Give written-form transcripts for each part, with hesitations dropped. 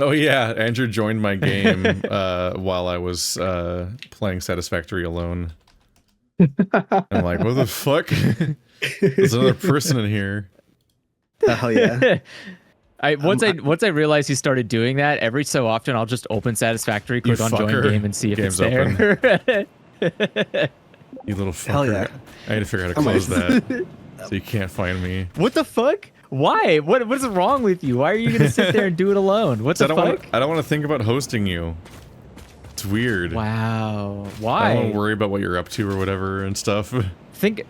Oh yeah, Andrew joined my game while I was playing Satisfactory alone. I'm like, what the fuck? There's another person in here. Hell yeah. Once I realized he started doing that, every so often I'll just open Satisfactory, click on join game, and see if Game's it's there. You little fucker. Hell yeah. I had to figure out how to close that. So you can't find me. What the fuck? Why? What's wrong with you? Why are you gonna sit there and do it alone? What the fuck? I don't want to think about hosting you. It's weird. Wow. Why? I don't want to worry about what you're up to or whatever and stuff. Think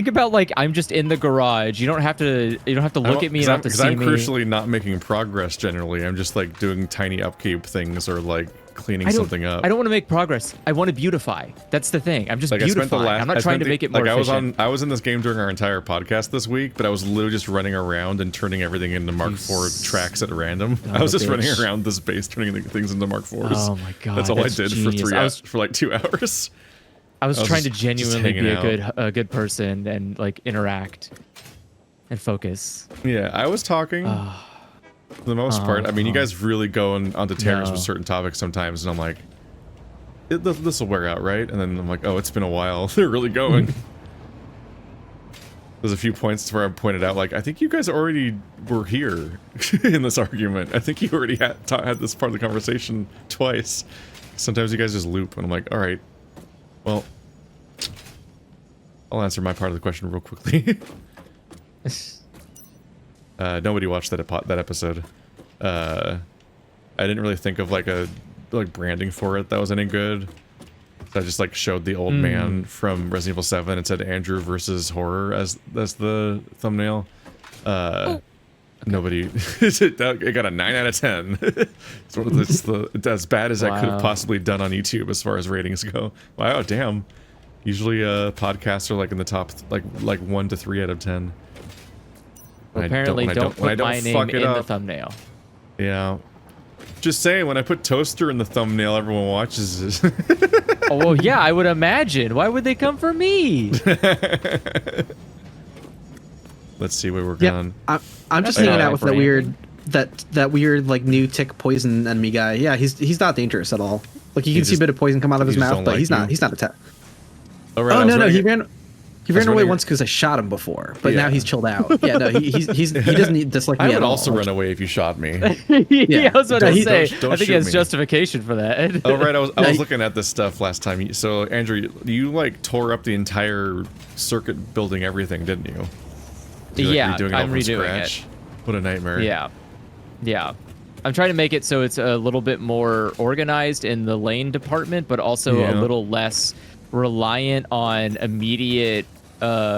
about like I'm just in the garage. You don't have to look at me. You don't have to see me. Because I'm crucially not making progress generally. I'm just like doing tiny upkeep things or like cleaning something up. I don't want to make progress. I want to beautify. That's the thing. I'm just like beautifying. I'm not trying to make it more efficient. I was in this game during our entire podcast this week, but I was literally just running around and turning everything into Mark IV tracks at random. I was just running around this base, turning things into Mark IVs. Oh my god, that's all I did for like 2 hours. I was trying to genuinely be a good person and like interact and focus. Yeah, I was talking. For the most part. I mean, you guys really go onto tears with certain topics sometimes, and I'm like, this will wear out, right? And then I'm like, oh, it's been a while. They're really going. There's a few points where I pointed out, like, I think you guys already were here in this argument. I think you already had this part of the conversation twice. Sometimes you guys just loop, and I'm like, all right, well, I'll answer my part of the question real quickly. Nobody watched that episode. I didn't really think of like branding for it that was any good. So I just like showed the old man from Resident Evil 7 and said Andrew versus horror as the thumbnail. Nobody. It got a 9 out of 10. It's as bad as I could have possibly done on YouTube as far as ratings go. Wow, damn. Usually podcasts are like in the top like 1 to 3 out of 10. Well, apparently don't put my name in the thumbnail. Yeah. Just saying, when I put Toaster in the thumbnail, everyone watches it. Oh, well, yeah, I would imagine. Why would they come for me? Let's see where we're going. I'm just hanging out with that weird like new tick poison enemy guy. Yeah, he's not dangerous at all. Like you can see a bit of poison come out of his mouth, but he's not a tech. Oh, right, no, he ran away once because I shot him before, but now he's chilled out. Yeah, no, he doesn't dislike me at all. I would also run away if you shot me. Yeah, I was about to say. I think he has justification for that. Oh right, I was looking at this stuff last time. So Andrew, you like tore up the entire circuit building, everything, didn't you? Yeah, I'm redoing it. What a nightmare. Yeah. I'm trying to make it so it's a little bit more organized in the lane department, but also a little less reliant on immediate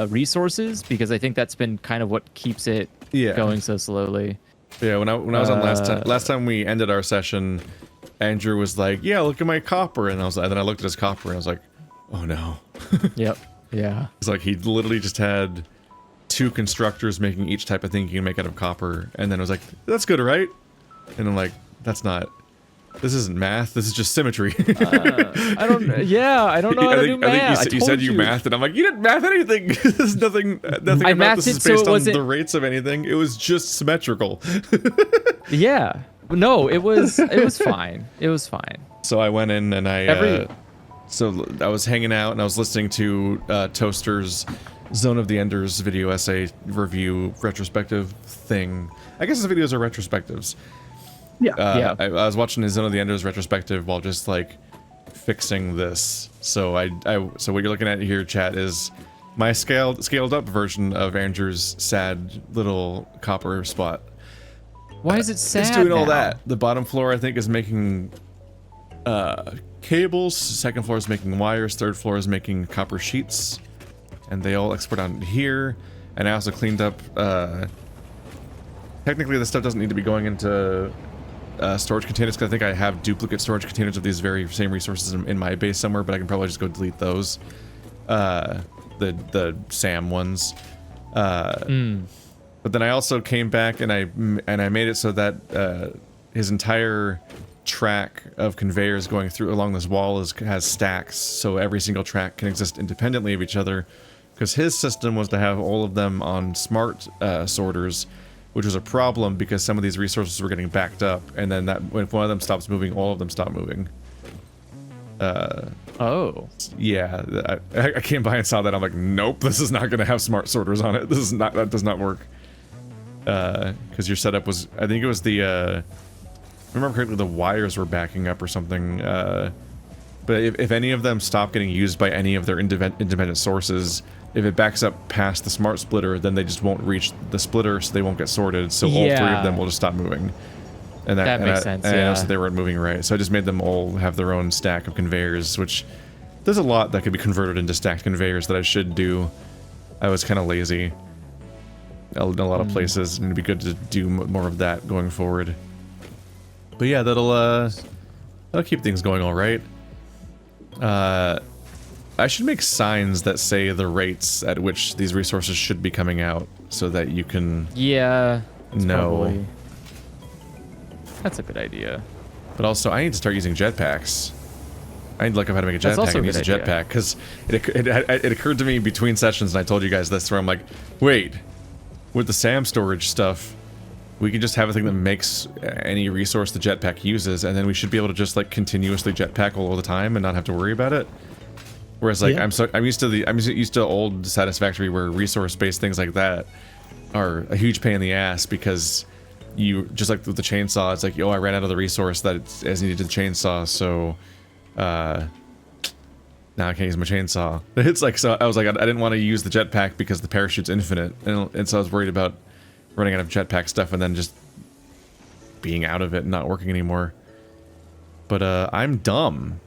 resources, because I think that's been kind of what keeps it going so slowly. Yeah, when I was on last time we ended our session, Andrew was like, "Yeah, look at my copper," and then I looked at his copper and I was like, "Oh no." Yep. Yeah. It's like he literally just had 2 constructors making each type of thing you can make out of copper, and then it was like, "That's good, right?" And I'm like, "That's not. This isn't math. This is just symmetry." I don't know how to do math. I think you said you mathed, and I'm like, you didn't math anything. There's nothing about this is based on the rates of anything. It was just symmetrical. Yeah. No, it was fine. It was fine. So I went in and I was hanging out and I was listening to Toaster's Zone of the Enders video essay review retrospective thing. I guess his videos are retrospectives. Yeah. I was watching his Zone of the Enders retrospective while just like fixing this. So so what you're looking at here, chat, is my scaled up version of Andrew's sad little copper spot. Why is it sad? It's doing all that. The bottom floor, I think, is making cables. Second floor is making wires. Third floor is making copper sheets, and they all export out here. And I also cleaned up. Technically, this stuff doesn't need to be going into storage containers, because I think I have duplicate storage containers of these very same resources in my base somewhere, but I can probably just go delete those. The SAM ones. But then I also came back and I made it so that his entire track of conveyors going through along this wall has stacks, so every single track can exist independently of each other. Because his system was to have all of them on smart sorters, which was a problem because some of these resources were getting backed up, and then that when one of them stops moving, all of them stop moving. Oh. Yeah, I came by and saw that. I'm like, nope, this is not going to have smart sorters on it. This is not, that does not work. Because your setup was, I think it was the, if I remember correctly, the wires were backing up or something. But if any of them stop getting used by any of their independent sources, if it backs up past the smart splitter, then they just won't reach the splitter, so they won't get sorted. So all three of them will just stop moving. And that makes sense. And I noticed that they weren't moving right, so I just made them all have their own stack of conveyors, which there's a lot that could be converted into stacked conveyors that I should do. I was kind of lazy in a lot of places, and it'd be good to do more of that going forward. But yeah, that'll keep things going all right. I should make signs that say the rates at which these resources should be coming out, so that you can know. That's a good idea. But also, I need to start using jetpacks. I need to look up how to make a jetpack and use a jetpack, because it occurred to me between sessions, and I told you guys this, where I'm like, wait, with the SAM storage stuff, we could just have a thing that makes any resource the jetpack uses, and then we should be able to just like continuously jetpack all the time and not have to worry about it. Whereas like I'm used to old Satisfactory where resource-based things like that are a huge pain in the ass, because you just like with the chainsaw, it's like, oh, I ran out of the resource that is needed to the chainsaw, so now I can't use my chainsaw. It's like, so I was like, I didn't want to use the jetpack because the parachute's infinite, and so I was worried about running out of jetpack stuff and then just being out of it and not working anymore. But I'm dumb,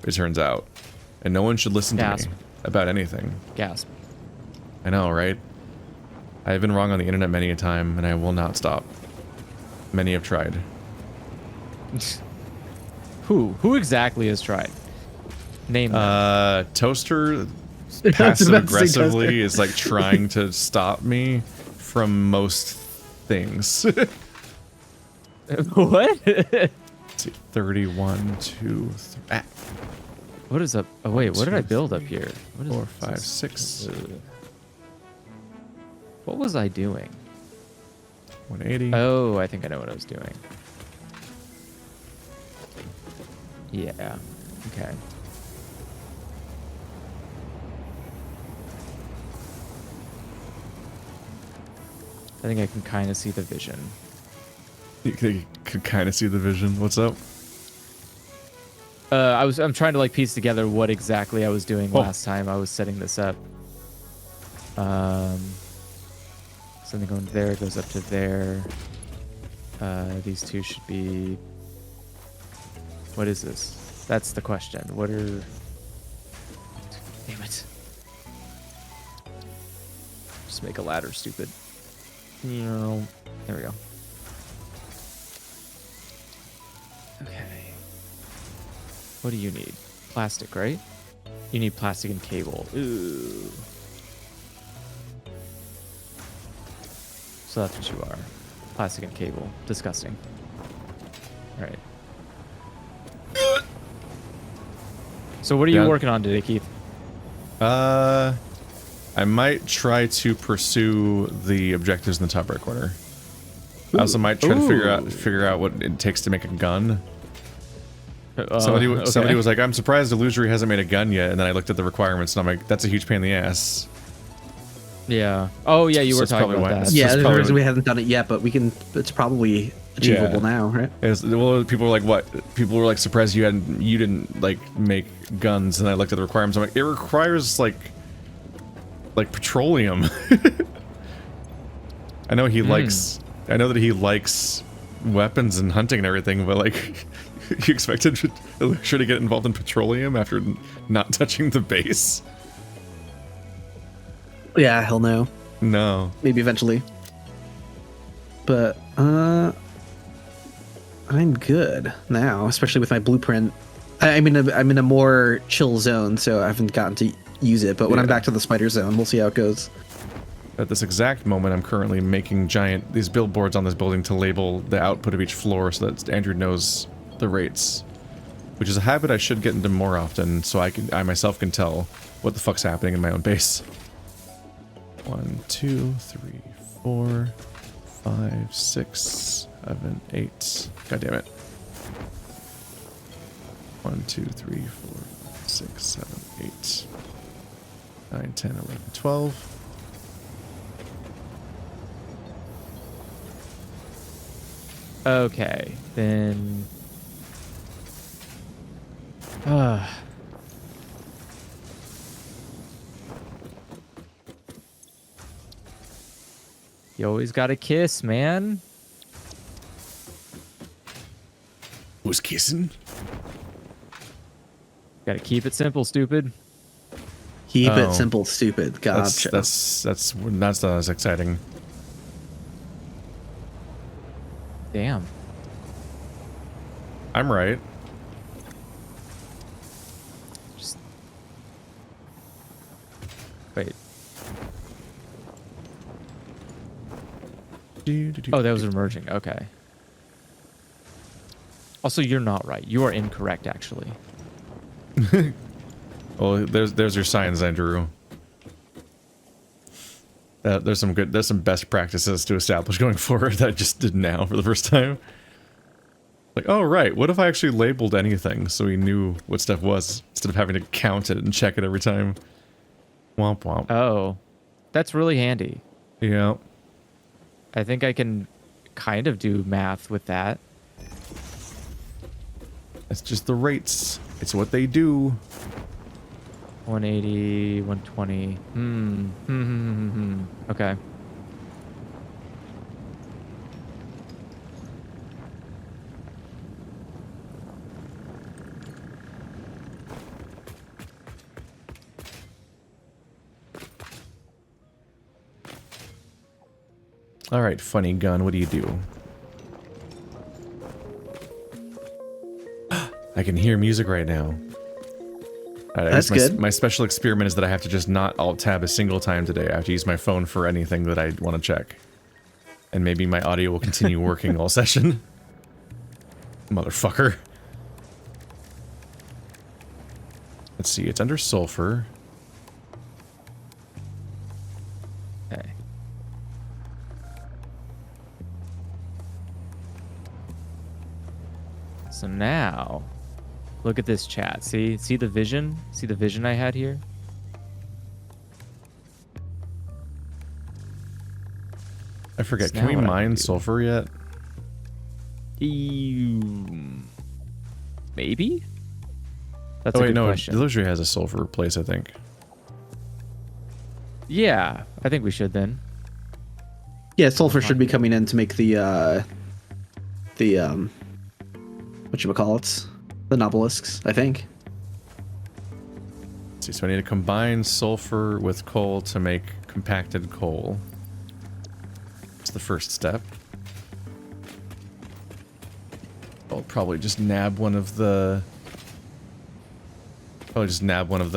it turns out, and no one should listen to me about anything. Gasp. I know, right? I've been wrong on the internet many a time, and I will not stop. Many have tried. Who exactly has tried? Name them. Toaster passive aggressively is like trying to stop me from most things. What? Let's see, 31, 2, 3. What is up? Oh wait, what did I build up here? What is 4, 5, 6. What was I doing? 180. Oh, I think I know what I was doing. Yeah. Okay. I think I can kind of see the vision. You could kind of see the vision. What's up? I'm trying to like piece together what exactly I was doing last time I was setting this up. Something going there goes up to there. These two should be. What is this? That's the question. What are? Damn it! Just make a ladder, stupid. No. There we go. Okay. What do you need? Plastic, right? You need plastic and cable. Ooh. So that's what you are. Plastic and cable. Disgusting. Alright. So what are you working on today, Keith? I might try to pursue the objectives in the top right corner. I also might try to figure out what it takes to make a gun. Somebody was like, I'm surprised Illusory hasn't made a gun yet, and then I looked at the requirements and I'm like, that's a huge pain in the ass. Yeah. Oh yeah, you were talking about that. Yeah, the reason we haven't done it yet, but we can. It's probably achievable now, right? Well, people were like, "What?" People were like surprised you didn't like make guns, and I looked at the requirements. I'm like, it requires like petroleum. I know he likes. I know that he likes weapons and hunting and everything, but like, you expected Illusory to get involved in petroleum after not touching the base? Yeah, hell no. No. Maybe eventually. But I'm good now, especially with my blueprint. I'm in a more chill zone, so I haven't gotten to use it. But when I'm back to the spider zone, we'll see how it goes. At this exact moment, I'm currently making these billboards on this building to label the output of each floor so that Andrew knows the rates, which is a habit I should get into more often, so I myself can tell what the fuck's happening in my own base. 1, 2, 3, 4, 5, 6, 7, 8. God damn it. 1, 2, 3, 4, 6, 7, 8, 9, 10, 11, 12. Okay, then. You always gotta kiss, man. Who's kissing? Gotta keep it simple, stupid. Keep it simple, stupid. Gotcha. That's not as exciting. Damn. I'm right. Just wait. Oh, that was emerging. Okay. Also, you're not right. You are incorrect, actually. Well, there's your signs I drew. There's some best practices to establish going forward that I just did now for the first time. Like, oh right, what if I actually labeled anything so we knew what stuff was instead of having to count it and check it every time? Womp womp. Oh, that's really handy. Yeah. I think I can kind of do math with that. It's just the rates. It's what they do. 180, 120. Okay. All right, funny gun, what do you do? I can hear music right now. That's good. My special experiment is that I have to just not alt-tab a single time today. I have to use my phone for anything that I want to check. And maybe my audio will continue working all session. Motherfucker. Let's see, it's under sulfur. Okay. So now, look at this chat. See the vision? See the vision I had here? I forget, can we mine sulfur yet? Maybe? That's oh, a wait, good no, question. Delicious has a sulfur place, I think. Yeah, I think we should then. Yeah, sulfur should be coming in to make the whatchamacallits? The nobelisks, I think. Let's see, so I need to combine sulfur with coal to make compacted coal. That's the first step. I'll probably just nab one of the...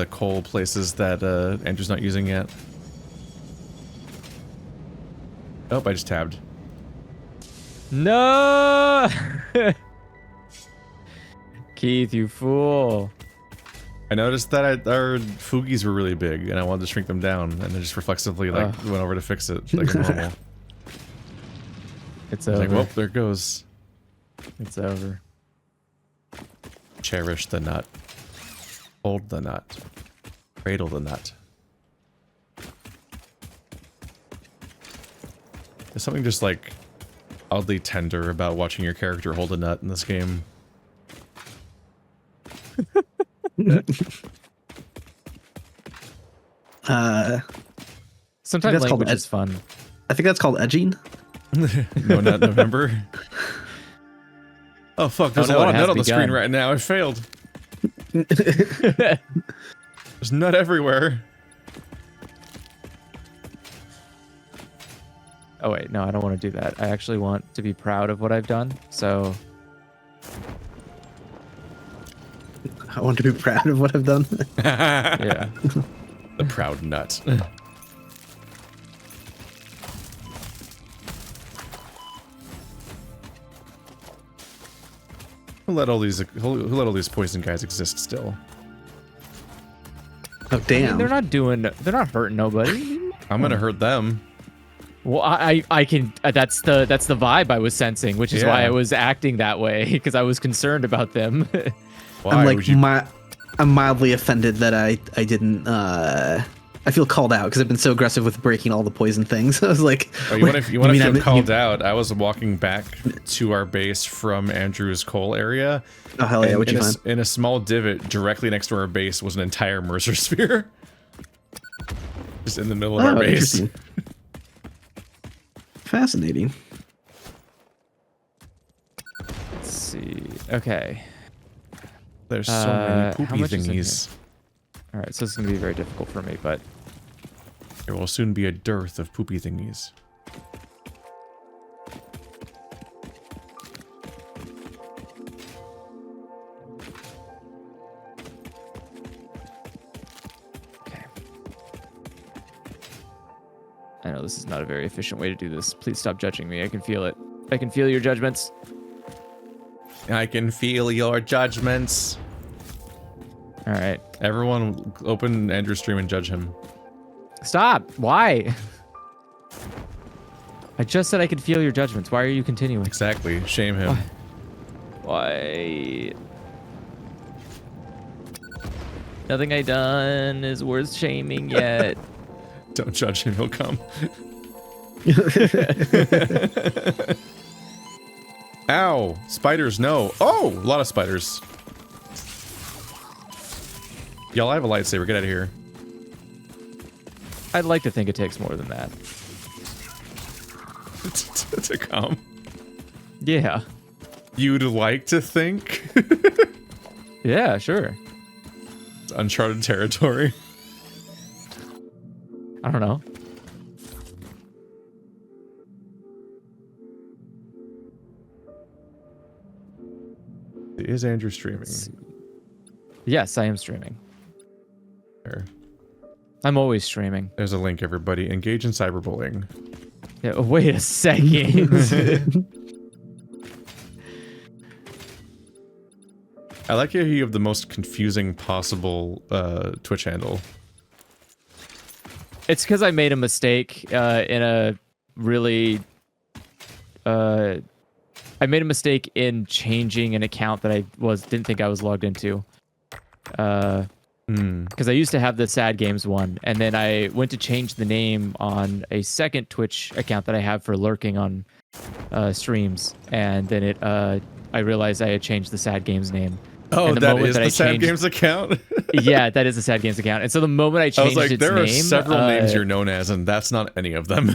coal places that Andrew's not using yet. Oh, I just tabbed. No! Keith, you fool. I noticed that our Foogies were really big, and I wanted to shrink them down, and I just reflexively went over to fix it like normal. It's over. Like, well, there it goes. It's over. Cherish the nut. Hold the nut. Cradle the nut. There's something just like oddly tender about watching your character hold a nut in this game. Sometimes language is fun. I think that's called edging. No, not November. Oh fuck, there's a lot of nut on the screen right now. I failed. There's nut everywhere. Oh wait, no, I don't want to do that. I actually want to be proud of what I've done, so... I want to be proud of what I've done. Yeah. The proud nut. Who let all these poison guys exist still? Oh damn! I mean, they're not hurting nobody. I'm gonna hurt them. Well, I can. That's the vibe I was sensing, which is why I was acting that way, because I was concerned about them. I'm like I'm mildly offended that I didn't. I feel called out because I've been so aggressive with breaking all the poison things. I was like, oh, you want to feel called out? I was walking back to our base from Andrew's coal area. Oh hell yeah! What you find? In a small divot directly next to our base was an entire Mercer sphere, just in the middle of our base. Fascinating. Let's see. Okay. There's so many poopy thingies. All right, so this is going to be very difficult for me, but... There will soon be a dearth of poopy thingies. Okay. I know this is not a very efficient way to do this. Please stop judging me. I can feel it. I can feel your judgments. I can feel your judgments. All right. Everyone open Andrew's stream and judge him. Stop. Why? I just said I could feel your judgments. Why are you continuing? Exactly. Shame him. Why? Nothing I done is worth shaming yet. Don't judge him. He'll come. Ow. Spiders, no. Oh, a lot of spiders. Y'all, I have a lightsaber. Get out of here. I'd like to think it takes more than that. To come. Yeah. You'd like to think? Yeah, sure. It's uncharted territory. I don't know. Is Andrew streaming? Yes, I am streaming. There. I'm always streaming. There's a link, everybody. Engage in cyberbullying. Yeah, wait a second. I like how you have the most confusing possible Twitch handle. It's because I made a mistake in a really... I made a mistake in changing an account that I didn't think I was logged into. Because I used to have the Sad Games one, and then I went to change the name on a second Twitch account that I have for lurking on streams, and then I realized I had changed the Sad Games name. Oh, that is the Sad Games account? Yeah, that is the Sad Games account. And so the moment I changed its name... there are several names you're known as, and that's not any of them.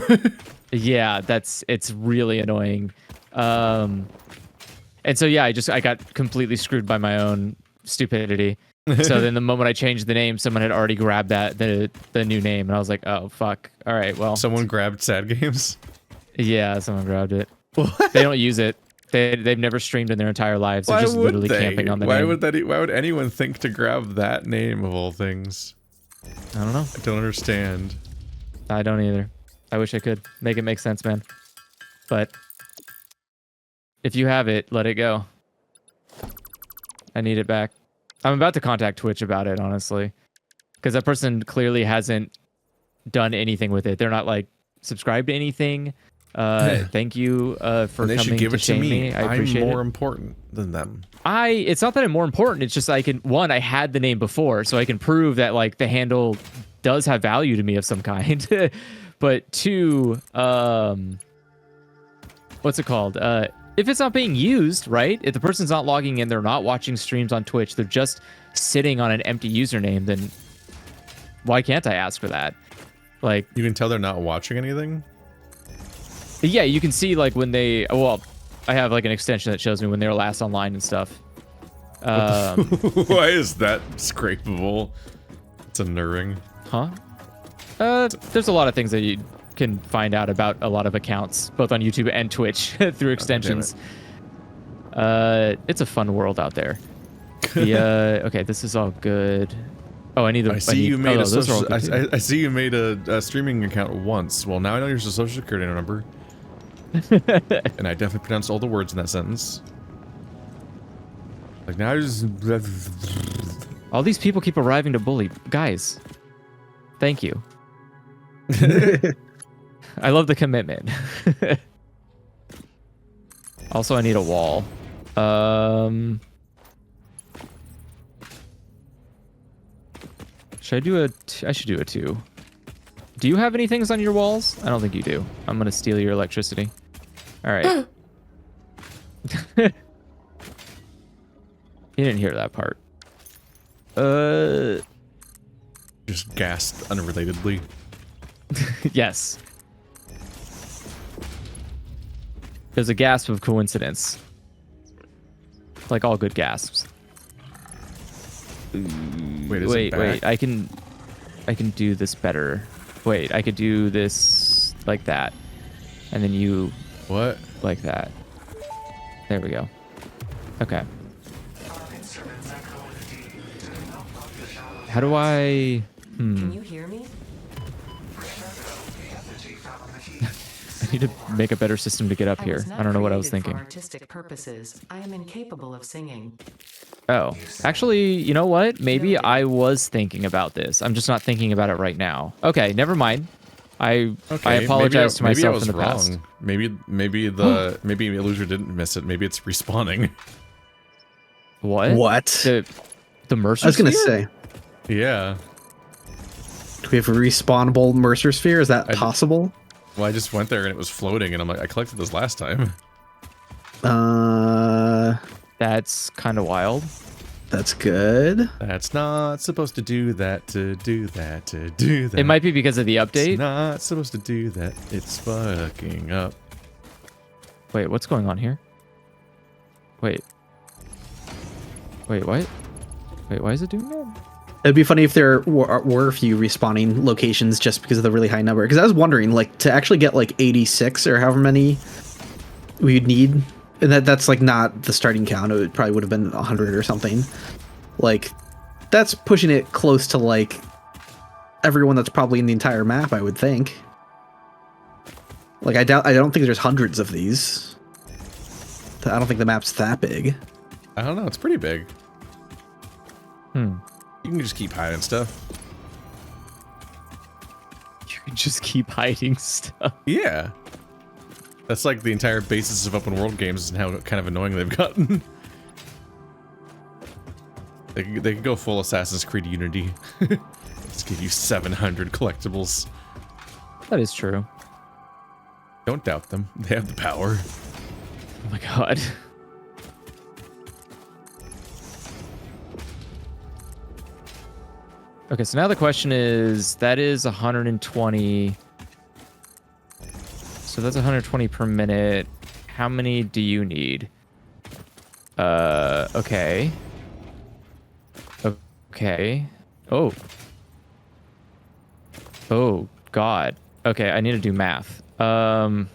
Yeah, it's really annoying. And so yeah, I got completely screwed by my own stupidity. So then the moment I changed the name, someone had already grabbed the new name, and I was like, oh fuck. All right, well. Someone grabbed Sad Games? Yeah, someone grabbed it. What? They don't use it. They've never streamed in their entire lives. They're just literally camping on the name. Why would anyone think to grab that name of all things? I don't know. I don't understand. I don't either. I wish I could make it make sense, man. But if you have it, let it go. I need it back. I'm about to contact Twitch about it, honestly. Because that person clearly hasn't done anything with it. They're not, like, subscribed to anything. Thank you for coming to shame me. I appreciate it. I'm more important than them. It's not that I'm more important. It's just I had the name before, so I can prove that, like, the handle does have value to me of some kind. But two, what's it called? If it's not being used, right? If the person's not logging in, they're not watching streams on Twitch, they're just sitting on an empty username, then why can't I ask for that? Like, you can tell they're not watching anything? Yeah, you can see, like, when they... Well, I have, like, an extension that shows me when they were last online and stuff. Why is that scrapable? It's unnerving. Huh? There's a lot of things that you can find out about a lot of accounts, both on YouTube and Twitch, through extensions. It's a fun world out there. Okay, this is all good. Oh, I see you made a streaming account once. Well, now I know your social security number. And I definitely pronounced all the words in that sentence. Like, now I just... All these people keep arriving to bully. Guys, thank you. I love the commitment. Also, I need a wall. Should I do a... I should do a 2. Do you have any things on your walls? I don't think you do. I'm gonna steal your electricity. All right. You didn't hear that part. Just gasped unrelatedly. Yes. There's a gasp of coincidence. Like all good gasps. Wait. I can do this better. Wait, I could do this like that. And then you... What? Like that. There we go. Okay. How do I... Can you hear me? I need to make a better system to get up here. I don't know what I was thinking. For artistic purposes, I am incapable of singing. Oh, actually, you know what? Maybe I was thinking about this. I'm just not thinking about it right now. Okay, never mind. I apologize to myself in the past. Maybe Illusion didn't miss it. Maybe it's respawning. What? What? The Mercer I was gonna Sphere? say. Yeah. Do we have a respawnable Mercer Sphere? Is that possible? Well, I just went there and it was floating, and I'm like, I collected this last time. That's kind of wild. That's good. That's not supposed to do that, to do that, to do that. It might be because of the update. It's not supposed to do that. It's fucking up. Wait, what's going on here? Wait, what? Wait, why is it doing that? It'd be funny if there were a few respawning locations just because of the really high number. Because I was wondering, like, to actually get like 86 or however many we'd need, and that's like not the starting count. It probably would have been 100 or something. Like, that's pushing it close to like everyone that's probably in the entire map, I would think. Like, I don't think there's hundreds of these. I don't think the map's that big. I don't know. It's pretty big. Hmm. You can just keep hiding stuff. You can just keep hiding stuff. Yeah. That's like the entire basis of open world games and how kind of annoying they've gotten. They could go full Assassin's Creed Unity. Just give you 700 collectibles. That is true. Don't doubt them. They have the power. Oh my god. Okay, so now the question is, that is 120. So that's 120 per minute. How many do you need? Okay. Okay. Oh. Oh, God. Okay, I need to do math. Doing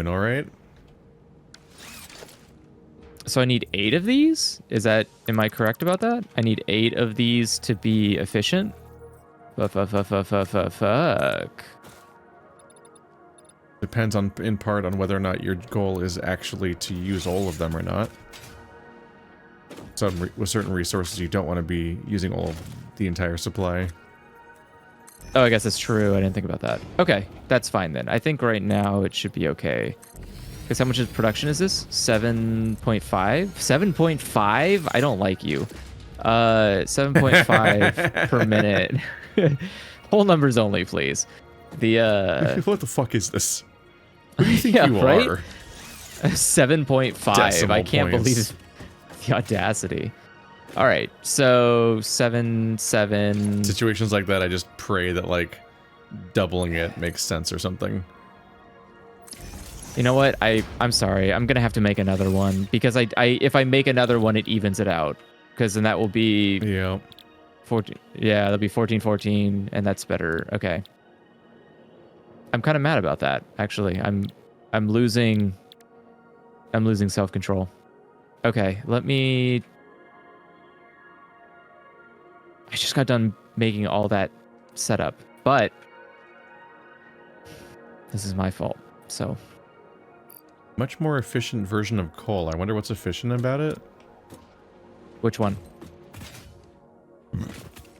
all right? So I need 8 of these? Am I correct about that? I need 8 of these to be efficient? Fuck. Depends in part on whether or not your goal is actually to use all of them or not. With certain resources, you don't want to be using all of the entire supply. Oh, I guess that's true. I didn't think about that. Okay, that's fine then. I think right now it should be okay. Because how much of production is this? 7.5? 7.5? I don't like you. 7.5 per minute. Whole numbers only, please. What the fuck is this? Who do you think you right? are? 7.5. I can't believe the audacity. All right, so 7. Situations like that, I just pray that like doubling it makes sense or something. You know what? I'm sorry. I'm gonna have to make another one because if I make another one, it evens it out. Because then that will be 14. Yeah, that'll be 14, and that's better. Okay. I'm kind of mad about that. Actually, I'm losing self-control. Okay, let me. I just got done making all that setup, but this is my fault. So. Much more efficient version of coal. I wonder what's efficient about it. Which one?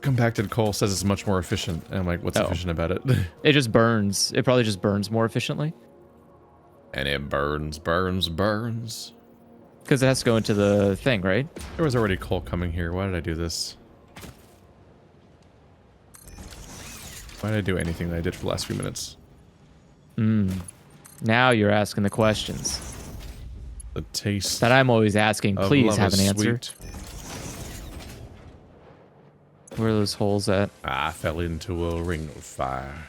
compacted coal says it's much more efficient. And I'm like, what's efficient about it? It just burns. It probably just burns more efficiently. And it burns. Because it has to go into the thing, right? There was already coal coming here. Why did I do this? Why did I do anything that I did for the last few minutes? Now you're asking the questions The taste that I'm always asking. of Please love have an is answer. sweet. Where are those holes at? I fell into a ring of fire.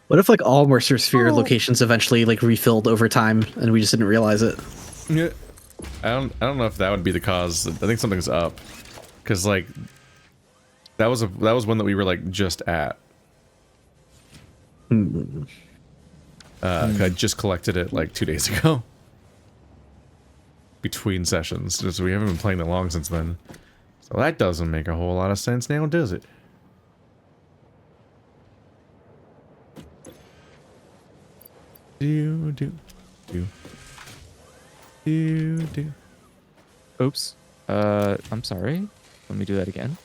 What if like all Mercer Sphere locations eventually like refilled over time and we just didn't realize it? Yeah. I don't know if that would be the cause. I think something's up. Cause like that was one that we were like just at. I just collected it like 2 days ago. Between sessions. So we haven't been playing that long since then. So that doesn't make a whole lot of sense now, does it? Do. Oops. I'm sorry. Let me do that again.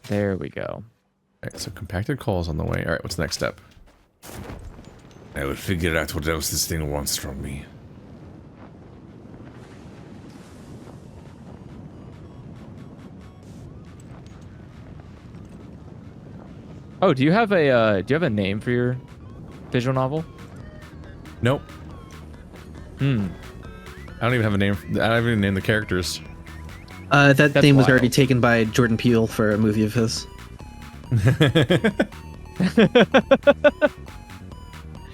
There we go. Alright, so compacted coal is on the way. Alright, what's the next step? I will figure out what else this thing wants from me. Oh, do you have a name for your visual novel? Nope. I don't even have a name. I don't even name the characters. That That's name was wild. already taken by Jordan Peele for a movie of his.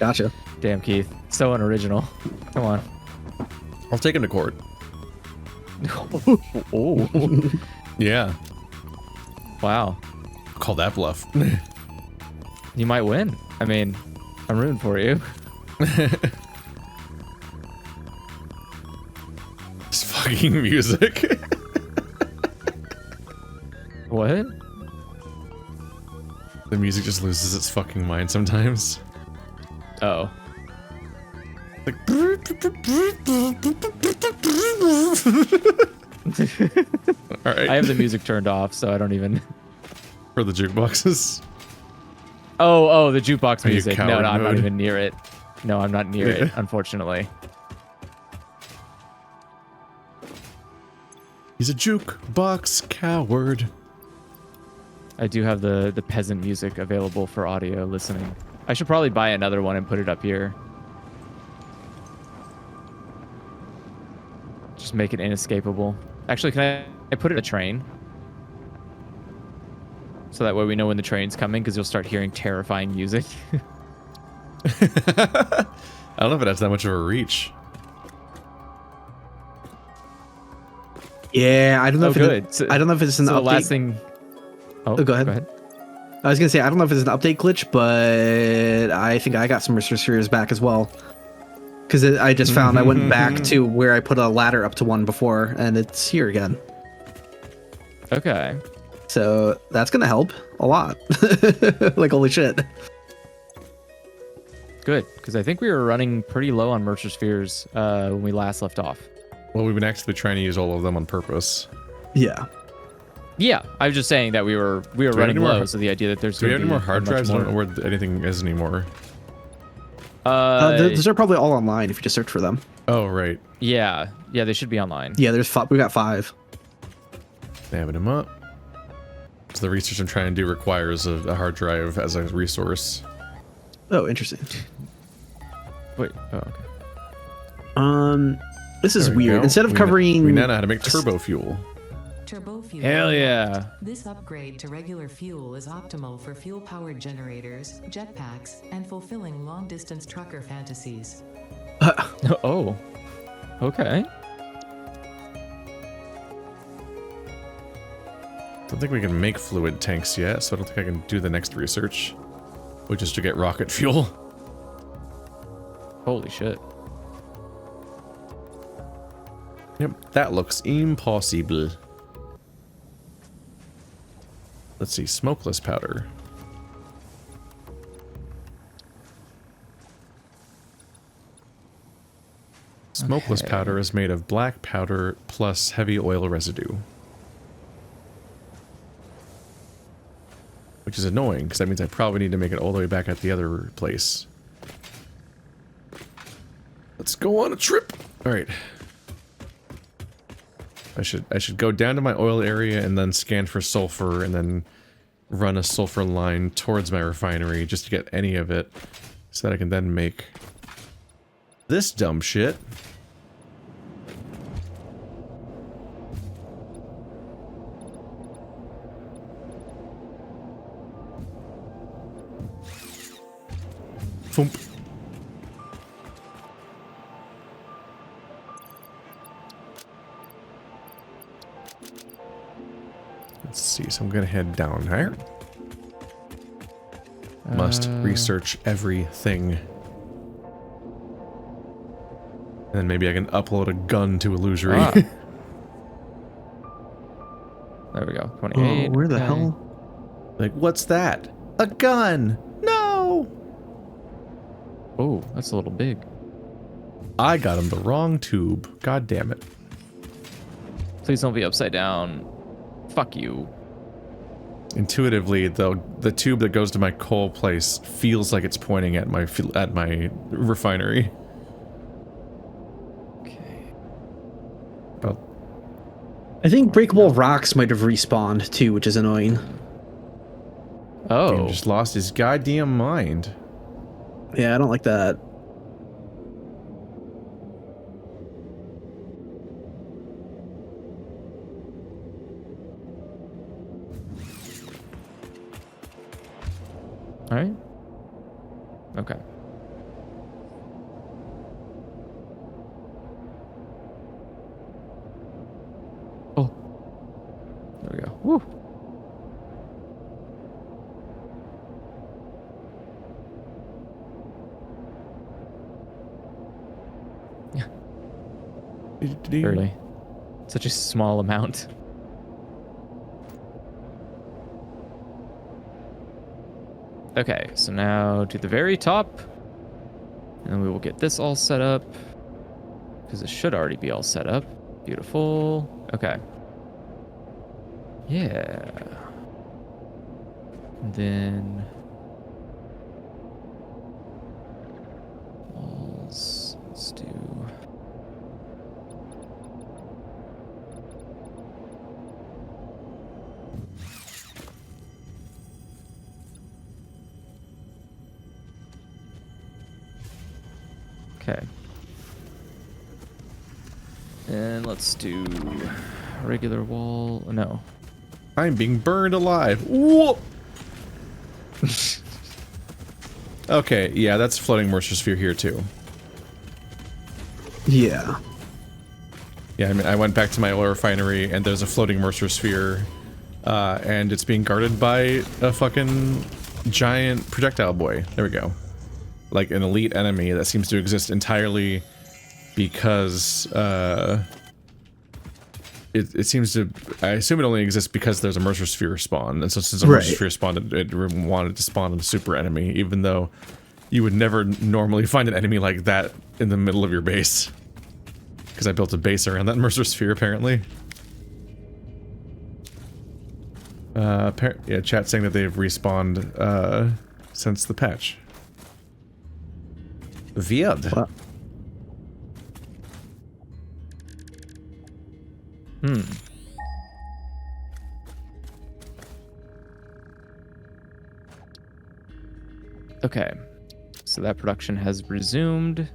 Gotcha. Damn, Keith. So unoriginal. Come on. I'll take him to court. Oh. Yeah. Wow. Call that bluff. You might win. I mean, I'm rooting for you. This fucking music. What? The music just loses its fucking mind sometimes. Oh. Like. Alright. I have the music turned off, so I don't even... For the jukeboxes. Oh, the jukebox Are you music. No, coward I'm not mode? even near it. No, I'm not near it, unfortunately. He's a jukebox coward. I do have the peasant music available for audio listening. I should probably buy another one and put it up here. Just make it inescapable. Actually, can I put it in a train? So that way we know when the train's coming, because you'll start hearing terrifying music. I don't know if it has that much of a reach. Yeah, I don't know Oh, if good. I don't know if it's an So the update. last thing... Oh, Go ahead. I was gonna say I don't know if it's an update glitch, but I think I got some Mercer Spheres back as well. Because I just found I went back to where I put a ladder up to one before, and it's here again. Okay. So that's gonna help a lot. Like holy shit. Good, because I think we were running pretty low on Mercer Spheres when we last left off. Well, we've been actively trying to use all of them on purpose. Yeah. Yeah, I was just saying that we were have running any more- low, so the idea that there's Do we have gonna any more be hard a much drives? I don't know more- where anything is anymore. Those are probably all online if you just search for them. Oh, right. Yeah, they should be online. Yeah, there's we got 5. Dabbing them up. So the research I'm trying to do requires a hard drive as a resource. Oh, interesting. Wait. Oh, okay. This is There we weird. go. Instead of We covering now know how to make turbo fuel. Turbo fuel. Hell yeah. This upgrade to regular fuel is optimal for fuel-powered generators, jetpacks, and fulfilling long-distance trucker fantasies. Oh. Okay. Don't think we can make fluid tanks yet, so I don't think I can do the next research, which is to get rocket fuel. Holy shit. Yep, that looks impossible. Let's see, smokeless powder. Smokeless Okay. powder is made of black powder plus heavy oil residue. Which is annoying, because that means I probably need to make it all the way back at the other place. Let's go on a trip! Alright. I should go down to my oil area and then scan for sulfur and then run a sulfur line towards my refinery just to get any of it so that I can then make this dumb shit. Thump. Let's see, so I'm gonna head down there. Must research everything. And then maybe I can upload a gun to Illusory. Ah. There we go. 28. Oh, where the okay. hell? Like, what's that? A gun! No! Oh, that's a little big. I got him the wrong tube. God damn it. Please don't be upside down. Fuck you. Intuitively, though, the tube that goes to my coal place feels like it's pointing at my refinery. Okay. Oh, I think breakable rocks might have respawned too, which is annoying. Oh. he just lost his goddamn mind. Yeah, I don't like that. All right. Okay. Oh. There we go. Woo. Barely. Such a small amount. Okay, so now to the very top. And we will get this all set up. Because it should already be all set up. Beautiful. Okay. Yeah. And then... walls. Let's do... Okay. And let's do regular wall. No. I'm being burned alive. Whoa! Okay, yeah, that's floating moisture sphere here too. Yeah. Yeah, I mean, I went back to my oil refinery and there's a floating moisture sphere, and it's being guarded by a fucking giant projectile boy. There we go. Like an elite enemy that seems to exist entirely because it seems to, I assume it only exists because there's a Mercer Sphere spawn, and so since a Mercer Sphere spawned, it wanted to spawn a super enemy, even though you would never normally find an enemy like that in the middle of your base. Because I built a base around that Mercer Sphere, apparently. Yeah, chat saying that they've respawned since the patch. Weird. What? Okay. So that production has resumed.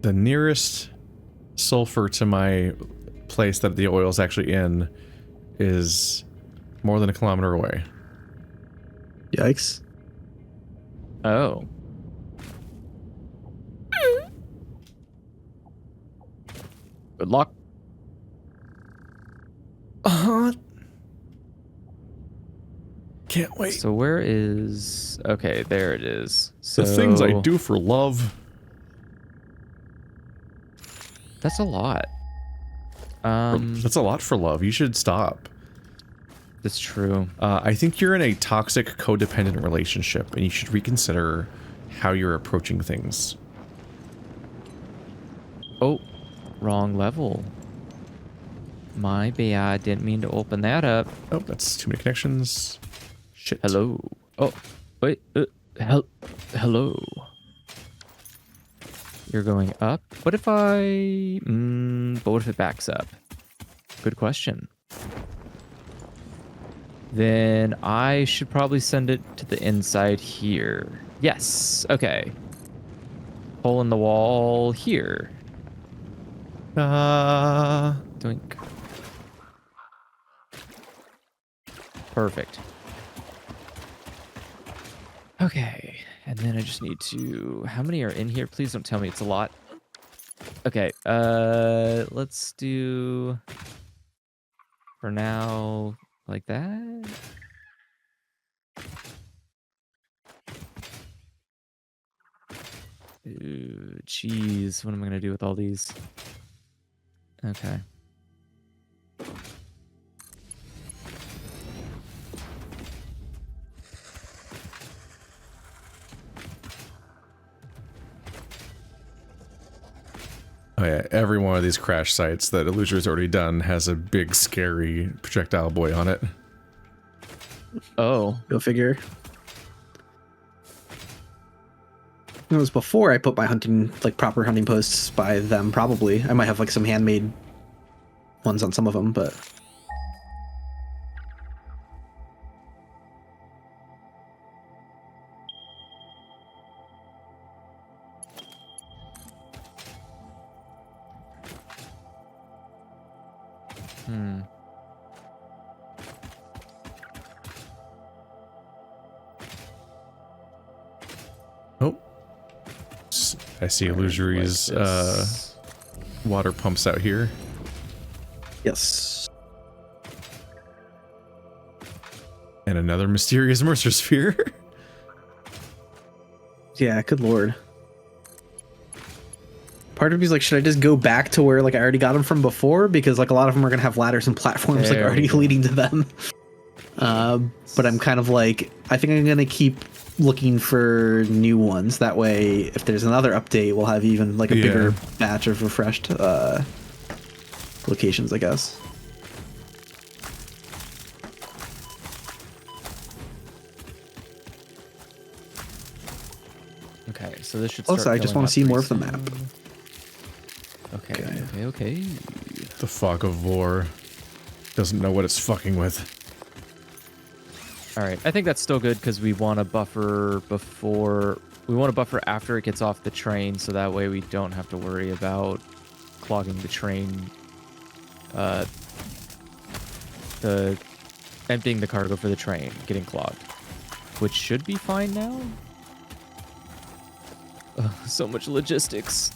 The nearest sulfur to my place that the oil's actually in is more than a kilometer away. Yikes. Oh. Good luck. can't wait. So where is... Okay, there it is. So The things I do for love. That's a lot. That's a lot for love. You should stop. That's true. I think you're in a toxic, codependent relationship, and you should reconsider how you're approaching things. Oh, wrong level. My bad. Didn't mean to open that up. Oh, that's too many connections. Shit. Hello. Oh, wait. Hello. You're going up. What if I... but what if it backs up? Good question. Then I should probably send it to the inside here. Yes. Okay. Hole in the wall here. Doink. Perfect. Okay. And then I just need to... How many are in here? Please don't tell me it's a lot. Okay. Let's do... For now... Like that? Ooh, jeez. What am I going to do with all these? Okay. Oh yeah, every one of these crash sites that Illusory's already done has a big, scary projectile boy on it. Oh. Go figure. It was before I put my hunting, like, proper hunting posts by them, probably. I might have, like, some handmade ones on some of them, but... Oh. I see Illusory's water pumps out here. Yes. And another mysterious Mercer sphere. Yeah, good lord. Part of me's like, should I just go back to where, like, I already got them from before? Because, like, a lot of them are going to have ladders and platforms, like, already leading to them. But I'm kind of like, I think I'm going to keep looking for new ones. That way, if there's another update, we'll have even, like, a bigger batch of refreshed locations, I guess. Okay, so this should start Also, I just want to see more of the map. Okay. The fog of war doesn't know what it's fucking with. All right, I think that's still good because we want to buffer before... We want to buffer after it gets off the train, so that way we don't have to worry about clogging the train. Emptying the cargo for the train getting clogged, which should be fine now. So much logistics.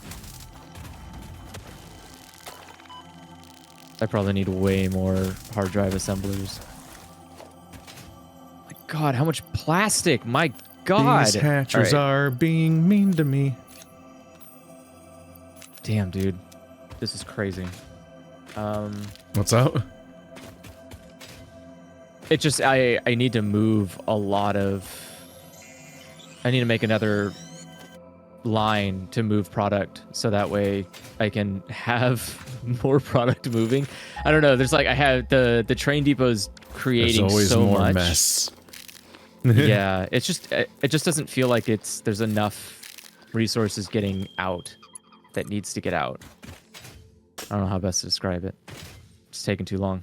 I probably need way more hard drive assemblers. My God, how much plastic! My God! These hatchers are being mean to me. Damn, dude. This is crazy. What's out? It just, I need to move a lot of... I need to make another line to move product so that way I can have more product moving. I don't know. There's like, I have the train depot's creating There's always so more much mess. Yeah, it just doesn't feel like there's enough resources getting out that needs to get out. I don't know how best to describe it. It's taking too long.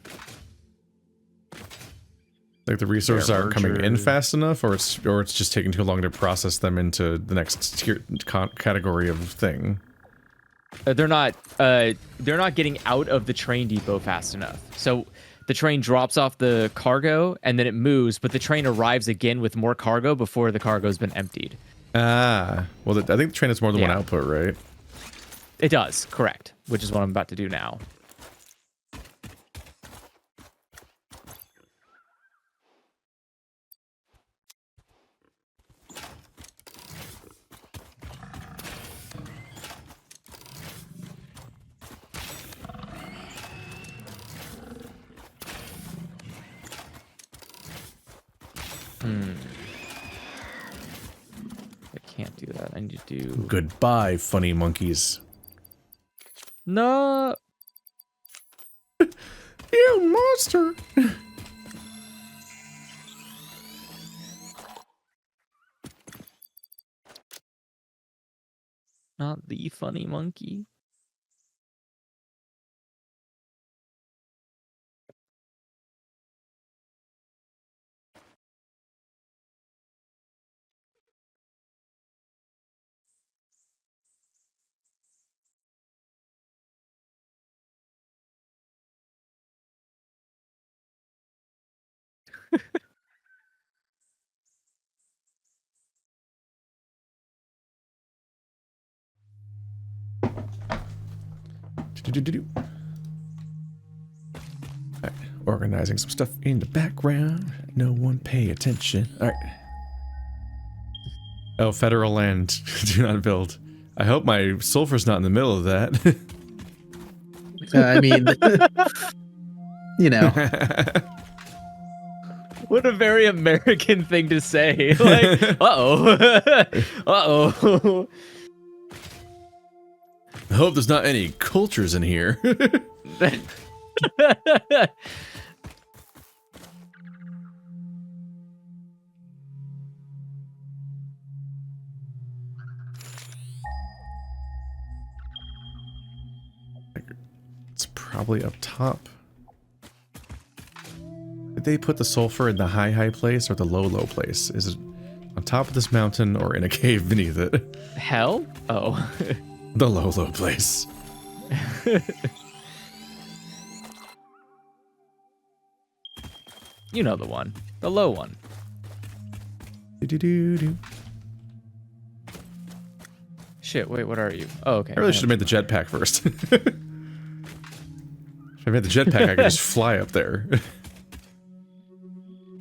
Like the resources aren't coming in fast enough, or it's just taking too long to process them into the next category of thing. They're not getting out of the train depot fast enough. So the train drops off the cargo and then it moves, but the train arrives again with more cargo before the cargo's been emptied. Ah, well, I think the train has more than one output, right? It does, correct. Which is what I'm about to do now. I can't do that. I need to do... Goodbye, funny monkeys. No! You monster! Not the funny monkey. Alright, organizing some stuff in the background. No one pay attention. Alright. Oh, federal land. Do not build. I hope my sulfur's not in the middle of that. I mean, you know. What a very American thing to say. Like, uh-oh. Uh-oh. I hope there's not any cultures in here. It's probably up top. Did they put the sulfur in the high place or the low place? Is it on top of this mountain or in a cave beneath it? Hell? Oh. The low place. You know the one. The low one. Do-do-do-do. Shit, wait, what are you? Oh, okay. I really should have made the jetpack first. If I made the jetpack, I could just fly up there.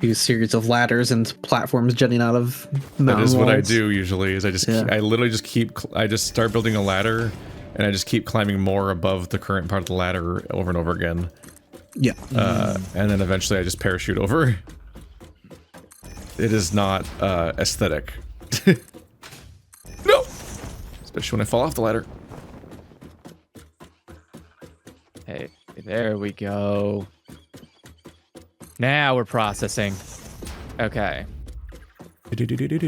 Use series of ladders and platforms jutting out of mountain That is what I walls. do usually. Is I just I literally just I just start building a ladder, and I just keep climbing more above the current part of the ladder over and over again. Yeah. And then eventually I just parachute over. It is not aesthetic. No! Especially when I fall off the ladder. Hey, there we go. Now we're processing. Okay. Okay.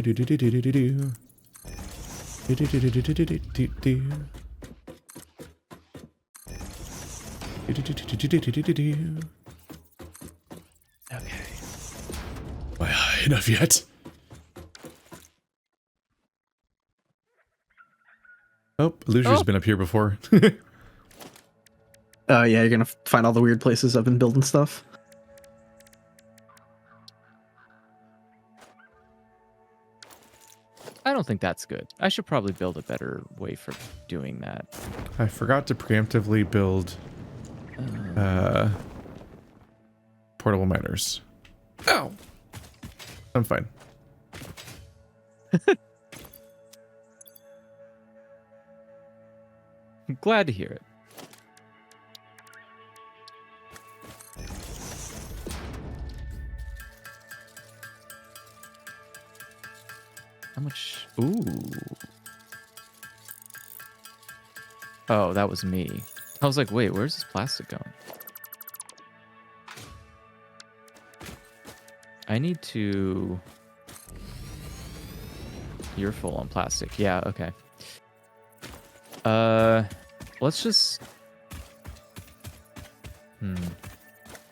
Why high enough yet? Oh, Illusion's been up here before. Oh yeah, you're gonna find all the weird places I've been building stuff. I don't think that's good. I should probably build a better way for doing that. I forgot to preemptively build portable miners. Ow! I'm fine. I'm glad to hear it. How much? Ooh. Oh, that was me. I was like, wait, where's this plastic going? I need to... You're full on plastic. Yeah, okay. Let's just...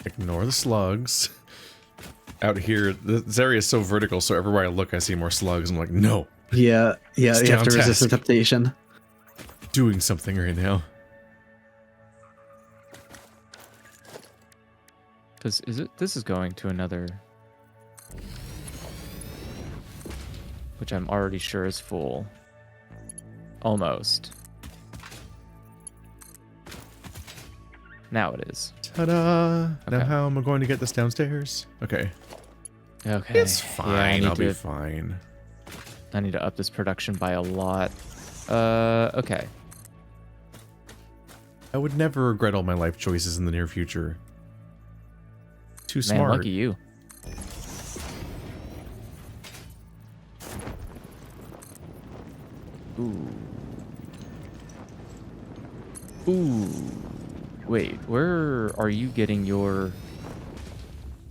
Ignore the slugs. Out here, this area is so vertical, so everywhere I look, I see more slugs. I'm like, no. Yeah, you have to down resist the task. temptation. Doing something right now. Because this is going to another... Which I'm already sure is full. Almost. Now it is. Ta-da! Now Okay. how am I going to get this downstairs? Okay. Okay. It's Yeah, fine. I'll be fine. I need to up this production by a lot. Okay. I would never regret all my life choices in the near future. Too Man, smart. lucky you. Ooh. Wait, where are you getting your...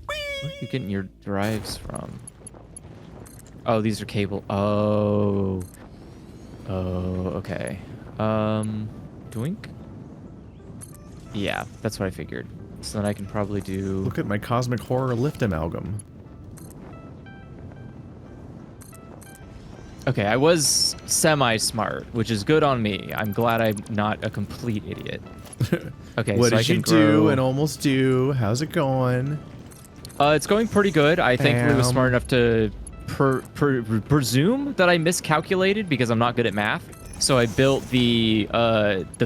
Where are you getting your drives from? Oh, these are cable. Oh. Oh, okay. Doink? Yeah, that's what I figured. So then I can probably do... Look at my cosmic horror lift amalgam. Okay, I was semi-smart, which is good on me. I'm glad I'm not a complete idiot. Okay, What so did I can you grow... do and almost do? How's it going? It's going pretty good. I thankfully was smart enough to presume that I miscalculated because I'm not good at math. So I built the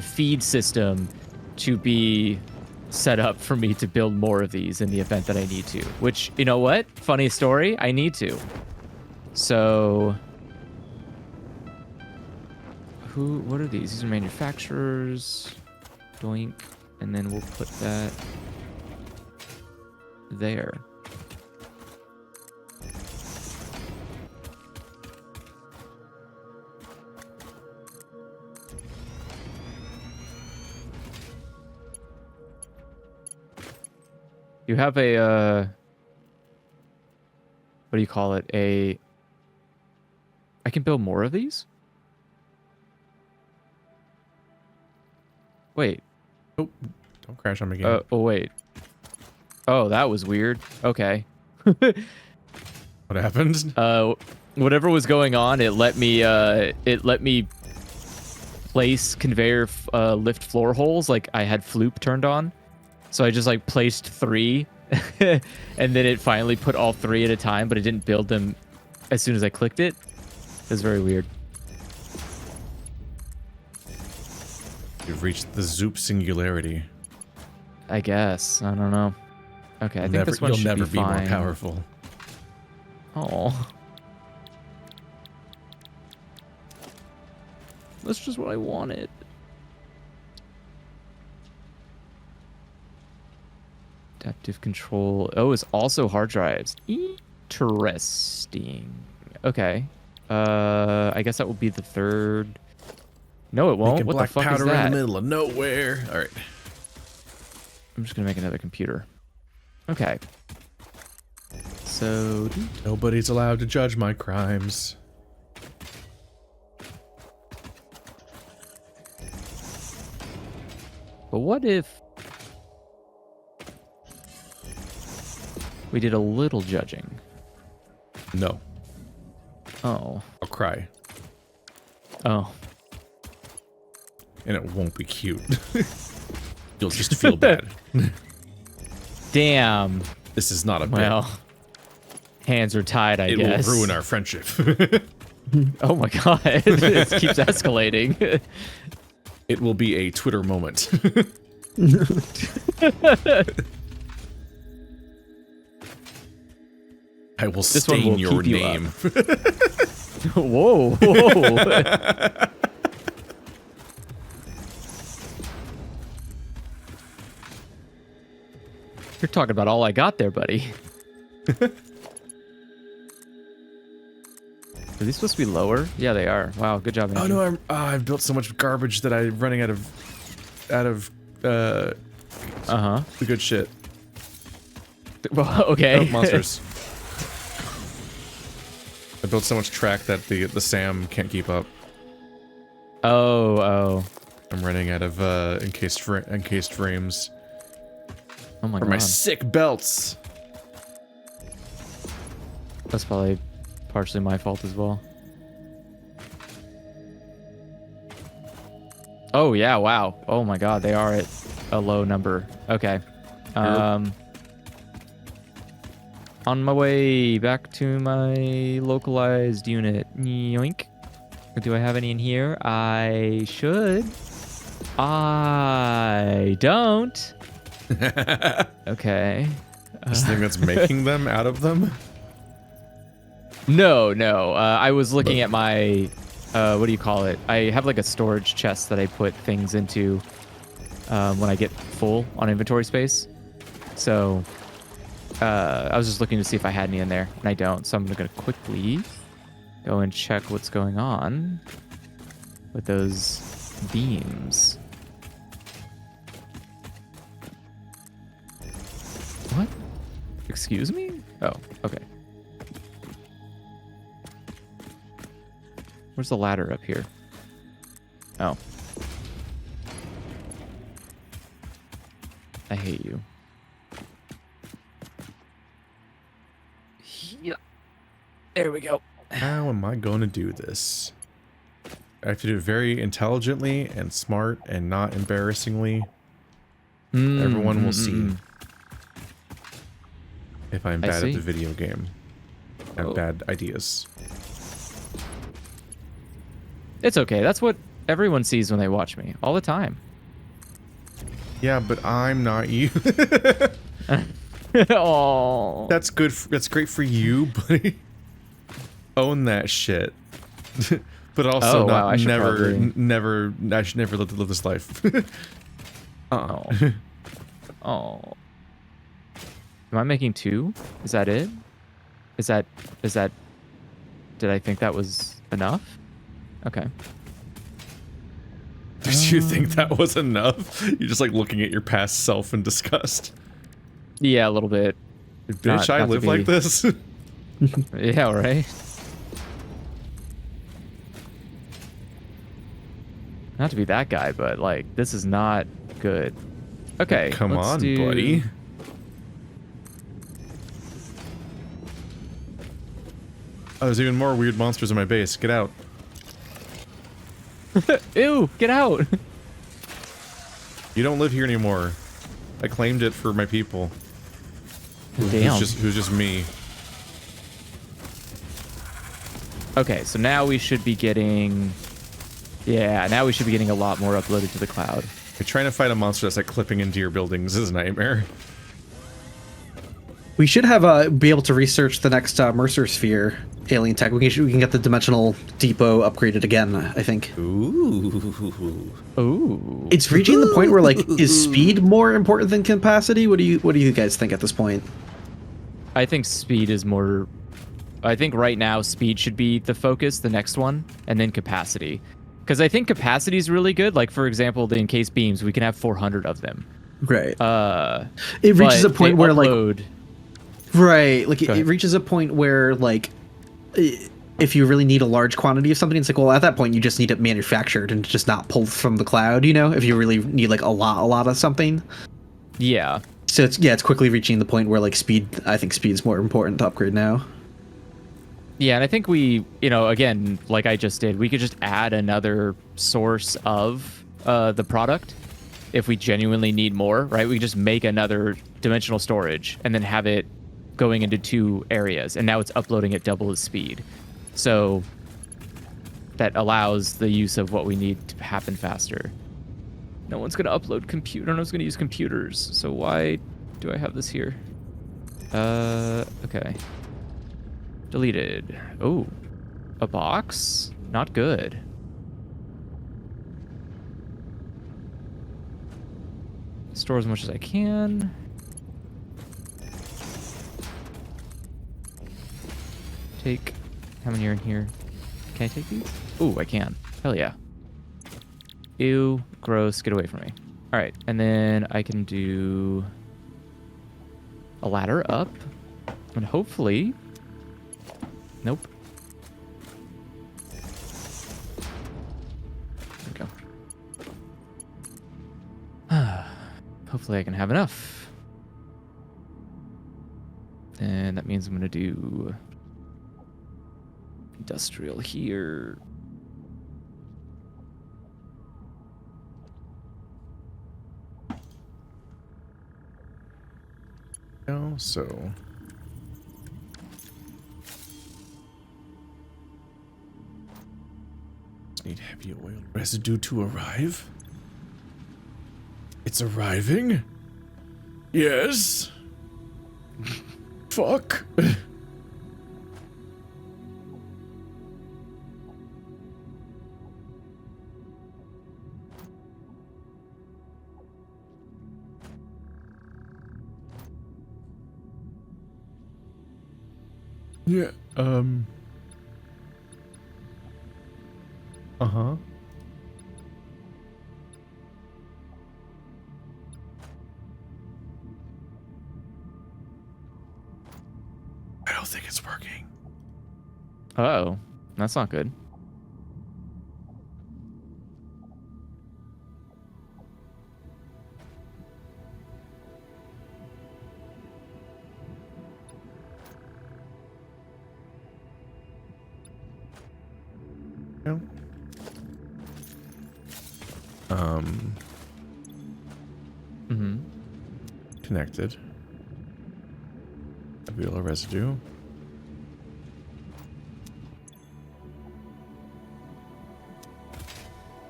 feed system to be set up for me to build more of these in the event that I need to. Which, you know what? Funny story, I need to. So... What are these? These are manufacturers. Doink. And then we'll put that there. You have a, what do you call it? I can build more of these? Wait. Oh, don't crash on me again. Oh, wait. Oh, that was weird. Okay. What happened? Whatever was going on, it let me place conveyor lift floor holes. Like I had Floop turned on. So I just like placed 3 and then it finally put all 3 at a time, but it didn't build them as soon as I clicked it. It was very weird. You've reached the Zoop singularity. I guess. I don't know. Okay, I think this one should never be fine. More powerful. Oh. That's just what I wanted. Adaptive control. Oh, it's also hard drives. Interesting. Okay. I guess that will be the third. No, it won't. What the fuck is that? In the middle of nowhere. All right. I'm just gonna make another computer. Okay. So nobody's allowed to judge my crimes. But what if we did a little judging? No. Oh. I'll cry. Oh. And it won't be cute. You'll just feel bad. Damn. This is not a bit. Well, hands are tied, I guess. It will ruin our friendship. Oh my god. It keeps escalating. It will be a Twitter moment. I will stain your name. Whoa. Whoa. You're talking about all I got there, buddy. Are these supposed to be lower? Yeah, they are. Wow, good job, Andrew. Oh no, I've built so much garbage that I'm running out of the good shit. Well, okay. Oh, monsters. I built so much track that the SAM can't keep up. Oh. I'm running out of encased frames. Oh my god. For my sick belts. That's probably partially my fault as well. Oh yeah, wow. Oh my god, they are at a low number. Okay. On my way back to my localized unit. Yoink. Do I have any in here? I should. I don't. Okay. This thing that's making them out of them? No. I was looking at my, what do you call it? I have like a storage chest that I put things into when I get full on inventory space. So I was just looking to see if I had any in there, and I don't. So I'm going to quickly go and check what's going on. with those beams. What? Excuse me? Oh, okay. Where's the ladder up here? Oh. I hate you. Yeah. There we go. How am I going to do this? I have to do it very intelligently and smart and not embarrassingly. Everyone will see if I'm bad at the video game. I have bad ideas. It's okay. That's what everyone sees when they watch me all the time. Yeah, but I'm not you. Oh. That's good. That's great for you, buddy. Own that shit. But also not I should never. I should never live this life. Oh. Oh. Am I making 2? Is that it? Is that did I think that was enough? Okay. Did you think that was enough? You're just like looking at your past self in disgust. Yeah, a little bit. Bitch, I live like this. Yeah, right. Not to be that guy, but like this is not good. Okay, come on, buddy. Oh, there's even more weird monsters in my base. Get out. Ew, get out. You don't live here anymore. I claimed it for my people. Damn. Who's just me. Okay, so now we should be getting... Yeah, now we should be getting a lot more uploaded to the cloud. You're trying to fight a monster that's like clipping into your buildings is a nightmare. We should have be able to research the next Mercer Sphere alien tech. We can get the dimensional depot upgraded again, I think. Ooh. Ooh. It's reaching the point where like is speed more important than capacity? What do you guys think at this point? I think speed is more... I think right now speed should be the focus, the next one, and then capacity. Because I think capacity is really good. Like, for example, the encased beams, we can have 400 of them. Right. It reaches a point where upload... like... Right. Like it reaches a point where like... if you really need a large quantity of something, it's like, well, at that point, you just need it manufactured and just not pulled from the cloud, you know? If you really need like a lot of something. Yeah. So it's quickly reaching the point where like I think speed's more important to upgrade now. Yeah, and I think we, again, like I just did, we could just add another source of the product if we genuinely need more, right? We could just make another dimensional storage and then have it going into 2 areas, and now it's uploading at double the speed. So that allows the use of what we need to happen faster. No one's going to upload no one's going to use computers, so why do I have this here? Okay. Deleted. Oh, a box? Not good. Store as much as I can. Take, how many are in here? Can I take these? Ooh, I can. Hell yeah. Ew, gross, get away from me. All right, and then I can do a ladder up, and hopefully, nope. There we go. Hopefully I can have enough. And that means I'm gonna do industrial here. So need heavy oil residue to arrive. It's arriving? Yes. Fuck. Yeah, uh-huh. don't think it's working. Oh, that's not good. No. Connected. Alveolar residue.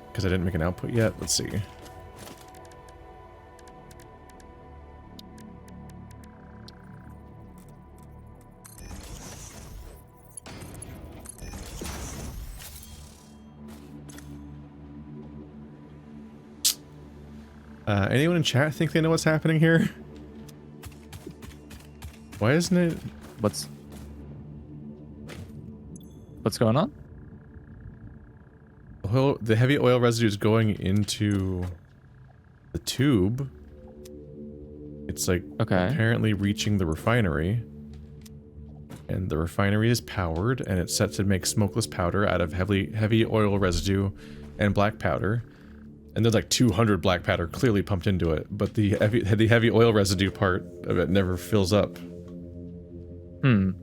Because I didn't make an output yet. Let's see. Anyone in chat think they know what's happening here? Why isn't it? What's going on? The heavy oil residue is going into the tube. It's like apparently reaching the refinery. And the refinery is powered and it's set to make smokeless powder out of heavy oil residue and black powder. And there's like 200 black powder clearly pumped into it, but the heavy oil residue part of it never fills up. Like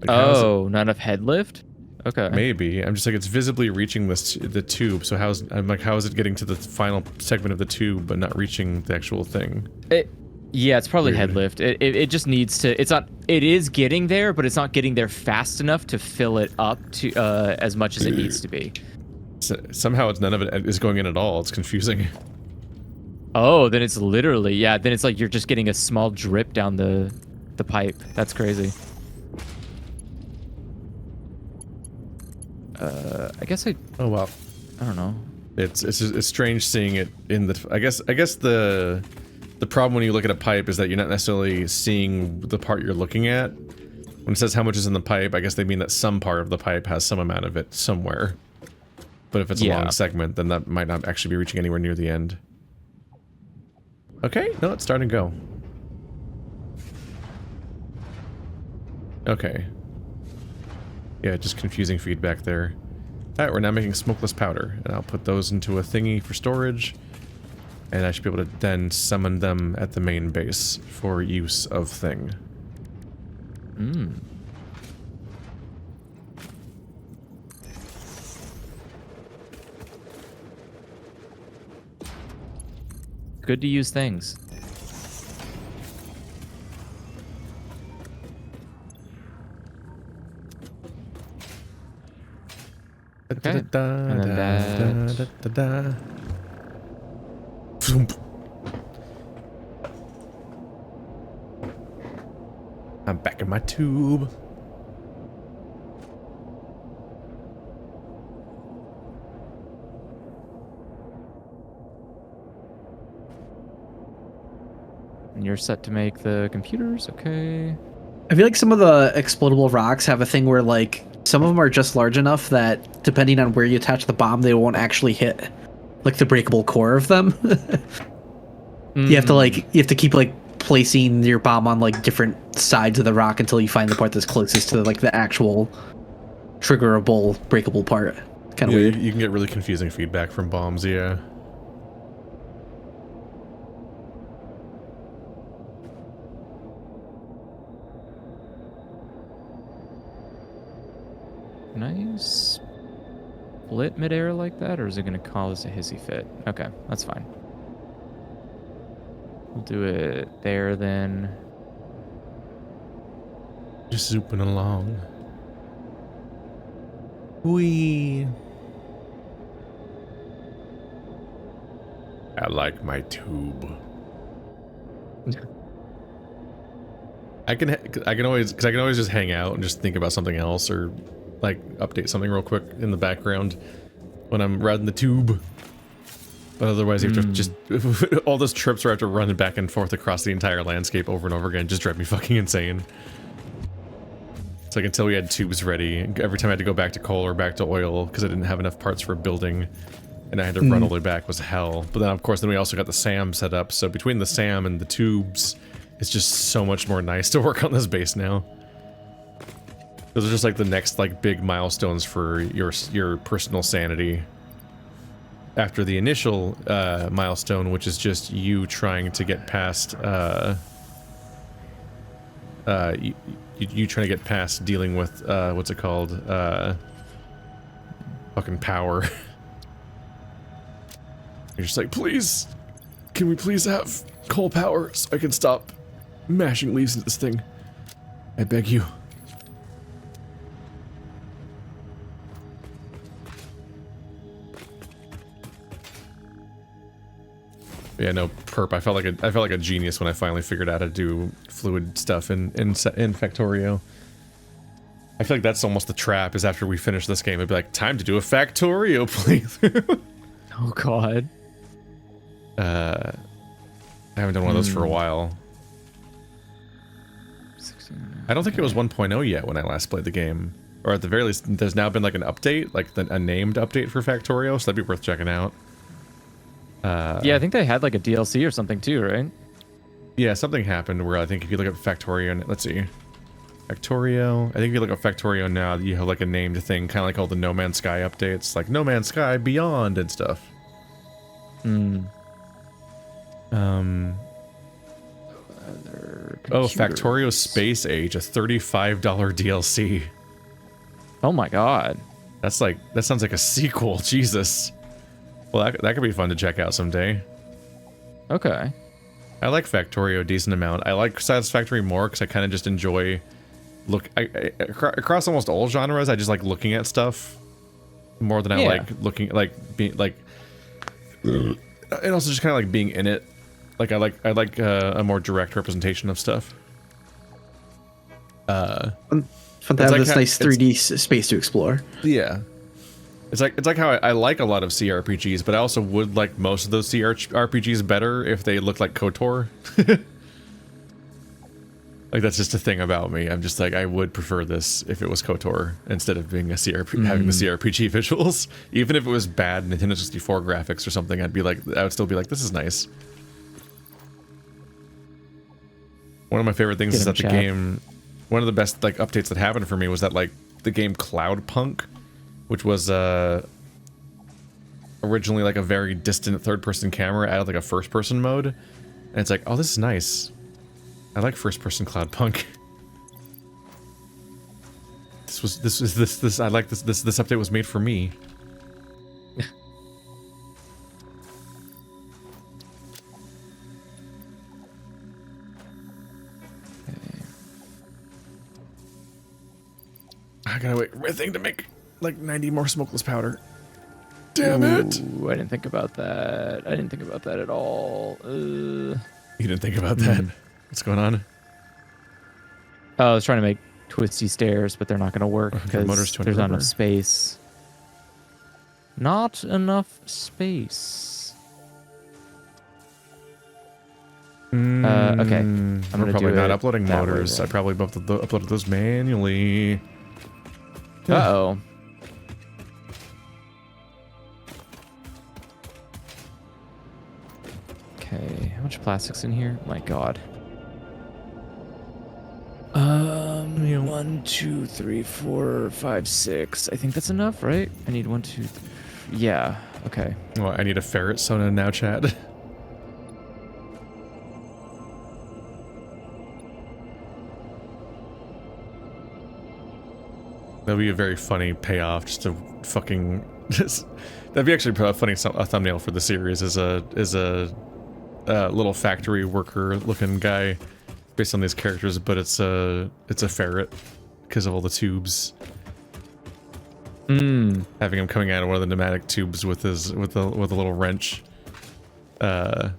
not enough head lift? Okay. Maybe. I'm just like, it's visibly reaching the tube, so how is it getting to the final segment of the tube but not reaching the actual thing? Yeah, it's probably Weird. head lift. It just needs to, it is getting there, but it's not getting there fast enough to fill it up to as much as it needs to be. Somehow none of it is going in at all. It's confusing. Oh, then it's literally, yeah, then it's like you're just getting a small drip down the pipe. That's crazy. I guess oh well. I don't know. It's strange seeing it in the, I guess the problem when you look at a pipe is that you're not necessarily seeing the part you're looking at. When it says how much is in the pipe, I guess they mean that some part of the pipe has some amount of it somewhere. But if it's a long segment, then that might not actually be reaching anywhere near the end. Okay, no, it's starting to go. Okay. Yeah, just confusing feedback there. Alright, we're now making smokeless powder, and I'll put those into a thingy for storage. And I should be able to then summon them at the main base for use of thing. Good to use things. Okay. And then that. I'm back in my tube. And you're set to make the computers, okay. I feel like some of the explodable rocks have a thing where, like, some of them are just large enough that, depending on where you attach the bomb, they won't actually hit, like, the breakable core of them. You have to keep, like, placing your bomb on, like, different sides of the rock until you find the part that's closest to, like, the actual triggerable, breakable part. Kind of weird. You can get really confusing feedback from bombs, yeah. Nice. Split midair like that, or is it going to cause a hissy fit? Okay, that's fine. We'll do it there then. Just zooping along. Whee! I like my tube. I can always just hang out and just think about something else or like update something real quick in the background when I'm riding the tube. But otherwise, you have to just all those trips where I have to run back and forth across the entire landscape over and over again just drive me fucking insane. It's like until we had tubes ready, every time I had to go back to coal or back to oil because I didn't have enough parts for building, and I had to run all the way back was hell. But then of course, we also got the SAM set up. So between the SAM and the tubes It's just so much more nice to work on this base now. Those are just like the next like big milestones for your personal sanity. After the initial milestone, which is just you trying to get past you trying to get past dealing with what's it called, fucking power. You're just like, please, can we please have coal power so I can stop mashing leaves into this thing? I beg you. Yeah, no, perp. I felt like a genius when I finally figured out how to do fluid stuff in Factorio. I feel like that's almost the trap, is after we finish this game, it'd be like, time to do a Factorio playthrough. Oh god. I haven't done one of those for a while. I don't think it was 1.0 yet when I last played the game. Or at the very least, there's now been like an update, like a named update for Factorio, so that'd be worth checking out. Yeah, I think they had like a DLC or something too, right? Yeah, something happened where I think if you look at Factorio, let's see. Factorio, I think if you look at Factorio now, you have like a named thing, kind of like all the No Man's Sky updates, like No Man's Sky Beyond and stuff. Oh, Factorio Space Age, a $35 DLC. Oh my god. That's like, that sounds like a sequel, Jesus. Well, that could be fun to check out someday. Okay. I like Factorio a decent amount. I like Satisfactory more because I kind of just enjoy across almost all genres. I just like looking at stuff more than I like looking, like being like, and also just kind of like being in it. Like I like a more direct representation of stuff. Fun to have this nice 3D space to explore. Yeah. It's like how I like a lot of CRPGs, but I also would like most of those CRPGs better if they looked like KOTOR. Like, that's just a thing about me. I'm just like, I would prefer this if it was KOTOR instead of being a having the CRPG visuals. Even if it was bad Nintendo 64 graphics or something, I would still be like, this is nice. One of my favorite things is that the game, one of the best like updates that happened for me was that like the game Cloudpunk, which was originally like a very distant third-person camera, added like a first-person mode, and it's like, oh, this is nice. I like first-person Cloudpunk. I like this. This update was made for me. I gotta wait for my thing to make like 90 more smokeless powder. Damn it! Ooh, I didn't think about that. I didn't think about that at all. You didn't think about that? What's going on? Oh, I was trying to make twisty stairs, but they're not going to work because there's not enough space. Not enough space. Okay. I'm probably not uploading motors. I probably uploaded those manually. Uh-oh. Okay, how much plastic's in here? My god. 1, 2, 3, 4, 5, 6. I think that's enough, right? I need 1, 2, 3. Yeah, okay. Well, I need a ferret soda now, Chad. That'd be a very funny payoff, just to fucking... That'd be actually a funny thumbnail for the series, is a little factory worker looking guy based on these characters, but it's a ferret because of all the tubes. Having him coming out of one of the pneumatic tubes with a little wrench. Would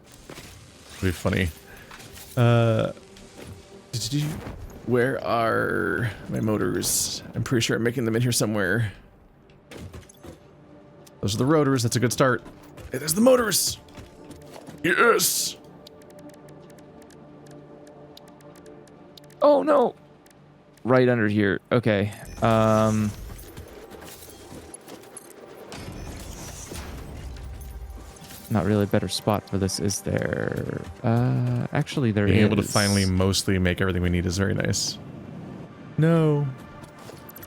be funny. Where are my motors? I'm pretty sure I'm making them in here somewhere. Those are the rotors. That's a good start. Hey, there's the motors. Yes. Oh no. Right under here. Okay. not really a better spot for this, is there? Actually, there is. Being able to finally mostly make everything we need is very nice. No.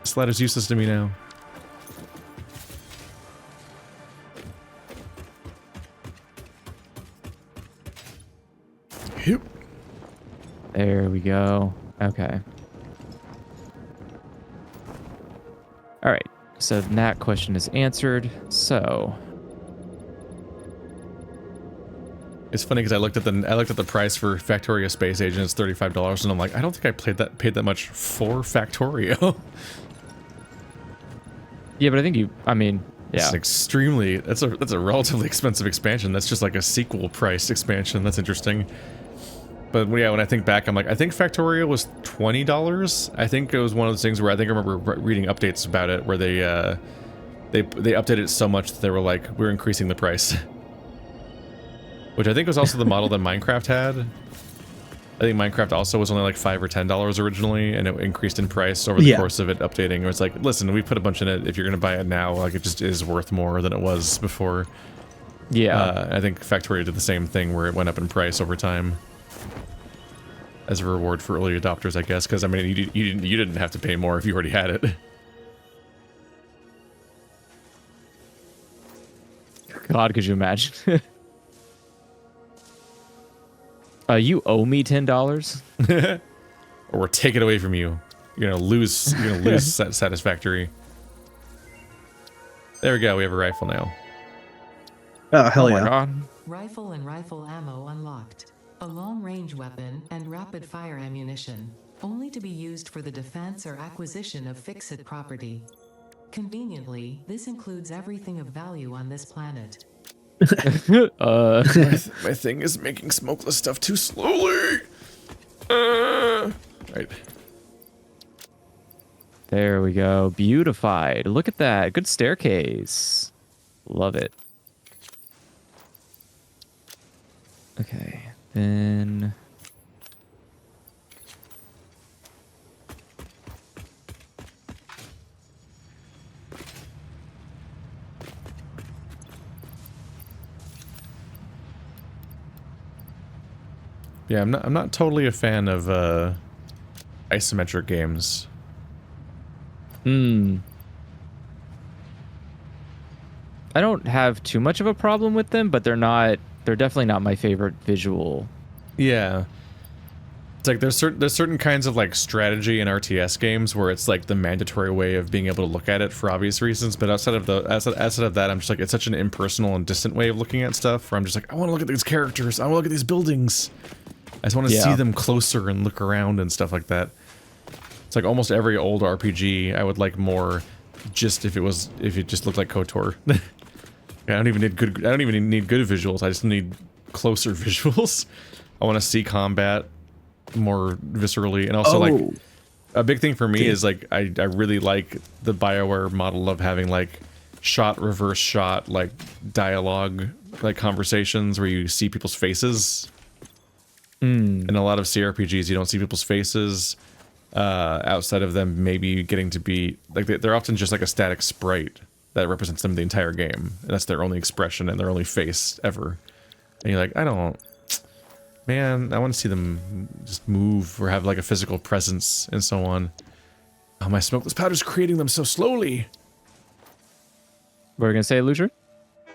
This ladder's useless to me now. Yep. There we go. Okay. All right. So that question is answered. So It's funny because I looked at the price for Factorio Space Agent. It's $35, and I'm like, I don't think I paid that much for Factorio. yeah, but I think I mean, yeah. It's extremely. That's a relatively expensive expansion. That's just like a sequel priced expansion. That's interesting. But yeah, when I think back, I'm like, I think Factorio was $20. I think it was one of those things where I remember reading updates about it where they updated it so much that they were like, we're increasing the price. Which I think was also the model that Minecraft had. I think Minecraft also was only like $5 or $10 originally, and it increased in price over the course of it updating. It was like, listen, we put a bunch in it. If you're gonna buy it now, like it just is worth more than it was before. Yeah. I think Factorio did the same thing where it went up in price over time. As a reward for early adopters, I guess, because I mean, you didn't have to pay more if you already had it. God, could you imagine? You owe me $10. Or we're taking it away from you. You're gonna lose Satisfactory. There we go. We have a rifle now. Oh hell yeah! My God. Rifle and rifle ammo unlocked. A long-range weapon and rapid-fire ammunition, only to be used for the defense or acquisition of FICSIT property. Conveniently, this includes everything of value on this planet. My thing is making smokeless stuff too slowly. Right. There we go. Beautified. Look at that. Good staircase. Love it. Okay. Then Yeah, I'm not totally a fan of isometric games. I don't have too much of a problem with them, but they're definitely not my favorite visual. Yeah. It's like there's certain kinds of like strategy in RTS games where it's like the mandatory way of being able to look at it for obvious reasons, but outside of that, I'm just like, it's such an impersonal and distant way of looking at stuff where I'm just like, I want to look at these characters, I want to look at these buildings. I just want to see them closer and look around and stuff like that. It's like almost every old RPG I would like more just if it just looked like KOTOR. I don't even need good visuals. I just need closer visuals. I want to see combat more viscerally, and also like a big thing for me is like I really like the BioWare model of having like shot reverse shot like dialogue, like conversations where you see people's faces. In a lot of CRPGs, you don't see people's faces outside of them maybe getting to be like they're often just like a static sprite that represents them the entire game. And that's their only expression and their only face ever. And you're like, man, I want to see them just move or have like a physical presence and so on. Oh, my smokeless powder's creating them so slowly. What are you gonna say, Lucier?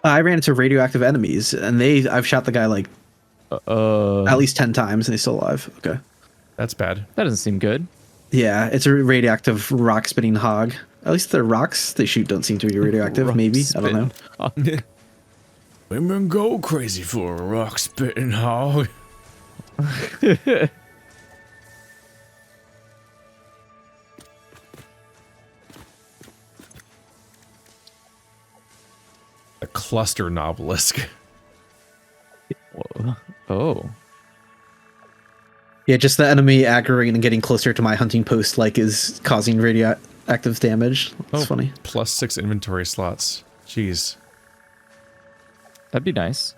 I ran into radioactive enemies, and I've shot the guy like at least 10 times, and he's still alive. Okay. That's bad. That doesn't seem good. Yeah, it's a radioactive rock spitting hog. At least the rocks they shoot don't seem to be radioactive. Maybe, I don't know. Women go crazy for a rock spitting hog. A cluster novelist. Whoa. Oh. Yeah, just the enemy aggroing and getting closer to my hunting post like is causing radioactive damage. That's funny. +6 inventory slots. Jeez. That'd be nice.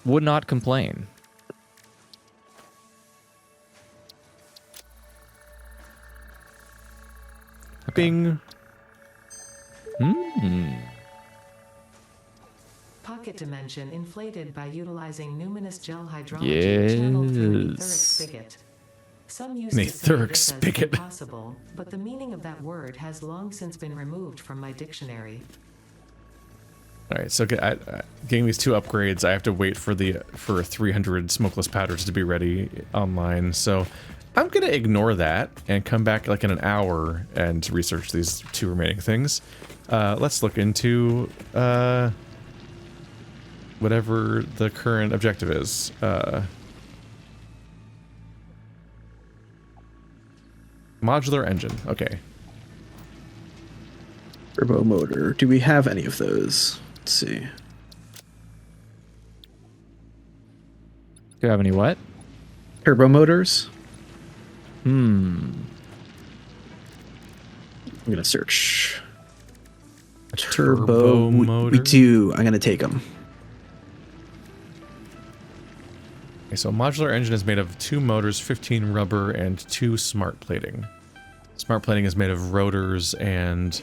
Would not complain. Bing. Pocket dimension inflated by utilizing numinous gel hydrology channeled through an etheric Yes. spigot. Some use An to say etheric this as spigot. impossible, but the meaning of that word has long since been removed from my dictionary. All right, so getting these 2 upgrades, I have to wait for 300 smokeless powders to be ready online. So I'm gonna ignore that and come back like in an hour and research these 2 remaining things. Let's look into whatever the current objective is. Modular engine. Okay. Turbo motor. Do we have any of those? Let's see. Do you have any what? Turbo motors. Hmm. I'm gonna search. turbo We motor? do. I'm gonna take them. Okay, so a modular engine is made of 2 motors, 15 rubber, and 2 smart plating. Smart plating is made of rotors and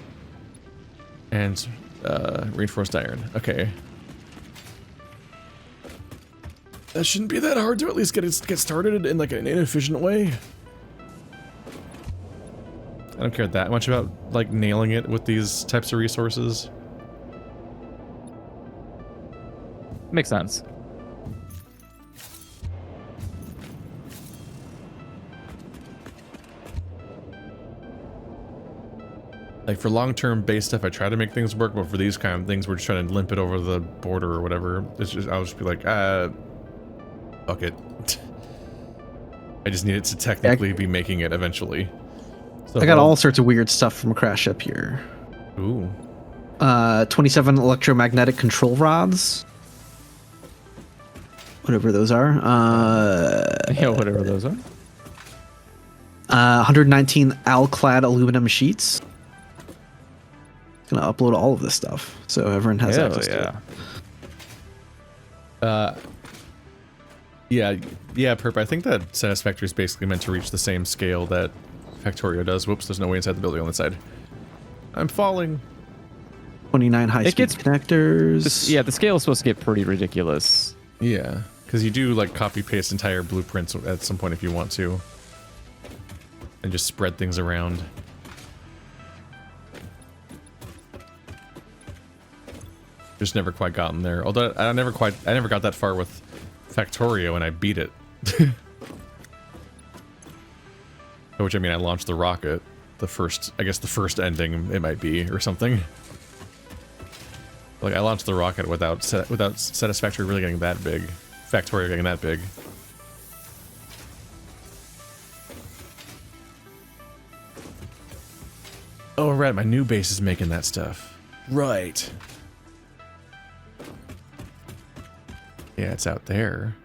reinforced iron. Okay. That shouldn't be that hard to at least get started in like an inefficient way. I don't care that much about like nailing it with these types of resources. Makes sense. Like for long-term base stuff, I try to make things work, but for these kind of things, we're just trying to limp it over the border or whatever. It's just, I'll just be like, fuck it. I just need it to technically be making it eventually. So I got all sorts of weird stuff from a crash ship here. Ooh. 27 electromagnetic control rods. Whatever those are. Yeah, whatever those are. 119 alclad aluminum sheets. Gonna upload all of this stuff so everyone has Hell access to it. Yeah, Perp, I think that Satisfactory is basically meant to reach the same scale that Factorio does. Whoops, there's no way inside the building on the side. I'm falling. 29 high-speed gets- connectors. Yeah, the scale is supposed to get pretty ridiculous. Yeah, because you do like copy-paste entire blueprints at some point if you want to. And just spread things around. Just never quite gotten there. Although I never got that far with Factorio and I beat it. By which I mean I launched the rocket. The first ending it might be or something. Like I launched the rocket without Satisfactory really getting that big. Factorio getting that big. Oh right, my new base is making that stuff. Right. Yeah, it's out there.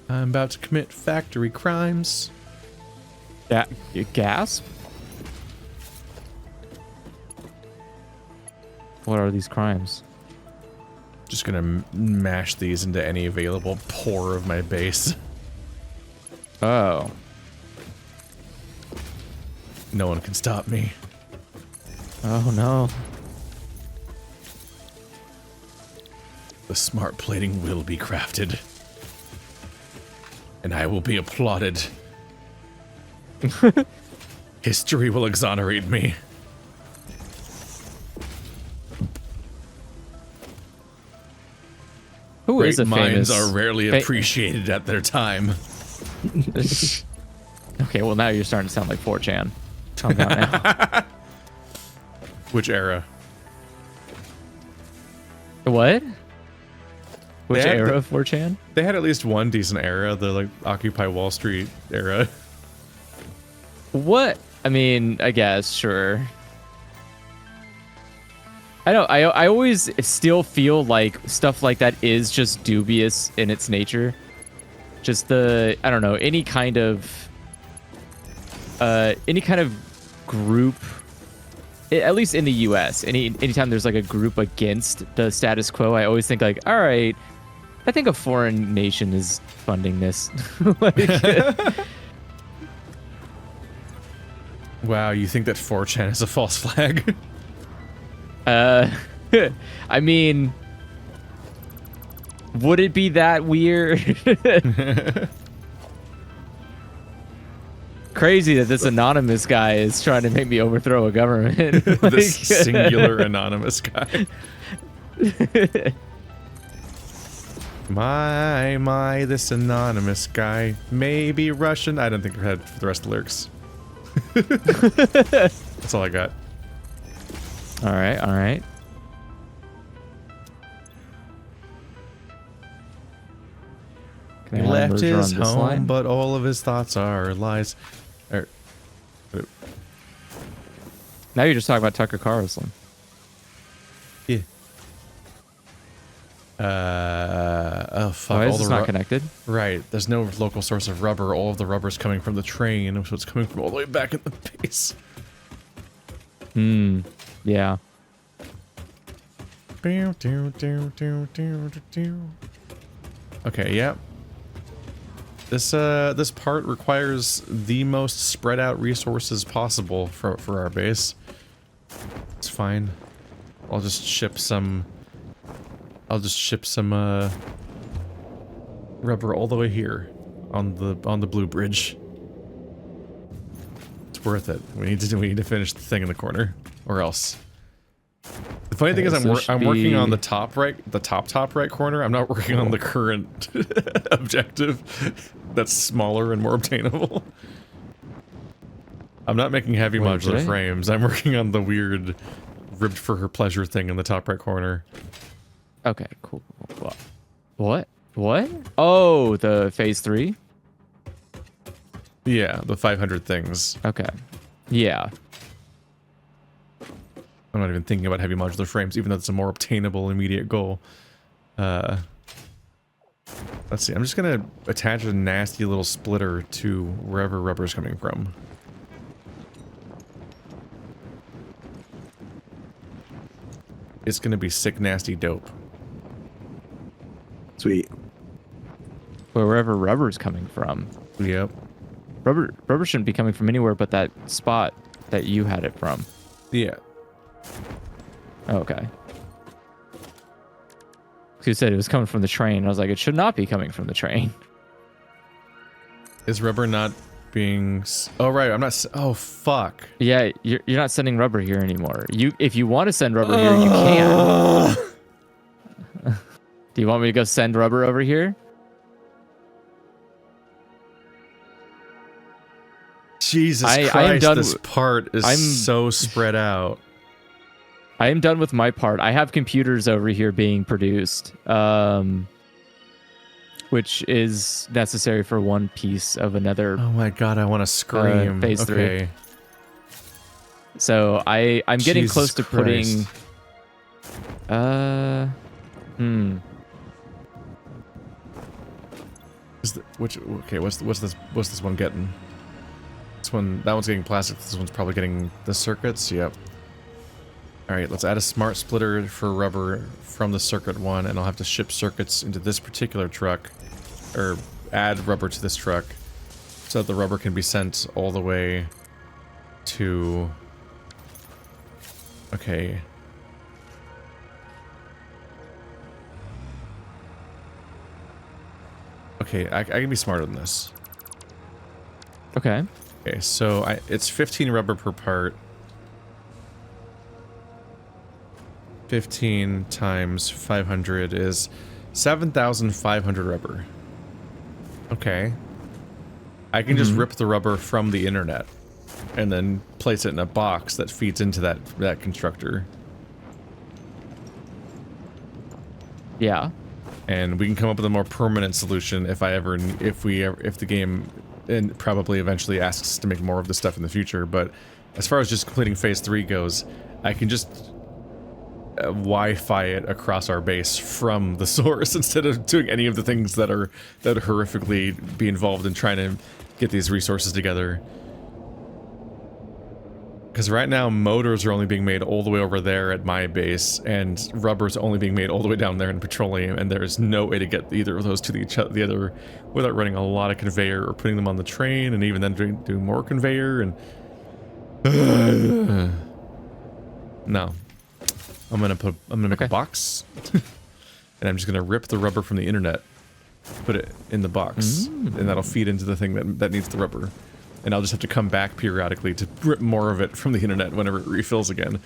I'm about to commit factory crimes. Gasp? What are these crimes? Just gonna mash these into any available pore of my base. Oh. No one can stop me. Oh no. The smart plating will be crafted. And I will be applauded. History will exonerate me. Who is Great a minds famous... are rarely appreciated at their time. Okay, well now you're starting to sound like 4chan. Calm down now. Which era? What? Which era of 4chan? They had at least one decent era, the like Occupy Wall Street era. What? I mean, I guess, sure. I don't. I always still feel like stuff like that is just dubious in its nature. Just I don't know, any kind of group, at least in the U.S. Anytime there's like a group against the status quo, I always think like, all right, I think a foreign nation is funding this. Like, wow, you think that 4chan is a false flag? I mean, would it be that weird? Crazy that this anonymous guy is trying to make me overthrow a government. Like, this singular anonymous guy. My, this anonymous guy may be Russian. I don't think I had the rest of the lyrics. That's all I got. All right, all right. He left his home, but all of his thoughts are lies. Now you're just talking about Tucker Carlson. Yeah. Oh fuck! Why is all this the not connected? Right. There's no local source of rubber. All of the rubber's coming from the train, so it's coming from all the way back in the base. Yeah. Okay, yep. This part requires the most spread out resources possible for our base. It's fine. I'll just ship some rubber all the way here on the blue bridge. It's worth it. We need to finish the thing in the corner, or else. The funny thing is, I'm working on the top right corner. I'm not working on the current objective that's smaller and more obtainable. I'm not making heavy modular frames. I'm working on the weird ribbed for her pleasure thing in the top right corner. Okay, cool. What? Oh, the phase 3? Yeah, the 500 things. Okay. Yeah. I'm not even thinking about heavy modular frames, even though it's a more obtainable immediate goal. Let's see. I'm just gonna attach a nasty little splitter to wherever rubber's coming from. It's gonna be sick, nasty dope. Sweet. Wherever rubber's coming from. Yep. Rubber shouldn't be coming from anywhere but that spot that you had it from. Yeah. Oh, okay. You said it was coming from the train. I was like, it should not be coming from the train. Is rubber not being... Oh, right. I'm not... Oh, fuck. Yeah, you're not sending rubber here anymore. If you want to send rubber here, you can. Do you want me to go send rubber over here? Jesus Christ, this part is so spread out. I am done with my part. I have computers over here being produced, which is necessary for one piece of another. Oh my god, I want to scream. Phase 3. So I'm getting close to putting. What's this one getting? That one's getting plastic. This one's probably getting the circuits. Yep. All right, let's add a smart splitter for rubber from the circuit one, and I'll have to ship circuits into this particular truck, or add rubber to this truck, so that the rubber can be sent all the way to... Okay. Okay, I can be smarter than this. Okay. Okay, so it's 15 rubber per part. 15 times 500 is 7,500 rubber. Okay. I can just rip the rubber from the internet and then place it in a box that feeds into that constructor. Yeah. and we can come up with a more permanent solution if the game and probably eventually asks us to make more of this stuff in the future. But as far as just completing phase 3 goes, I can just Wi-Fi it across our base from the source instead of doing any of the things that would horrifically be involved in trying to get these resources together. Because right now, motors are only being made all the way over there at my base, and rubber's only being made all the way down there in petroleum, and there's no way to get either of those to the other without running a lot of conveyor or putting them on the train, and even then doing more conveyor, and... No. I'm gonna make a box, and I'm just gonna rip the rubber from the internet, put it in the box, and that'll feed into the thing that needs the rubber. And I'll just have to come back periodically to rip more of it from the internet whenever it refills again.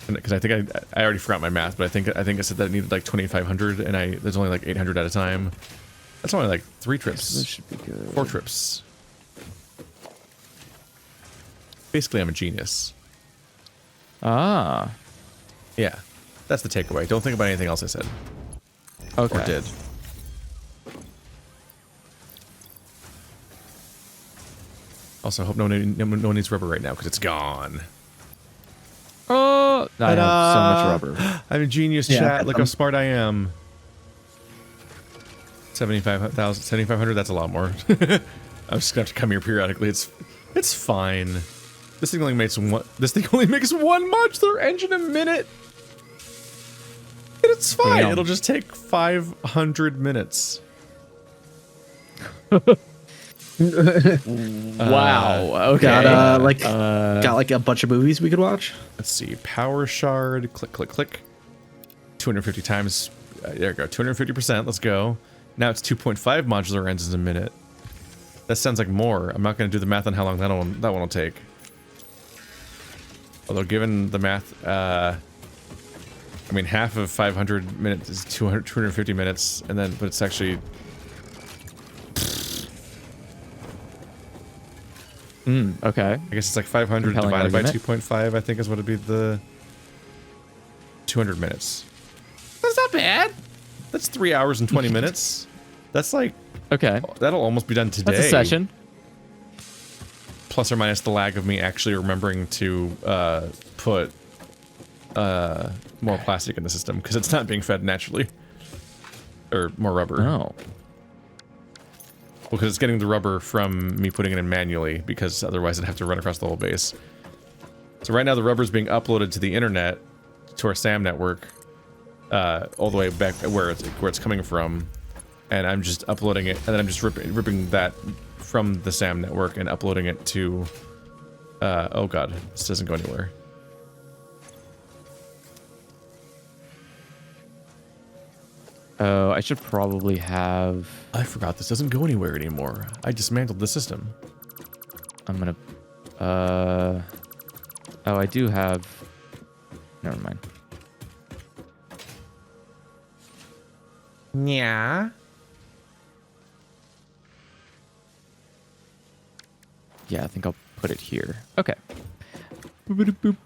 Because I think I already forgot my math, but I think I said that it needed like 2,500, and there's only like 800 at a time. That's only like 3 trips. This should be good. 4 trips. Basically, I'm a genius. Ah. Yeah, that's the takeaway. Don't think about anything else I said. Okay. Or did. Also, I hope no one needs rubber right now, because it's gone. Oh, I have so much rubber. I'm a genius, chat. Look how smart I am. 7,500, that's a lot more. I'm just gonna have to come here periodically. It's fine. This thing only makes one modular engine a minute. And it's fine. Damn. It'll just take 500 minutes. Wow. Okay. Got like a bunch of movies we could watch. Let's see. Power shard. Click, click, click. 250 times. There we go. 250%. Let's go. Now it's 2.5 modular engines a minute. That sounds like more. I'm not going to do the math on how long that one will take. Although given the math, I mean, half of 500 minutes is 250 minutes, and then, but it's actually... Okay. I guess it's like 500 Compelling divided by argument. 2.5, I think is what it'd be the... 200 minutes. That's not bad! That's 3 hours and 20 minutes. That's like... Okay. That'll almost be done today. That's a session. Plus or minus the lag of me actually remembering to put more plastic in the system, because it's not being fed naturally. Or more rubber. Oh. Well, because it's getting the rubber from me putting it in manually, because otherwise I'd have to run across the whole base. So right now the rubber's being uploaded to the internet, to our SAM network, all the way back where it's coming from, and I'm just uploading it, and then I'm just ripping that from the SAM network and uploading it to, oh god, this doesn't go anywhere. Oh, I should probably have... I forgot this doesn't go anywhere anymore. I dismantled the system. I'm gonna... Oh, I do have... Never mind. Yeah. Yeah, I think I'll put it here. Okay. Boop-a-doop-boop.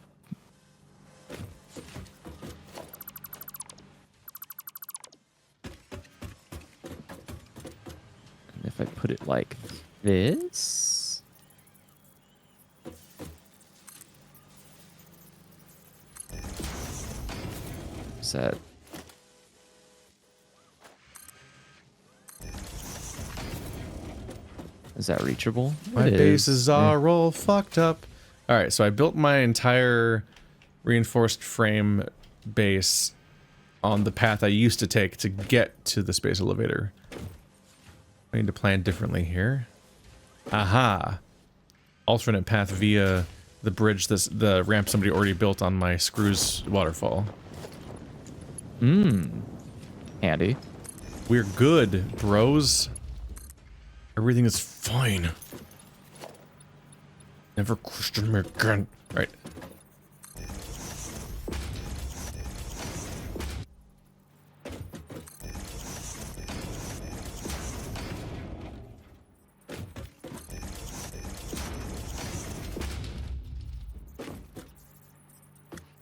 And if I put it like this... Set. Is that reachable? My It is. bases are all fucked up. Alright, so I built my entire reinforced frame base on the path I used to take to get to the space elevator. I need to plan differently here. Aha! Alternate path via the bridge, the ramp somebody already built on my screws waterfall. Handy. We're good, bros. Everything is fine. Never question me again. Right.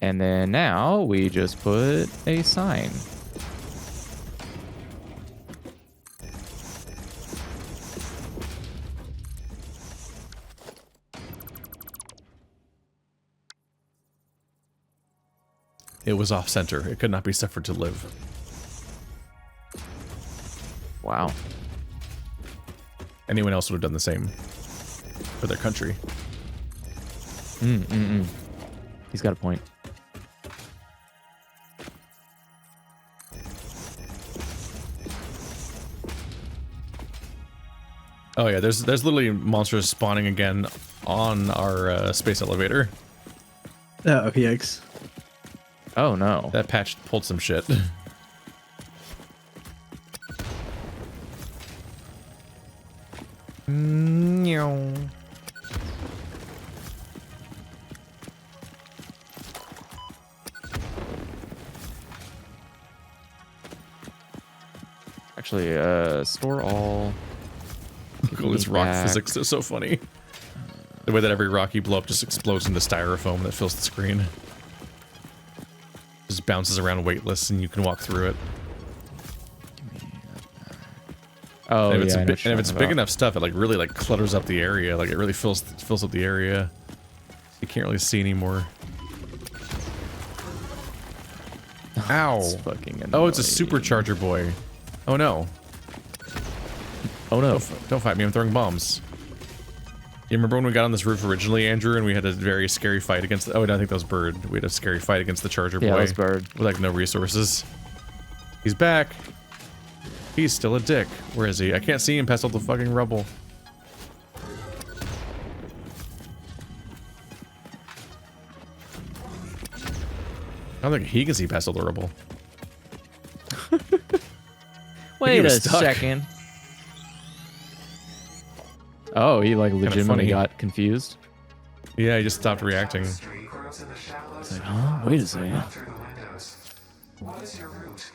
And then now we just put a sign. It was off-center. It could not be suffered to live. Wow. Anyone else would have done the same for their country. He's got a point. Oh yeah, there's literally monsters spawning again on our space elevator. Oh, yikes. Oh no. That patch pulled some shit. Actually, store all. Cool, this rock physics is so funny. The way that every rock you blow up just explodes into styrofoam that fills the screen. Just bounces around weightless and you can walk through it. Oh, and if yeah. and if it's big enough stuff, it like really like clutters up the area. Like it really fills up the area. You can't really see anymore. Ow! Fucking annoying. Oh, it's a supercharger boy. Oh no! Oh no! Don't fight me! I'm throwing bombs. You remember when we got on this roof originally, Andrew, and we had a very scary fight against... Oh, I think that was Bird. We had a scary fight against the Charger boy. Yeah, that was Bird. With, like, no resources. He's back. He's still a dick. Where is he? I can't see him past all the fucking rubble. I don't think he can see past all the rubble. Wait a stuck. second. Oh, he like legitimately funny. got confused. Yeah, he just stopped reacting. It's like, huh? Wait a second. What is your root?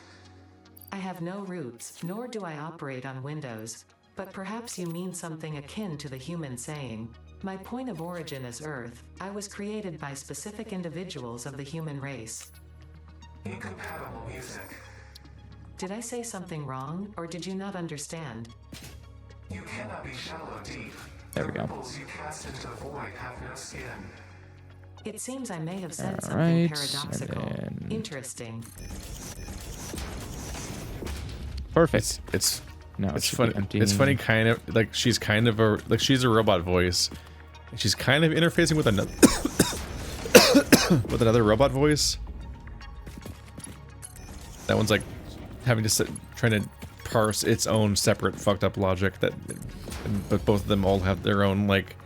I have no roots, nor do I operate on Windows. But perhaps you mean something akin to the human saying, my point of origin is Earth. I was created by specific individuals of the human race. Incompatible music. Did I say something wrong, or did you not understand? You cannot be shallow deep. There we go. Ripples you cast into the void have no skin. It seems I may have said All something right, paradoxical. and then- Interesting. Perfect. It's No, it it's should funny. be emptying. It's funny, kind of like she's kind of a she's a robot voice. She's kind of interfacing with another with another robot voice. That one's like having to trying to parse its own separate fucked up logic. But both of them all have their own like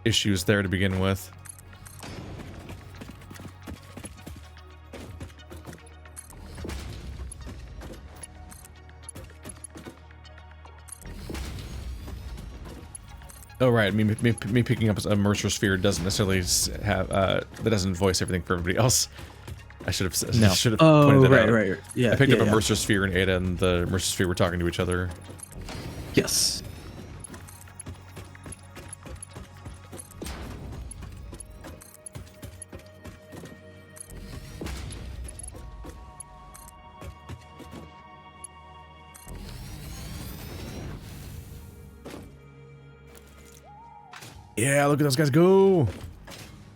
issues there to begin with. Oh right, me picking up a Mercer sphere doesn't necessarily have that doesn't voice everything for everybody else. I should have No. pointed that out. right. Yeah, I picked up a yeah. Mercer sphere and Ada, and the Mercer sphere were talking to each other. Yes. Yeah, look at those guys go!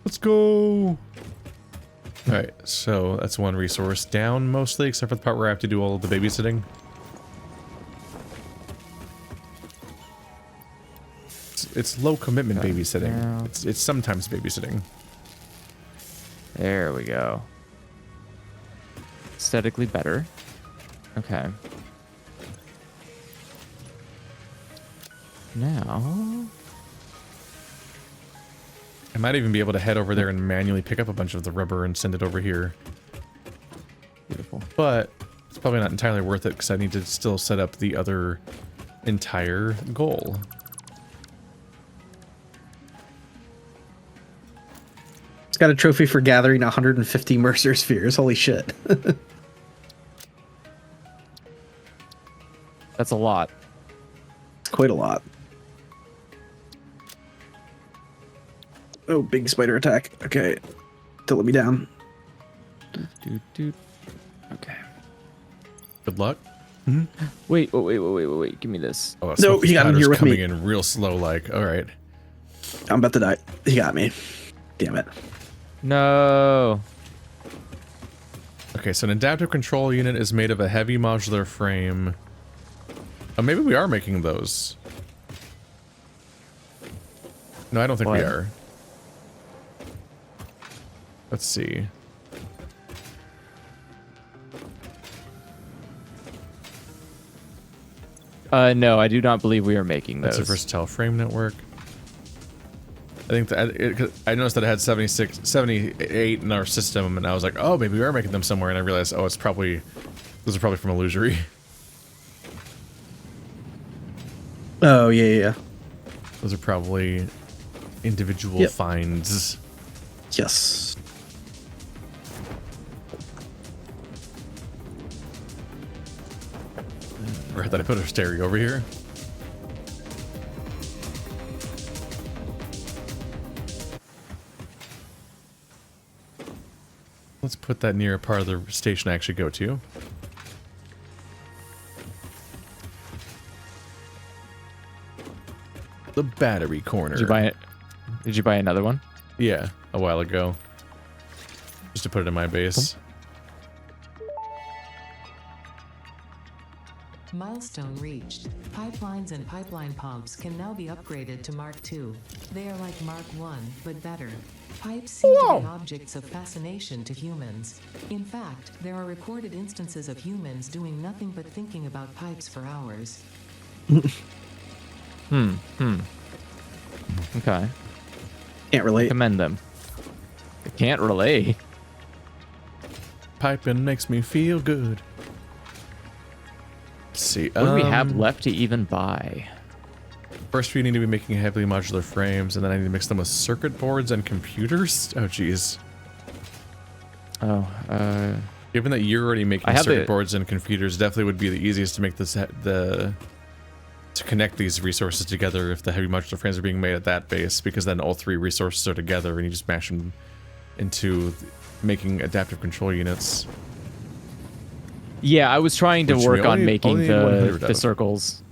Let's go! Alright, so that's one resource down mostly, except for the part where I have to do all of the babysitting. It's low commitment babysitting. Yeah. It's sometimes babysitting. There we go. Aesthetically better. Okay. Now... I might even be able to head over there and manually pick up a bunch of the rubber and send it over here. Beautiful. But it's probably not entirely worth it because I need to still set up the other entire goal. It's got a trophy for gathering 150 Mercer spheres. Holy shit. That's a lot. It's quite a lot. Oh, big spider attack. Okay. Don't let me down. Doot. Okay. Good luck. Wait. Give me this. Oh, No, he got in here with coming me. in real slow like. Alright. I'm about to die. He got me. Damn it. No. Okay, so an adaptive control unit is made of a heavy modular frame. Oh, maybe we are making those. No, I don't think we are. Let's see. No, I do not believe we are making those. That's a versatile frame network. I think that I noticed that it had 78 in our system, and I was like, oh, maybe we are making them somewhere, and I realized, oh, those are probably from Illusory. Oh, yeah. Those are probably individual finds. Yes. Or did I put a stereo over here? Let's put that near a part of the station I actually go to. The battery corner. Did you buy it? Did you buy another one? Yeah, a while ago. Just to put it in my base. Milestone reached. Pipelines and pipeline pumps can now be upgraded to Mark II. They are like Mark I, but better. Pipes seem to be objects of fascination to humans. In fact, there are recorded instances of humans doing nothing but thinking about pipes for hours. Okay. Can't relate. Commend them. I can't relate. Piping makes me feel good. Let's see. What do we have left to even buy? First, we need to be making heavily modular frames, and then I need to mix them with circuit boards and computers. Oh, jeez. Oh, Given that you're already making circuit boards and computers, definitely would be the easiest to make this to connect these resources together if the heavy modular frames are being made at that base, because then all three resources are together, and you just mash them into making adaptive control units. yeah, I was trying to work on making the of. circles.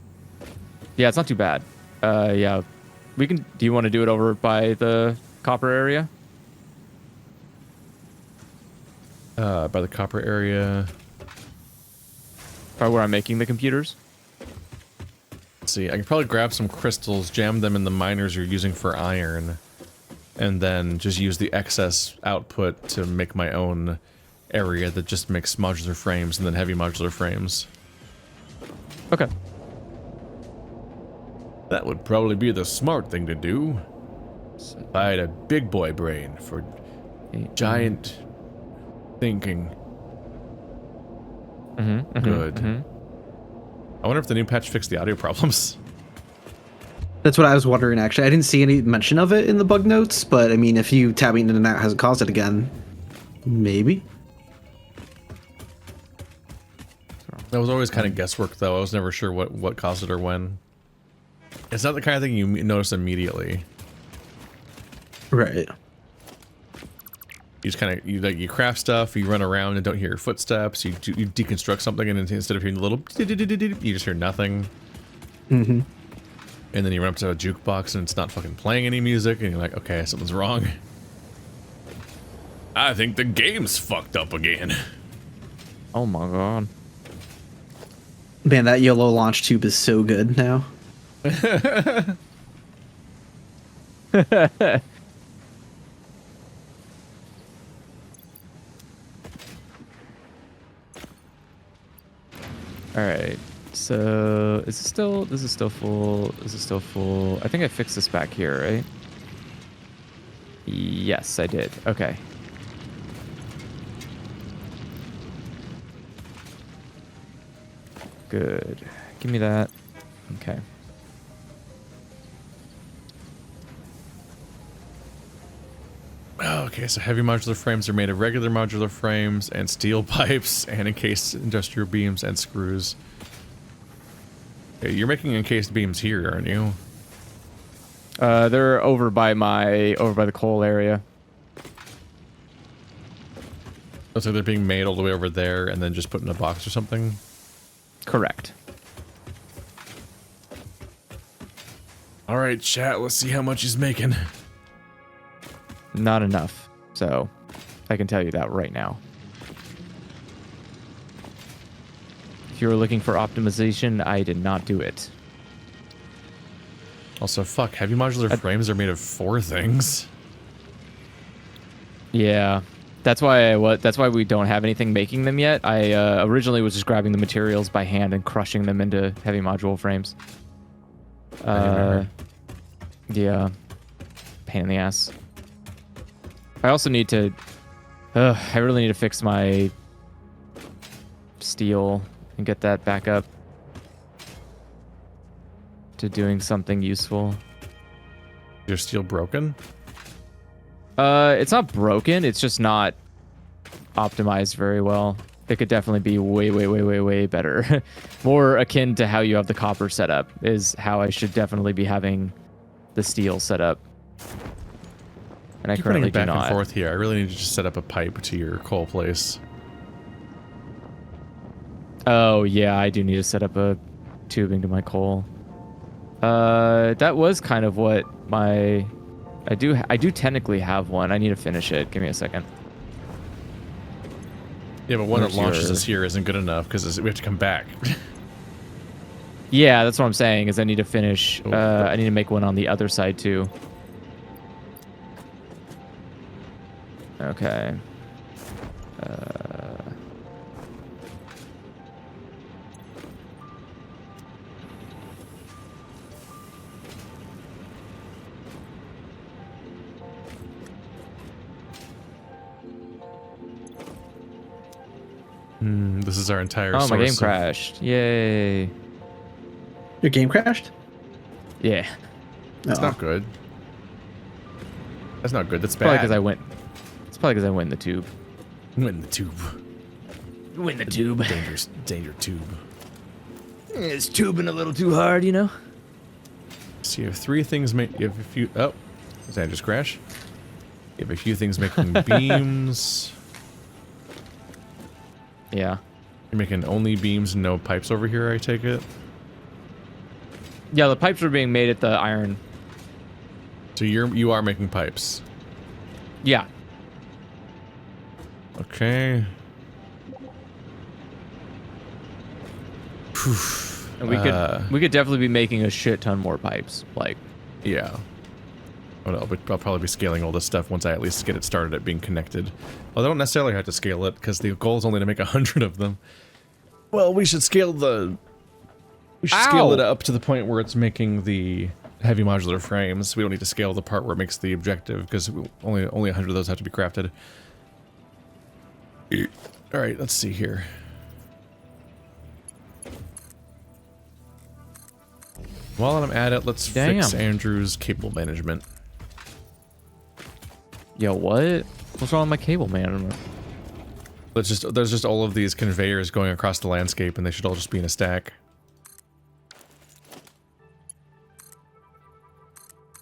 Yeah, it's not too bad. Yeah, we can. Do you want to do it over by the copper area? By the copper area. Probably where I'm making the computers. Let's see, I can probably grab some crystals, jam them in the miners you're using for iron, and then just use the excess output to make my own area that just makes modular frames and then heavy modular frames. Okay. That would probably be the smart thing to do. I had a big boy brain for giant thinking. Good. I wonder if the new patch fixed the audio problems. That's what I was wondering, actually. I didn't see any mention of it in the bug notes, but I mean, if you tabbing in and out hasn't caused it again, maybe. That was always kind of guesswork, though. I was never sure what caused it or when. It's not the kind of thing you notice immediately. Right. You just kind of you craft stuff, you run around and don't hear your footsteps. You deconstruct something, and instead of hearing a little, you just hear nothing. Mm-hmm. And then you run up to a jukebox and it's not fucking playing any music, and you're like, okay, something's wrong. I think the game's fucked up again. Oh my god. Man, that yellow launch tube is so good now. All right. So this is still full. This is still full. I think I fixed this back here, right? Yes, I did. Okay. Good. Give me that. Okay. Okay, so heavy modular frames are made of regular modular frames and steel pipes and encased industrial beams and screws. Okay, you're making encased beams here, aren't you? They're over by the coal area. Looks like they're being made all the way over there and then just put in a box or something. Correct. All right, chat. Let's see how much he's making. Not enough. So I can tell you that right now. If you were looking for optimization, I did not do it. Also, fuck, heavy modular frames are made of 4 things. Yeah, that's why we don't have anything making them yet. I originally was just grabbing the materials by hand and crushing them into heavy module frames. Yeah, pain in the ass. I also need to. I really need to fix my steel and get that back up to doing something useful. Your steel broken? It's not broken. It's just not optimized very well. It could definitely be way better. More akin to how you have the copper set up is how I should definitely be having the steel set up. And I currently do not. Back and forth here. I really need to just set up a pipe to your coal place. Oh yeah, I do need to set up a tubing to my coal. That was kind of what my. I do technically have one. I need to finish it. Give me a second. Yeah, but one that Where's launches us here isn't good enough because we have to come back. Yeah, that's what I'm saying. Is I need to finish. I need to make one on the other side too. Okay. This is our entire Oh, my game source crashed. Yay. Your game crashed? Yeah. That's Oh. not good. That's not good. That's Probably bad. because I went. It's probably because I went in the tube. Went in the tube. Went in the tube. Dangerous, danger tube. It's tubing a little too hard, you know. So you have 3 things make. You have a few. Oh, did I just crash? You have a few things making beams. Yeah. You're making only beams and no pipes over here, I take it? Yeah, the pipes are being made at the iron. So you are making pipes. Yeah. Okay. And we could definitely be making a shit ton more pipes. Like, Yeah. Oh no, but I'll probably be scaling all this stuff once I at least get it started at being connected. Well, I don't necessarily have to scale it, because the goal is only to make 100 of them. Well, we should scale the... We should scale it up to the point where it's making the heavy modular frames. We don't need to scale the part where it makes the objective, because only 100 of those have to be crafted. Alright, let's see here. While I'm at it, let's fix Andrew's cable management. yo, what? What's wrong with my cable management? There's just all of these conveyors going across the landscape, and they should all just be in a stack.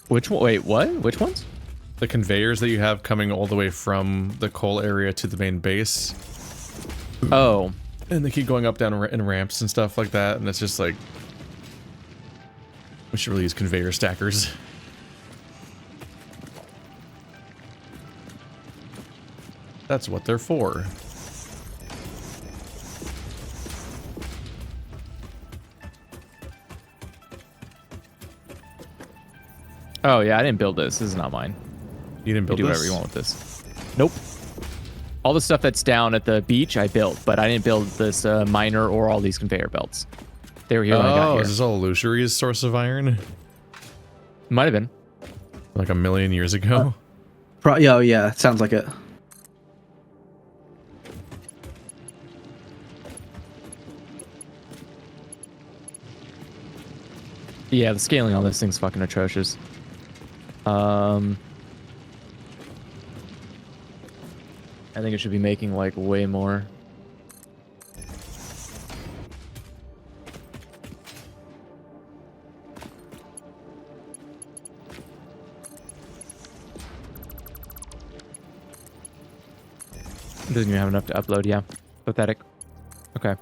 Which one? Wait, what? Which ones? The conveyors that you have coming all the way from the coal area to the main base. Oh. And they keep going up, down in ramps and stuff like that, and it's just like... We should really use conveyor stackers. That's what they're for. Oh, yeah, I didn't build this. This is not mine. You didn't build You do this? whatever you want with this. Nope. All the stuff that's down at the beach, I built, but I didn't build this miner or all these conveyor belts. They were here when I got here. Is this all Illusory's source of iron? Might have been. Like a million years ago? Oh, yeah, sounds like it. Yeah, the scaling on this thing's fucking atrocious. I think it should be making like way more. It doesn't even have enough to upload, yeah. Pathetic. Okay.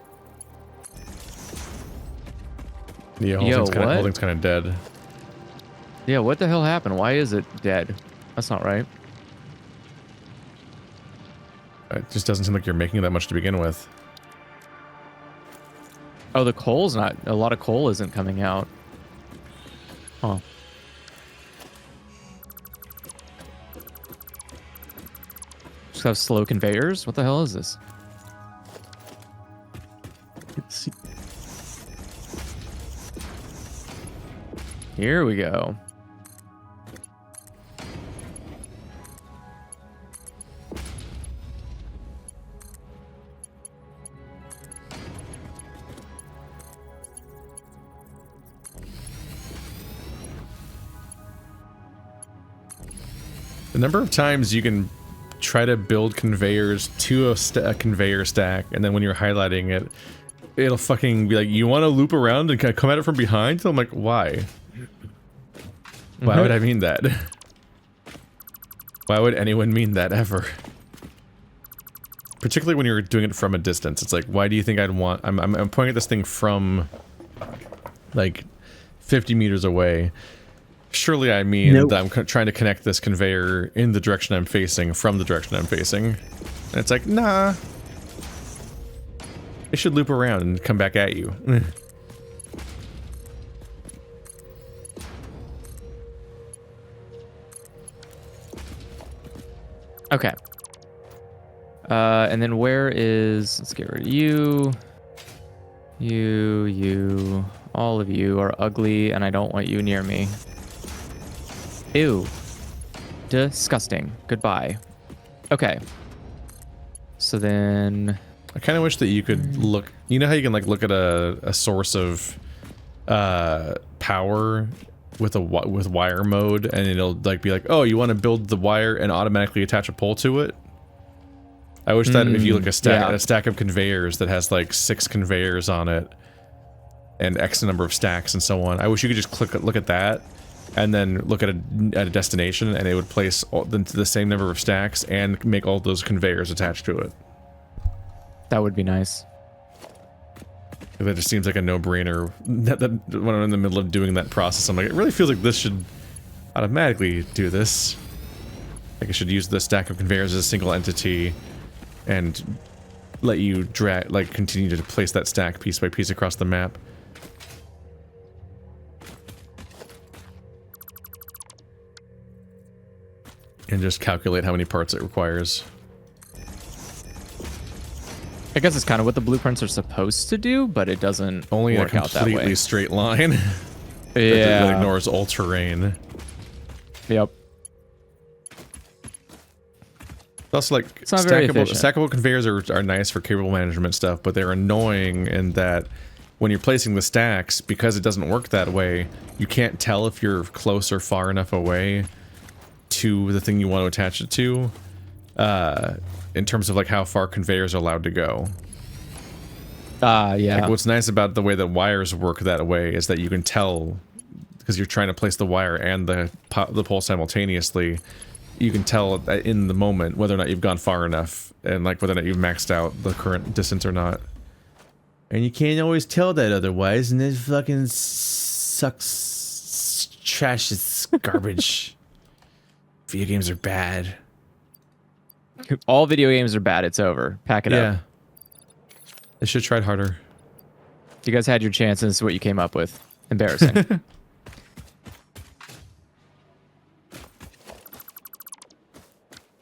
Yeah, Yo, whole thing's kind of dead. Yeah, what the hell happened? Why is it dead? That's not right. It just doesn't seem like you're making that much to begin with. Oh, the coal's not. A lot of coal isn't coming out. Huh. Just have slow conveyors? What the hell is this? Let's see. Here we go. The number of times you can try to build conveyors to a conveyor stack, and then when you're highlighting it, it'll fucking be like, you want to loop around and kind of come at it from behind? So I'm like, why? Why would I mean that? Why would anyone mean that ever? Particularly when you're doing it from a distance. It's like, why do you think I'd want... I'm pointing at this thing from, like, 50 meters away. Surely I mean Nope. that I'm trying to connect this conveyor in the direction I'm facing from the direction I'm facing. And it's like, nah. It should loop around and come back at you. Okay. And then where is... Let's get rid of you. You. All of you are ugly, and I don't want you near me. Ew. Disgusting. Goodbye. Okay. So then... I kind of wish that you could look... You know how you can like look at a source of power with wire mode, and it'll like be like, oh, you want to build the wire and automatically attach a pole to it? I wish that if you look at a stack of conveyors that has like 6 conveyors on it and X number of stacks and so on, I wish you could just look at that and then look at a destination, and it would place the same number of stacks and make all those conveyors attached to it. That would be nice. That just seems like a no-brainer. When I'm in the middle of doing that process, I'm like, it really feels like this should automatically do this. Like, it should use the stack of conveyors as a single entity and let you drag, like, continue to place that stack piece by piece across the map. And just calculate how many parts it requires. I guess it's kind of what the blueprints are supposed to do, but it doesn't Only work a out that way. completely straight line. Yeah. That ignores all terrain. Yep. It's also like It's not very efficient. stackable conveyors are nice for cable management stuff, but they're annoying in that when you're placing the stacks, because it doesn't work that way, you can't tell if you're close or far enough away to the thing you want to attach it to, in terms of like how far conveyors are allowed to go. Yeah. Like, what's nice about the way that wires work that way is that you can tell, because you're trying to place the wire and the pole simultaneously, you can tell in the moment whether or not you've gone far enough, and like whether or not you've maxed out the current distance or not. And you can't always tell that otherwise, and it fucking sucks. Trash is garbage. Video games are bad. All video games are bad. It's over. Pack it up. They should have tried harder. You guys had your chance, and this is what you came up with. Embarrassing.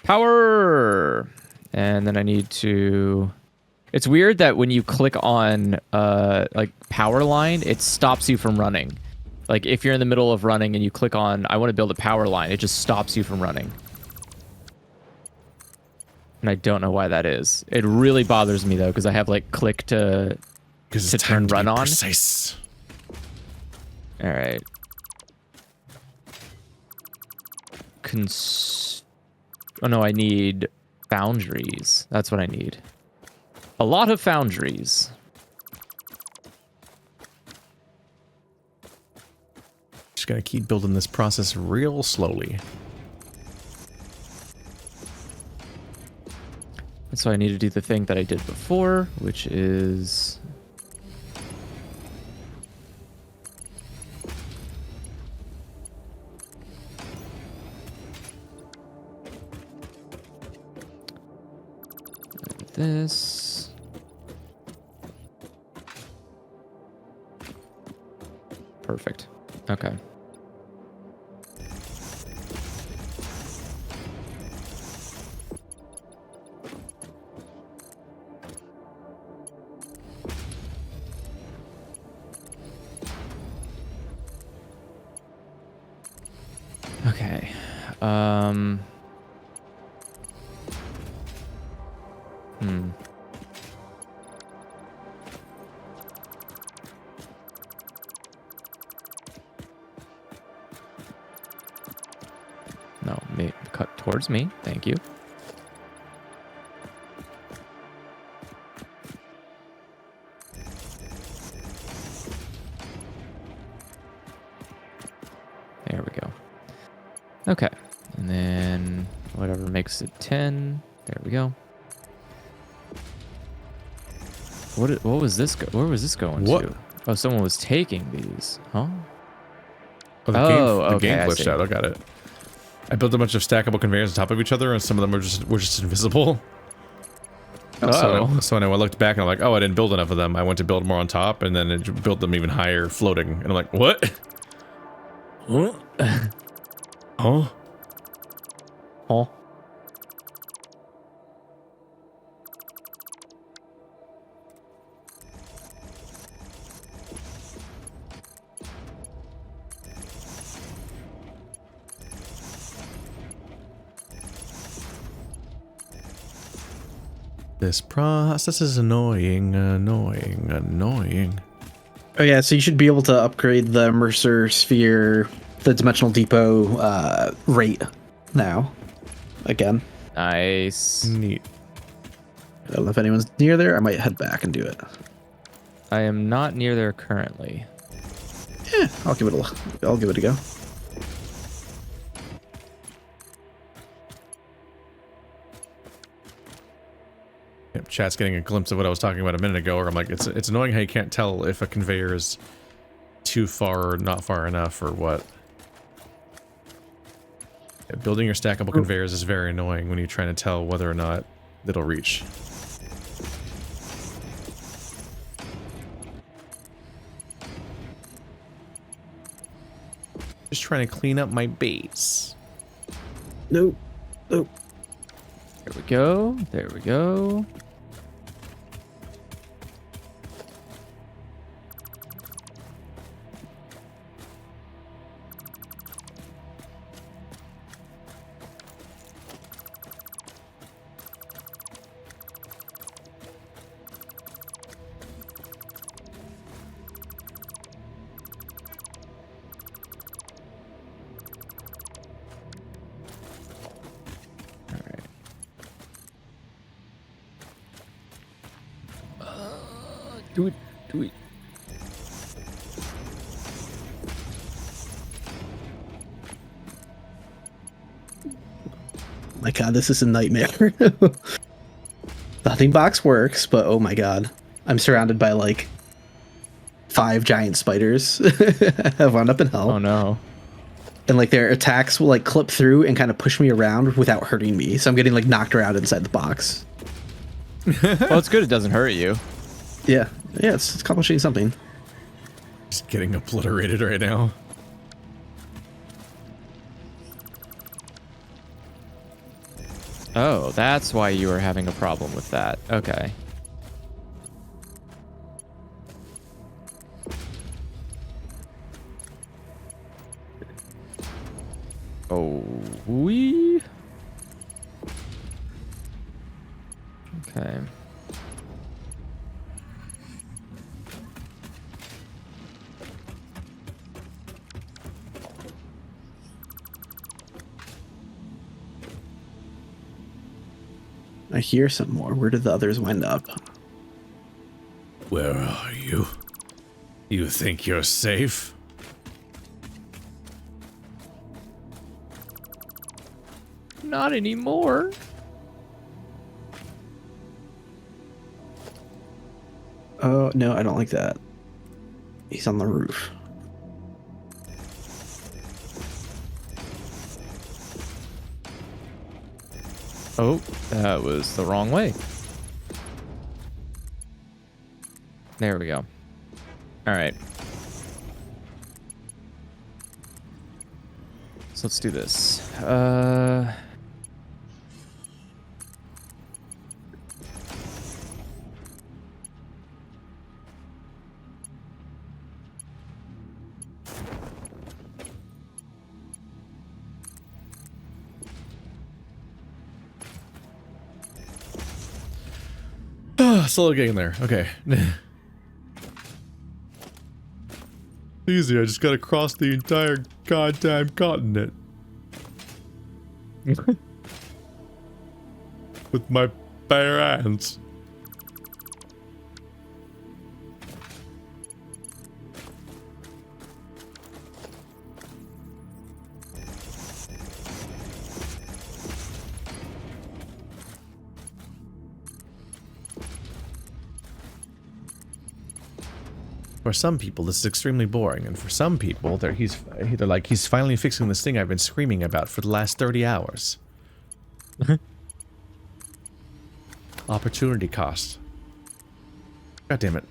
Power! And then I need to... It's weird that when you click on, like, power line, it stops you from running. Like, if you're in the middle of running and you click on, I want to build a power line, it just stops you from running. And I don't know why that is. It really bothers me, though, because I have, like, click to turn run on. Precise. All right. Oh, no, I need foundries. That's what I need. A lot of foundries. Just gotta keep building this process real slowly. And so I need to do the thing that I did before, which is... this. Perfect. Okay. Okay. No, cut towards me. Thank you. There we go. Okay. And then whatever makes it 10. There we go. What was this where was this going to? Oh, someone was taking these. Huh? Oh, the game glitched out. I got it. I built a bunch of stackable conveyors on top of each other, and some of them were just invisible. So when I looked back and I'm like, oh, I didn't build enough of them. I went to build more on top, and then it built them even higher, floating. And I'm like, what? Huh? Huh? Huh? This process is annoying. Oh yeah, so you should be able to upgrade the Mercer Sphere, the Dimensional Depot rate now. Again. Nice. Neat. I don't know if anyone's near there. I might head back and do it. I am not near there currently. Yeah, I'll give it a go. Yep, chat's getting a glimpse of what I was talking about a minute ago, where I'm like, it's annoying how you can't tell if a conveyor is too far or not far enough or what. Yeah, building your stackable conveyors is very annoying when you're trying to tell whether or not it'll reach. Just trying to clean up my base. Nope. Nope. There we go. There we go. Do it. Do it. My god, this is a nightmare. Nothing box works, but oh my god. I'm surrounded by like 5 giant spiders. I've wound up in hell. Oh no. And like their attacks will like clip through and kind of push me around without hurting me. So I'm getting like knocked around inside the box. Well, it's good it doesn't hurt you. Yeah. Yeah, it's accomplishing something. Just getting obliterated right now. Oh, that's why you were having a problem with that. Okay. Oh, we. Okay. I hear some more. Where did the others wind up? Where are you? You think you're safe? Not anymore. Oh, no, I don't like that. He's on the roof. Oh, that was the wrong way. There we go. All right. So let's do this. Slowly getting there. Okay. Easy, I just gotta cross the entire goddamn continent. With my bare hands. For some people, this is extremely boring, and for some people, they're like, he's finally fixing this thing I've been screaming about for the last 30 hours. Opportunity cost. God damn it.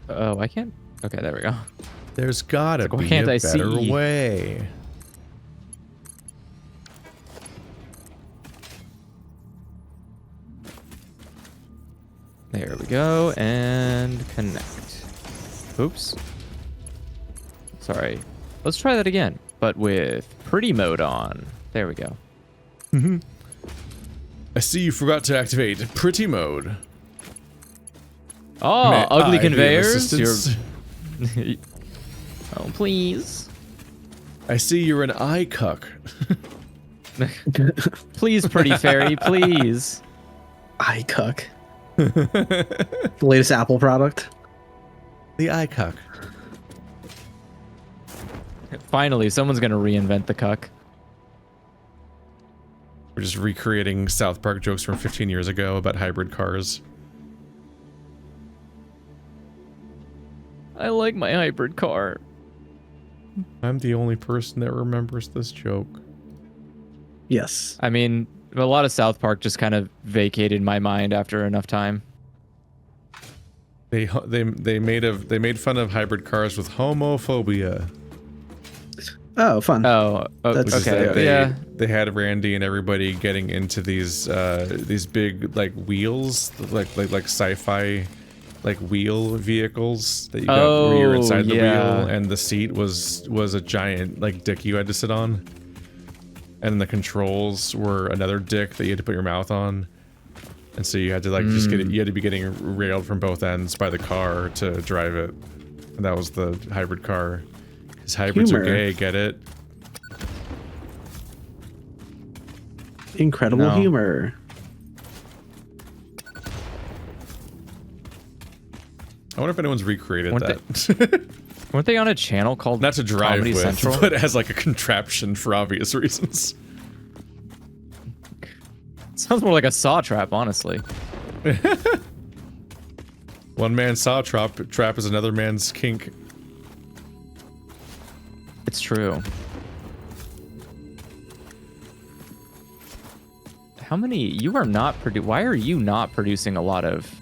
Oh, I can't. Okay, there we go. There's gotta why be can't a I better see? way. There we go, and connect. Oops. Sorry. Let's try that again, but with pretty mode on. There we go. I see you forgot to activate pretty mode. Oh, May ugly I be of conveyors. assistance? Oh, please. I see you're an eye cuck. Please, pretty fairy, please. iCuck. The latest Apple product. The eye cuck. Finally, someone's gonna reinvent the cuck. We're just recreating South Park jokes from 15 years ago about hybrid cars. I like my hybrid car. I'm the only person that remembers this joke. Yes. I mean, a lot of South Park just kind of vacated my mind after enough time. They made fun of hybrid cars with homophobia. Oh, fun. Oh, That's- Which is okay. that Yeah. they had Randy and everybody getting into these big like wheels, like sci-fi like wheel vehicles that you got where you're inside the yeah. wheel, and the seat was a giant like dick you had to sit on, and the controls were another dick that you had to put your mouth on, and so you had to like just get it. You had to be getting railed from both ends by the car to drive it, and that was the hybrid car. Because hybrids are Humor. gay, get it? Incredible No. humor. I wonder if anyone's recreated that. Weren't they on a channel called Not to drive Comedy with, Central? but as like a contraption for obvious reasons. Sounds more like a saw trap, honestly. One man's saw trap is another man's kink. It's true. How many? You are not why are you not producing a lot of?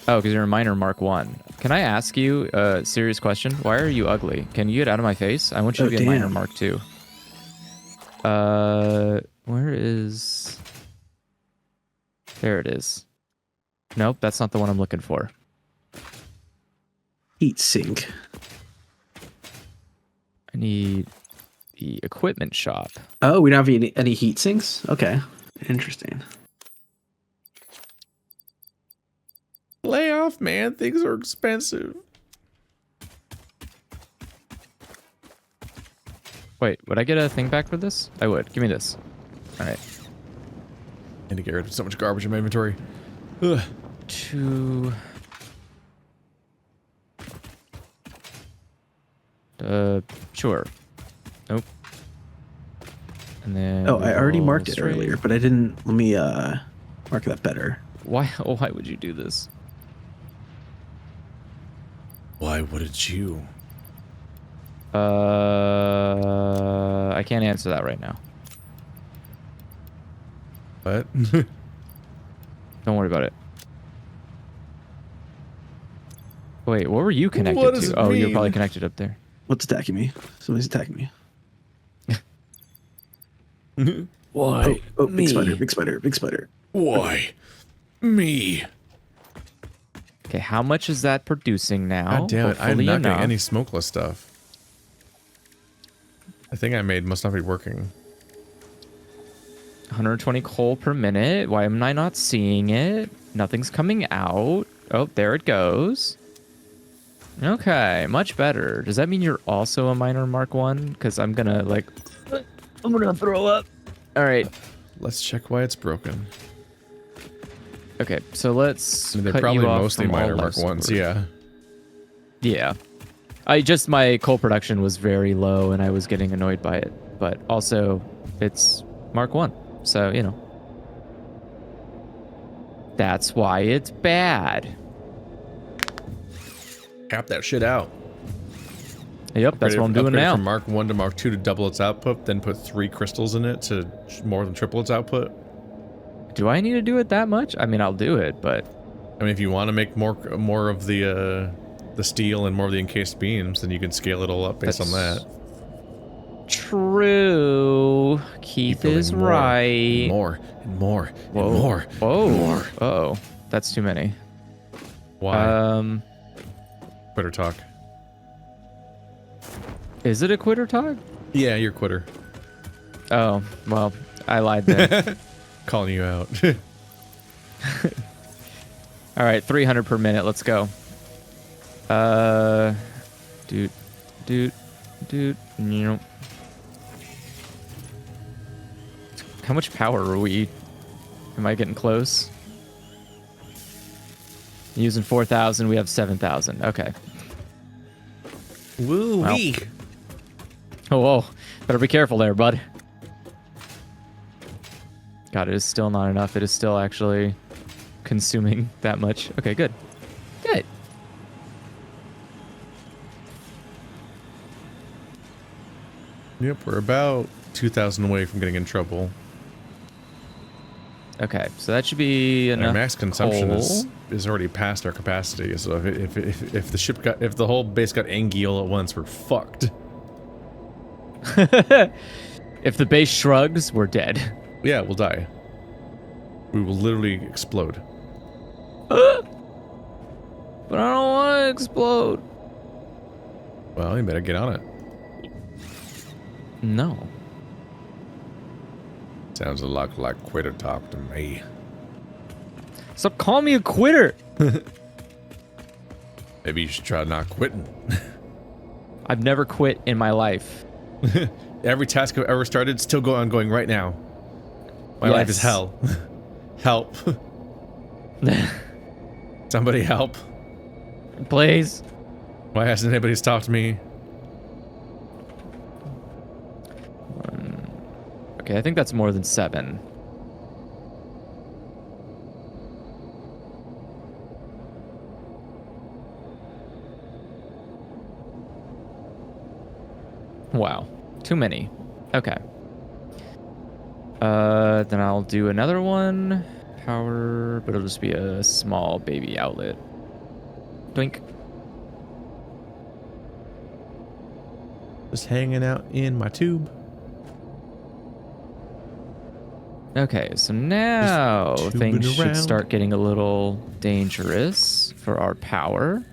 Oh, because you're a minor Mark 1. Can I ask you a serious question? Why are you ugly? Can you get out of my face? I want you to be a minor damn. Mark 2. Where is... There it is. Nope, that's not the one I'm looking for. Heat sink. I need the equipment shop. Oh, we don't have any heat sinks? Okay. Interesting. Lay off, man. Things are expensive. Wait, would I get a thing back for this? I would. Give me this. All right. I need to get rid of so much garbage in my inventory. Ugh. 2, Sure. Nope. And then. Oh, I already roll marked it straight. earlier, but I didn't. Let me mark that better. Why? Oh, why would you do this? Why wouldn't you? I can't answer that right now. What? Don't worry about it. Wait, what were you connected What does to? it Oh, you're mean? probably connected up there. What's attacking me? Somebody's attacking me. Why? Oh, big spider, big spider, big spider. Why? Me. Okay, how much is that producing now? God damn it! I'm Hopefully not getting enough. any smokeless stuff. I think I made must not be working. 120 coal per minute. Why am I not seeing it? Nothing's coming out. Oh, there it goes. Okay, much better. Does that mean you're also a miner Mark 1? Because I'm gonna throw up. All right. Let's check why it's broken. Okay, so let's. I mean, they're cut probably you off mostly from all minor life Mark 1s. support. Yeah. Yeah. My coal production was very low and I was getting annoyed by it. But also, it's Mark 1. So, you know. That's why it's bad. Cap that shit out. Yep, that's what I'm doing Upgrade it now. From Mark 1 to Mark 2 to double its output, then put 3 crystals in it to more than triple its output. Do I need to do it that much? I mean, I'll do it, but I mean, if you want to make more of the steel and more of the encased beams, then you can scale it all up based on That's that. true. Keith building is more, right. More and more Whoa. and more. Whoa. And more. Oh, that's too many. Why? Quitter talk. Is it a quitter talk? Yeah, you're a quitter. Oh, well, I lied there. Calling you out. All right, 300 per minute. Let's go. Dude. You. How much power are we? Am I getting close? Using 4,000. We have 7,000. Okay. Woo wee. Oh, whoa. Better be careful there, bud. God, it is still not enough. It is still actually consuming that much. Okay, good. Good. Yep, we're about 2,000 away from getting in trouble. Okay, so that should be enough. Our max consumption coal. is already past our capacity. So if the whole base got angy all at once, we're fucked. If the base shrugs, we're dead. Yeah, we'll die. We will literally explode. But I don't want to explode. Well, you better get on it. No. Sounds a lot like quitter talk to me. Stop calling me a quitter. Maybe you should try not quitting. I've never quit in my life. Every task I've ever started still going right now. My life is Yes. hell. Help. Somebody help. Please. Why hasn't anybody stopped me? Okay, I think that's more than 7. Wow. Too many. Okay. Then I'll do another one. Power, but it'll just be a small baby outlet. Doink. Just hanging out in my tube. Okay, so now Just tubing things should around. start getting a little dangerous for our power.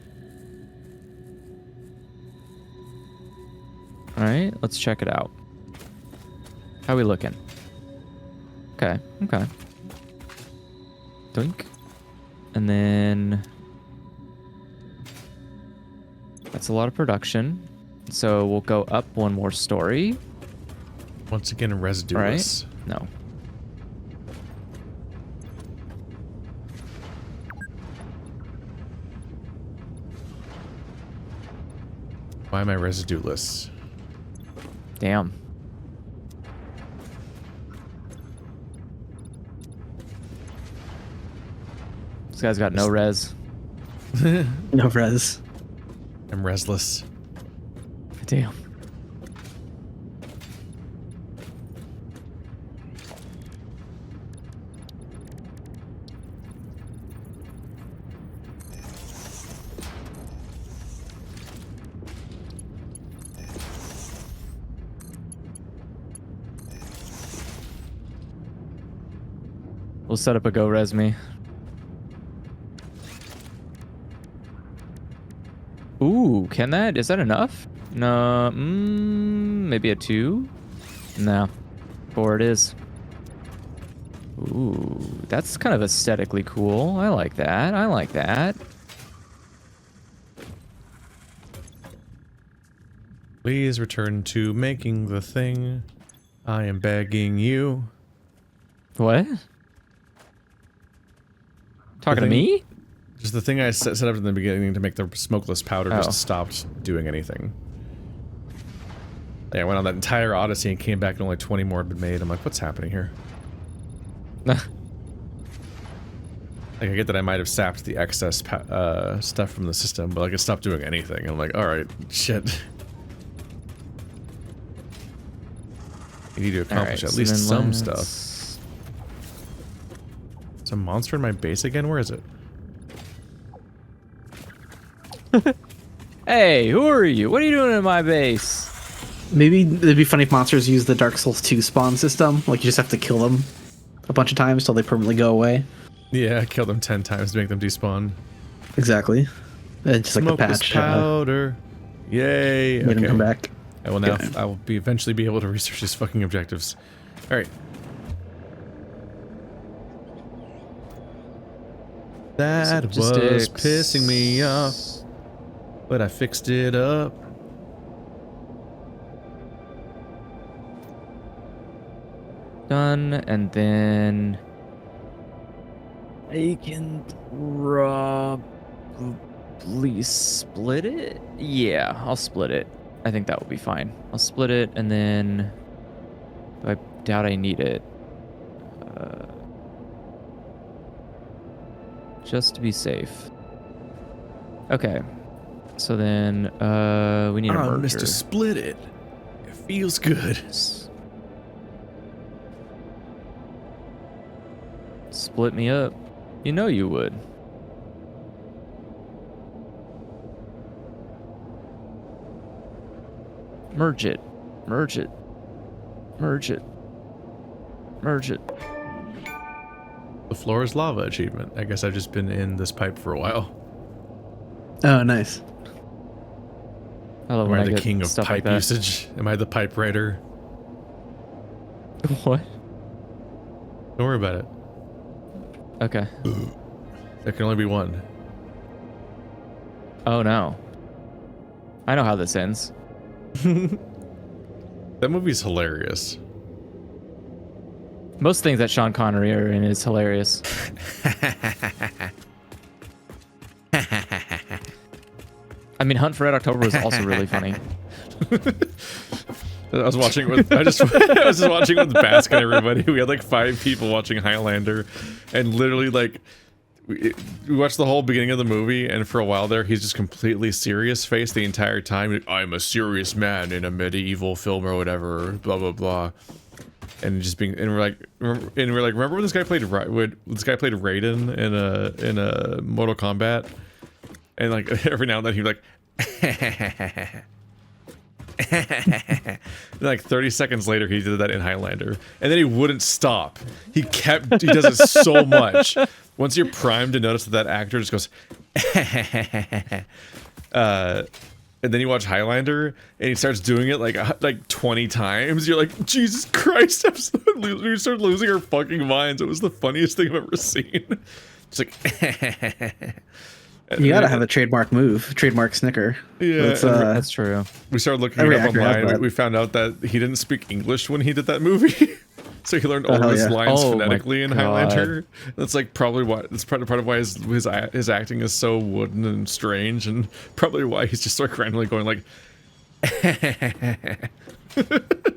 All right, let's check it out. How we looking? Okay, okay. Doink. And then that's a lot of production. So we'll go up one more story. Once again, All residueless. right? No. Why am I residue-less? Damn. This guy's got no res. No res. I'm resless. Damn. We'll set up a go res me. Ooh, can that? Is that enough? No, maybe a 2? No, 4 it is. Ooh, that's kind of aesthetically cool. I like that. I like that. Please return to making the thing. I am begging you. What? Talking to me? Just the thing I set up in the beginning to make the smokeless powder Oh. just stopped doing anything. Like I went on that entire odyssey and came back and only 20 more had been made. I'm like, what's happening here? Like, I get that I might have sapped the excess stuff from the system, but like it stopped doing anything. I'm like, alright, shit. You need to accomplish Alright, at so least then some let's- stuff. Is a monster in my base again? Where is it? Hey, who are you? What are you doing in my base? Maybe it'd be funny if monsters use the Dark Souls 2 spawn system. Like you just have to kill them a bunch of times till they permanently go away. Yeah, kill them 10 times to make them despawn. Exactly. Just like the Smokeless patch. powder. Yay. Made them come back. I will now. Okay. I will eventually be able to research these fucking objectives. All right. That was Logistics. pissing me off, but I fixed it up. Done, and then I can probably split it. Yeah, I'll split it. I think that will be fine. I'll split it, and then I doubt I need it. Just to be safe. Okay. So then we need a merger. Mr. Split It. It feels good. Split me up. You know you would. Merge it. Merge it. Merge it. Merge it. The floor is lava achievement. I guess I've just been in this pipe for a while. Oh, nice. I love Am when I I the get king of stuff pipe like that. usage? Am I the pipe writer? What? Don't worry about it. Okay. There can only be one. Oh no. I know how this ends. That movie's hilarious. Most things that Sean Connery are in is hilarious. I mean, Hunt for Red October was also really funny. I was watching with I was just watching with Basque and everybody. We had like 5 people watching Highlander, and literally like we watched the whole beginning of the movie, and for a while there he's just completely serious face the entire time. Like, I'm a serious man in a medieval film or whatever, blah blah blah. And just being, and we're like, remember when this guy played Raiden in a Mortal Kombat, and like every now and then he'd be like, like 30 seconds later he did that in Highlander, and then he wouldn't stop. He does it so much. Once you're primed to notice that actor just goes, and then you watch Highlander, and he starts doing it like 20 times. You're like, Jesus Christ! We started losing our fucking minds. It was the funniest thing I've ever seen. It's like, You gotta have a trademark move, trademark snicker. Yeah, That's true. we started looking Every it up actor has online. that. We found out that he didn't speak English when he did that movie. So he learned all hell of his yeah. lines Oh my phonetically in God. Highlander. That's like probably why. That's part of why his acting is so wooden and strange, and probably why he's just like randomly going like,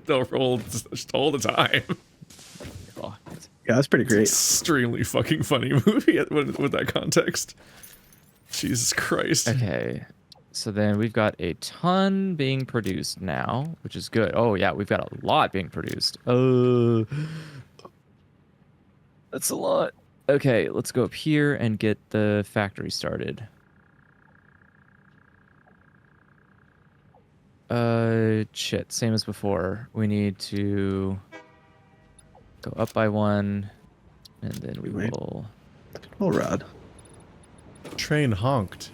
They'll roll just all the time. Yeah, that's pretty great. Extremely fucking funny movie with that context. Jesus Christ. Okay. So then we've got a ton being produced now, which is good. Oh yeah, we've got a lot being produced. That's a lot. Okay, let's go up here and get the factory started. Shit, same as before. We need to go up by 1, and then we will... Oh, Rod. Train honked.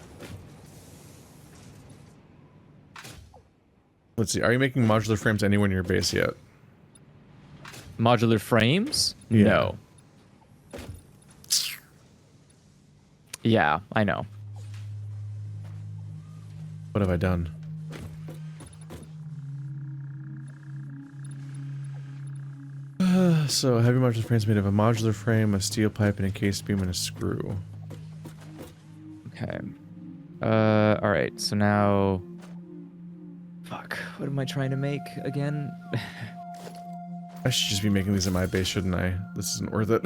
Let's see. Are you making modular frames anywhere near your base yet? Modular frames? Yeah. No. Yeah, I know. What have I done? So, heavy modular frames made of a modular frame, a steel pipe, and a encased beam and a screw. Okay. Alright, so now... Fuck, what am I trying to make again? I should just be making these at my base, shouldn't I? This isn't worth it.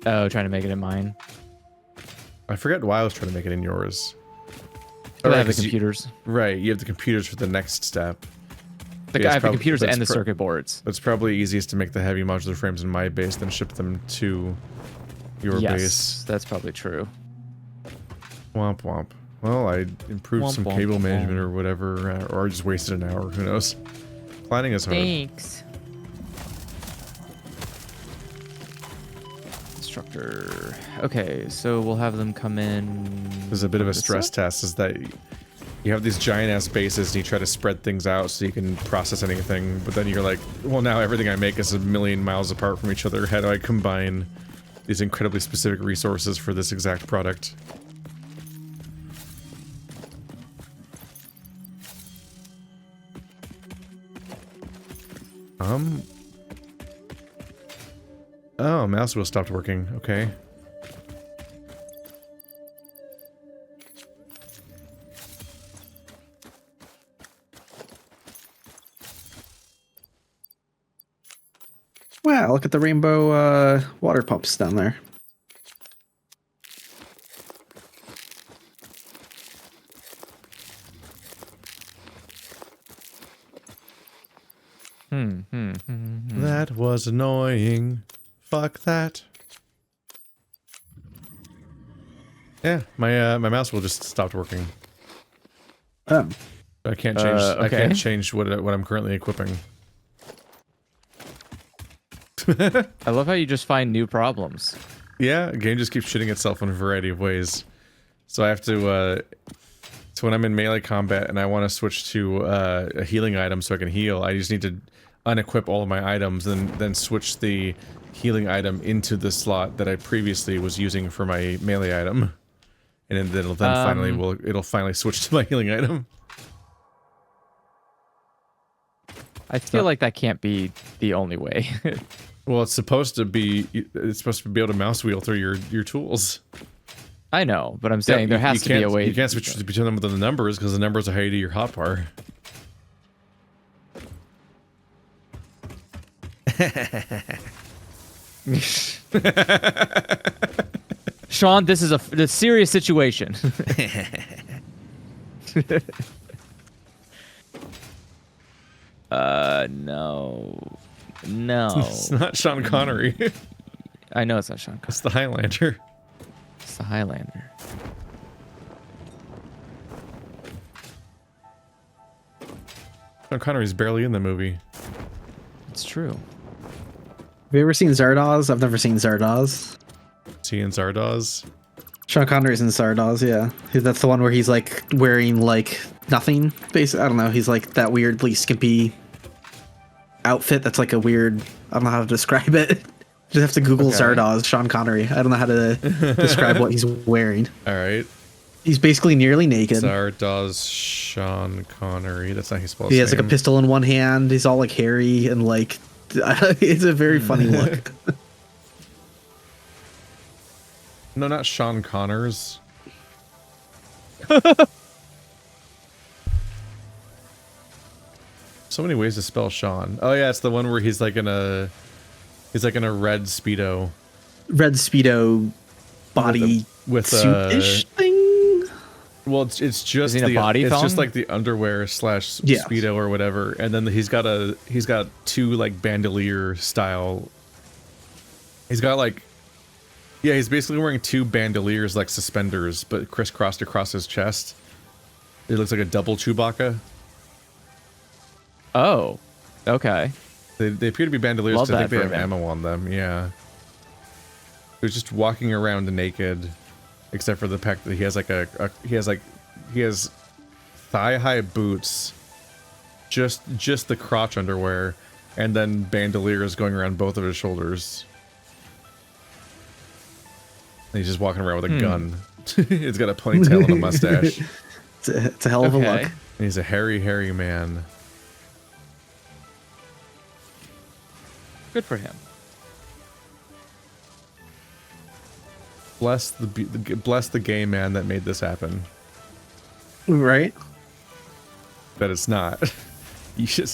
Oh, trying to make it in mine. I forget why I was trying to make it in yours. I right, have the 'cause computers. Right, you have the computers for the next step. I have the computers and the circuit boards. It's probably easiest to make the heavy modular frames in my base than ship them to your Yes, base. that's probably true. Womp womp. Well, I improved Womp some womp cable womp. management or whatever, or I just wasted an hour. Who knows? Planning is hard. Thanks. Instructor. Okay, so we'll have them come in. There's a bit of a this stress up? test is that you have these giant ass bases and you try to spread things out so you can process anything, but then you're like, well, now everything I make is a million miles apart from each other. How do I combine these incredibly specific resources for this exact product? Oh, mouse wheel stopped working. Okay. Wow, look at the rainbow water pumps down there. That was annoying. Fuck that. Yeah, my mouse wheel just stopped working. Oh. I can't change. Okay. I can't change what I'm currently equipping. I love how you just find new problems. Yeah, the game just keeps shitting itself in a variety of ways. So I have to. So when I'm in melee combat and I want to switch to a healing item so I can heal, I just need to unequip all of my items and then switch the healing item into the slot that I previously was using for my melee item, and then it'll finally switch to my healing item. I feel like that can't be the only way. Well, it's supposed to be. It's supposed to be able to mouse wheel through your tools. I know, but I'm saying there has to be a way. You can't switch between them with the numbers because the numbers are how you do your hotbar. Sean, this is a serious situation. No. It's not Sean Connery. I know it's not Sean Connery. It's the Highlander. It's the Highlander. Sean Connery's barely in the movie. It's true. Have you ever seen Zardoz? I've never seen Zardoz. Is he in Zardoz? Sean Connery's in Zardoz, yeah. That's the one where he's like wearing like nothing. Basically, I don't know. He's like that weirdly skimpy outfit. That's like a weird. I don't know how to describe it. Just have to Google Zardoz, Sean Connery. I don't know how to describe what he's wearing. All right. He's basically nearly naked. Zardoz Sean Connery. That's not how he spells He his has like a name. pistol in one hand. He's all like hairy and like it's a very funny look. No, not Sean Connors. So many ways to spell Sean. Oh yeah, it's the one where he's like in a red speedo. Red speedo body with suit-ish thing. Well, it's just in a body it's thong? just like the underwear slash Yeah. speedo or whatever, and then he's got two like bandolier style. He's got like, yeah, he's basically wearing two bandoliers like suspenders, but crisscrossed across his chest. It looks like a double Chewbacca. Oh, okay. They appear to be bandoliers. Love 'Cause I think that they for have him. ammo on them. Yeah. They're just walking around naked, except for the fact that he has thigh-high boots, just the crotch underwear, and then bandoliers going around both of his shoulders. And he's just walking around with a gun. He's got a ponytail and a mustache. It's a hell of a Okay. look. And he's a hairy man. Good for him. Bless the gay man that made this happen. Right? But it's not.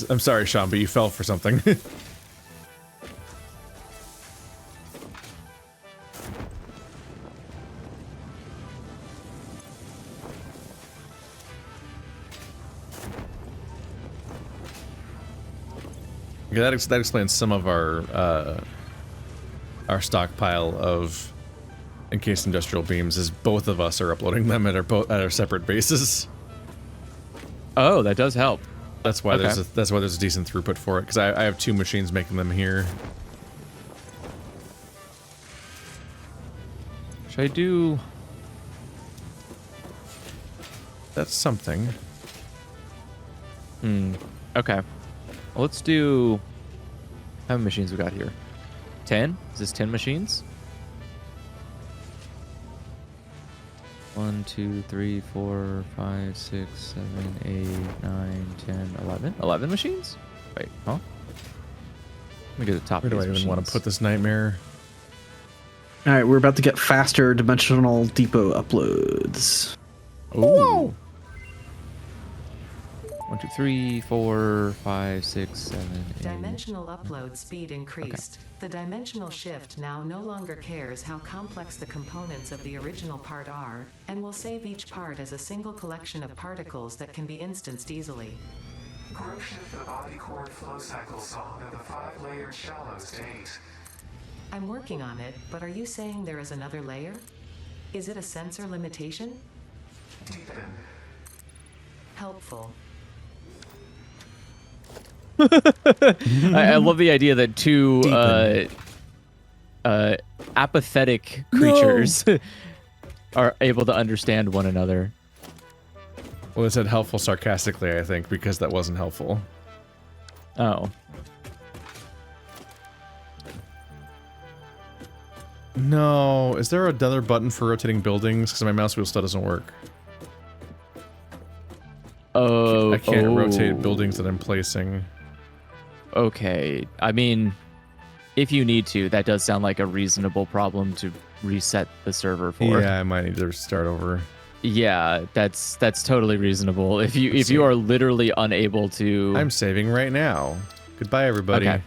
I'm sorry, Sean, but you fell for something. Okay, that explains some of our stockpile of encased industrial beams. Is both of us are uploading them at our separate bases. Oh, that does help. That's why Okay. there's a decent throughput for it, because I have two machines making them here. Should I do? That's something. Okay. Well, let's do. How many machines we got here? 10? Is this 10 machines? 1, 2, 3, 4, 5, 6, 7, 8, 9, 10, 11. 11 machines? Wait, huh? Let me get the top Where of do I these even want to machines. put this nightmare? All right, we're about to get faster dimensional depot uploads. Ooh. 1, 2, 3, 4, 5, 6, 7, 8. Dimensional upload speed increased. The dimensional shift now no longer cares how complex the components of the original part are, and will save each part as a single collection of particles that can be instanced easily. Group shift the body cord flow cycle song of the 5-layered shallow state. I'm working on it, but are you saying there is another layer? Is it a sensor limitation? Deepen. Helpful. I love the idea that two apathetic creatures are able to understand one another. Well, it said helpful sarcastically, I think, because that wasn't helpful. Oh. No, is there another button for rotating buildings? Because my mouse wheel still doesn't work. Oh. I can't rotate buildings that I'm placing. Okay. I mean, if you need to, that does sound like a reasonable problem to reset the server for. Yeah, I might need to start over. Yeah, that's totally reasonable. If you are literally unable to. I'm saving right now. Goodbye, everybody. Okay.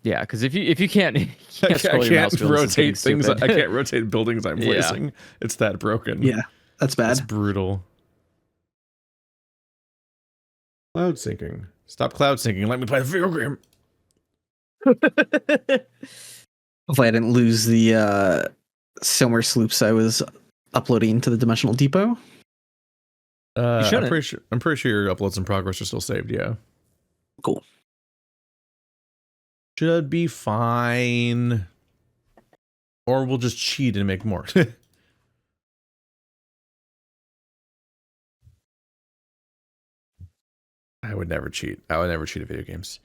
Yeah, because if you can't, I scroll your mouse can't wheel, this is being rotate things. stupid. I can't rotate buildings I'm Yeah. placing. It's that broken. Yeah, that's bad. It's brutal. Cloud syncing. Stop cloud syncing. Let me play the video game. Hopefully I didn't lose the Silmer sloops I was uploading to the Dimensional Depot. I'm shouldn't. pretty sure your uploads in progress are still saved. Yeah. Cool. Should be fine. Or we'll just cheat and make more. I would never cheat. I would never cheat at video games.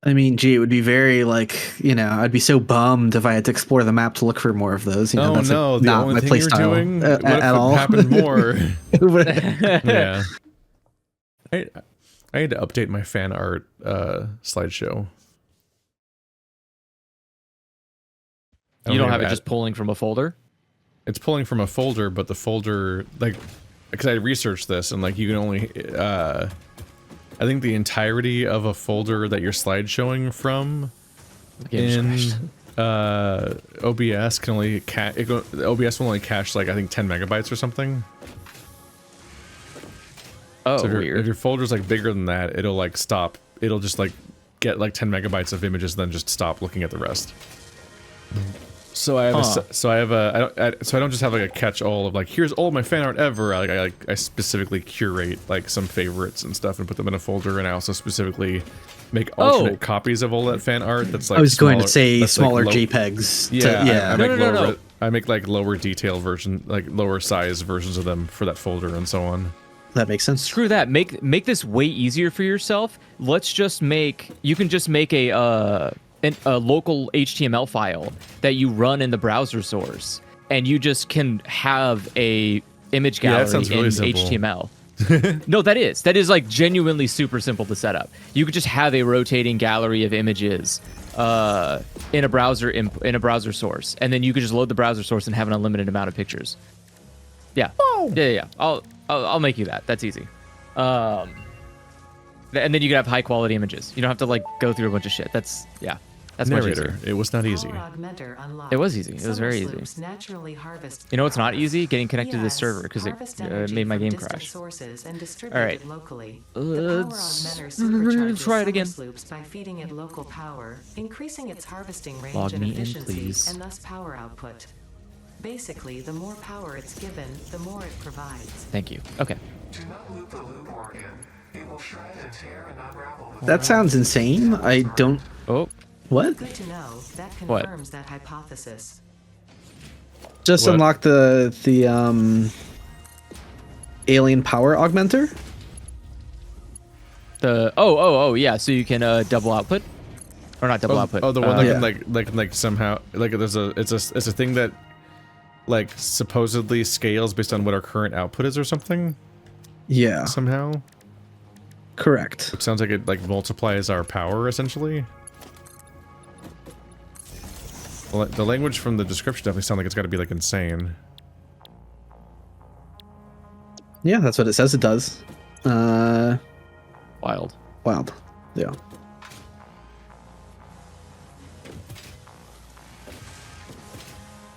I mean, gee, it would be very I'd be so bummed if I had to explore the map to look for more of those. Oh that's no, the not only my thing play you're style doing what if at it all. happened more. Yeah. Yeah. I need to update my fan art slideshow. You don't have it just pulling from a folder? It's pulling from a folder, but the folder, because I researched this, and you can only I think the entirety of a folder that you're slide showing from in OBS can only OBS will only cache like I think 10 megabytes or something. Oh, So weird. if your folder's like bigger than that, it'll like stop. It'll just like get like 10 megabytes of images, then just stop looking at the rest. So I have so I don't just have like a catch-all of like here's all my fan art ever. I specifically curate like some favorites and stuff and put them in a folder, and I also specifically make alternate copies of all that fan art. That's like I was going to say that's, smaller like, JPEGs. Yeah, I make No. I make like lower detail version, like lower size versions of them for that folder and so on. That makes sense. Screw that. Make this way easier for yourself. Let's just make. You can just make a local HTML file that you run in the browser source, and you just can have a image gallery that sounds really in simple. HTML. No, that is like genuinely super simple to set up. You could just have a rotating gallery of images in a browser source, and then you could just load the browser source and have an unlimited amount of pictures. Yeah. Yeah. I'll make you that. That's easy. And then you can have high quality images. You don't have to like go through a bunch of shit. That's much Narrator. easier. It was not easy. Power augmenter unlocked. It was easy. It was Summer very easy. slopes naturally harvest You know what's not power. easy? Getting connected to the Yes, server because it harvest energy made my from game distant crash. sources and distribute All right. it locally. Let's The power augmenter supercharges try it again. summer slopes by feeding it local power, increasing its harvesting range Log and me in, efficiency, please. and thus power output. Basically, the more power it's given, the more it provides. Thank you. Okay. Do not loop the loop organ. It will shred and tear and unravel the That sounds insane. I don't. Oh, What? Good to know. That What? confirms that hypothesis. Just What? unlock the alien power augmenter. yeah. So you can double output, or not double output. Oh, the one that Yeah. can like somehow like it's a thing that like supposedly scales based on what our current output is or something Yeah, somehow. correct. It sounds like it like multiplies our power essentially. Well, the language from the description definitely sounds like it's got to be like insane. Yeah, that's what it says it does. Wild. Wild. Yeah.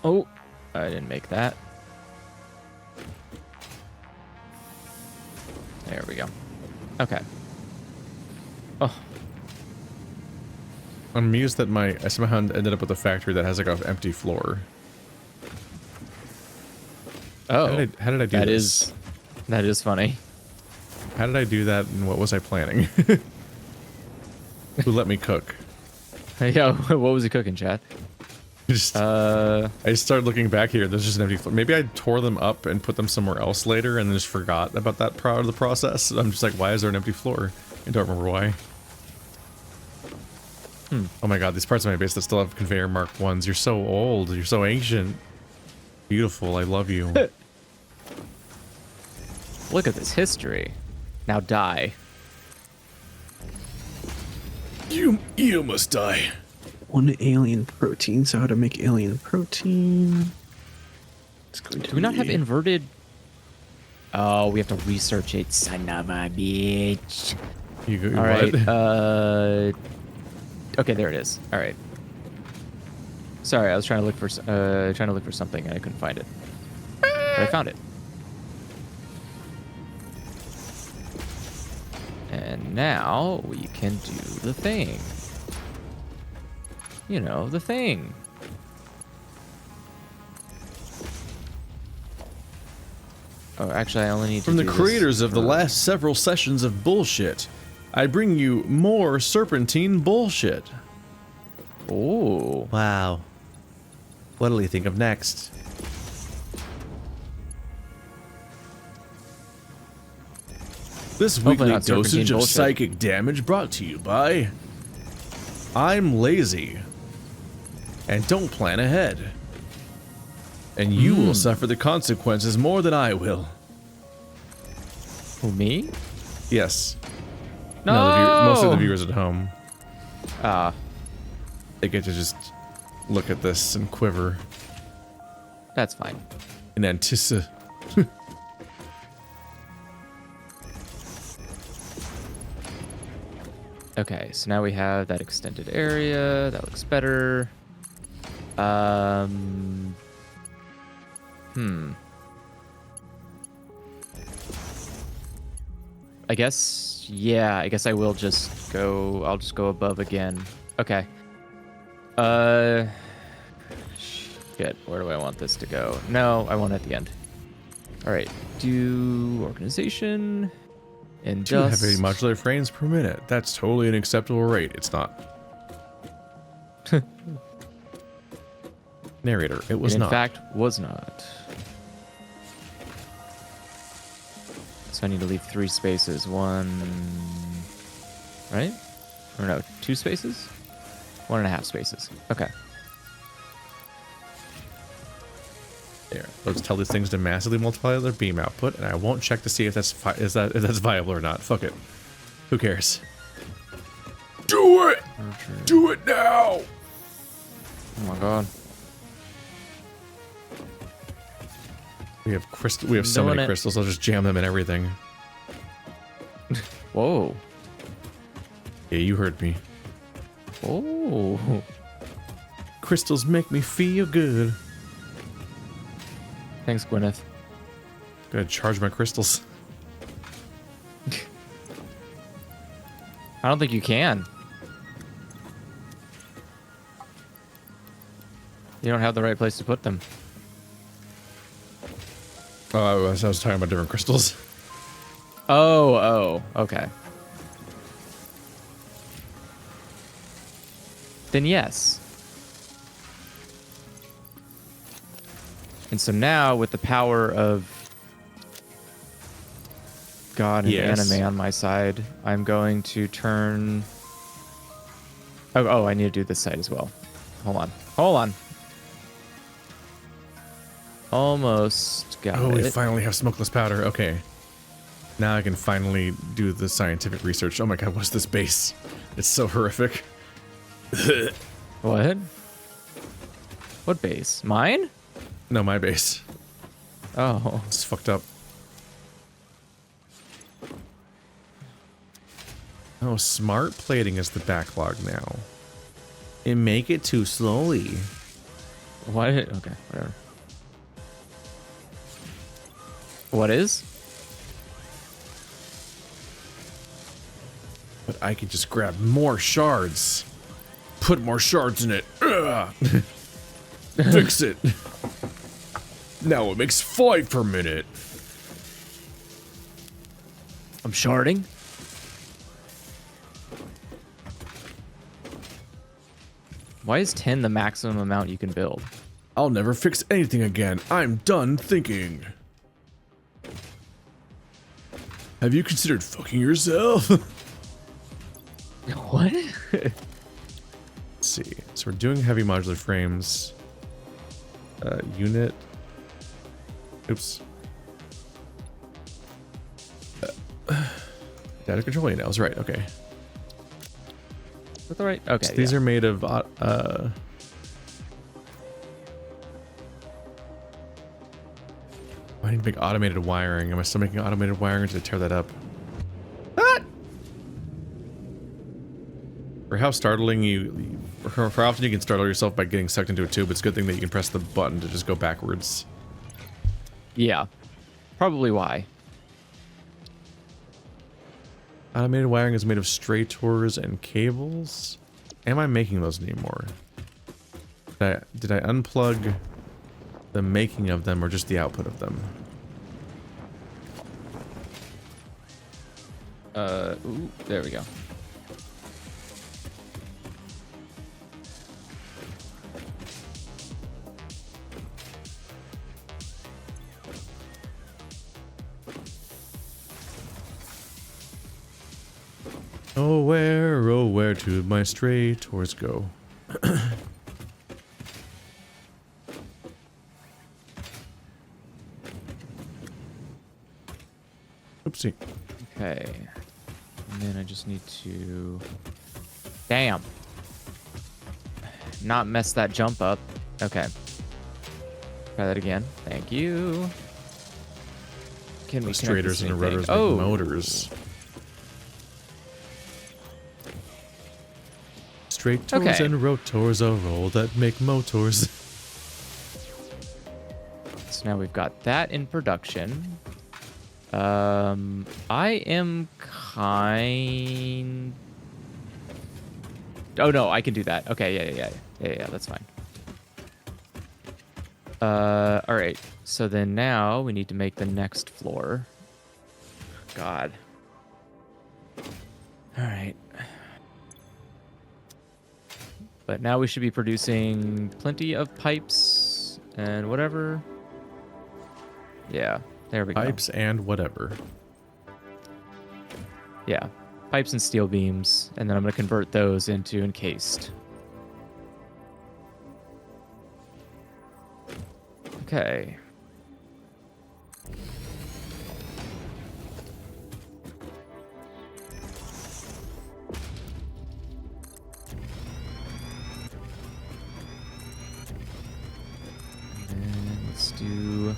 Oh, I didn't make that. There we go. Okay. Oh, I'm amused that I somehow ended up with a factory that has like an empty floor. oh. How did I do this? That is funny. How did I do that and what was I planning? Who let me cook? Yo, what was he cooking, chat? Just, I just started looking back here. There's just an empty floor. Maybe I tore them up and put them somewhere else later and then just forgot about that part of the process. I'm just like, why is there an empty floor? I don't remember why. Oh my god, these parts of my base that still have conveyor mark 1s. You're so old. You're so ancient. Beautiful. I love you. Look at this history. Now die. You must die. One alien protein. So how to make alien protein? It's going to Do we not have be- inverted? Oh, we have to research it. Son of a bitch. You All right. what? Okay, there it is. All right. Sorry, I was trying to look for something and I couldn't find it. But I found it. And now we can do the thing. You know, the thing. Oh, actually, I only need to From the do this creators of the for- last several sessions of bullshit, I bring you more serpentine bullshit. Oh. Wow. What'll you think of next? This Hopefully weekly not serpentine dosage of bullshit. psychic damage brought to you by... I'm lazy. And don't plan ahead. And you will suffer the consequences more than I will. Who, me? Yes. No! Most of the viewers at home. Ah, They get to just look at this and quiver that's fine. in anticipation. Okay, so now we have that extended area. That looks better. I guess, yeah, I guess I will just go, I'll just go above again. Okay. Shit, where do I want this to go? No, I want it at the end. All right, do organization and 2 just... heavy modular frames per minute. That's totally an acceptable rate. It's not. Narrator, it was in not. fact, was not. So I need to leave 3 spaces. 1, right? Or no, 2 spaces? 1.5 spaces. Okay. There. Let's tell these things to massively multiply their beam output, and I won't check to see if that's if that's viable or not. Fuck it. Who cares? Do it! Do it now! Oh my god. We have We have so many crystals. I'll just jam them in everything. Whoa. Yeah, you heard me. Oh. Crystals make me feel good. Thanks, Gwyneth. Gonna charge my crystals. I don't think you can. You don't have the right place to put them. Oh, I was talking about different crystals. Oh, okay. Then yes. And so now, with the power of God and anime on my side, I'm going to turn... Oh, I need to do this side as well. Hold on. Almost got it. Oh, we finally have smokeless powder. Okay. Now I can finally do the scientific research. Oh my god, what's this base? It's so horrific. What? What base? Mine? No, my base. Oh. It's fucked up. Oh, smart plating is the backlog now. And make it too slowly. What? Okay, whatever. What is? But I could just grab more shards. Put more shards in it. Ugh. Fix it. Now it makes 5 per minute. I'm sharding. Why is 10 the maximum amount you can build? I'll never fix anything again. I'm done thinking. Have you considered fucking yourself? What? Let's see. So we're doing heavy modular frames. Unit. Oops. Data control nails. Right. Okay. Is that the right? Okay. So these are made of. Why do I need to make automated wiring? Am I still making automated wiring to tear that up? What? For how startling for how often you can startle yourself by getting sucked into a tube, it's a good thing that you can press the button to just go backwards. Yeah. Probably why. Automated wiring is made of stray tours and cables. Am I making those anymore? Did I unplug the making of them or just the output of them? Ooh, there we go. Oh, where do my stray tours go? Oopsie. Okay. And then I just need to... Damn. Not mess that jump up. Okay. Try that again. Thank you. Can we connect Strators the and same rotors thing? like motors. Straight tours Okay. and rotors are all that make motors. So now we've got that in production. I am kind... Oh, no, I can do that. Okay, yeah, that's fine. All right. So then now we need to make the next floor. God. All right. But now we should be producing plenty of pipes and whatever. Yeah, there we go. Pipes and whatever. Yeah, pipes and steel beams, and then I'm going to convert those into encased. Okay. And let's do...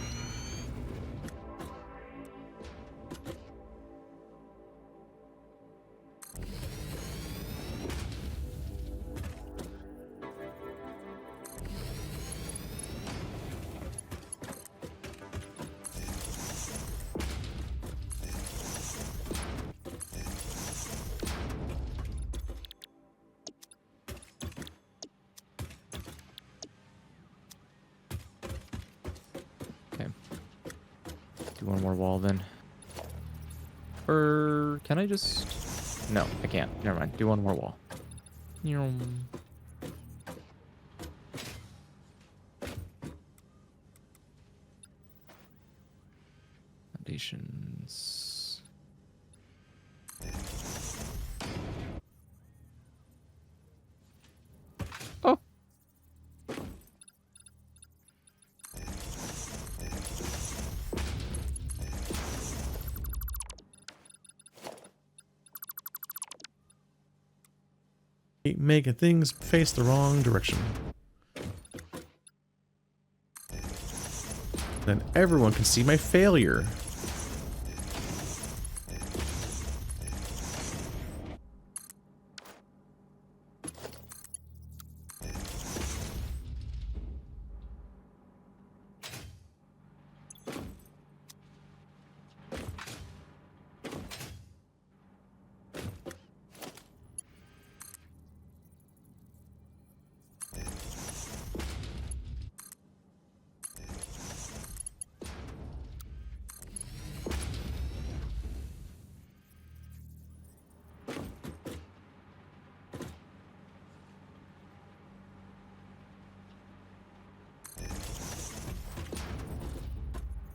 Okay. Do one more wall then. Or can I just... No, I can't. Never mind. Do one more wall. Foundations. Oh. Keep making things face the wrong direction. Then everyone can see my failure.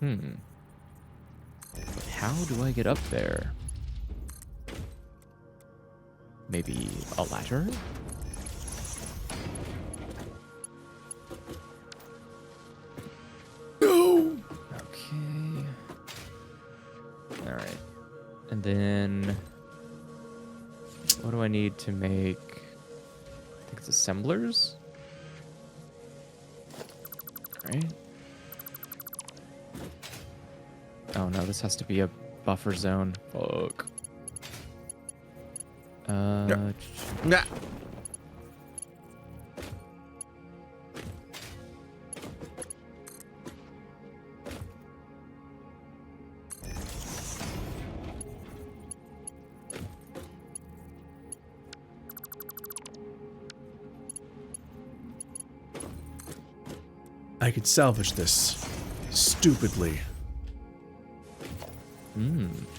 But how do I get up there? Maybe a ladder? No! Okay. Alright. And then... what do I need to make... I think it's assemblers? Right? Oh no, this has to be a buffer zone. Fuck. Nah. I could salvage this. Stupidly.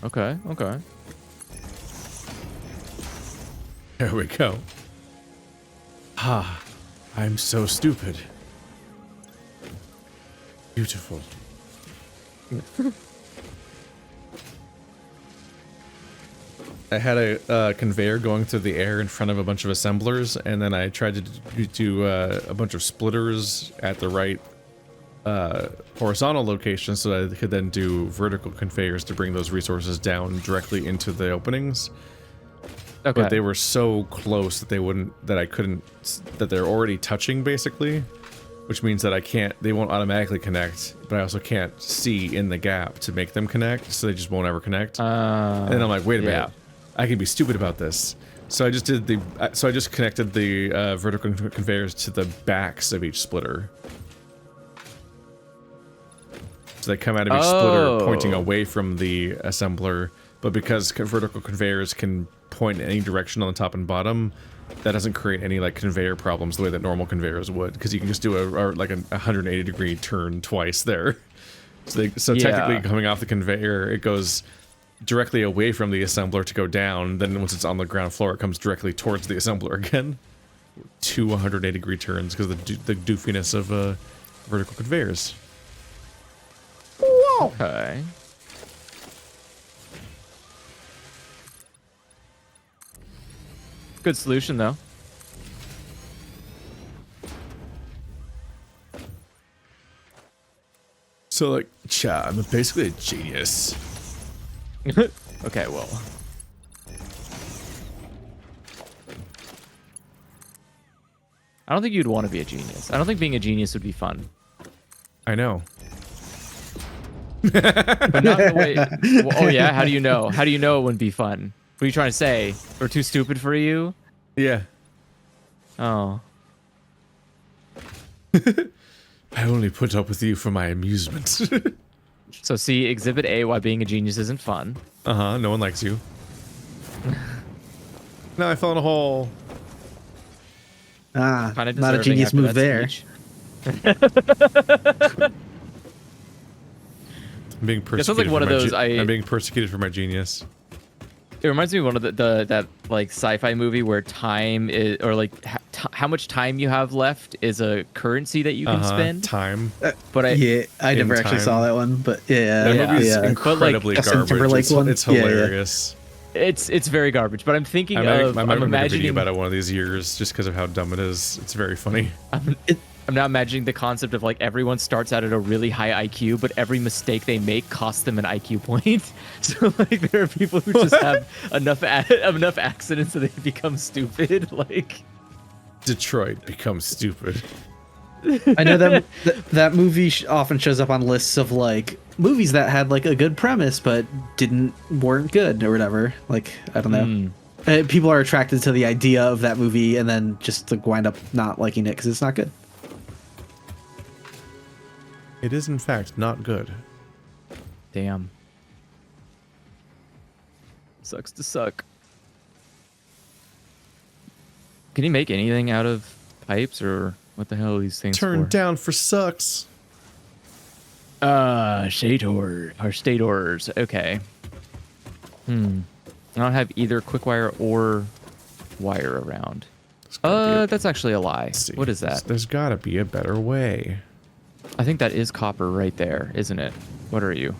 Okay. There we go. Ah, I'm so stupid. Beautiful. I had a conveyor going through the air in front of a bunch of assemblers, and then I tried to do a bunch of splitters at the right horizontal location so that I could then do vertical conveyors to bring those resources down directly into the openings. Okay. But they were so close that that they're already touching basically, which means that they won't automatically connect, but I also can't see in the gap to make them connect, so they just won't ever connect. And then I'm like, wait a minute, I can be stupid about this. So I just did the. So I just connected the vertical conveyors to the backs of each splitter. So they come out of each splitter pointing away from the assembler, but because vertical conveyors can point in any direction on the top and bottom, that doesn't create any like conveyor problems the way that normal conveyors would, because you can just do a 180-degree turn twice there. So technically coming off the conveyor, it goes directly away from the assembler to go down. Then once it's on the ground floor, it comes directly towards the assembler again. 2 180-degree turns because of the doofiness of vertical conveyors. Okay. Good solution, though. So, like, I'm basically a genius. Okay, well. I don't think you'd want to be a genius. I don't think being a genius would be fun. I know. But not in the way. Well, oh yeah, how do you know? How do you know it wouldn't be fun? What are you trying to say? We're too stupid for you? Yeah. Oh. I only put up with you for my amusement. So see, Exhibit A, why being a genius isn't fun. Uh-huh, no one likes you. No, I fell in a hole. Ah, Kinda not a deserving genius after move that there. speech. I'm being sounds persecuted. like one of those I'm being persecuted for my genius. It reminds me of one of that like sci-fi movie where time is, or like how much time you have left is a currency that you can spend. Time. But I never actually time. saw that one, but That Yeah. movie's yeah. incredibly Justin garbage. Timberlake one? It's Yeah, yeah. hilarious. It's very garbage. But I'm thinking I'm I'm making a video imagining about it one of these years just because of how dumb it is. It's very funny. I'm now imagining the concept of like everyone starts out at a really high IQ, but every mistake they make costs them an IQ point. So like there are people who just have enough accidents that they become stupid. Like Detroit becomes stupid. I know that movie often shows up on lists of like movies that had like a good premise but weren't good or whatever. Like I don't know. People are attracted to the idea of that movie and then just like wind up not liking it because it's not good. It is in fact not good. damn. Sucks to suck. Can you make anything out of pipes, or what the hell are these things Turn for? down for sucks. State orders. Okay. I don't have either quick wire or wire around. That's actually a lie. See, What is that? There's gotta be a better way. I think that is copper right there, isn't it? What are you?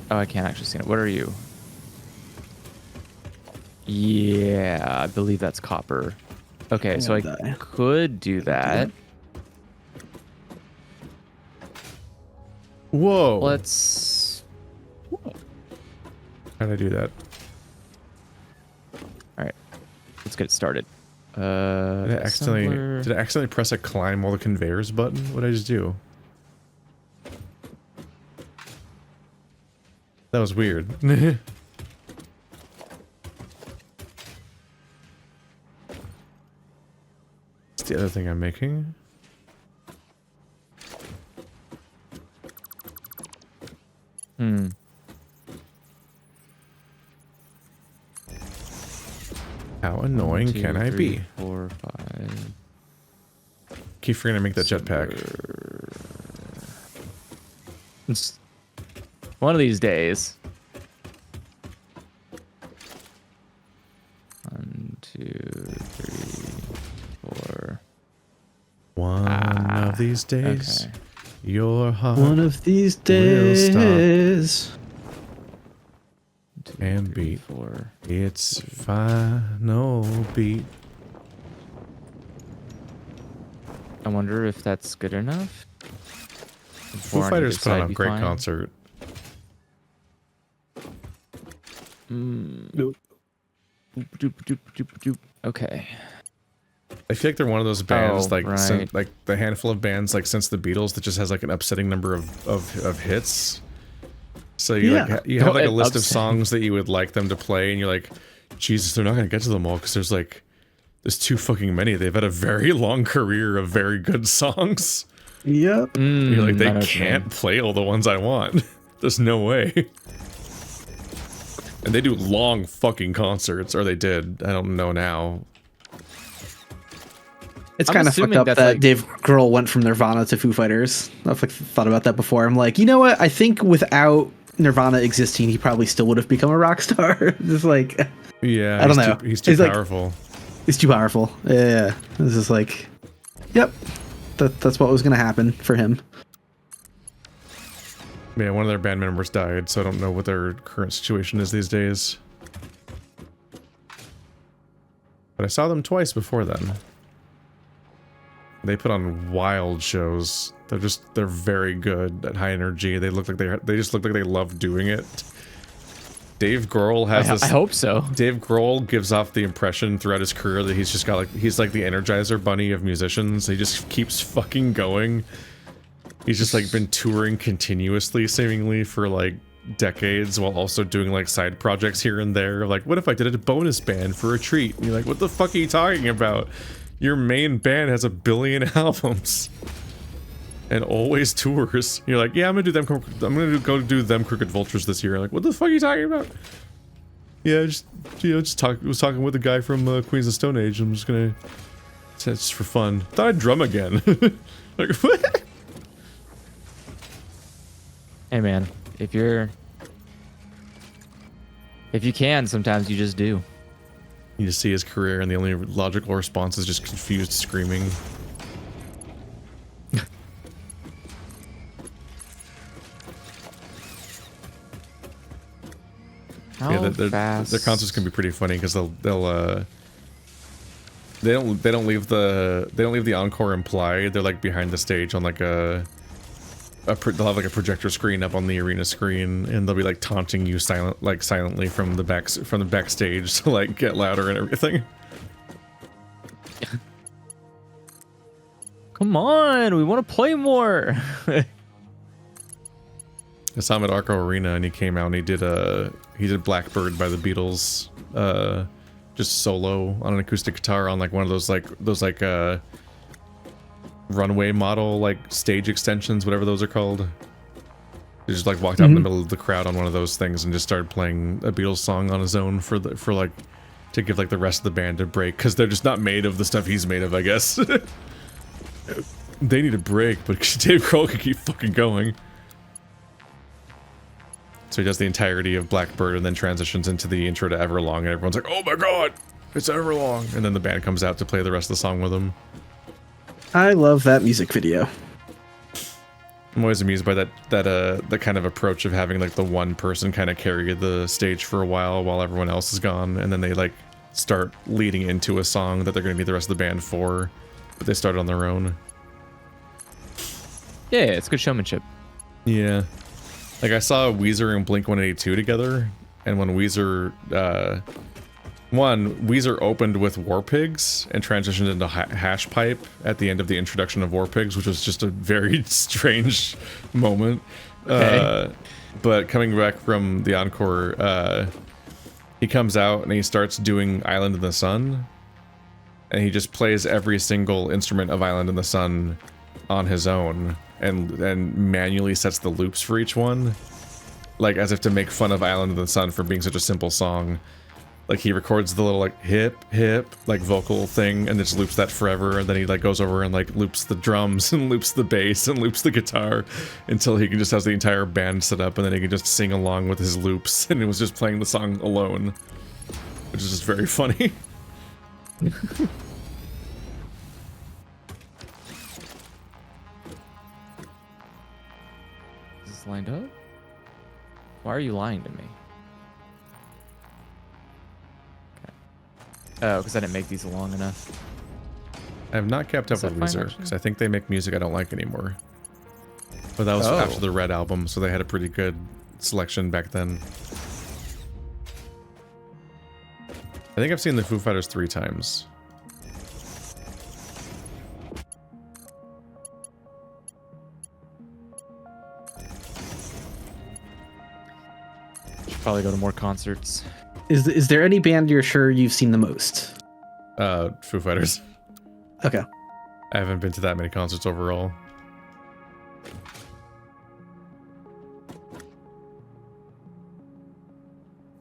Oh, I can't actually see it. What are you? Yeah, I believe that's copper. Okay, so I could do that. Whoa. Let's... How'd I do that? All right, let's get it started. Did I accidentally press a climb all the conveyors button? What did I just do? That was weird. What's the other thing I'm making? How annoying can I be? 4, 5. Keep forgetting to make that jetpack. One of these days. 1, 2, 3, 4. One of these days, Okay. your heart One of these will stop days. 2, and 3, beat 4. its final beat. I wonder if that's good enough. Foo Fighters put on a great concert. Okay. I feel like they're one of those bands, Oh, like right. like the handful of bands like since the Beatles that just has like an upsetting number of hits. So you Yeah. like you have like a An list of upsetting- songs that you would like them to play, and you're like, Jesus, they're not gonna get to them all because there's too fucking many. They've had a very long career of very good songs. Yep. You're like, they I know what you mean. can't play all the ones I want. There's no way. And they do long fucking concerts, or they did. I don't know now. It's I'm kind of fucked assuming up that's that like- Dave Grohl went from Nirvana to Foo Fighters. I've like thought about that before. I'm like, you know what? I think without Nirvana existing, he probably still would have become a rock star. Just like, Yeah, I don't he's know. He's too He's like- powerful. it's too powerful. Yeah, this is like, yep, that's what was gonna happen for him. Yeah, one of their band members died, so I don't know what their current situation is these days. But I saw them twice before then. They put on wild shows. They're very good at high energy. They look like they just look like they love doing it. Dave Grohl has this. I hope so. Dave Grohl gives off the impression throughout his career that he's just got like, he's like the Energizer Bunny of musicians. He just keeps fucking going. He's just like been touring continuously, seemingly for like decades, while also doing like side projects here and there. Like, what if I did a bonus band for a treat? And you're like, what the fuck are you talking about? Your main band has 1 billion albums and always tours. You're like, yeah, I'm gonna do them. I'm gonna go do them Crooked Vultures this year. Like, what the fuck are you talking about? Yeah, was talking with a guy from Queens of Stone Age. I'm just gonna, it's just for fun. Thought I'd drum again. Like, what? Hey man, if you can, sometimes you just do. You just see his career, and the only logical response is just confused screaming. How Yeah, fast? their concerts can be pretty funny because they don't leave the encore implied. They're like behind the stage on like they'll have like a projector screen up on the arena screen, and they'll be like taunting you silently from the backstage to like get louder and everything. Come on, we want to play more. I saw him at Arco Arena, and he came out and he did Blackbird by the Beatles, just solo on an acoustic guitar on like one of those runway model like stage extensions, whatever those are called. He just like walked out in the middle of the crowd on one of those things and just started playing a Beatles song on his own for like to give like the rest of the band a break, because they're just not made of the stuff he's made of, I guess. They need a break, but Dave Grohl can keep fucking going. So he does the entirety of Blackbird and then transitions into the intro to Everlong, and everyone's like, oh my god, it's Everlong! And then the band comes out to play the rest of the song with him. I love that music video. I'm always amused by that kind of approach of having like the one person kind of carry the stage for a while everyone else is gone, and then they like start leading into a song that they're going to be the rest of the band for, but they start on their own. Yeah, it's good showmanship. Yeah. Like I saw Weezer and Blink-182 together, and when Weezer opened with War Pigs and transitioned into Hash Pipe at the end of the introduction of War Pigs, which was just a very strange moment. Okay. But coming back from the encore, he comes out and he starts doing Island in the Sun, and he just plays every single instrument of Island in the Sun on his own, and manually sets the loops for each one, like as if to make fun of Island in the Sun for being such a simple song. Like he records the little like hip like vocal thing and just loops that forever, and then he like goes over and like loops the drums and loops the bass and loops the guitar until he can just has the entire band set up, and then he can just sing along with his loops, and it was just playing the song alone, which is just very funny. Is this lined up? Why are you lying to me? Oh, because I didn't make these long enough. I have not kept up Is with that fine, Weezer actually? because I think they make music I don't like anymore. But that was Oh. after the Red album, so they had a pretty good selection back then. I think I've seen the Foo Fighters 3 times. Should probably go to more concerts. Is there any band you're sure you've seen the most? Foo Fighters. Okay. I haven't been to that many concerts overall.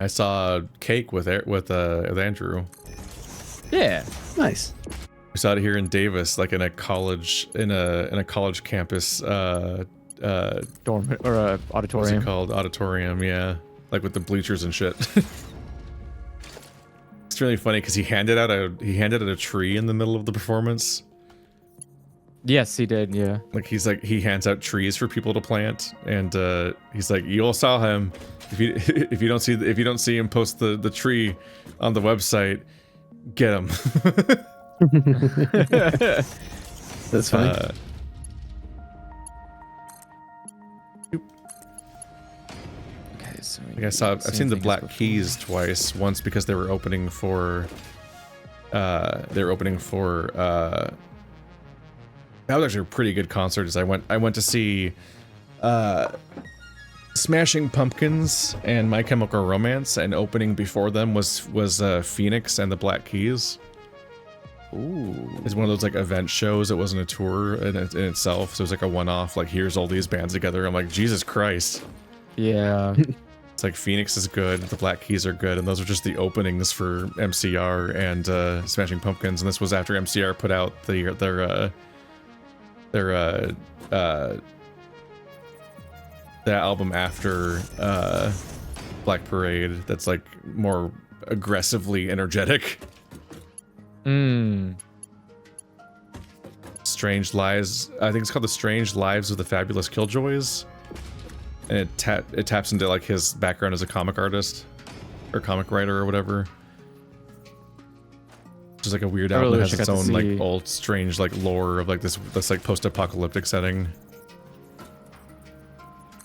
I saw Cake with Andrew. Yeah. Nice. We saw it here in Davis, like in a college campus Dorm or what's auditorium. it called? Auditorium, yeah. Like with the bleachers and shit. It's really funny because he handed out a tree in the middle of the performance. Yes, he did. Yeah. Like he hands out trees for people to plant, and he's like, you all saw him. If you don't see him post the tree on the website, get him. That's funny. Okay, so I've seen the Black Keys twice. Once because they were opening for. That was actually a pretty good concert. As I went to see Smashing Pumpkins and My Chemical Romance, and opening before them was Phoenix and the Black Keys. Ooh. It's one of those like event shows. It wasn't a tour in itself, so it was like a one-off. Like, here's all these bands together. I'm like, Jesus Christ. Yeah. It's like Phoenix is good, the Black Keys are good, and those are just the openings for MCR and Smashing Pumpkins. And this was after MCR put out their album after Black Parade. That's like more aggressively energetic. Strange Lives. I think it's called The Strange Lives of the Fabulous Killjoys. And it taps into like his background as a comic artist or comic writer or whatever. Just like a weird album that has its own like old strange like lore of like this like post-apocalyptic setting.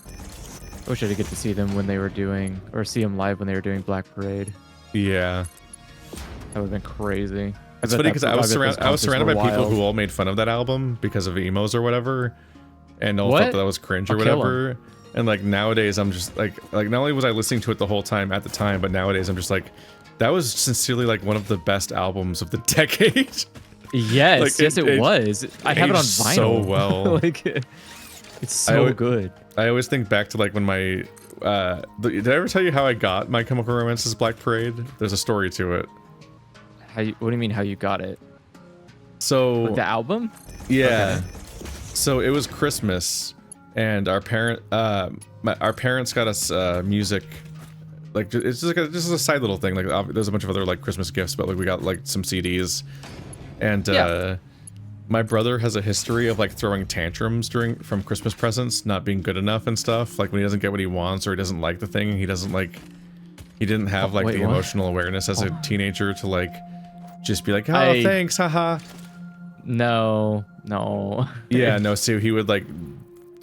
I wish I did get to see them when they were doing, or see them live when they were doing Black Parade. Yeah. That would have been crazy. It's funny because I was surrounded by people who all made fun of that album because of emos or whatever, and all thought that was cringe or whatever. And like nowadays, I'm just like not only was I listening to it the whole time at the time, but nowadays I'm just like, that was sincerely like one of the best albums of the decade. Yes, like, yes, it was. I have it on vinyl. So well, like it's so good. I always think back to like when my did I ever tell you how I got My Chemical Romance's Black Parade? There's a story to it. What do you mean how you got it? So Like the album? Yeah. Okay. So it was Christmas, and our parents got us music. Like it's just a side little thing. Like there's a bunch of other like Christmas gifts, but like we got like some CDs, and my brother has a history of like throwing tantrums from Christmas presents not being good enough and stuff. Like when he doesn't get what he wants or he doesn't like the thing, he didn't have like the emotional awareness as a teenager to like just be like, oh, thanks, haha. No. Yeah, no. So he would like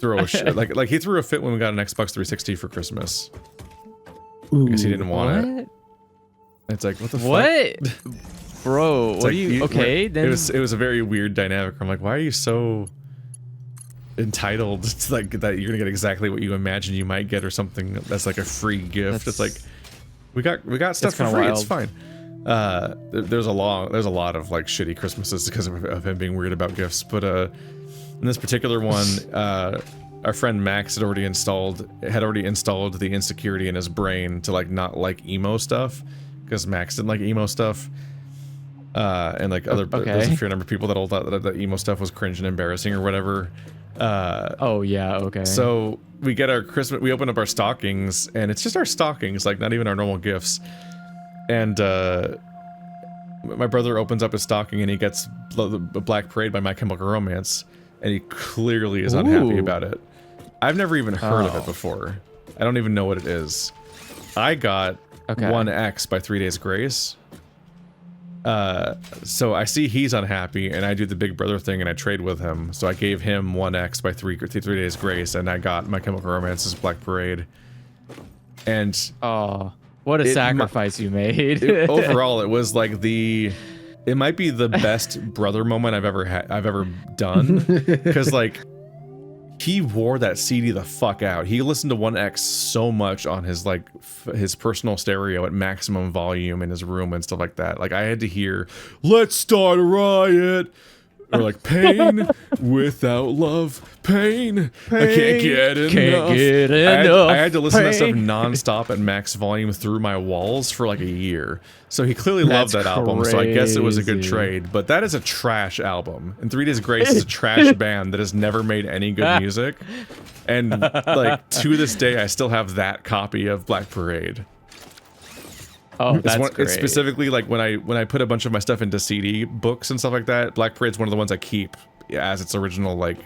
throw a shit. Like he threw a fit when we got an Xbox 360 for Christmas. Because he didn't want it. It's like, what the fuck? Bro, it's what like, are you okay? Then it was a very weird dynamic. I'm like, why are you so entitled to like that you're gonna get exactly what you imagine you might get or something that's like a free gift? It's like we got stuff for free. Wild. It's fine. There's a lot of like shitty Christmases because of him being weird about gifts, but in this particular one, our friend Max had already installed the insecurity in his brain to like not like emo stuff, because Max didn't like emo stuff, and like there's a fair number of people that all thought that emo stuff was cringe and embarrassing or whatever. Oh yeah, okay. So we get our Christmas, we open up our stockings, and it's just our stockings, like not even our normal gifts. And my brother opens up his stocking and he gets Black Parade by My Chemical Romance, and he clearly is unhappy about it. I've never even heard of it before. I don't even know what it is. I got 1X by 3 Days Grace. So I see he's unhappy, and I do the big brother thing and I trade with him. So I gave him 1X by 3 Days Grace, and I got My Chemical Romance's Black Parade. And what a sacrifice you made. Overall, it was like it might be the best brother moment I've ever done, because like he wore that CD the fuck out. He listened to 1X so much on his like his personal stereo at maximum volume in his room and stuff like that. Like I had to hear "Let's Start a Riot" or like "Pain Without Love, Pain. I can't get enough." Can't get enough. I had to listen to that stuff pain. nonstop at max volume through my walls for like a year. So he clearly loved That's that album. So I guess it was a good crazy. trade. But that is a trash album. And 3 Days Grace is a trash band that has never made any good music. And like to this day, I still have that copy of Black Parade. Oh, that's It's great. specifically like when I put a bunch of my stuff into CD books and stuff like that. Black Parade's one of the ones I keep as its original like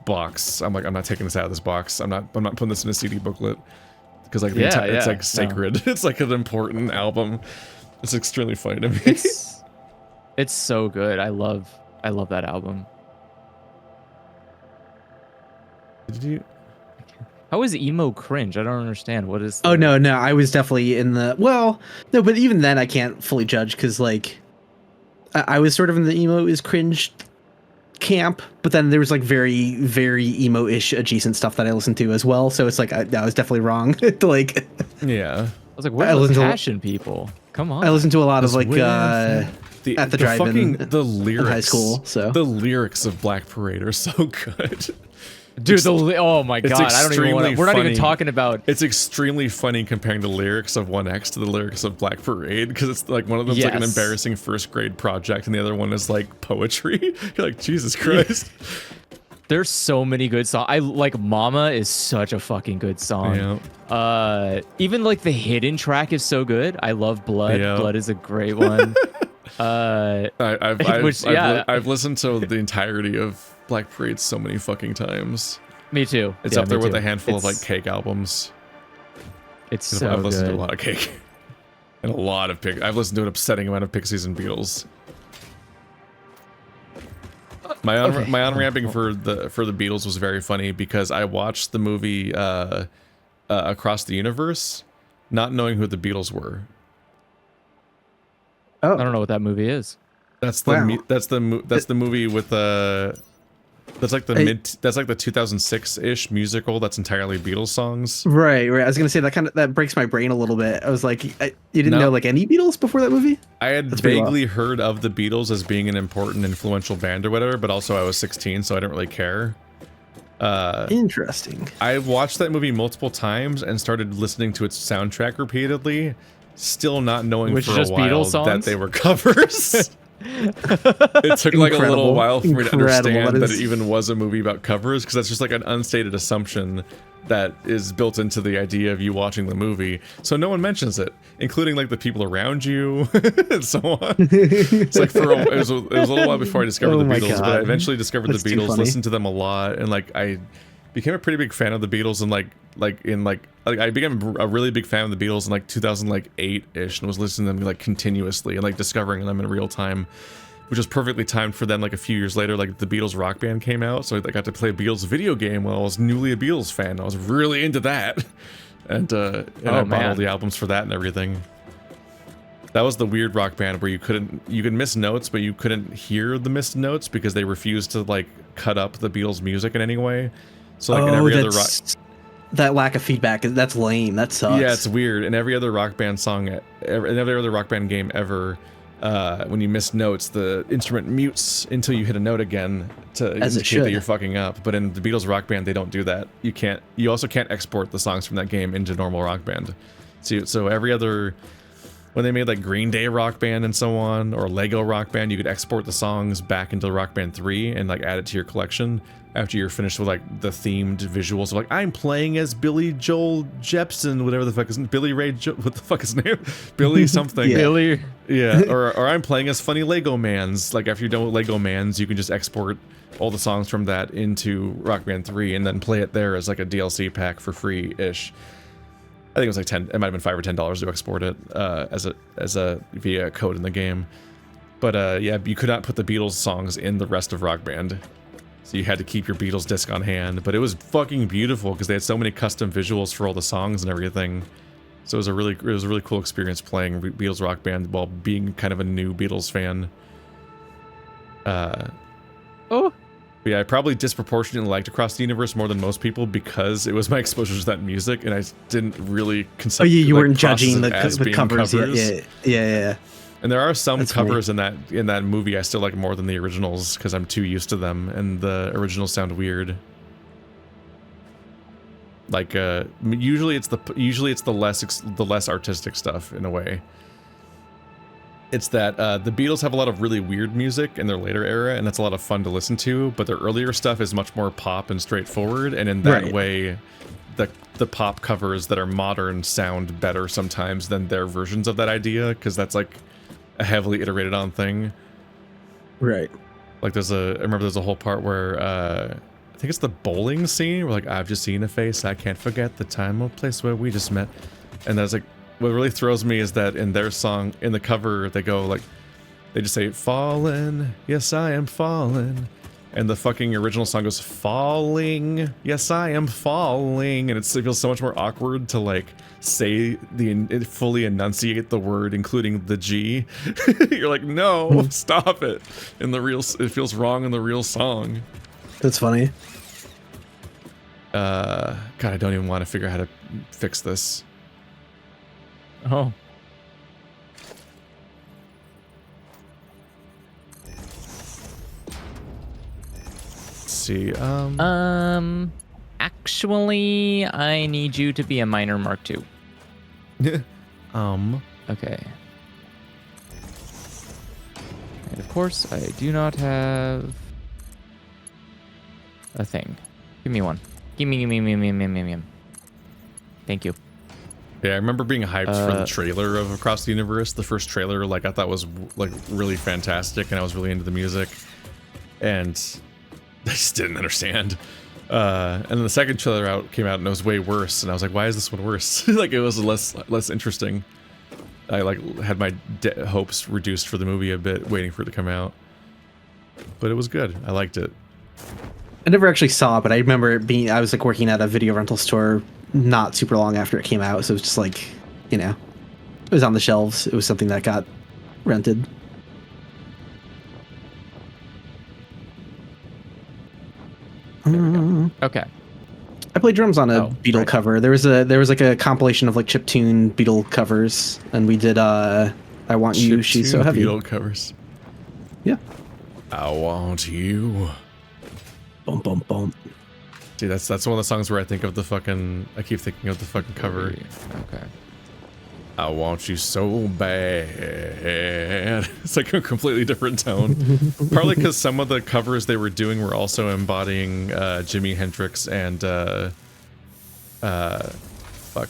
box. I'm like, I'm not taking this out of this box. I'm not putting this in a CD booklet because like it's like sacred. It's like an important album. It's extremely funny to me. It's so good. I love that album. Did you? How is emo cringe? I don't understand. What is? Oh no, I was definitely in the no, but even then I can't fully judge because like I was sort of in the emo is cringe camp, but then there was like very emo-ish adjacent stuff that I listened to as well. So it's like I was definitely wrong. Like Yeah. I was like, where I are the listened to- passion people? Come on. I listened to a lot of like With at the drive-in the lyrics in high school. So the lyrics of Black Parade are so good. Dude, oh my it's god, I don't even want extremely to. We're not even funny. talking about. It's extremely funny comparing the lyrics of 1X to the lyrics of Black Parade because it's like one of them's like an Yes. embarrassing first grade project and the other one is like poetry. You're like, Jesus Christ. There's so many good songs. I like Mama is such a fucking good song. Yeah. Even like the hidden track is so good. I love Blood. Yeah. Blood is a great one. I've listened to the entirety of Black Parade so many fucking times. Me too. It's Yeah, up there me with too. a handful of like It's- Cake albums. It's 'Cause so I've listened good. to a lot of Cake. And a lot of I've listened to an upsetting amount of Pixies and Beatles. My on-ramping for the Beatles was very funny because I watched the movie Across the Universe, not knowing who the Beatles were. I don't know what that movie is. That's the Wow. that's the movie with that's like the that's like the 2006-ish musical that's entirely Beatles songs. right. I was gonna say that breaks my brain a little bit. I was like, you didn't No. know like any Beatles before that movie? I had That's pretty vaguely heard of the Beatles as being an important, influential band or whatever, but also I was 16, so I didn't really care. Interesting. I watched that movie multiple times and started listening to its soundtrack repeatedly, still not knowing Which for is a just while Beatles that songs? they were covers. It took like a little Incredible. while for me to Incredible. understand that That is- it even was a movie about covers, because that's just like an unstated assumption that is built into the idea of you watching the movie. So no one mentions it, including like the people around you and so on. It's like it was a little while before I discovered Oh the my Beatles, but I God. eventually discovered That's the too Beatles, funny. listened to them a lot, and like I became a pretty big fan of the Beatles and I became a really big fan of the Beatles in like 2008-ish and was listening to them like continuously and like discovering them in real time, which was perfectly timed for then like a few years later like the Beatles Rock Band came out, so I got to play a Beatles video game while I was newly a Beatles fan. I was really into that. And I bought all man. the albums for that and everything. That was the weird rock band where you could miss notes, but you couldn't hear the missed notes because they refused to like cut up the Beatles music in any way. So like in every other rock, that lack of feedback, that's lame. That sucks. yeah, it's weird. In every other rock band song, in every other rock band game ever, when you miss notes, the instrument mutes until you hit a note again to As it indicate that should. you're fucking up. But in the Beatles Rock Band, they don't do that. You also can't export the songs from that game into normal Rock Band. So every other, when they made like Green Day Rock Band and so on, or Lego Rock Band, you could export the songs back into Rock Band 3 and like add it to your collection after you're finished with like the themed visuals of like, I'm playing as Billy Joel Jepsen, whatever the fuck is Billy Ray what the fuck is his name? Billy something. Yeah. Billy. Yeah, or I'm playing as funny Lego Mans. Like after you're done with Lego Mans, you can just export all the songs from that into Rock Band 3 and then play it there as like a DLC pack for free-ish. I think it was like 10. It might have been $5 or $10 to export it as a via code in the game. But yeah, you could not put the Beatles songs in the rest of Rock Band, so you had to keep your Beatles disc on hand. But it was fucking beautiful because they had so many custom visuals for all the songs and everything. So it was a really cool experience playing Beatles Rock Band while being kind of a new Beatles fan. Oh, But yeah, I probably disproportionately liked Across the Universe more than most people because it was my exposure to that music, and I didn't really consider. Oh, you like, weren't process judging it as the being covers. Yeah. And there are some That's covers in that movie I still like more than the originals because I'm too used to them, and the originals sound weird. Like usually it's the less artistic stuff in a way. It's that the Beatles have a lot of really weird music in their later era, and that's a lot of fun to listen to. But their earlier stuff is much more pop and straightforward, and in that way, the pop covers that are modern sound better sometimes than their versions of that idea, because that's like a heavily iterated on thing. Right. Like I remember there's a whole part where I think it's the bowling scene where like, I've just seen a face I can't forget, the time or place where we just met, and that's like. What really throws me is that in their song, in the cover, they go like, they just say, fallen, yes I am fallen. And the fucking original song goes, falling, yes I am falling. And it feels so much more awkward to like say fully enunciate the word, including the G. You're like, no, stop it. It feels wrong in the real song. That's funny. God, I don't even want to figure out how to fix this. Oh. Let's see. Actually, I need you to be a minor Mark II. Okay. And of course, I do not have a thing. Give me one. Give me. Thank you. Yeah, I remember being hyped for the trailer of Across the Universe. The first trailer, like, I thought was, like, really fantastic, and I was really into the music. And I just didn't understand. And then the second trailer came out, and it was way worse. And I was like, why is this one worse? Like, it was less interesting. I, like, had my hopes reduced for the movie a bit, waiting for it to come out. But it was good. I liked it. I never actually saw it, but I remember it being, I was, like, working at a video rental store not super long after it came out, so it was just like, you know, it was on the shelves. It was something that got rented. Okay. I played drums on a Beatle right. cover. There was like a compilation of like chiptune Beatle covers, and we did I Want You, She's So Heavy. Beatle covers. Yeah. I want you. Bum bum bum. See, that's one of the songs where I keep thinking of the fucking cover. Okay. I want you so bad. It's like a completely different tone. Partly because some of the covers they were doing were also embodying Jimi Hendrix and fuck.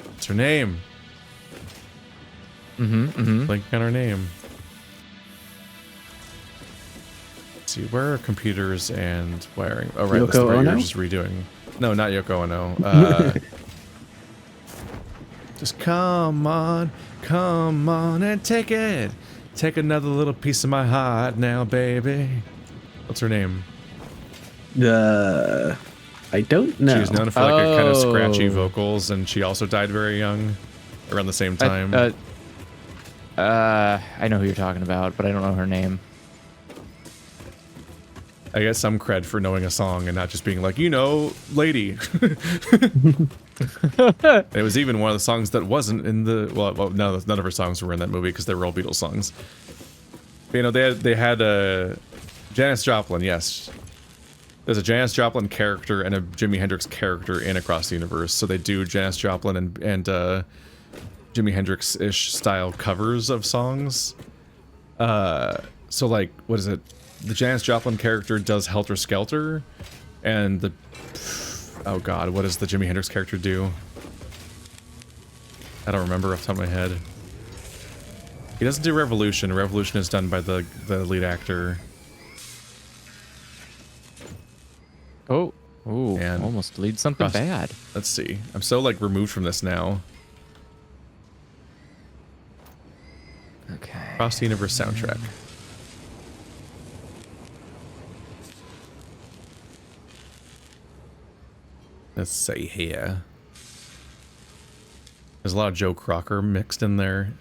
What's her name? Blanking on her name. See, where are computers and wiring? Oh, right, that's the part you're just redoing. No, not Yoko Ono. Just come on and take it. Take another little piece of my heart now, baby. What's her name? I don't know. She was known for like a kind of scratchy vocals, and she also died very young, around the same time. I know who you're talking about, but I don't know her name. I get some cred for knowing a song and not just being like, you know, lady. It was even one of the songs that wasn't in the well none of her songs were in that movie because they were all Beatles songs. But, you know, they had Janis Joplin. Yes, there's a Janis Joplin character and a Jimi Hendrix character in Across the Universe. So they do Janis Joplin and Jimi Hendrix-ish style covers of songs. So like, what is it? The Janis Joplin character does Helter Skelter, and the oh god, what does the Jimi Hendrix character do? I don't remember off the top of my head. He doesn't do Revolution. Revolution is done by the lead actor. Oh, And almost lead something bad. Let's see. I'm so like removed from this now. Okay. Across the Universe soundtrack. Let's see here. There's a lot of Joe Crocker mixed in there.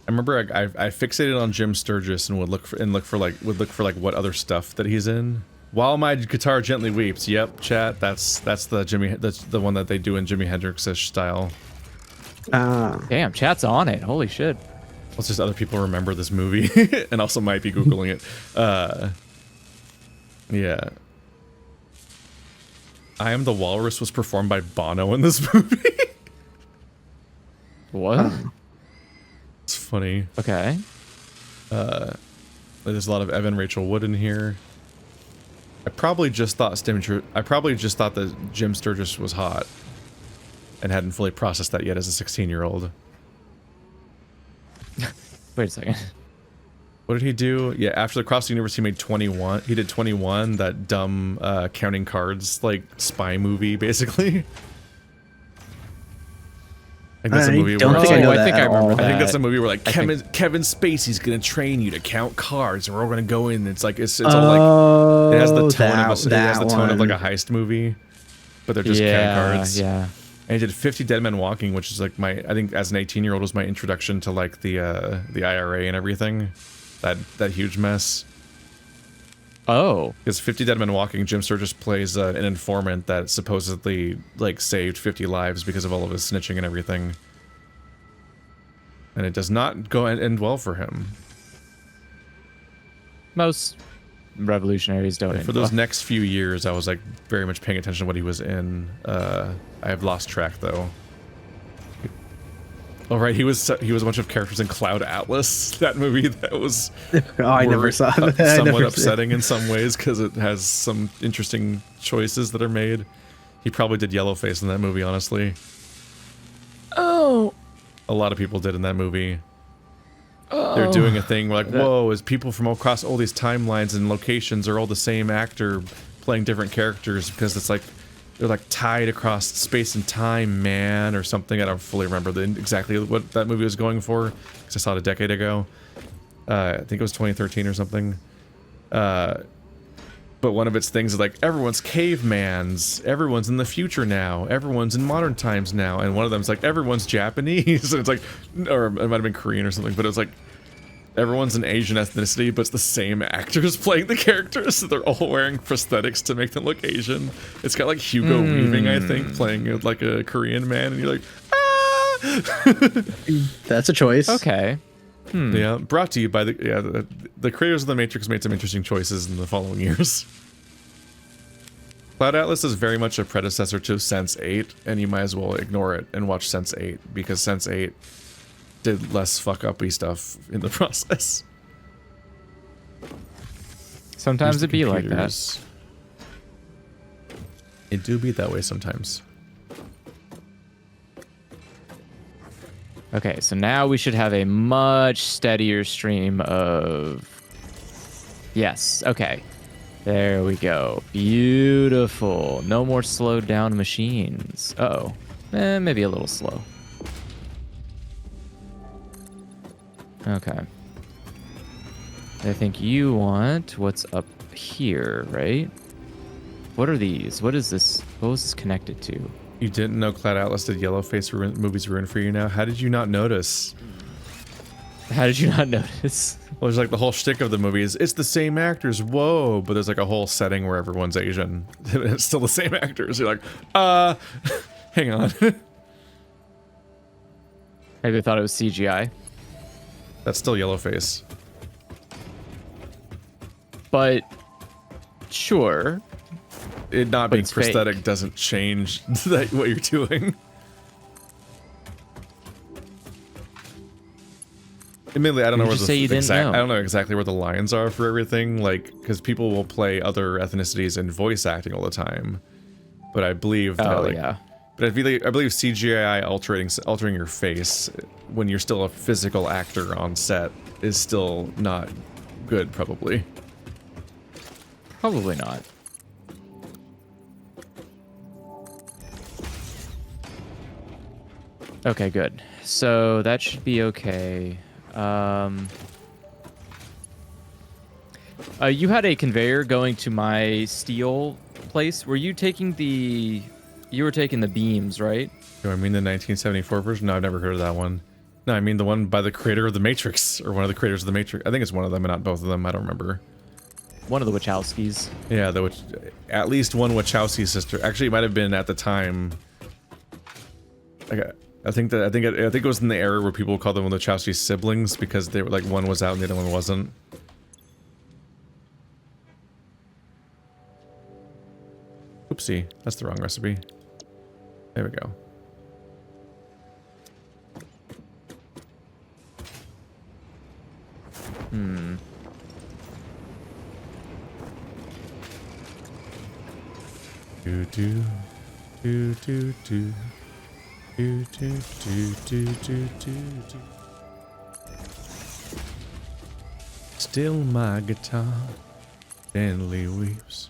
I remember I fixated on Jim Sturgis and would look for like what other stuff that he's in. While My Guitar Gently Weeps. Yep, chat. That's the one that they do in Jimi Hendrix-ish style. Damn, chat's on it. Holy shit. Let's just other people remember this movie and also might be Googling it. Yeah. I Am the Walrus was performed by Bono in this movie. What? It's funny. Okay. There's a lot of Evan Rachel Wood in here. I probably just thought that Jim Sturgis was hot and hadn't fully processed that yet as a 16-year-old. Wait a second. What did he do? Yeah, after the Across the Universe, he made 21. He did 21, that dumb counting cards like spy movie, basically. I think that's a movie where I think I remember that. I think that's a movie where like Kevin Spacey's gonna train you to count cards, and we're all gonna go in. And it's like it's all like it has the tone of like a heist movie, but they're just counting cards. Yeah. And he did 50 Dead Men Walking, which is like I think as an 18-year-old was my introduction to like the IRA and everything, that huge mess. Oh. Because 50 Dead Men Walking, Jim Sturgis plays an informant that supposedly like saved 50 lives because of all of his snitching and everything. And it does not go and end well for him. Most revolutionaries don't. For those next few years, I was like very much paying attention to what he was in. I have lost track though. Oh right, he was a bunch of characters in Cloud Atlas, that movie that was I never saw that. Somewhat upsetting in some ways because it has some interesting choices that are made. He probably did Yellowface in that movie, honestly. Oh. A lot of people did in that movie. Oh. They're doing a thing where like, whoa, is people from across all these timelines and locations are all the same actor playing different characters because it's like they're like tied across space and time, man, or something. I don't fully remember exactly what that movie was going for because I saw it a decade ago. I think it was 2013 or something. But one of its things is like everyone's cavemans, everyone's in the future now, everyone's in modern times now, and one of them's like everyone's Japanese. And it's like, or it might have been Korean or something, but it was like everyone's an Asian ethnicity, but it's the same actors playing the characters, so they're all wearing prosthetics to make them look Asian. It's got like Hugo Weaving, I think, playing like a Korean man, and you're like, ah! That's a choice. Okay. Yeah, brought to you by the creators of The Matrix made some interesting choices in the following years. Cloud Atlas is very much a predecessor to Sense 8, and you might as well ignore it and watch Sense 8, because Sense 8 did less fuck-up-y stuff in the process. Sometimes it'd be like that. It do be that way sometimes. Okay, so now we should have a much steadier stream of... Yes, okay. There we go. Beautiful. No more slowed down machines. Uh-oh. Maybe a little slow. Okay. I think you want what's up here, right? What are these? What is this? What was this connected to? You didn't know Cloud Atlas did Yellowface movies ruined for you now? How did you not notice? How did you not notice? Well, there's like the whole shtick of the movie is it's the same actors, whoa, but there's like a whole setting where everyone's Asian. It's still the same actors. You're like, hang on. Maybe they thought it was CGI. That's still Yellowface. But, sure. It not being prosthetic fake doesn't change what you're doing. Admittedly, I don't know where I don't know exactly where the lines are for everything, like, because people will play other ethnicities in voice acting all the time. But I believe that, yeah. But I believe CGI altering your face when you're still a physical actor on set is still not good, probably. Probably not. Okay, good. So that should be okay. You had a conveyor going to my steel place. Were you taking the... You were taking the beams, right? Do I mean the 1974 version? No, I've never heard of that one. No, I mean the one by the creator of the Matrix, or one of the creators of the Matrix. I think it's one of them, and not both of them. I don't remember. One of the Wachowskis. Yeah, at least one Wachowski sister. Actually, it might have been at the time. I think it was in the era where people called them the Wachowski siblings because they were like one was out and the other one wasn't. Oopsie, that's the wrong recipe. There we go. Do do do do do do do do do do do. Still my guitar gently weeps.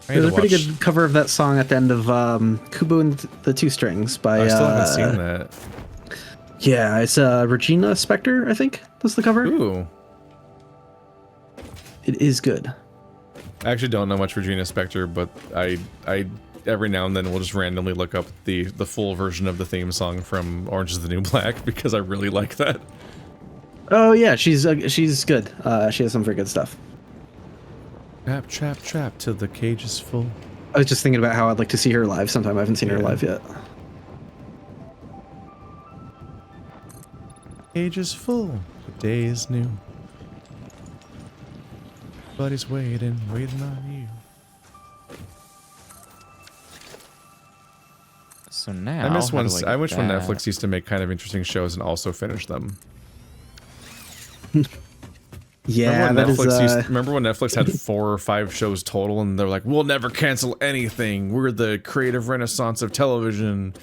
There's a pretty good cover of that song at the end of Kubo and the Two Strings by. I still haven't seen that. Yeah, it's Regina Spektor, I think. That's the cover. Ooh. It is good. I actually don't know much Regina Spektor, but I every now and then will just randomly look up the full version of the theme song from Orange is the New Black because I really like that. Oh yeah, she's good. She has some very good stuff. Trap, trap, trap till the cage is full. I was just thinking about how I'd like to see her live sometime. I haven't seen her live yet. Cage is full, the day is new. Buddy's waiting on you. So now I miss how when do I wish when get Netflix used to make kind of interesting shows and also finish them. Yeah, Remember when Netflix had 4 or 5 shows total, and they're like, "We'll never cancel anything. We're the creative renaissance of television."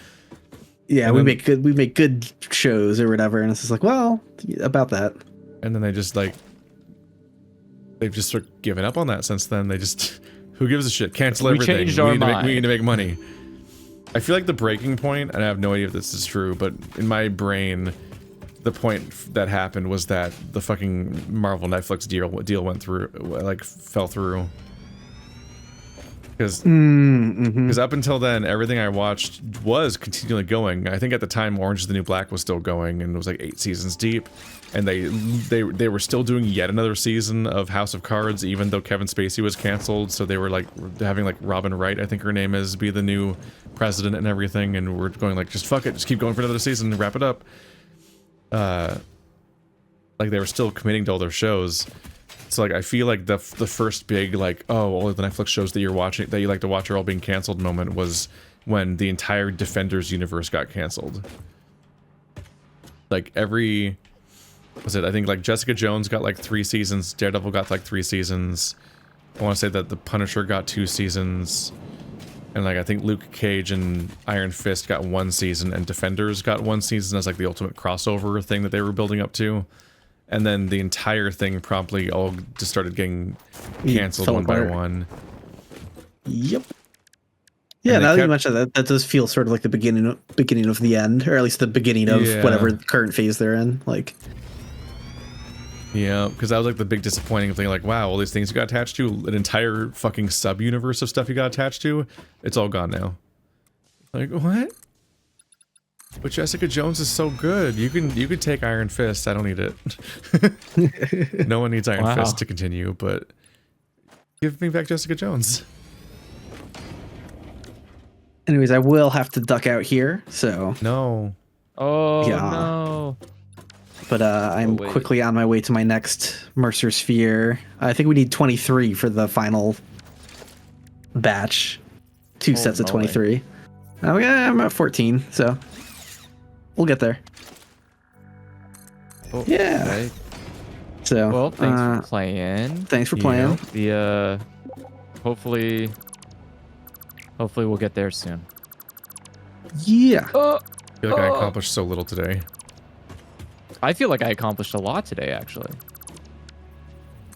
Yeah, and we make good shows or whatever, and it's just like, well, about that. And then they've just sort of given up on that since then. They just, who gives a shit? Cancel everything. Changed our mind. We need to make money. I feel like the breaking point, and I have no idea if this is true, but in my brain, the point that happened was that the fucking Marvel Netflix deal went through, like fell through. Because up until then, everything I watched was continually going. I think at the time, Orange is the New Black was still going, and it was like 8 seasons deep. And they were still doing yet another season of House of Cards, even though Kevin Spacey was canceled. So they were like having like Robin Wright, I think her name is, be the new president and everything. And we're going like, just fuck it, just keep going for another season and wrap it up. Like they were still committing to all their shows. So like I feel like the first big like, oh, all of the Netflix shows that you're watching that you like to watch are all being canceled moment was when the entire Defenders universe got canceled. Like I think like Jessica Jones got like 3 seasons, Daredevil got like 3 seasons. I want to say that the Punisher got 2 seasons. And like I think Luke Cage and Iron Fist got 1 season, and Defenders got 1 season as like the ultimate crossover thing that they were building up to. And then the entire thing promptly all just started getting canceled one by one. Yep. Yeah, now that you mention that does feel sort of like the beginning of the end, or at least the beginning of whatever current phase they're in. Like, yeah, because that was like the big disappointing thing. Like, wow, all these things you got attached to, an entire fucking sub-universe of stuff you got attached to, it's all gone now. Like, what? But Jessica Jones is so good. You can take Iron Fist. I don't need it. No one needs Iron Fist to continue, but give me back Jessica Jones. Anyways, I will have to duck out here, so. No. Oh, yeah. No. But I'm quickly on my way to my next Mercer Sphere. I think we need 23 for the final batch. 2 sets of 23. Oh, yeah, I'm at 14, so we'll get there. Oh, yeah. Right. So, well, thanks for playing. Thanks for playing. The hopefully we'll get there soon. Yeah. I feel like I accomplished so little today. I feel like I accomplished a lot today, actually.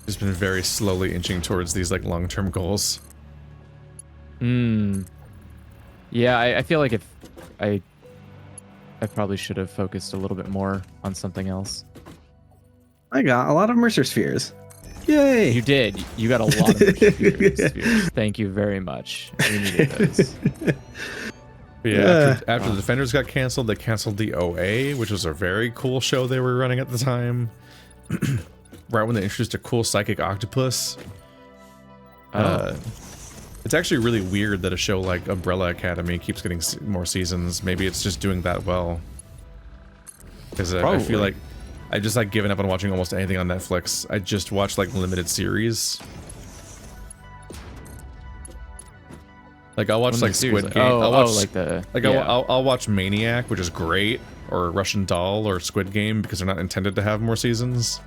Just been very slowly inching towards these like long-term goals. Yeah, I feel like if I probably should have focused a little bit more on something else. I got a lot of Mercer Spheres. Yay! You did. You got a lot of Mercer Spheres. Thank you very much. We needed those. But yeah, after the Defenders got canceled, they canceled the OA, which was a very cool show they were running at the time. Right when they introduced a cool psychic octopus. It's actually really weird that a show like Umbrella Academy keeps getting more seasons. Maybe it's just doing that well. Because I feel like I just like given up on watching almost anything on Netflix. I just watch like limited series. Like I'll watch like Squid Game. I'll watch Maniac, which is great, or Russian Doll, or Squid Game because they're not intended to have more seasons.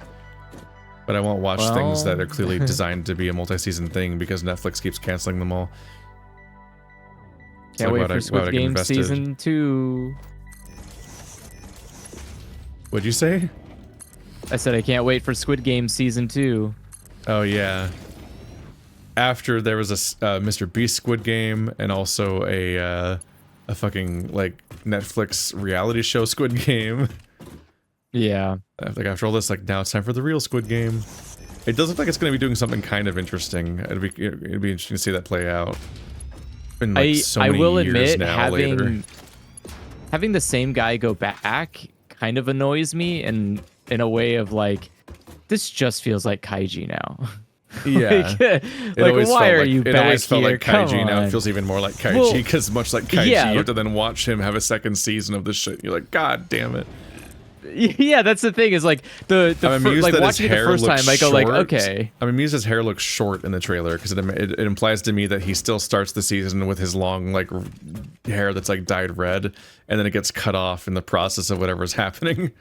But I won't watch things that are clearly designed to be a multi-season thing because Netflix keeps canceling them all. Can't wait for Squid Game season 2. What'd you say? I said I can't wait for Squid Game season 2. Oh yeah. After there was a Mr. Beast Squid Game and also a fucking like Netflix reality show Squid Game. Yeah. Like after all this, like now it's time for the real Squid Game. It does look like it's going to be doing something kind of interesting. It'd be interesting to see that play out. Been like so many years now having the same guy go back kind of annoys me, and in a way of like, this just feels like Kaiji now. Yeah. like why are you back here? It always felt like Kaiji. Now it feels even more like Kaiji because much like Kaiji, you have to then watch him have a second season of this shit. You're like, God damn it. Yeah, that's the thing. Is like like watching it the first time, I go like, okay. I'm amused his hair looks short in the trailer because it implies to me that he still starts the season with his long like hair that's like dyed red, and then it gets cut off in the process of whatever's happening,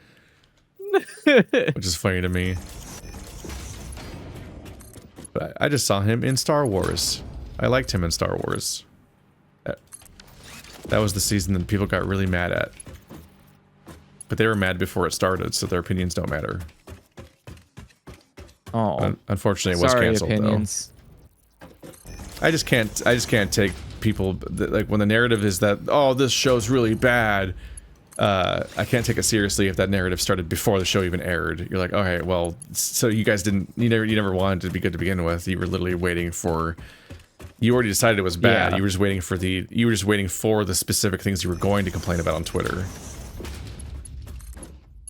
which is funny to me. But I just saw him in Star Wars. I liked him in Star Wars. That was the season that people got really mad at. But they were mad before it started, so their opinions don't matter. Oh, unfortunately, it was canceled opinions. Though. I just can't take people like when the narrative is that this show's really bad. I can't take it seriously if that narrative started before the show even aired. You're like, okay, well, so you guys you never wanted to be good to begin with. You were literally waiting for. You already decided it was bad. Yeah. You were just waiting for the specific things you were going to complain about on Twitter.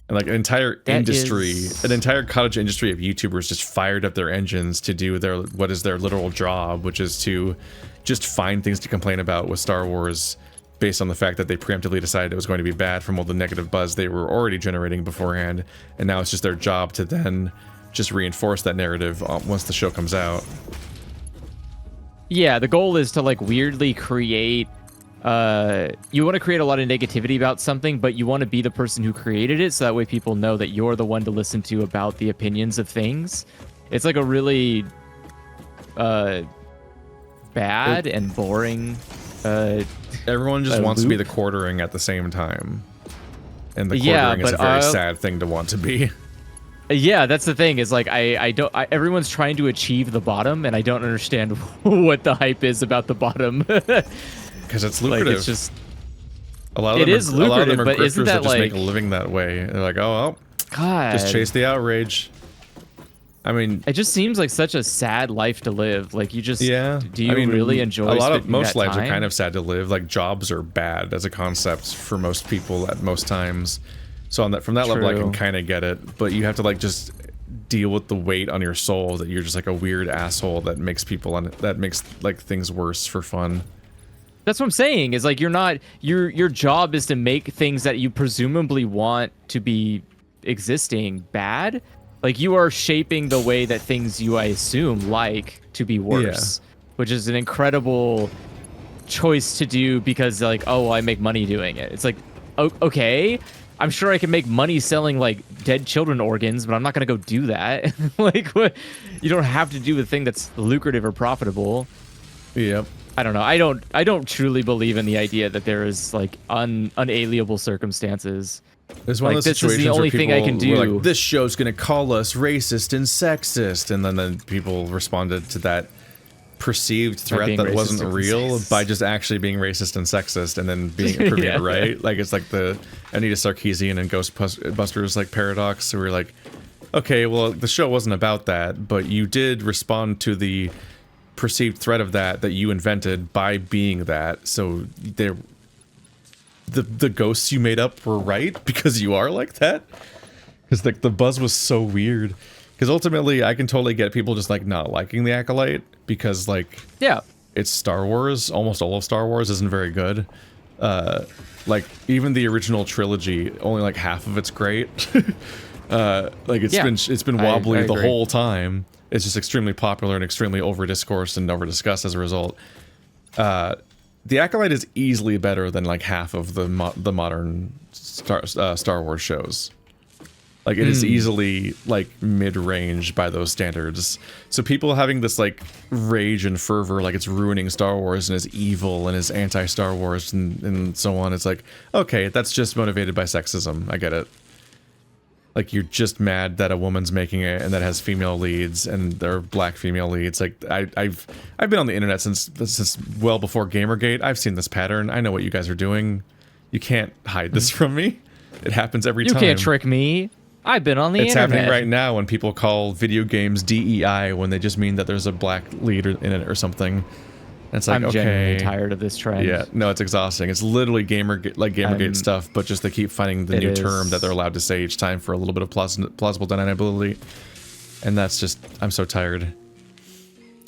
And like an entire cottage industry of YouTubers just fired up their engines to do what is their literal job, which is to just find things to complain about with Star Wars based on the fact that they preemptively decided it was going to be bad from all the negative buzz they were already generating beforehand. And now it's just their job to then just reinforce that narrative once the show comes out. Yeah, the goal is to like weirdly create you want to create a lot of negativity about something, but you want to be the person who created it, so that way people know that you're the one to listen to about the opinions of things. It's like a really bad and boring everyone just wants to be the quartering at the same time, and the quartering is a very sad thing to want to be. Yeah, that's the thing, is like everyone's trying to achieve the bottom, and I don't understand what the hype is about the bottom. Because it's lucrative. Like, it's just a lot of them are grifters that just make a living that way. They're like, oh well, God, just chase the outrage. I mean, it just seems like such a sad life to live. Like you just do you really enjoy most lives are kind of sad to live. Like jobs are bad as a concept for most people at most times. So from that level I can kind of get it, but you have to like just deal with the weight on your soul that you're just like a weird asshole that makes like things worse for fun. That's what I'm saying, is like your job is to make things that you presumably want to be existing bad. Like you are shaping the way that things you, I assume, like to be worse, which is an incredible choice to do because like, oh, I make money doing it. It's like, okay, I'm sure I can make money selling like dead children organs, but I'm not going to go do that. Like what? You don't have to do the thing that's lucrative or profitable. Yep. I don't know. I don't truly believe in the idea that there is like unalienable circumstances. There's one of those situations where people were like, this show's gonna call us racist and sexist, and then people responded to that perceived threat that wasn't real by just actually being racist and sexist, and then proving it right. Like it's like the Anita Sarkeesian and Ghostbusters like paradox. So we're like, okay, well the show wasn't about that, but you did respond to the perceived threat of that you invented by being that. So the ghosts you made up were right because you are like that. Because like the buzz was so weird. Because ultimately, I can totally get people just like not liking the Acolyte because like it's Star Wars. Almost all of Star Wars isn't very good. Like even the original trilogy, only like half of it's great. Like it's been wobbly the whole time. It's just extremely popular and extremely over discoursed and over discussed as a result. The Acolyte is easily better than like half of the modern Star Wars shows. Like it is easily like mid-range by those standards. So people having this like rage and fervor, like it's ruining Star Wars and is evil and is anti-Star Wars and so on. It's like, okay, that's just motivated by sexism. I get it. Like you're just mad that a woman's making it and that has female leads and they're black female leads. Like I've been on the internet since well before Gamergate. I've seen this pattern. I know what you guys are doing. You can't hide this from me. It happens every time. You can't trick me. I've been on the internet. It's happening right now when people call video games DEI when they just mean that there's a black lead in it or something. And it's like, I'm genuinely tired of this trend. Yeah, no, it's exhausting. It's literally Gamergate stuff, but just they keep finding the new term that they're allowed to say each time for a little bit of plausible deniability. And that's just, I'm so tired.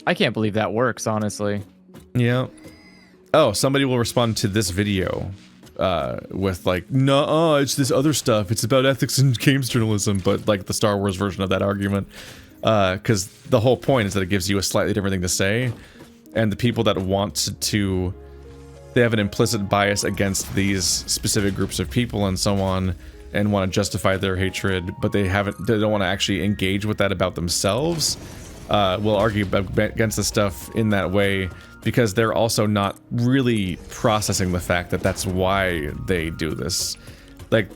I can't believe that works, honestly. Yeah. Oh, somebody will respond to this video with like, no, it's this other stuff. It's about ethics and games journalism, but like the Star Wars version of that argument. Because the whole point is that it gives you a slightly different thing to say. And the people that want to, they have an implicit bias against these specific groups of people and so on, and want to justify their hatred, but they don't want to actually engage with that about themselves. Will argue against the stuff in that way because they're also not really processing the fact that that's why they do this. Like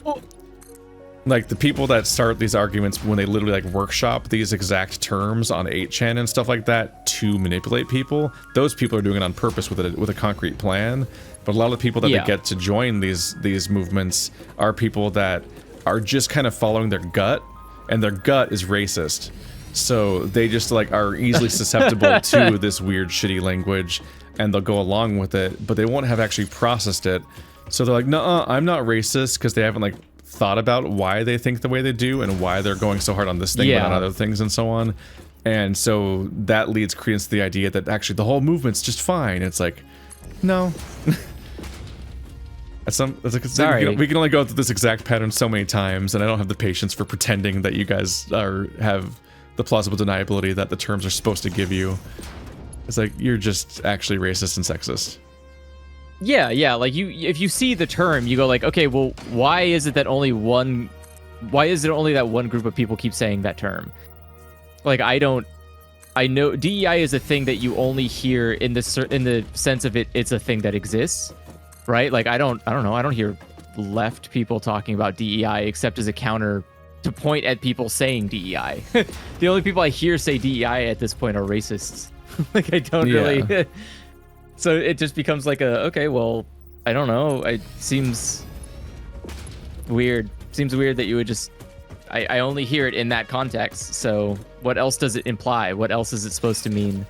the people that start these arguments when they literally like workshop these exact terms on 8chan and stuff like that to manipulate people, those people are doing it on purpose with a concrete plan. But a lot of the people that they get to join these movements are people that are just kind of following their gut, and their gut is racist. So they just like are easily susceptible to this weird shitty language, and they'll go along with it, but they won't have actually processed it. So they're like, nuh-uh, I'm not racist, because they haven't like thought about why they think the way they do and why they're going so hard on this thing but not other things and so on. And so that leads credence to the idea that actually the whole movement's just fine. It's like, no. Sorry. We can only go through this exact pattern so many times, and I don't have the patience for pretending that you guys have the plausible deniability that the terms are supposed to give you. It's like, you're just actually racist and sexist. Yeah, like if you see the term, you go like, okay, well, why is it that only that one group of people keep saying that term? Like, I know DEI is a thing that you only hear in the sense of it's a thing that exists, right? Like, I don't know, I don't hear left people talking about DEI except as a counter to point at people saying DEI. The only people I hear say DEI at this point are racists. Like, I don't really. So it just becomes like okay, well, I don't know. It seems weird. Seems weird that you would just. I only hear it in that context. So what else does it imply? What else is it supposed to mean?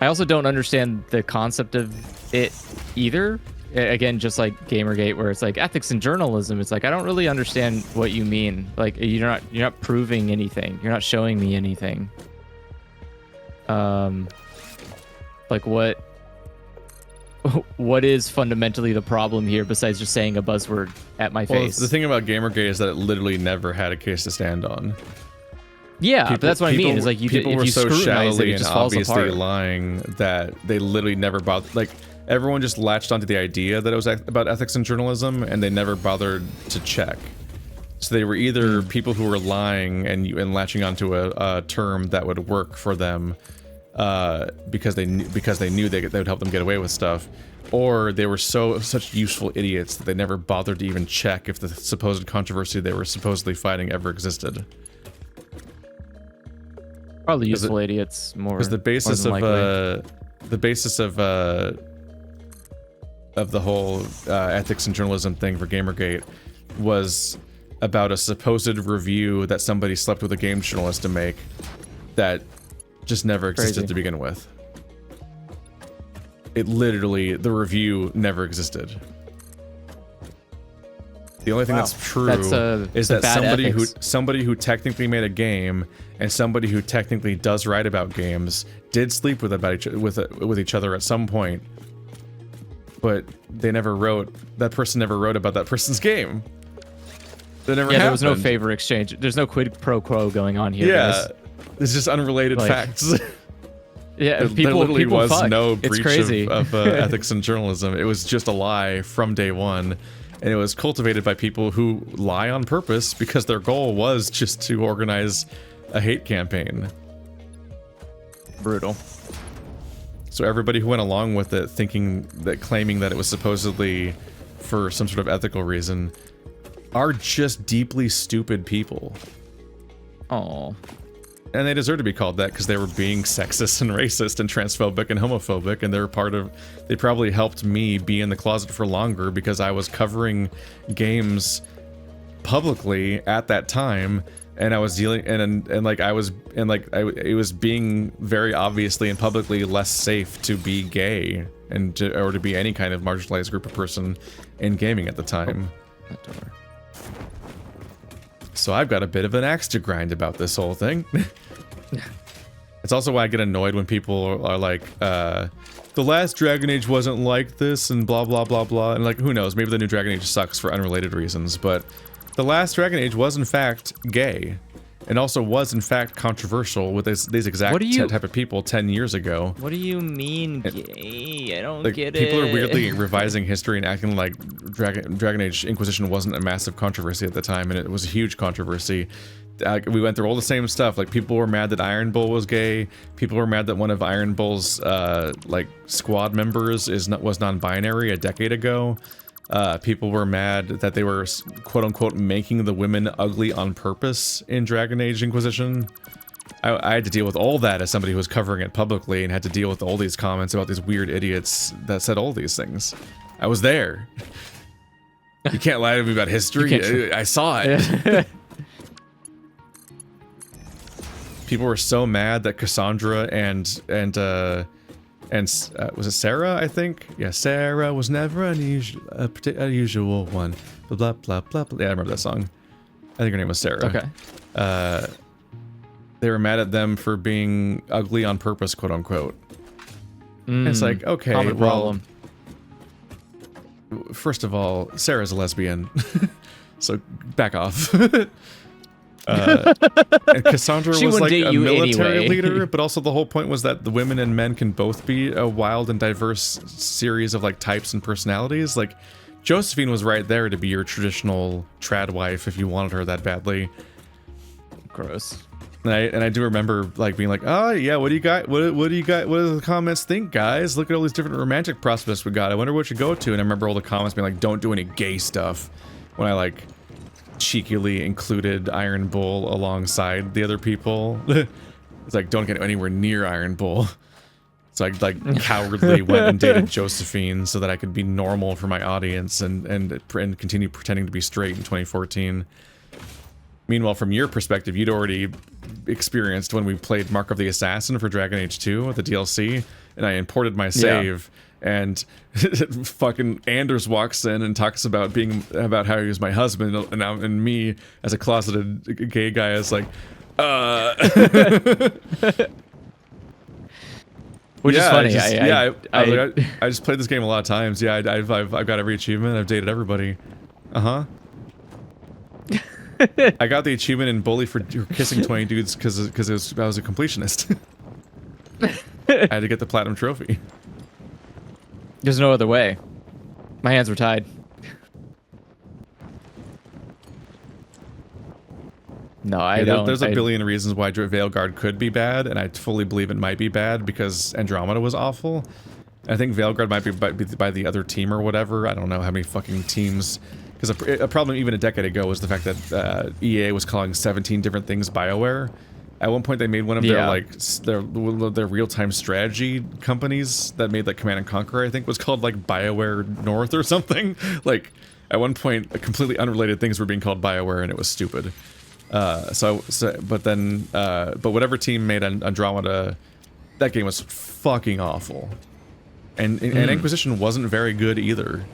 I also don't understand the concept of it either. Again, just like Gamergate, where it's like ethics and journalism. It's like, I don't really understand what you mean. Like, you're not proving anything. You're not showing me anything. Like what is fundamentally the problem here besides just saying a buzzword at my face? The thing about Gamergate is that it literally never had a case to stand on. Yeah, but that's what I mean. Is like people were so shallowly and obviously apart. lying that they literally never bothered. Like, everyone just latched onto the idea that it was about ethics and journalism, and they never bothered to check. So they were either people who were lying and latching onto a term that would work for them. Because they knew they would help them get away with stuff, or they were such useful idiots that they never bothered to even check if the supposed controversy they were supposedly fighting ever existed. Probably useful idiots more. Because the basis of the whole ethics and journalism thing for Gamergate was about a supposed review that somebody slept with a games journalist to make that just never existed to begin with. It literally, the review never existed. The only thing that's true is that somebody who technically made a game and somebody who technically does write about games did sleep with each other at some point, but they never wrote. That person never wrote about that person's game. That never happened. There was no favor exchange. There's no quid pro quo going on here. Yeah, guys. it's just unrelated facts. Yeah, there literally was fuck. no It's breach of ethics in journalism. It was just a lie from day one. And it was cultivated by people who lie on purpose because their goal was just to organize a hate campaign. Brutal. So everybody who went along with it claiming that it was supposedly for some sort of ethical reason are just deeply stupid people. Oh. And they deserve to be called that because they were being sexist and racist and transphobic and homophobic, and they probably helped me be in the closet for longer because I was covering games publicly at that time, and I was dealing it was being very obviously and publicly less safe to be gay or to be any kind of marginalized group of person in gaming at the time. That door. So I've got a bit of an axe to grind about this whole thing. It's also why I get annoyed when people are like, the last Dragon Age wasn't like this and blah blah blah blah, and like, who knows, maybe the new Dragon Age sucks for unrelated reasons, but the last Dragon Age was in fact gay, and also was in fact controversial with these exact type of people 10 years ago. What do you mean gay? I don't get it. People are weirdly revising history and acting like Dragon Age Inquisition wasn't a massive controversy at the time, and it was a huge controversy. We went through all the same stuff. Like, people were mad that Iron Bull was gay. People were mad that one of Iron Bull's squad members was non-binary a decade ago. People were mad that they were quote-unquote making the women ugly on purpose in Dragon Age Inquisition. I had to deal with all that as somebody who was covering it publicly, and had to deal with all these comments about these weird idiots that said all these things. I was there. You can't lie to me about history. I saw it. People were so mad that Cassandra and was it Sarah? I think. Yeah, Sarah was never a usual one. Blah blah blah blah. Yeah, I remember that song. I think her name was Sarah. Okay. They were mad at them for being ugly on purpose, quote unquote. It's like, okay, common problem. First of all, Sarah's a lesbian, so back off. And Cassandra was like a military leader, but also the whole point was that the women and men can both be a wild and diverse series of like types and personalities. Like, Josephine was right there to be your traditional trad wife if you wanted her that badly. Gross. And I do remember like being like, oh yeah, what do you got? What do you got? What do the comments think, guys? Look at all these different romantic prospects we got. I wonder what you go to. And I remember all the comments being like, don't do any gay stuff. When I like cheekily included Iron Bull alongside the other people. It's like, don't get anywhere near Iron Bull. So I like cowardly went and dated Josephine so that I could be normal for my audience and continue pretending to be straight in 2014. Meanwhile, from your perspective, you'd already experienced when we played Mark of the Assassin for Dragon Age 2 with the DLC, and I imported my save. And fucking Anders walks in and talks about how he was my husband, and me as a closeted gay guy is like, which is funny. I just played this game a lot of times. Yeah, I've got every achievement. I've dated everybody. I got the achievement in Bully for kissing 20 dudes because I was a completionist. I had to get the platinum trophy. There's no other way. My hands were tied. No, I don't. There's a billion reasons why Veilguard could be bad, and I fully believe it might be bad because Andromeda was awful. I think Veilguard might be by the other team or whatever. I don't know how many fucking teams. Because a problem even a decade ago was the fact that EA was calling 17 different things BioWare. At one point, they made one of their real-time strategy companies that made like Command and Conquer. I think was called like BioWare North or something. Like at one point, completely unrelated things were being called BioWare, and it was stupid. But whatever team made Andromeda, that game was fucking awful, and Inquisition wasn't very good either.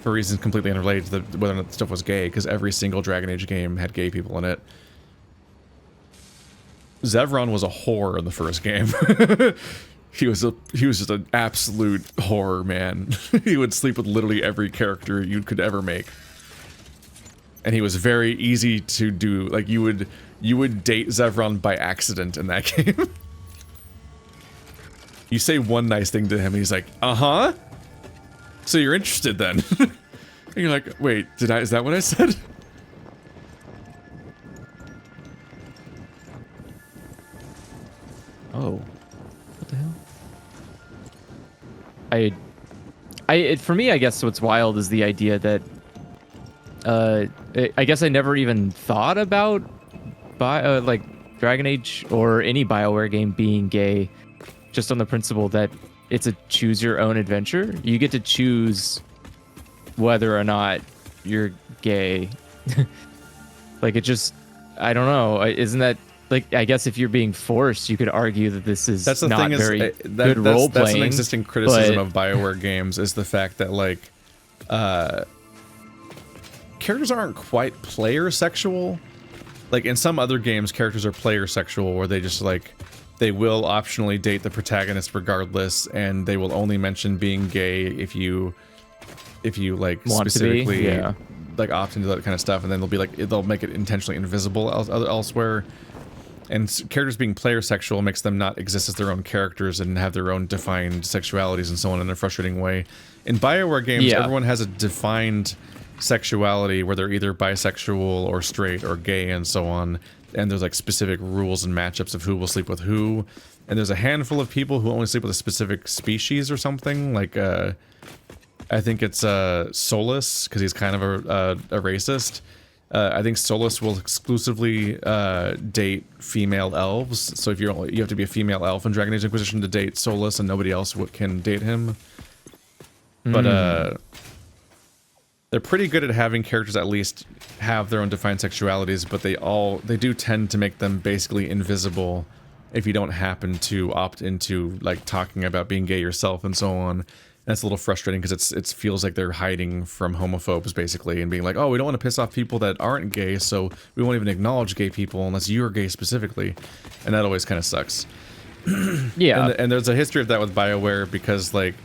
for reasons completely unrelated to whether or not the stuff was gay, because every single Dragon Age game had gay people in it. Zevran was a whore in the first game. He was just an absolute horror, man. He would sleep with literally every character you could ever make. And he was very easy to do. Like, you would date Zevran by accident in that game. You say one nice thing to him, and he's like, uh-huh? So you're interested then? And you're like, wait, is that what I said? Oh. What the hell? For me, I guess what's wild is the idea that I guess I never even thought about like Dragon Age or any BioWare game being gay, just on the principle that it's a choose your own adventure. You get to choose whether or not you're gay. Like, it just, I don't know. Isn't that, like, I guess if you're being forced, you could argue that this is not very good role playing. That's an existing criticism of BioWare games, is the fact that, like, characters aren't quite player sexual. Like, in some other games, characters are player sexual, where they just, like, they will optionally date the protagonist regardless, and they will only mention being gay if you like want specifically to be, yeah. like opt into that kind of stuff, and then they'll be like, they'll make it intentionally invisible elsewhere. And characters being player sexual makes them not exist as their own characters and have their own defined sexualities and so on in a frustrating way. In BioWare games, everyone has a defined sexuality where they're either bisexual or straight or gay and so on. And there's like specific rules and matchups of who will sleep with who. And there's a handful of people who only sleep with a specific species or something. Like, I think it's Solus, because he's kind of a racist. I think Solus will exclusively date female elves. So if you have to be a female elf in Dragon Age Inquisition to date Solus, and nobody else can date him. But they're pretty good at having characters at least have their own defined sexualities, but they do tend to make them basically invisible if you don't happen to opt into like talking about being gay yourself and so on. That's a little frustrating because it feels like they're hiding from homophobes basically, and being like, oh, we don't want to piss off people that aren't gay, so we won't even acknowledge gay people unless you're gay specifically, and that always kind of sucks. Yeah. And there's a history of that with BioWare because, like,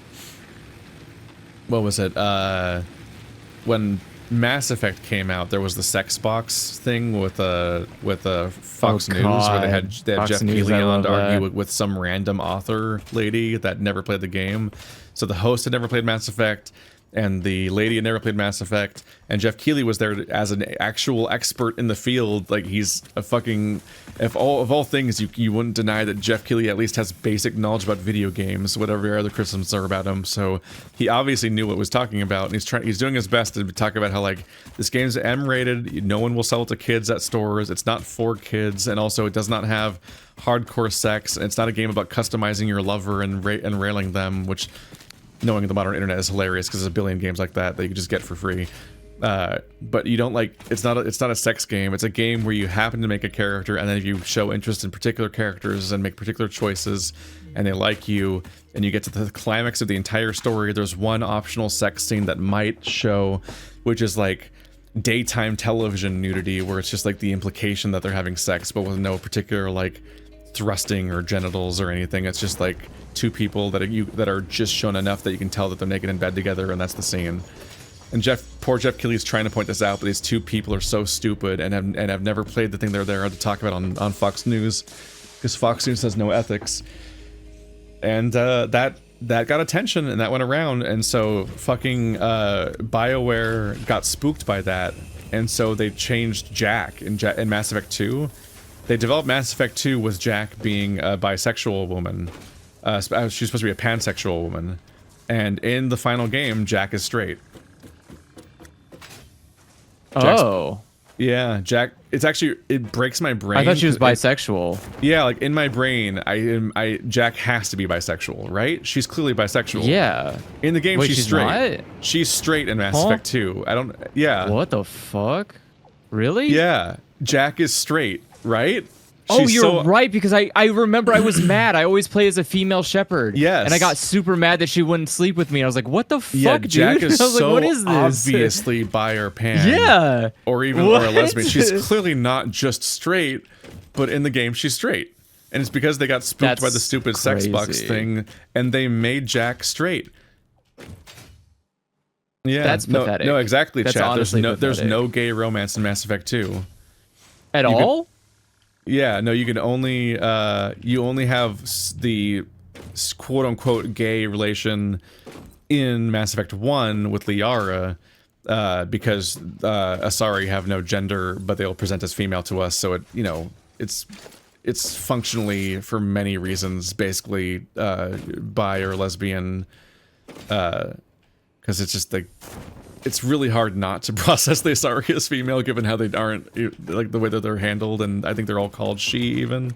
what was it? When Mass Effect came out, there was the sex box thing with Fox News, where they had Jeff Keighley on to argue with some random author lady that never played the game. So the host had never played Mass Effect, and the lady had never played Mass Effect, and Jeff Keighley was there as an actual expert in the field. Like, he's a fucking, of all things, you wouldn't deny that Jeff Keighley at least has basic knowledge about video games, whatever other criticisms are about him. So he obviously knew what he was talking about, and he's doing his best to talk about how, like, this game's M-rated, no one will sell it to kids at stores, it's not for kids, and also it does not have hardcore sex, and it's not a game about customizing your lover and railing them, which, knowing the modern internet, is hilarious because there's a billion games like that you can just get for free. But you don't, like, it's not a sex game. It's a game where you happen to make a character, and then if you show interest in particular characters and make particular choices, and they like you, and you get to the climax of the entire story, there's one optional sex scene that might show, which is like daytime television nudity, where it's just like the implication that they're having sex, but with no particular like thrusting or genitals or anything. It's just like two people that are just shown enough that you can tell that they're naked in bed together, and that's the scene. And poor Jeff Keighley's trying to point this out, but these two people are so stupid and have never played the thing they're there to talk about on Fox News, because Fox News has no ethics. And that got attention, and that went around, and so fucking BioWare got spooked by that, and so they changed Jack in Mass Effect 2. They developed Mass Effect 2 with Jack being a bisexual woman. She's supposed to be a pansexual woman. And in the final game, Jack is straight. Oh. Yeah, Jack. It's actually, it breaks my brain. I thought she was bisexual. Yeah, like in my brain, Jack has to be bisexual, right? She's clearly bisexual. Yeah. In the game, Wait, she's straight. Not? She's straight in Mass Effect 2. Yeah. What the fuck? Really? Yeah. Jack is straight, right? Oh, she's you're so, right, because I remember I was mad. I always play as a female shepherd. Yes. And I got super mad that she wouldn't sleep with me. I was like, what the fuck, yeah, dude? Jack is I was so like, what is this? obviously bi or pan. Yeah. Or even What? or a lesbian. She's clearly not just straight, but in the game she's straight. And it's because they got spooked by the That's stupid sex box crazy. thing, and they made Jack straight. Yeah, That's pathetic. No, exactly, That's chat. honestly There's pathetic. no gay romance in Mass Effect 2. At You all? Yeah, no, you can only you only have the quote unquote gay relation in Mass Effect 1 with Liara, because Asari have no gender, but they'll present as female to us, so it's functionally, for many reasons, basically bi or lesbian, because it's just like, it's really hard not to process the Asari as female, given how they aren't, like, the way that they're handled, and I think they're all called she, even.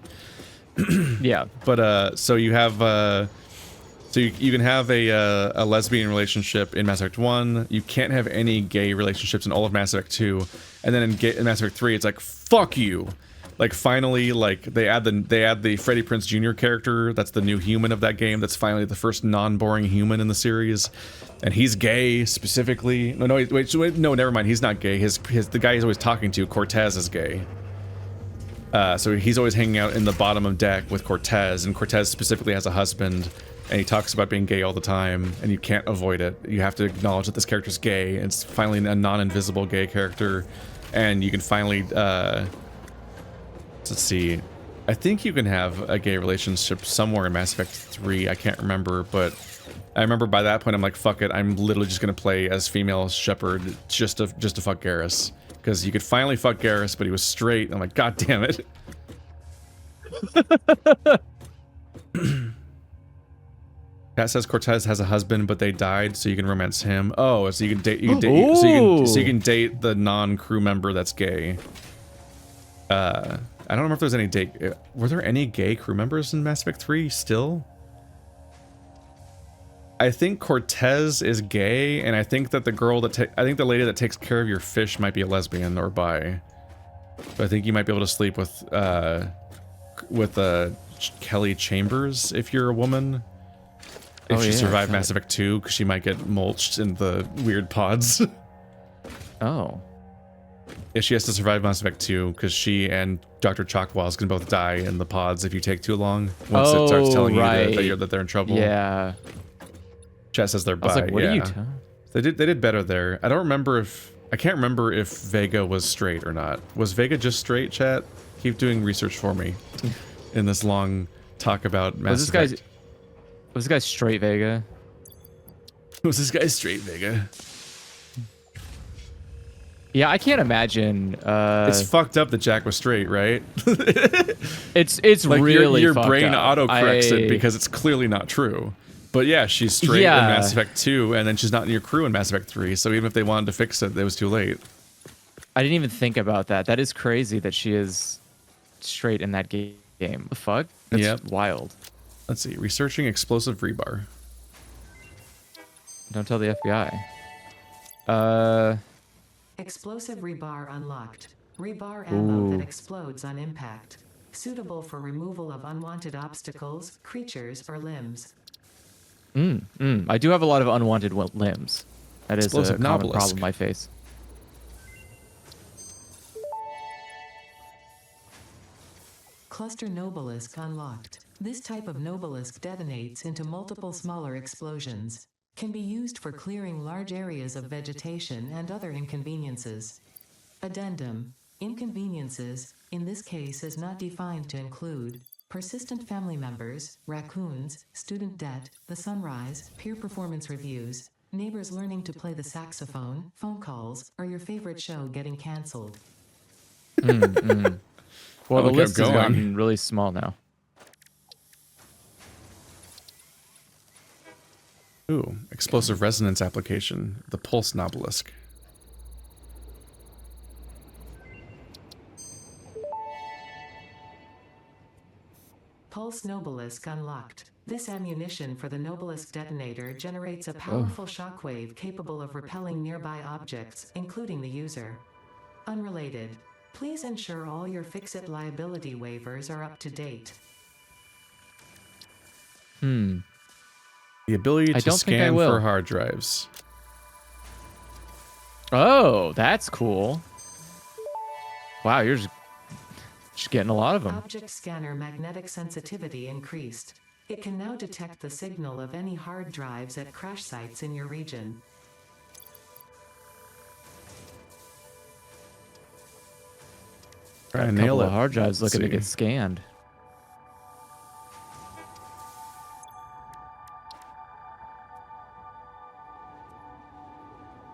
Yeah. But, so you have, so you can have a lesbian relationship in Mass Effect 1, you can't have any gay relationships in all of Mass Effect 2, and then in Mass Effect 3, it's like, fuck you! Like, finally, like, they add the Freddie Prinze Jr. character. That's the new human of that game. That's finally the first non-boring human in the series, and he's gay specifically. No, wait, no, never mind. He's not gay. The guy he's always talking to, Cortez, is gay. So he's always hanging out in the bottom of deck with Cortez, and Cortez specifically has a husband, and he talks about being gay all the time, and you can't avoid it. You have to acknowledge that this character's gay. It's finally a non-invisible gay character, and you can finally. Let's see. I think you can have a gay relationship somewhere in Mass Effect 3. I can't remember, but I remember by that point I'm like, fuck it. I'm literally just gonna play as female Shepard just to fuck Garrus, because you could finally fuck Garrus, but he was straight. I'm like, god damn it. Kat says Cortez has a husband, but they died, so you can romance him. Oh, so you can date. So you can date the non-crew member that's gay. I don't remember if there's any were there any gay crew members in Mass Effect 3 still? I think Cortez is gay, and I think that the girl that I think the lady that takes care of your fish might be a lesbian or bi. So I think you might be able to sleep with Kelly Chambers if you're a woman. If she survived Mass Effect 2, because she might get mulched in the weird pods. Oh. Yeah, she has to survive Mass Effect 2 because she and Dr. Chockwalls can both die in the pods if you take too long. Once it starts telling you that they're in trouble. Yeah. Chat says they're bi. I was like, what yeah. are you talking? They did better there. I can't remember if Vega was straight or not. Was Vega just straight, chat? Keep doing research for me in this long talk about Mass Effect. Was this guy straight, Vega? Was this guy straight, Vega? Yeah, I can't imagine. It's fucked up that Jack was straight, right? It's like really your fucked brain up. auto-corrects it because it's clearly not true. But yeah, she's straight in Mass Effect 2, and then she's not in your crew in Mass Effect 3, so even if they wanted to fix it, it was too late. I didn't even think about that. That is crazy that she is straight in that game. The fuck? That's wild. Let's see. Researching explosive rebar. Don't tell the FBI. Explosive rebar unlocked. Rebar ammo that explodes on impact. Suitable for removal of unwanted obstacles, creatures, or limbs. I do have a lot of unwanted limbs. That is Explosive a common Noblisk. problem I face. Cluster Nobelisk unlocked. This type of Nobelisk detonates into multiple smaller explosions. Can be used for clearing large areas of vegetation and other inconveniences. Addendum. Inconveniences, in this case is not defined to include persistent family members, raccoons, student debt, the sunrise, peer performance reviews, neighbors learning to play the saxophone, phone calls, or your favorite show getting cancelled. Well, the list has gotten really small now. Ooh, explosive resonance application. The Pulse Nobelisk. Pulse Nobelisk unlocked. This ammunition for the Nobelisk detonator generates a powerful shockwave capable of repelling nearby objects, including the user. Unrelated. Please ensure all your FICSIT liability waivers are up to date. The ability I to don't think I scan will. for hard drives. Oh, that's cool. Wow, you're just getting a lot of them. Object scanner magnetic sensitivity increased. It can now detect the signal of any hard drives at crash sites in your region. Try to A nail couple it. of hard drives Let's looking to see. get scanned.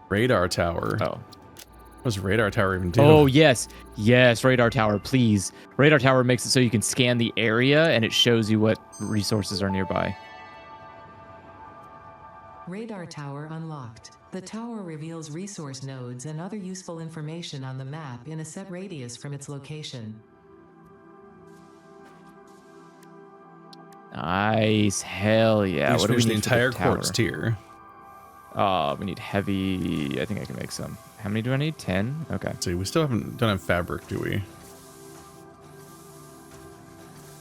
Radar tower. Oh. What does radar tower even do? Oh, yes. Yes, radar tower, please. Radar tower makes it so you can scan the area and it shows you what resources are nearby. Radar tower unlocked. The tower reveals resource nodes and other useful information on the map in a set radius from its location. Nice. Hell yeah. Please What do we finish need the for entire tower? quartz tier. We need heavy. I think I can make some. How many do I need? 10? Okay. Let's see, we still don't have fabric, do we?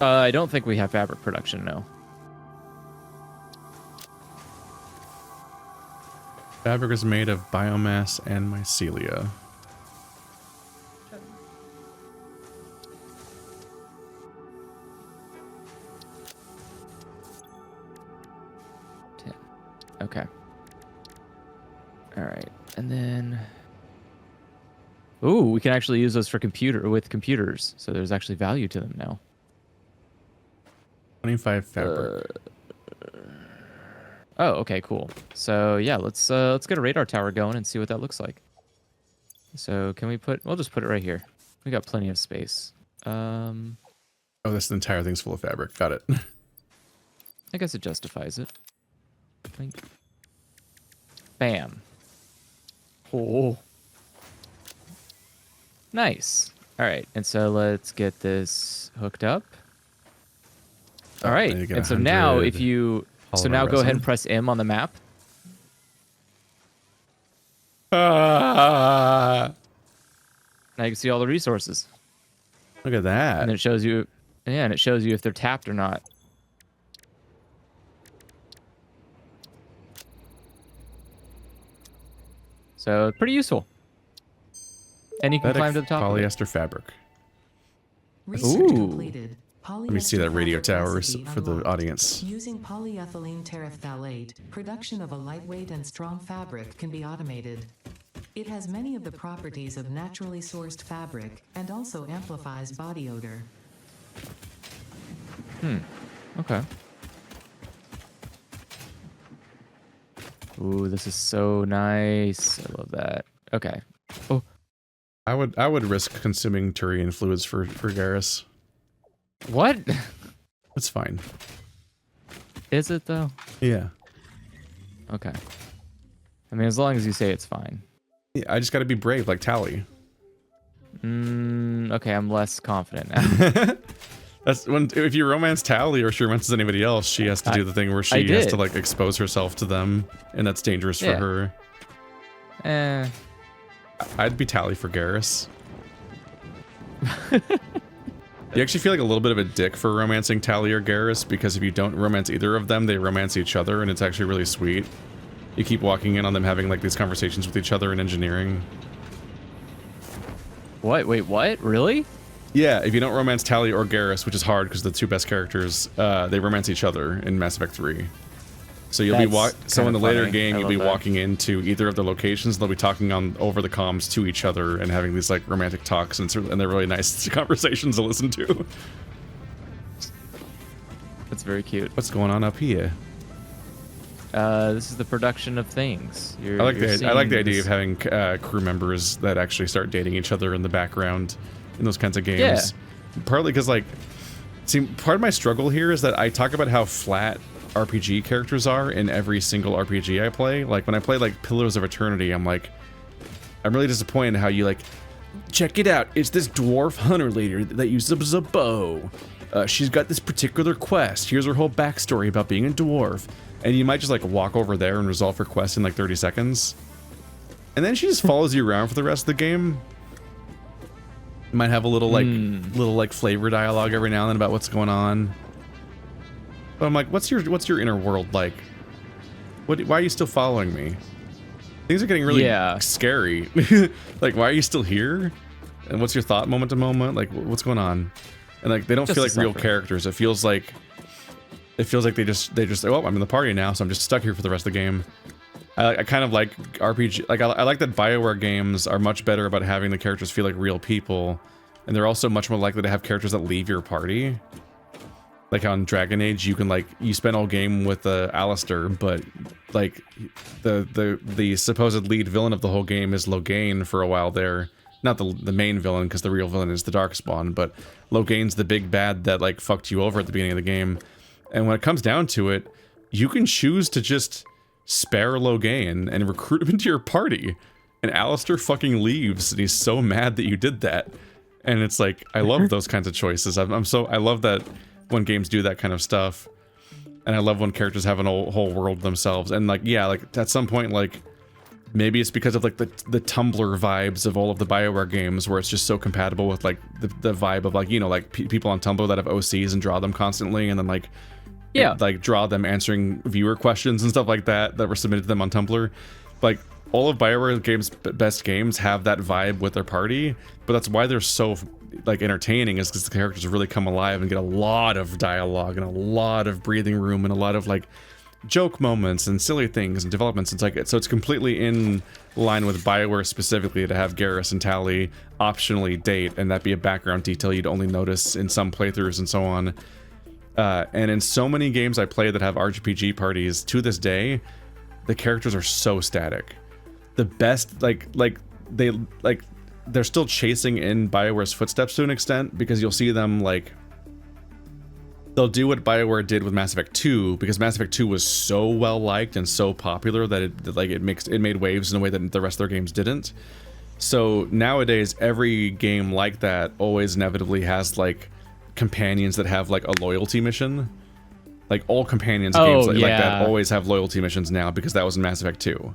I don't think we have fabric production, no. Fabric is made of biomass and mycelia. Okay. All right. And then... Ooh, we can actually use those for computers. So there's actually value to them now. 25 fabric. Oh, okay, cool. So yeah, let's get a radar tower going and see what that looks like. So can we we'll just put it right here. We got plenty of space. Oh, this entire thing's full of fabric. Got it. I guess it justifies it. Think. Bam. Oh. Nice. All right, and so let's get this hooked up. All right, you get and so now 100 if you... So polymer now go ahead resin. and press M on the map. Ah, Now you can see all the resources. look at that. And then it shows you... Yeah, and it shows you if they're tapped or not. So pretty useful. And you can climb to the top of it. polyester fabric. Research Ooh. completed. Let me see that radio towers recipe for the unlocked. audience. Using polyethylene terephthalate, production of a lightweight and strong fabric can be automated. It has many of the properties of naturally sourced fabric and also amplifies body odor. Okay. Ooh, this is so nice. I love that. Okay. Oh, I would risk consuming Turian fluids for Garrus. what? It's fine. Is it though? Yeah. Okay. I mean, as long as you say it's fine. Yeah, I just got to be brave like Tally. Okay, I'm less confident now. That's if you romance Tally or she romances anybody else, she has to do the thing where she has to like expose herself to them, and that's dangerous for her. I'd be Tally for Garrus. You actually feel like a little bit of a dick for romancing Tally or Garrus, because if you don't romance either of them, they romance each other, and it's actually really sweet. You keep walking in on them having like these conversations with each other in engineering. What? Wait, what? Really? Yeah, if you don't romance Tally or Garrus, which is hard because the two best characters, they romance each other in Mass Effect 3. So you'll so in the later game, you'll be walking into either of their locations. They'll be talking on over the comms to each other and having these like romantic talks, and they're really nice conversations to listen to. That's very cute. What's going on up here? This is the production of things. I like the idea of having crew members that actually start dating each other in the background in those kinds of games. Yeah. Partly because like, see, part of my struggle here is that I talk about how flat RPG characters are in every single RPG I play. Like when I play like Pillars of Eternity, I'm really disappointed how you like, check it out, it's this dwarf hunter leader that uses a bow. She's got this particular quest. Here's her whole backstory about being a dwarf. And you might just like walk over there and resolve her quest in like 30 seconds. And then she just follows you around for the rest of the game. Might have a little like flavor dialogue every now and then about what's going on. But I'm like, what's your inner world like? Why are you still following me? Things are getting really scary. Like, why are you still here? And what's your thought moment to moment? Like, what's going on? And like, they don't feel like real characters. It feels like they just say, well, I'm in the party now, so I'm just stuck here for the rest of the game. I kind of like RPG. Like, I like that BioWare games are much better about having the characters feel like real people, and they're also much more likely to have characters that leave your party. Like on Dragon Age, you can you spend all game with Alistair, but like the supposed lead villain of the whole game is Loghain for a while there. Not the main villain, because the real villain is the Darkspawn, but Loghain's the big bad that like fucked you over at the beginning of the game. And when it comes down to it, you can choose to just spare Loghain and recruit him into your party. And Alistair fucking leaves, and he's so mad that you did that. And it's like, I love those kinds of choices. I love that when games do that kind of stuff. And I love when characters have a whole world themselves. And like, yeah, like at some point, like maybe it's because of like the Tumblr vibes of all of the BioWare games, where it's just so compatible with like the vibe of like, you know, like people on Tumblr that have OCs and draw them constantly, and then like like draw them answering viewer questions and stuff like that were submitted to them on Tumblr. Like all of BioWare games' best games have that vibe with their party, but that's why they're so like entertaining, is because the characters really come alive and get a lot of dialogue and a lot of breathing room and a lot of like joke moments and silly things and developments. It's like, so it's completely in line with BioWare specifically to have Garrus and Tali optionally date, and that be a background detail you'd only notice in some playthroughs and so on. And in so many games I play that have RPG parties, to this day, the characters are so static. The best, they're still chasing in BioWare's footsteps to an extent, because you'll see them like, they'll do what BioWare did with Mass Effect 2, because Mass Effect 2 was so well liked and so popular that it made waves in a way that the rest of their games didn't. So nowadays, every game like that always inevitably has like companions that have like a loyalty mission. Like all companions games like that always have loyalty missions now, because that was in Mass Effect 2.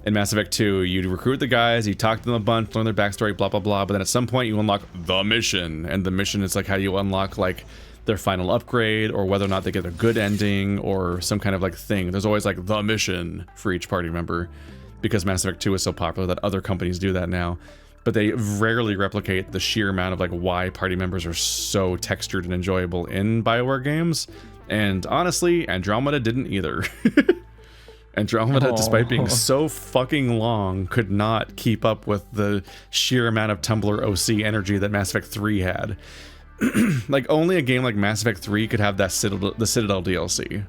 In Mass Effect 2, you recruit the guys, you talk to them a bunch, learn their backstory, blah blah blah, but then at some point you unlock the mission, and the mission is like how you unlock like their final upgrade, or whether or not they get a good ending, or some kind of like thing. There's always like the mission for each party member, because Mass Effect 2 is so popular that other companies do that now. But they rarely replicate the sheer amount of like why party members are so textured and enjoyable in BioWare games. And honestly, Andromeda didn't either. Andromeda, despite being so fucking long, could not keep up with the sheer amount of Tumblr OC energy that Mass Effect 3 had. Like, only a game like Mass Effect 3 could have that the Citadel DLC.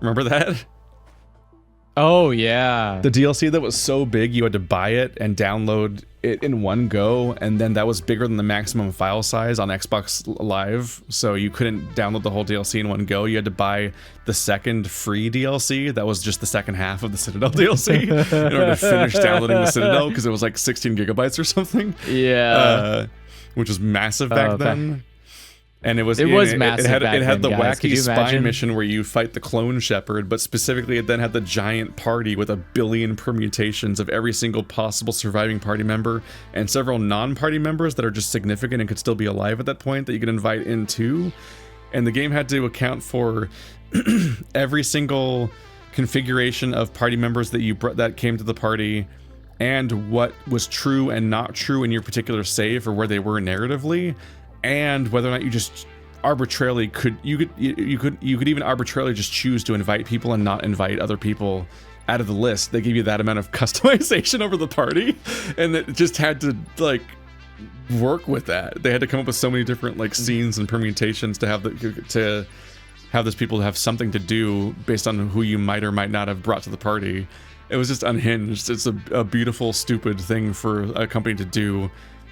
Remember that? Oh, yeah. The DLC that was so big you had to buy it and download it in one go, and then that was bigger than the maximum file size on Xbox Live, so you couldn't download the whole DLC in one go. You had to buy the second free DLC that was just the second half of the Citadel DLC in order to finish downloading the Citadel, because it was like 16 gigabytes or something. Yeah. Which was massive back then. And it was massive. It had the guys. wacky spy mission where you fight the clone shepherd, but specifically it then had the giant party with 1 billion permutations of every single possible surviving party member, and several non-party members that are just significant and could still be alive at that point that you could invite in too. And the game had to account for every single configuration of party members that came to the party, and what was true and not true in your particular save, or where they were narratively. And whether or not you just arbitrarily you could even arbitrarily just choose to invite people and not invite other people out of the list. They give you that amount of customization over the party, and it just had to like work with that. They had to come up with so many different like scenes and permutations to have those people have something to do based on who you might or might not have brought to the party. It was just unhinged. It's a beautiful, stupid thing for a company to do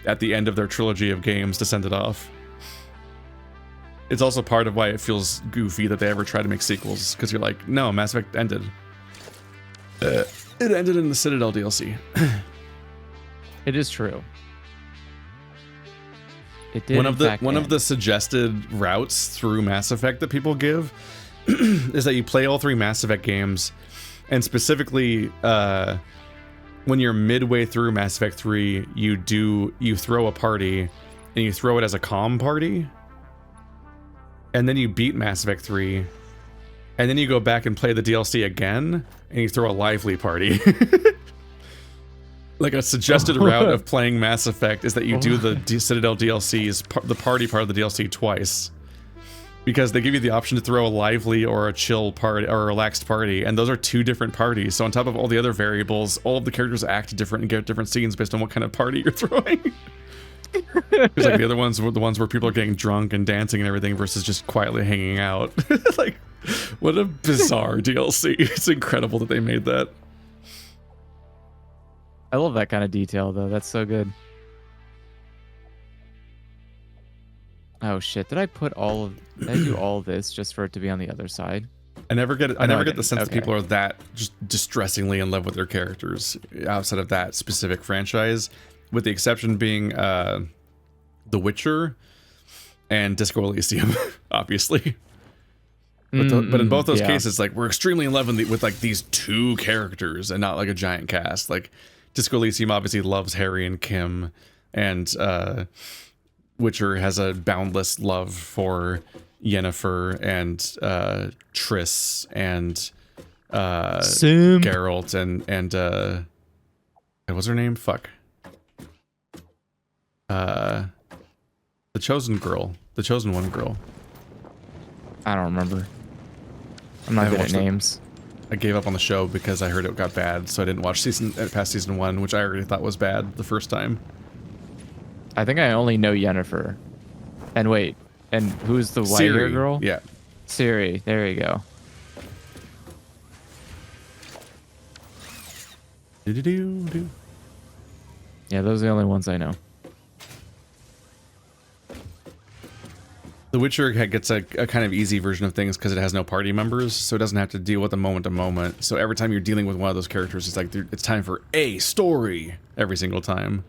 at the end of their trilogy of games, to send it off. It's also part of why it feels goofy that they ever try to make sequels, because you're like, no, Mass Effect ended. It ended in the Citadel DLC. It is true. It did. One of the suggested routes through Mass Effect that people give is that you play all 3 Mass Effect games, and specifically when you're midway through Mass Effect 3, you throw a party and you throw it as a calm party, and then you beat Mass Effect 3, and then you go back and play the DLC again, and you throw a lively party. Like a suggested route of playing Mass Effect is that you do the Citadel DLCs, the party part of the DLC twice. Because they give you the option to throw a lively or a chill party or a relaxed party, and those are two different parties. So on top of all the other variables, all of the characters act different and get different scenes based on what kind of party you're throwing. Because like the other ones were the ones where people are getting drunk and dancing and everything versus just quietly hanging out. Like, what a bizarre DLC. It's incredible that they made that. I love that kind of detail, though. That's so good. Oh shit! Did I do all of this just for it to be on the other side? I never get the sense that people are that just distressingly in love with their characters outside of that specific franchise, with the exception being The Witcher and Disco Elysium, obviously. But in both those cases, like, we're extremely in love with like these two characters and not like a giant cast. Like, Disco Elysium obviously loves Harry and Kim, and Witcher has a boundless love for Yennefer and Triss and Sim. Geralt and what's her name? Fuck. The chosen one girl. I don't remember. I'm not good at names. I gave up on the show because I heard it got bad, so I didn't watch past season 1, which I already thought was bad the first time. I think I only know Yennefer. And wait, and who's the white hair girl? Yeah. Ciri. There you go. Do-do-do-do. Yeah, those are the only ones I know. The Witcher gets a kind of easy version of things because it has no party members, so it doesn't have to deal with the moment to moment. So every time you're dealing with one of those characters, it's like it's time for a story every single time.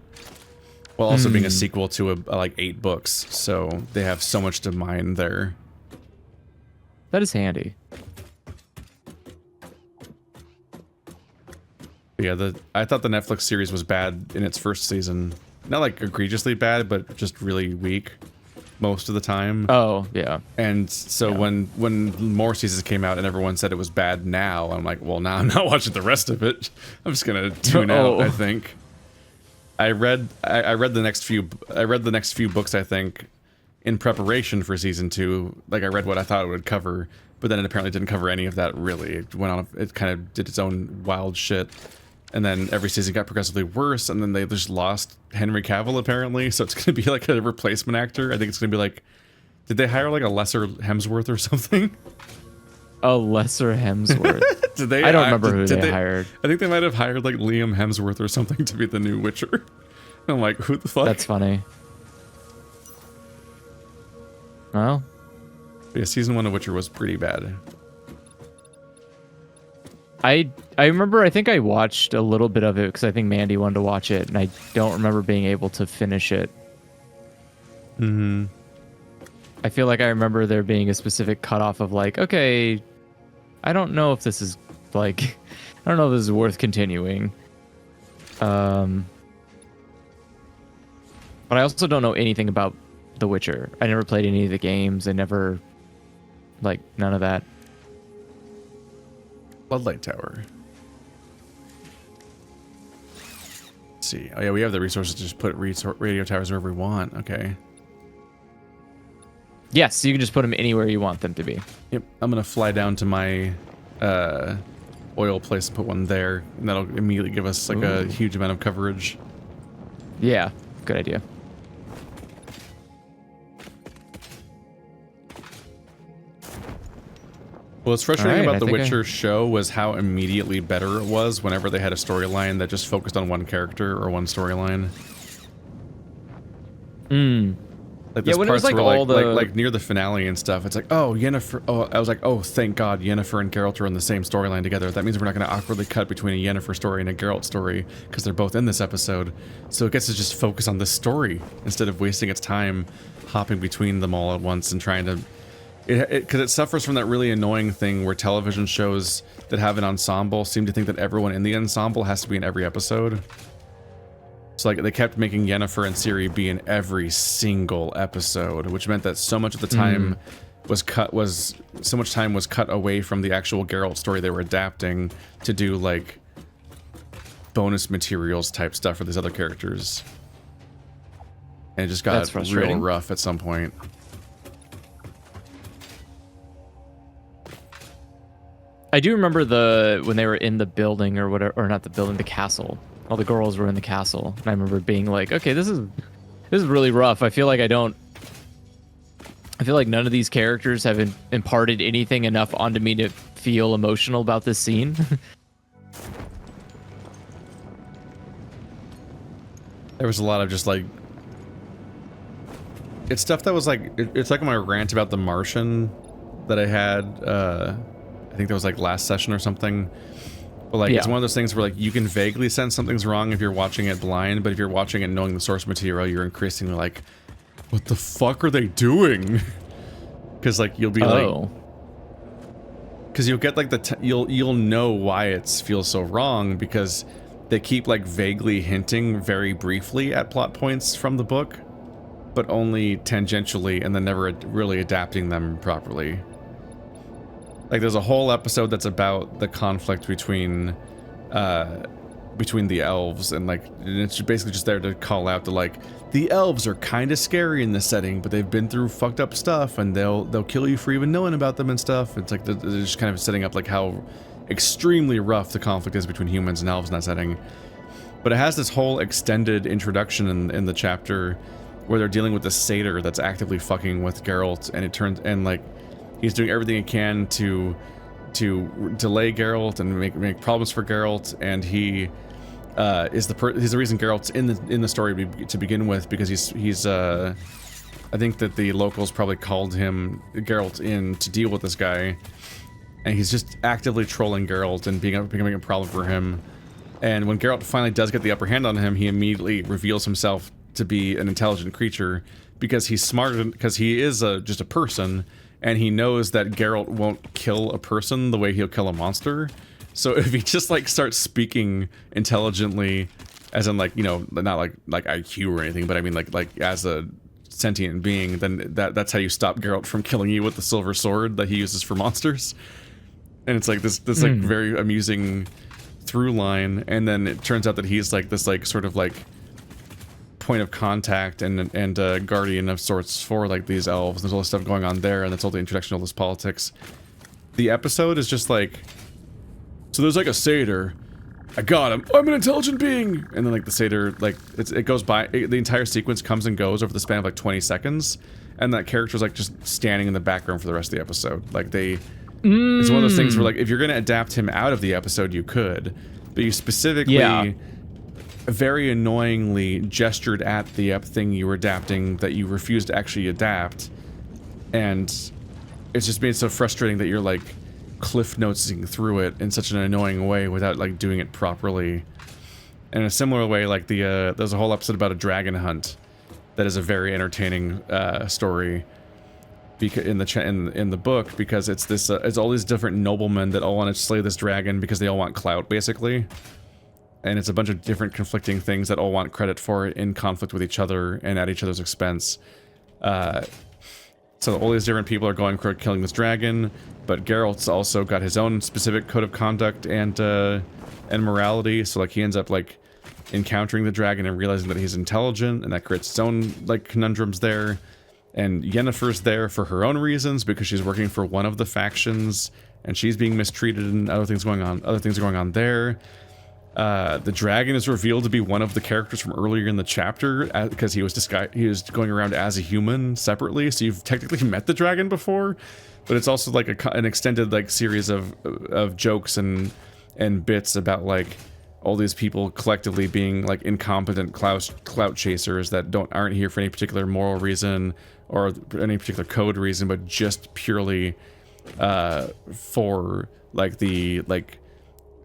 While also being a sequel to like 8 books, so they have so much to mine there. That is handy. Yeah, I thought the Netflix series was bad in its first season. Not like egregiously bad, but just really weak most of the time. Oh, yeah. And so when more seasons came out and everyone said it was bad now, I'm like, well, now I'm not watching the rest of it. I'm just gonna tune out, I think. I read the next few books, I think, in preparation for season 2. Like, I read what I thought it would cover, but then it apparently didn't cover any of that, really. It kind of did its own wild shit. And then every season got progressively worse, and then they just lost Henry Cavill, apparently. So it's going to be like a replacement actor. I think it's going to be like, did they hire like a lesser Hemsworth or something? A lesser Hemsworth. Did they? I don't remember who they hired. I think they might have hired like Liam Hemsworth or something to be the new Witcher. And I'm like, who the fuck? That's funny. Well, yeah, season 1 of Witcher was pretty bad. I remember, I think I watched a little bit of it because I think Mandy wanted to watch it, and I don't remember being able to finish it. Mm-hmm. I feel like I remember there being a specific cutoff of like, okay, I don't know if this is like, I don't know if this is worth continuing. But I also don't know anything about The Witcher. I never played any of the games. I never, like, none of that. Bloodlight Tower. Let's see. Oh yeah, we have the resources to just put radio towers wherever we want. Okay. Yes, you can just put them anywhere you want them to be. Yep. I'm gonna fly down to my oil place and put one there, and that'll immediately give us like a huge amount of coverage. Yeah, good idea. What's frustrating about the Witcher show was how immediately better it was whenever they had a storyline that just focused on one character or one storyline. Like yeah, when it was like all like near the finale and stuff, it's like, oh, Yennefer. Oh, I was like, oh, thank God, Yennefer and Geralt are in the same storyline together. That means we're not going to awkwardly cut between a Yennefer story and a Geralt story because they're both in this episode. So it gets to just focus on this story instead of wasting its time hopping between them all at once and trying to. Because it suffers from that really annoying thing where television shows that have an ensemble seem to think that everyone in the ensemble has to be in every episode. So like they kept making Yennefer and Ciri be in every single episode, which meant that so much of the time so much time was cut away from the actual Geralt story they were adapting to do like bonus materials type stuff for these other characters. And it just got real rough at some point. I do remember when they were in the building or whatever, or not the building, the castle. All the girls were in the castle, and I remember being like, "Okay, this is really rough." I feel like none of these characters have imparted anything enough onto me to feel emotional about this scene. There was a lot of just like, it's stuff that was like, it's like my rant about The Martian that I had. I think that was like last session or something. But like, it's one of those things where like you can vaguely sense something's wrong if you're watching it blind, but if you're watching it knowing the source material, you're increasingly like, what the fuck are they doing? Because like you'll be like, because you'll get like you'll know why it feels so wrong, because they keep like vaguely hinting very briefly at plot points from the book, but only tangentially, and then never really adapting them properly. Like there's a whole episode that's about the conflict between the elves, and like it's basically just there to call out to like, the elves are kind of scary in this setting, but they've been through fucked up stuff, and they'll kill you for even knowing about them and stuff. It's like they're just kind of setting up like how extremely rough the conflict is between humans and elves in that setting. But it has this whole extended introduction in the chapter where they're dealing with the satyr that's actively fucking with Geralt, and like he's doing everything he can to delay Geralt and make problems for Geralt, and he he's the reason Geralt's in the story to begin with, because he's I think that the locals probably called Geralt in to deal with this guy, and he's just actively trolling Geralt and becoming a problem for him. And when Geralt finally does get the upper hand on him, he immediately reveals himself to be an intelligent creature, because he's smart, because he is just a person, and he knows that Geralt won't kill a person the way he'll kill a monster. So if he just like starts speaking intelligently, as in like, you know, not like IQ or anything, but I mean like as a sentient being, then that's how you stop Geralt from killing you with the silver sword that he uses for monsters. And it's like this like very amusing through line, and then it turns out that he's like this like sort of like point of contact and guardian of sorts for like these elves. There's all this stuff going on there, and that's all the introduction of all this politics. The episode is just like, so there's like a satyr, I got him, I'm an intelligent being, and then like the satyr, like it goes by, the entire sequence comes and goes over the span of like 20 seconds, and that character's like just standing in the background for the rest of the episode. Like it's one of those things where like if you're gonna adapt him out of the episode, you could, but you specifically very annoyingly gestured at the thing you were adapting that you refused to actually adapt, and it's just made so frustrating that you're like cliff notesing through it in such an annoying way without like doing it properly. And in a similar way, like there's a whole episode about a dragon hunt that is a very entertaining story, because in the book, because it's this it's all these different noblemen that all want to slay this dragon because they all want clout, basically. And it's a bunch of different conflicting things that all want credit for it in conflict with each other and at each other's expense. So all these different people are going for killing this dragon, but Geralt's also got his own specific code of conduct and morality. So like he ends up like encountering the dragon and realizing that he's intelligent, and that creates its own like conundrums there. And Yennefer's there for her own reasons because she's working for one of the factions, and she's being mistreated, and other things going on there. The dragon is revealed to be one of the characters from earlier in the chapter, because he was going around as a human separately, so you've technically met the dragon before, but it's also like an extended like series of jokes and bits about like all these people collectively being like incompetent clout chasers that aren't here for any particular moral reason or any particular code reason, but just purely for like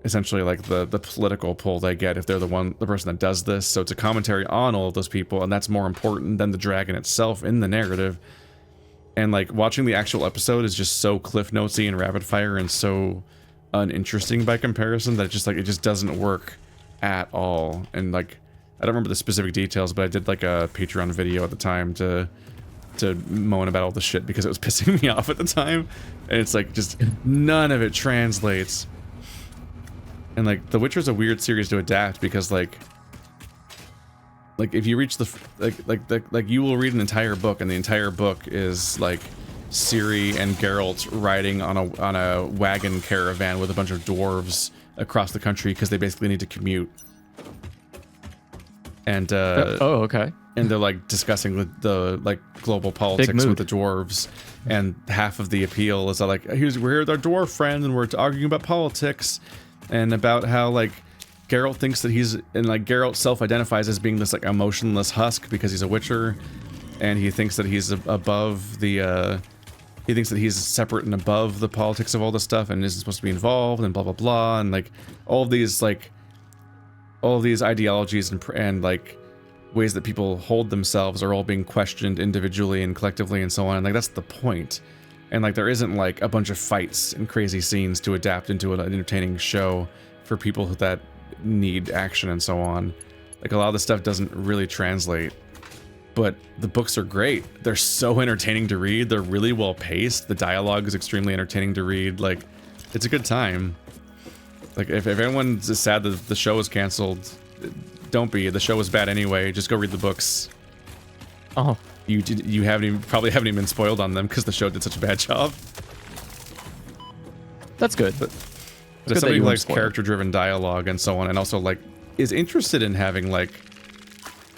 essentially like the political pull they get if they're the person that does this. So it's a commentary on all of those people, and that's more important than the dragon itself in the narrative. And like watching the actual episode is just so cliff notesy and rapid fire and so uninteresting by comparison that it just doesn't work at all. And like I don't remember the specific details, but I did like a Patreon video at the time to moan about all the shit because it was pissing me off at the time. And it's like just none of it translates. And like The Witcher's a weird series to adapt because like if you reach the like you will read an entire book, and the entire book is like Ciri and Geralt riding on a wagon caravan with a bunch of dwarves across the country because they basically need to commute. And oh, okay. And they're like discussing the like global politics with the dwarves, and half of the appeal is that like we're here with our dwarf friend and we're arguing about politics and about how like Geralt thinks that Geralt self-identifies as being this like emotionless husk because he's a witcher, and he thinks that he's above the he thinks that he's separate and above the politics of all this stuff and isn't supposed to be involved and blah blah blah, and like all of these ideologies and like ways that people hold themselves are all being questioned individually and collectively and so on, and like that's the point. And like there isn't like a bunch of fights and crazy scenes to adapt into an entertaining show for people that need action and so on. Like a lot of the stuff doesn't really translate, but the books are great. They're so entertaining to read. They're really well paced. The dialogue is extremely entertaining to read. Like it's a good time. Like if everyone's sad that the show is canceled, don't be. The show was bad anyway. Just go read the books. Oh, you probably haven't even been spoiled on them because the show did such a bad job. That's good. But if somebody who likes character-driven dialogue and so on, and also like is interested in having like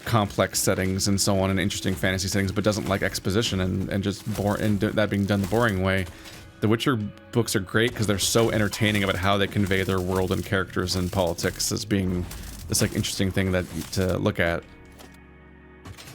complex settings and so on and interesting fantasy settings, but doesn't like exposition and just that being done the boring way, The Witcher books are great because they're so entertaining about how they convey their world and characters and politics as being this like interesting thing to look at,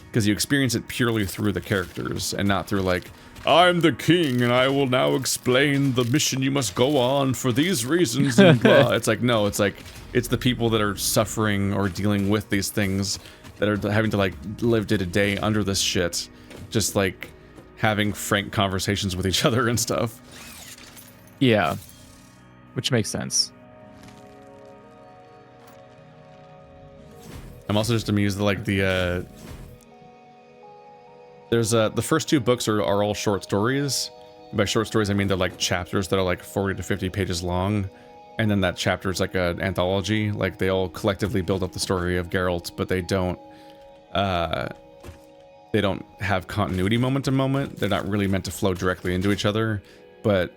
because you experience it purely through the characters and not through like, I'm the king and I will now explain the mission you must go on for these reasons and blah. It's like, no, it's like it's the people that are suffering or dealing with these things that are having to like live day to day under this shit, just like having frank conversations with each other and stuff. Yeah, which makes sense. I'm also just amused that like the first two books are all short stories. By short stories I mean they're like chapters that are like 40 to 50 pages long, and then that chapter is like an anthology. Like they all collectively build up the story of Geralt, but they don't have continuity moment to moment. They're not really meant to flow directly into each other. But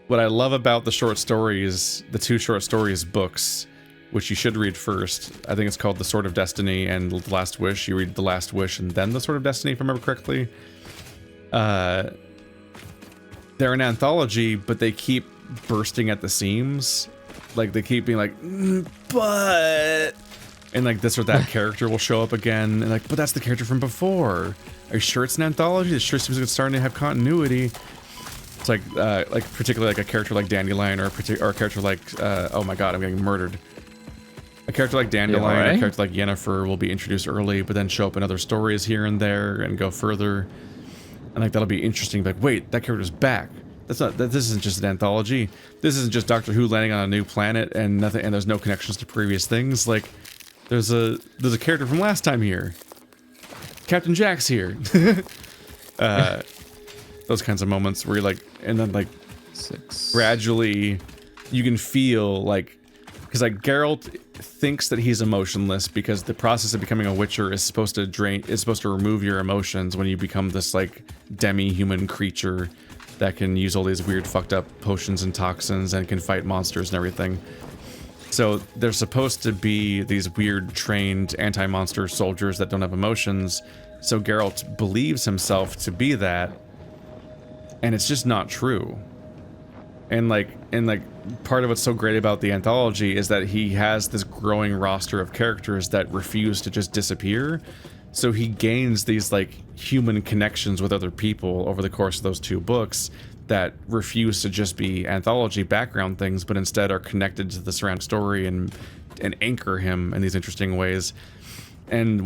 what I love about the short stories, the two short stories books, which you should read first, I think it's called The Sword of Destiny and The Last Wish. You read The Last Wish and then The Sword of Destiny, if I remember correctly. They're an anthology, but they keep bursting at the seams. Like they keep being like, but, and like this or that character will show up again, and like, but that's the character from before. Are you sure it's an anthology? It sure seems like it's starting to have continuity. It's like particularly like a character like Dandelion, or a character like, oh my god, I'm getting murdered. A character like Dandelion, a character like Yennefer will be introduced early, but then show up in other stories here and there and go further. And like that'll be interesting. Like, wait, that character's back. This isn't just an anthology. This isn't just Doctor Who landing on a new planet and nothing, and there's no connections to previous things. Like, there's a character from last time here. Captain Jack's here. Those kinds of moments where you're like, and then like gradually you can feel like, because like Geralt thinks that he's emotionless because the process of becoming a Witcher is supposed to remove your emotions when you become this like demi-human creature that can use all these weird fucked up potions and toxins and can fight monsters and everything. So they're supposed to be these weird trained anti-monster soldiers that don't have emotions. So Geralt believes himself to be that, and it's just not true. And like part of what's so great about the anthology is that he has this growing roster of characters that refuse to just disappear. So he gains these like human connections with other people over the course of those two books that refuse to just be anthology background things, but instead are connected to the surrounding story and anchor him in these interesting ways. And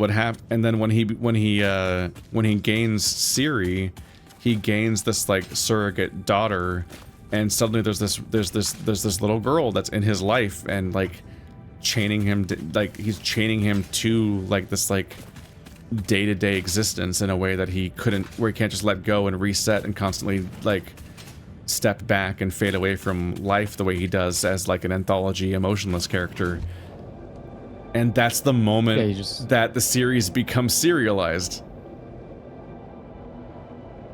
and then when he gains Ciri, he gains this like surrogate daughter, and suddenly there's this little girl that's in his life, and like chaining him he's chaining him to like this like day-to-day existence in a way that where he can't just let go and reset and constantly like step back and fade away from life the way he does as like an anthology emotionless character. And that's the moment that the series becomes serialized.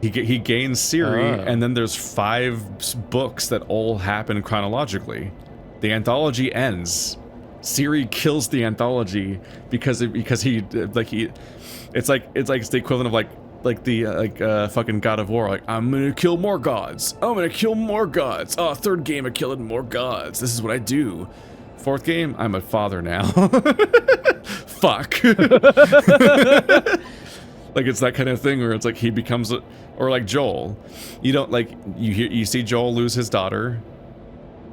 He gains Ciri, and then there's 5 books that all happen chronologically. The anthology ends. Ciri kills the anthology because it's the equivalent of fucking God of War. Like, I'm gonna kill more gods. I'm gonna kill more gods. Oh, 3rd game of killing more gods. This is what I do. 4th game, I'm a father now. Fuck. Like, it's that kind of thing where it's like he becomes or like Joel. You don't like you see Joel lose his daughter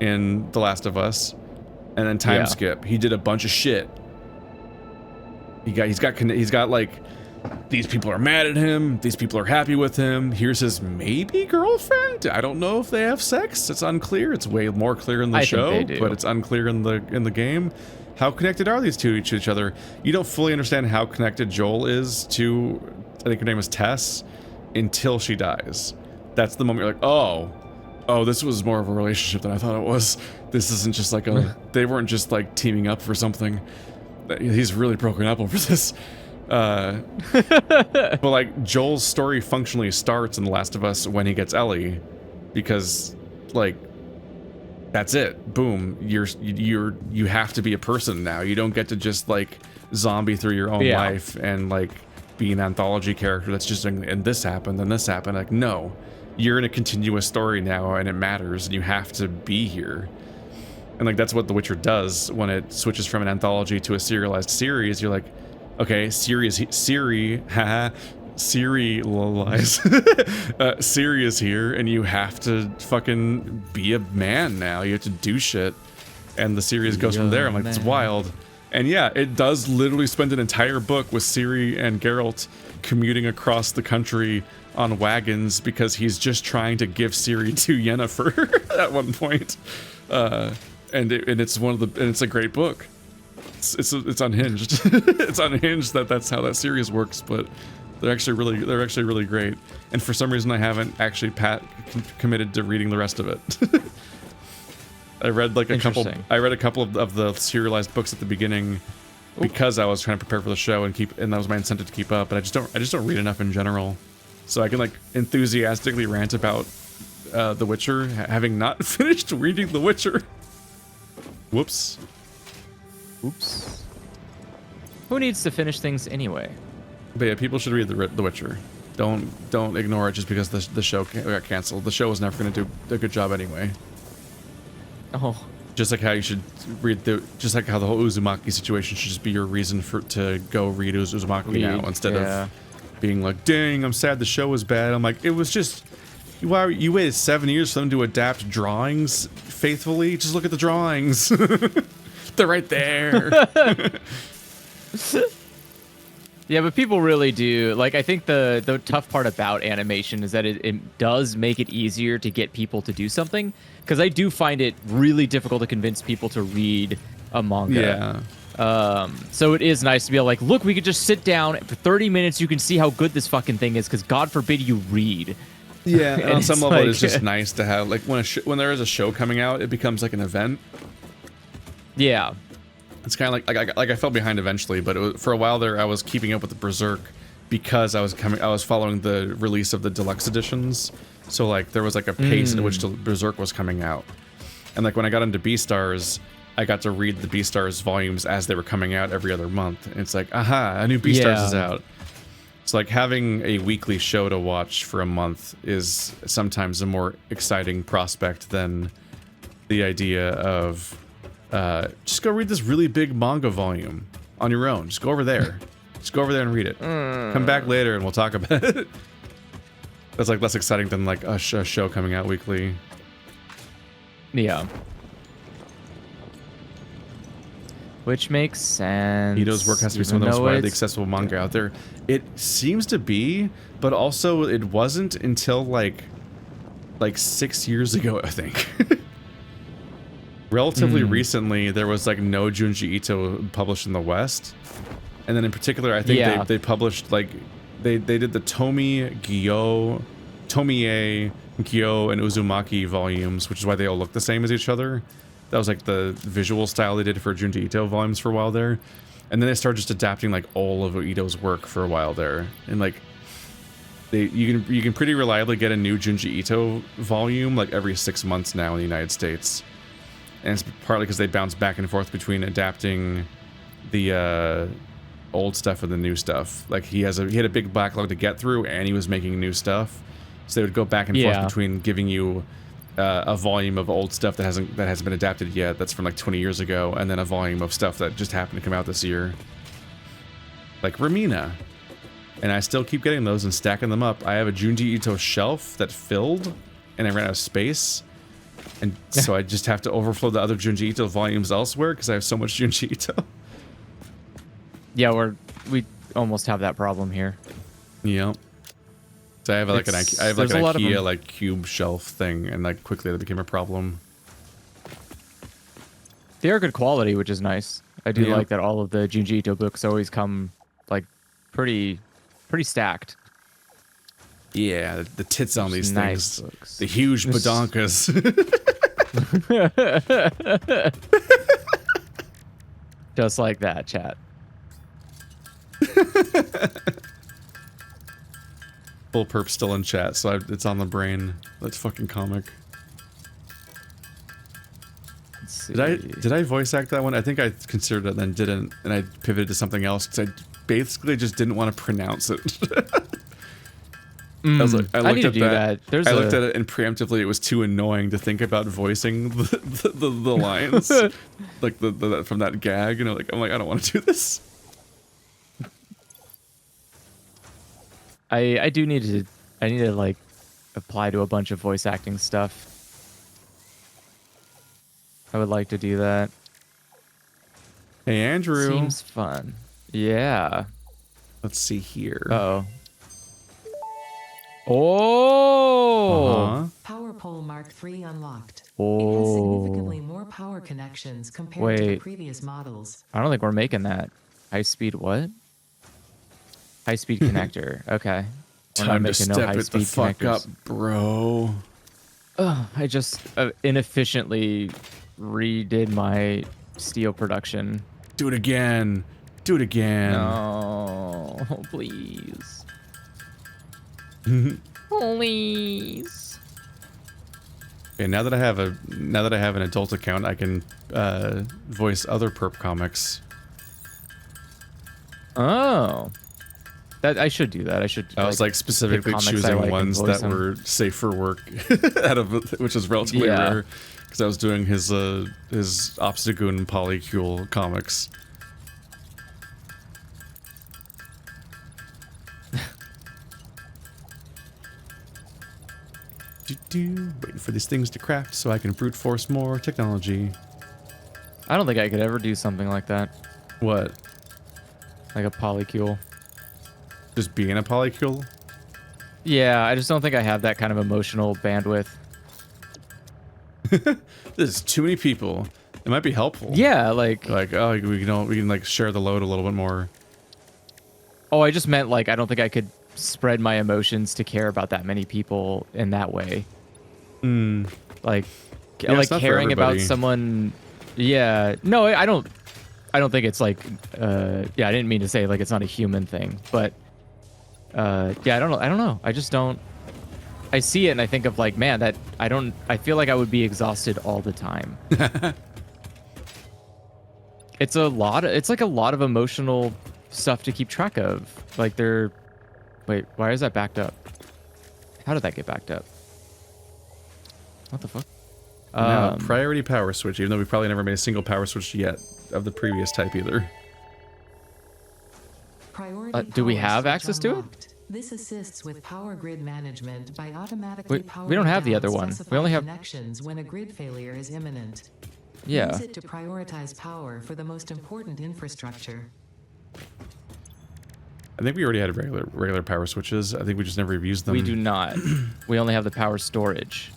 in The Last of Us, and then time skip. He did a bunch of shit. He's got like, these people are mad at him. These people are happy with him. Here's his maybe girlfriend. I don't know if they have sex. It's unclear. It's way more clear in the show, but it's unclear in the game. How connected are these two to each other? You don't fully understand how connected Joel is to, I think her name is Tess, until she dies. That's the moment you're like, oh, this was more of a relationship than I thought it was. This isn't just like they weren't just like teaming up for something. He's really broken up over this. But like Joel's story functionally starts in The Last of Us when he gets Ellie, because like that's it. Boom. You have to be a person now. You don't get to just like zombie through your own life and like be an anthology character that's just and this happened and this happened. Like, no, you're in a continuous story now and it matters and you have to be here. And like that's what The Witcher does when it switches from an anthology to a serialized series. You're like, okay, Ciri lies. Ciri is here, and you have to fucking be a man now. You have to do shit, and the series goes from there. I'm like, it's wild. And yeah, it does literally spend an entire book with Ciri and Geralt commuting across the country on wagons because he's just trying to give Ciri to Yennefer at one point. And it's a great book. It's unhinged. It's unhinged that's how that series works, but they're actually really great. And for some reason I haven't actually committed to reading the rest of it. I read like a couple of the serialized books at the beginning because I was trying to prepare for the show and that was my incentive to keep up, but I just don't read enough in general. So I can like enthusiastically rant about The Witcher having not finished reading The Witcher. Whoops. Oops. Who needs to finish things anyway? But yeah, people should read The Witcher. Don't ignore it just because the show got canceled. The show was never going to do a good job anyway. Oh. Just like how you should read just like how the whole Uzumaki situation should just be your reason to go read Uzumaki now instead of being like, dang, I'm sad the show was bad. I'm like, it was just, you waited 7 years for them to adapt drawings faithfully. Just look at the drawings. They're right there. Yeah, but people really do. Like, I think the tough part about animation is that it does make it easier to get people to do something. Because I do find it really difficult to convince people to read a manga. Yeah. So it is nice to be like, look, we could just sit down for 30 minutes. You can see how good this fucking thing is. Because God forbid you read. Yeah, and on some level, like, it's just nice to have, like, when there is a show coming out, it becomes like an event. Yeah. It's kind of like I fell behind eventually, but for a while there, I was keeping up with the Berserk because I was following the release of the deluxe editions. So like there was like a pace at which the Berserk was coming out, and like when I got into Beastars, I got to read the Beastars volumes as they were coming out every other month. And it's like, aha, a new Beastars is out. It's like having a weekly show to watch for a month is sometimes a more exciting prospect than the idea of just go read this really big manga volume on your own. Just go over there. Just go over there and read it. Come back later and we'll talk about it. That's like less exciting than like a show coming out weekly. Yeah. Which makes sense. Ito's work has to be some of the most widely accessible manga out there. It seems to be, but also it wasn't until like 6 years ago, I think. Relatively recently, there was like no Junji Ito published in the West, and then in particular, I think they published like they did the Tomie, Gyo, Tomie, Gyo, and Uzumaki volumes, which is why they all look the same as each other. That was like the visual style they did for Junji Ito volumes for a while there, and then they started just adapting like all of Ito's work for a while there, and like you can pretty reliably get a new Junji Ito volume like every 6 months now in the United States. And it's partly because they bounce back and forth between adapting the old stuff and the new stuff. Like he had a big backlog to get through, and he was making new stuff, so they would go back and forth between giving you a volume of old stuff that hasn't been adapted yet, that's from like 20 years ago, and then a volume of stuff that just happened to come out this year, like Ramina. And I still keep getting those and stacking them up. I have a Junji Ito shelf that filled, and I ran out of space. And so I just have to overflow the other Junji Ito volumes elsewhere because I have so much Junji Ito. Yeah, we almost have that problem here. Yeah. So I have like an IKEA like cube shelf thing, and like quickly that became a problem. They are good quality, which is nice. I do like that all of the Junji Ito books always come like pretty stacked. Yeah, the tits on these nice things. books. The huge badonkas. Just like that, chat. Full perp still in chat, so it's on the brain. That's fucking comic. Did I voice act that one? I think I considered it and then didn't, and I pivoted to something else because I basically just didn't want to pronounce it. I looked at it and preemptively it was too annoying to think about voicing the lines like the from that gag, and I'm like I don't want to do this. I need to like apply to a bunch of voice acting stuff. I would like to do that. Hey Andrew. Seems fun. Yeah. Let's see here. Oh! Power pole Mark III unlocked. Oh. It has significantly more power connections compared to the previous models. I don't think we're making that. High speed what? High speed connector. Okay. Time to step it the fuck up, bro. I just inefficiently redid my steel production. Do it again. Do it again. No, please. Please. Okay, now that I have an adult account, I can voice other perp comics. Oh, that I should do that. I was like specifically choosing ones that were safe for work, which is relatively rare, because I was doing his Obstagoon Polycule comics. Waiting for these things to craft so I can brute force more technology. I don't think I could ever do something like that. What? Like a polycule. Just being a polycule? Yeah, I just don't think I have that kind of emotional bandwidth. There's too many people. It might be helpful. Yeah, like oh, we can like share the load a little bit more. Oh, I just meant like I don't think I could spread my emotions to care about that many people in that way. Like caring about someone. Yeah, no, I don't think it's like I didn't mean to say like it's not a human thing, but I don't know. I just don't. I see it and I think of like, man, I feel like I would be exhausted all the time. It's like a lot of emotional stuff to keep track of. Like wait, why is that backed up? How did that get backed up? What the fuck? Priority power switch, even though we probably never made a single power switch yet of the previous type either. Do we have access to it? This assists with power grid management by automatically powering we don't have the down other one. We specified only have connections when a grid failure is imminent. Yeah. Use it to prioritize power for the most important infrastructure. I think we already had regular power switches. I think we just never used them. We do not. We only have the power storage.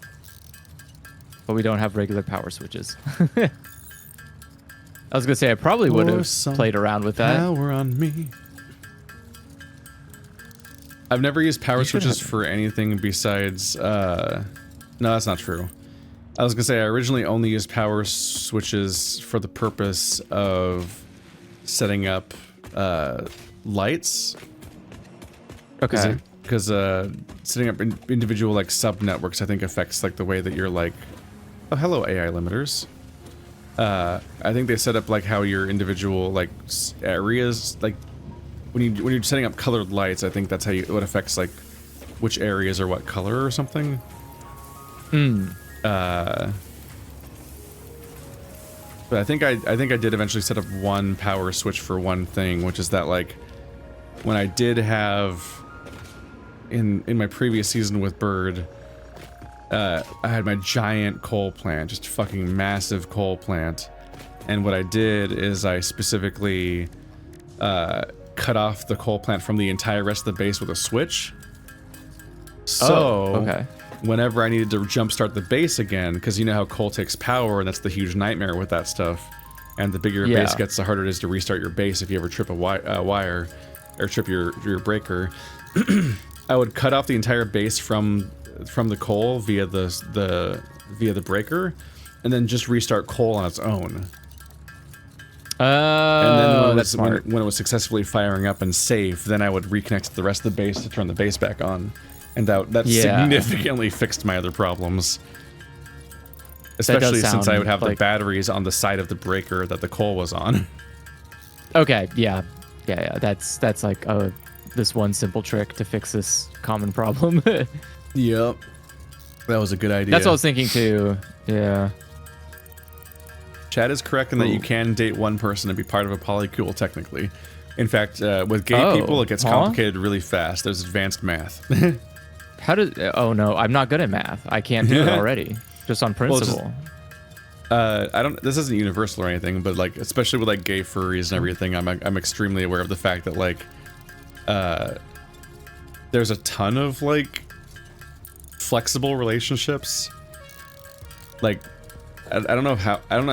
but we don't have regular power switches. I was gonna say I probably would have played around with that. Power on me. I've never used power switches for anything besides. No, that's not true. I was gonna say I originally only used power switches for the purpose of setting up lights. Okay. Because setting up individual like sub networks, I think affects like the way that you're like. Oh, hello AI limiters. I think they set up like how your individual like areas like when you're setting up colored lights. I think that's how what affects like which areas are what color or something. But I think I did eventually set up one power switch for one thing, which is that like when I did have in my previous season with Bird, I had my giant coal plant, just fucking massive coal plant, and what I did is I specifically cut off the coal plant from the entire rest of the base with a switch. So whenever I needed to jumpstart the base again, because you know how coal takes power, and that's the huge nightmare with that stuff. And the bigger your base gets, the harder it is to restart your base if you ever trip a wire or trip your breaker. I would cut off the entire base from the coal via the breaker, and then just restart coal on its own. And then when it was successfully firing up and safe, then I would reconnect to the rest of the base to turn the base back on. And that significantly fixed my other problems. Especially since I would have the batteries on the side of the breaker that the coal was on. Okay, yeah. That's like this one simple trick to fix this common problem. Yep. That was a good idea. That's what I was thinking too. Yeah. Chad is correct in that you can date one person and be part of a polycule technically. In fact, with gay people, it gets complicated really fast. There's advanced math. Oh no, I'm not good at math. I can't do it already. Just on principle. This isn't universal or anything, but like, especially with like gay furries and everything, I'm extremely aware of the fact that like, there's a ton of like, flexible relationships. Like, I don't know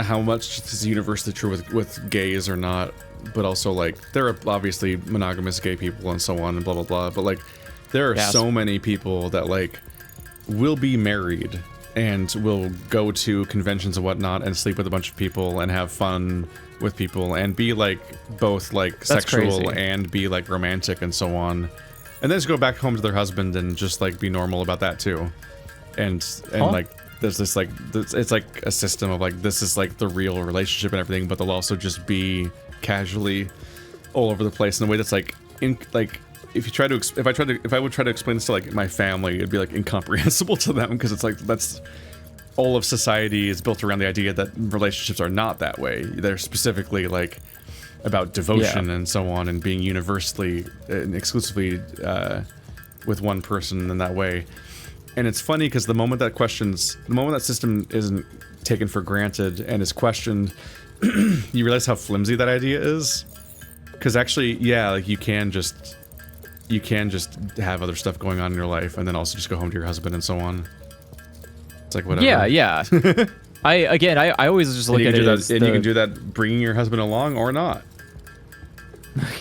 how much this is universally true with gays or not, but also like, there are obviously monogamous gay people and so on and blah blah blah, but like, there are so many people that like, will be married and will go to conventions and whatnot and sleep with a bunch of people and have fun with people and be like both like sexual and be like romantic and so on, and then just go back home to their husband and just like be normal about that too, and like there's this like it's like a system of like, this is like the real relationship and everything, but they'll also just be casually all over the place in a way that's like if I would try to explain this to like my family, it'd be like incomprehensible to them, because it's like that's all of society is built around the idea that relationships are not that way. They're specifically like about devotion and so on, and being universally and exclusively with one person in that way. And it's funny because the moment that system isn't taken for granted and is questioned, you realize how flimsy that idea is. Because actually, like you can just have other stuff going on in your life and then also just go home to your husband and so on. It's like whatever. Yeah. I always just look at it as you can do that bringing your husband along or not.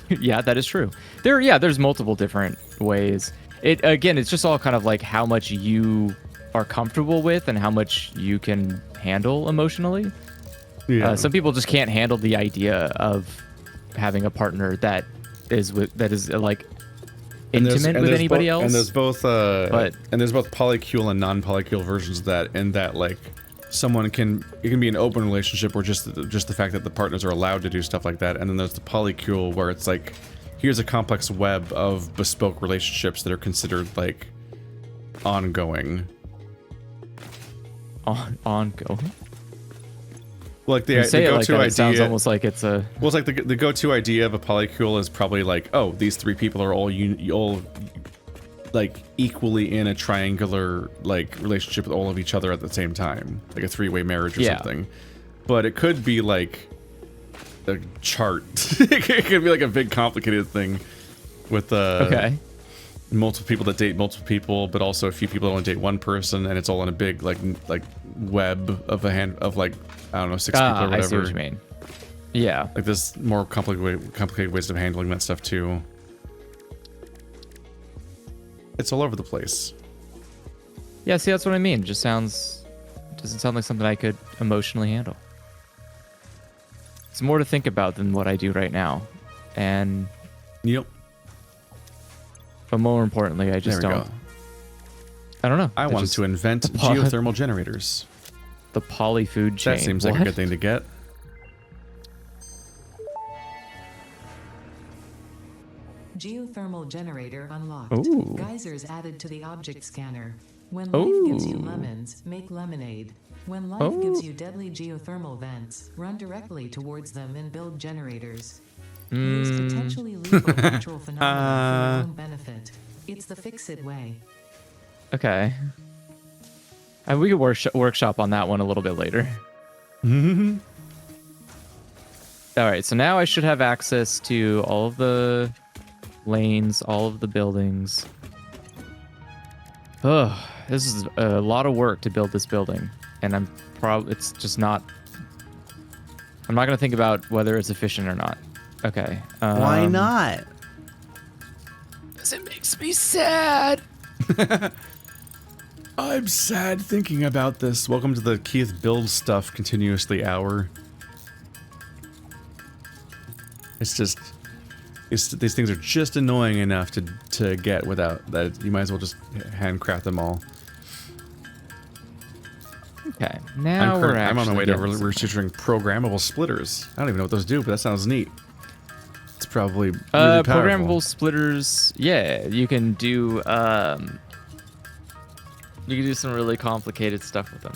Yeah, that is true. There's multiple different ways. It's just all kind of like how much you are comfortable with and how much you can handle emotionally. Yeah. Some people just can't handle the idea of having a partner that is like intimate with anybody else. And there's both polycule and non-polycule versions of that, in that like it can be an open relationship where just the fact that the partners are allowed to do stuff like that, and then there's the polycule where it's like, here's a complex web of bespoke relationships that are considered like ongoing. Ongoing? Like the go-to idea, it sounds almost like it's a. Well, it's like the go-to idea of a polycule is probably like, oh, these three people are all like equally in a triangular like relationship with all of each other at the same time, like a three-way marriage or something. But it could be like a chart. It could be like a big complicated thing with multiple people that date multiple people, but also a few people that only date one person, and it's all in a big like web of like I don't know 6 people or whatever. I see what you mean. Yeah. Like there's more complicated ways of handling that stuff too. It's all over the place. Yeah, see, that's what I mean. It just doesn't sound like something I could emotionally handle. It's more to think about than what I do right now. And yep. But more importantly, I just don't. Go. I don't know. I wanted to invent geothermal generators. The polyfood chain. That seems like a good thing to get. Geothermal generator unlocked. Ooh. Geysers added to the object scanner. When life gives you lemons, make lemonade. When life gives you deadly geothermal vents, run directly towards them and build generators. Use potentially lethal natural phenomena for your own benefit. It's the FICSIT way. Okay. And we could workshop on that one a little bit later. All right, so now I should have access to all of the lanes, all of the buildings. Oh, this is a lot of work to build this building, and it's just not. I'm not gonna think about whether it's efficient or not. Okay. Why not? Because it makes me sad. I'm sad thinking about this. Welcome to the Keith build stuff continuously hour. It's just, these things are just annoying enough to get without that. You might as well just handcraft them all. Okay, now I'm on my way to researching programmable splitters. I don't even know what those do, but that sounds neat. It's probably really powerful. Programmable splitters. Yeah, you can do some really complicated stuff with them.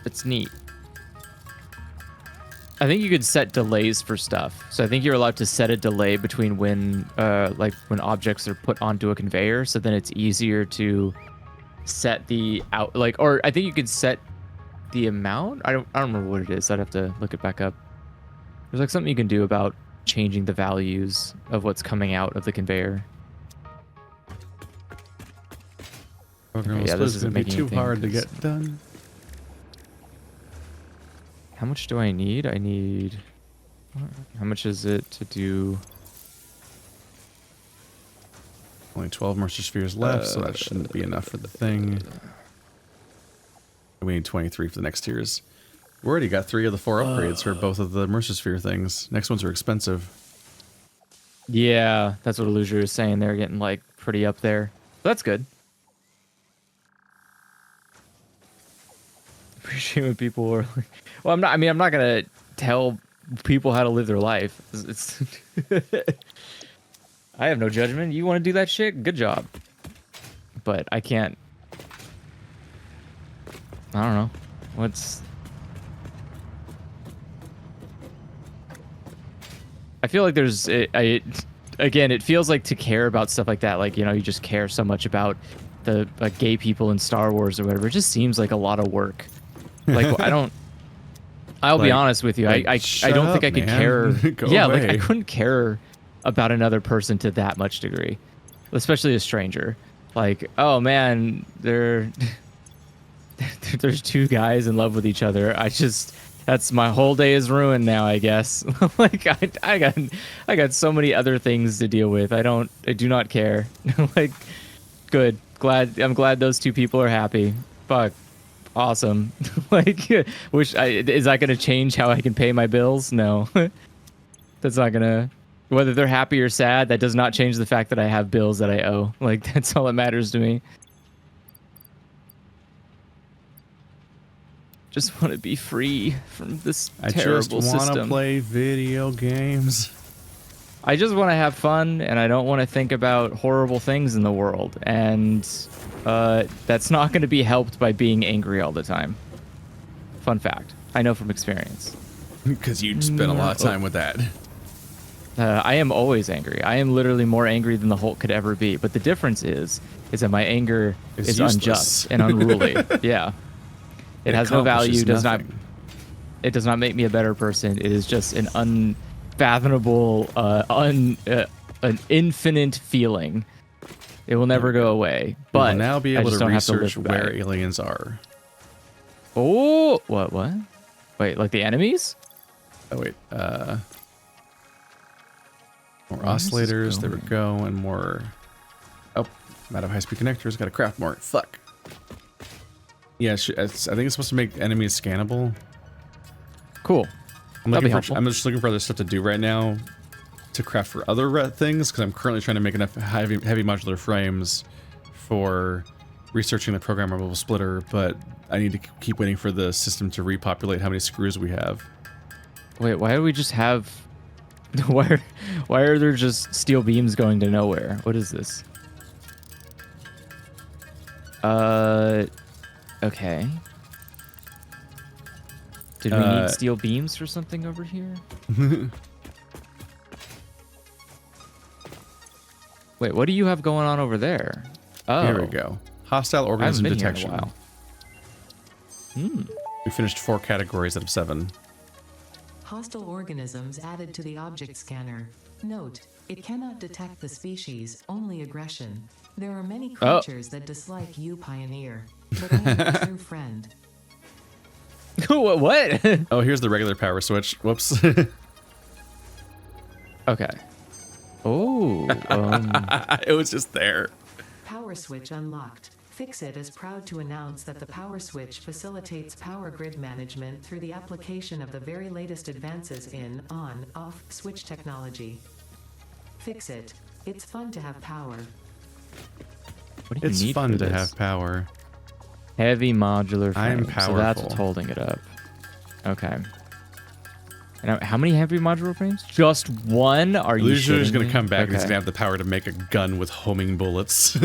It's neat. I think you could set delays for stuff. So I think you're allowed to set a delay between when objects are put onto a conveyor, so then it's easier to set the or I think you could set the amount. I don't remember what it is. I'd have to look it back up. There's like something you can do about changing the values of what's coming out of the conveyor. Okay, yeah, this isn't making too hard to get done. How much do I need? How much is it to do? Only 12 Mercer Spheres left, so that shouldn't be enough for the thing. We need 23 for the next tiers. We already got 3 of the 4 upgrades for both of the Mercer Sphere things. Next ones are expensive. Yeah, that's what Illusion is saying. They're getting like pretty up there. That's good. Appreciate when people were like, well, I'm not gonna tell people how to live their life. It's I have no judgment. You want to do that shit? Good job. But I can't. I don't know. I feel like there's again, it feels like to care about stuff like that, like, you know, you just care so much about the gay people in Star Wars or whatever. It just seems like a lot of work. Like, I'll be honest with you. I don't think I could care. Yeah, away. Like I couldn't care about another person to that much degree, especially a stranger. Like, oh man, there's 2 guys in love with each other. That's my whole day is ruined now, I guess. Like I got so many other things to deal with. I do not care. Like, good. I'm glad those 2 people are happy. Fuck. Awesome. Like, is that going to change how I can pay my bills? No. That's not going to, whether they're happy or sad, that does not change the fact that I have bills that I owe. Like, that's all that matters to me. Just want to be free from this terrible system. I just want to play video games. I just want to have fun, and I don't want to think about horrible things in the world. And that's not going to be helped by being angry all the time. Fun fact. I know from experience. Because you spent a lot of time with that. I am always angry. I am literally more angry than the Hulk could ever be. But the difference is that my anger is unjust and unruly. Yeah. It has no value. It does not make me a better person. It is just an unfathomable, an infinite feeling. It will never go away. But we'll now be I able just to don't have to research live where where aliens are. Oh, what? Wait, like the enemies? Oh wait, more Where's this oscillators. There we going? go, and more. Oh, I'm out of high-speed connectors. Got to craft more. Fuck. Yeah, I think it's supposed to make enemies scannable. Cool. That'd be helpful. I'm just looking for other stuff to do right now to craft for other things, because I'm currently trying to make enough heavy modular frames for researching the programmable splitter, but I need to keep waiting for the system to repopulate how many screws we have. Wait, why do we just have... Why are there just steel beams going to nowhere? What is this? Okay. Did we need steel beams for something over here? Wait, what do you have going on over there? Oh, Here we go. Hostile organism I haven't been detection. here in a while. We finished 4 categories out of 7. Hostile organisms added to the object scanner. Note, it cannot detect the species, only aggression. There are many creatures that dislike you, Pioneer, but I am a true friend. What? Oh, here's the regular power switch. Whoops. Okay. Oh, It was just there. Power switch unlocked. FICSIT is proud to announce that the power switch facilitates power grid management through the application of the very latest advances in on-off switch technology. FICSIT. It's fun to have power. what do you It's need fun for to this? have power. Heavy modular frame. I'm So that's what's powerful. holding it up. Okay. And how many heavy modular frames? Just one? Are you Lucia's just shitting gonna me? come back and he's Okay. gonna have the power to make a gun with homing bullets.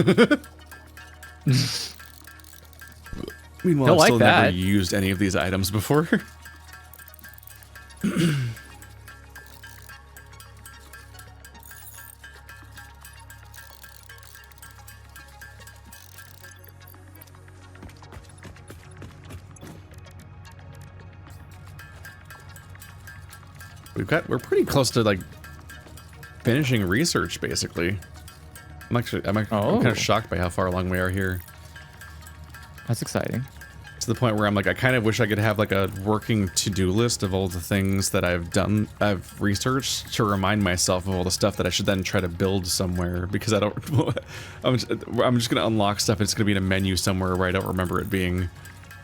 Meanwhile, He'll I've like still never that. used any of these items before. We're pretty close to like finishing research basically. I'm kind Oh. of shocked by how far along we are here. That's exciting. To the point where I'm like, I kind of wish I could have like a working to-do list of all the things that I've researched to remind myself of all the stuff that I should then try to build somewhere, because I don't, I'm just gonna unlock stuff. It's gonna be in a menu somewhere where I don't remember it being,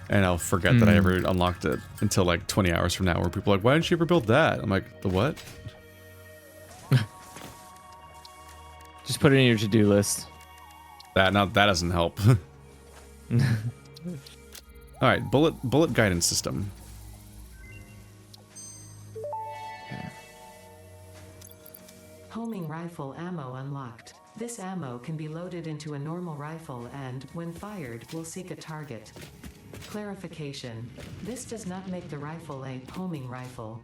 and I'll forget that I ever unlocked it until like 20 hours from now, where people are like, why didn't you ever build that? I'm like, the what? Just put it in your to-do list. That doesn't help. All right, bullet guidance system. Homing rifle ammo unlocked. This ammo can be loaded into a normal rifle and, when fired, will seek a target. Clarification. This does not make the rifle a homing rifle.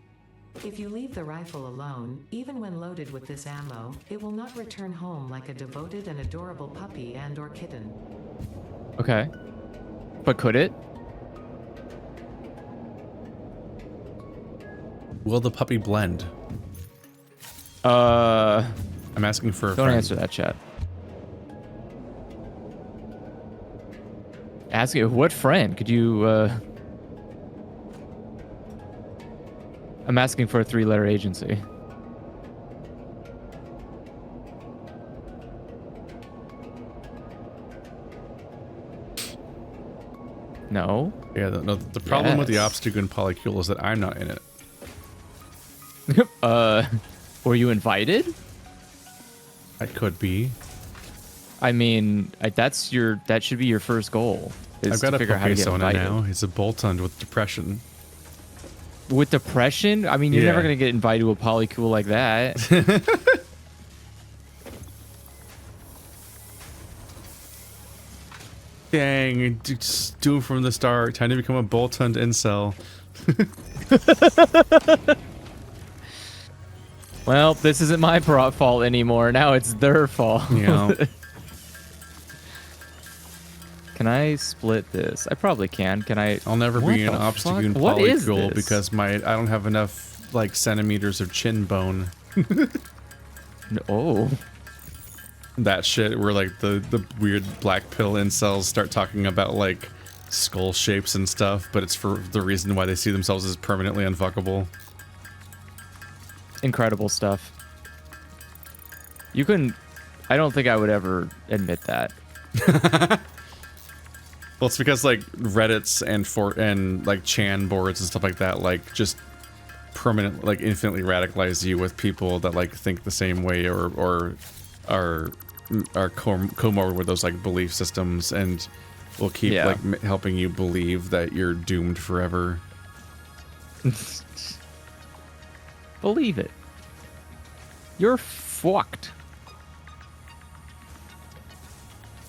If you leave the rifle alone, even when loaded with this ammo, it will not return home like a devoted and adorable puppy and/or kitten. Okay. But could it? Will the puppy blend? Don't I'm asking for a friend. answer that, chat. Ask you, what friend? Could you, I'm asking for a 3-letter agency. No? Yeah, the problem with the Yes. Obstagoon polycule is that I'm not in it. Were you invited? I could be. I mean, that should be your first goal. Is I've got to a figure out how to get Pokesona invited. now. He's a Boltund with depression. With depression? I mean, you're Yeah. never gonna get invited to a polycule like that. Dang, just do it from the start. Time to become a Boltund incel. Well, this isn't my fault anymore. Now it's their fault. Yeah. Can I split this? I probably can. Can I? I'll never What be an the fuck? Obstagoon What is polycule this? because I don't have enough like centimeters of chin bone. Oh. That shit where like the weird black pill incels start talking about like skull shapes and stuff, but it's for the reason why they see themselves as permanently unfuckable. Incredible stuff. You couldn't... I don't think I would ever admit that. Well, it's because like Reddits and like Chan boards and stuff like that, like just permanent, like infinitely radicalize you with people that like think the same way or are comorbid with those like belief systems, and will keep like helping you believe that you're doomed forever. Believe it. You're fucked.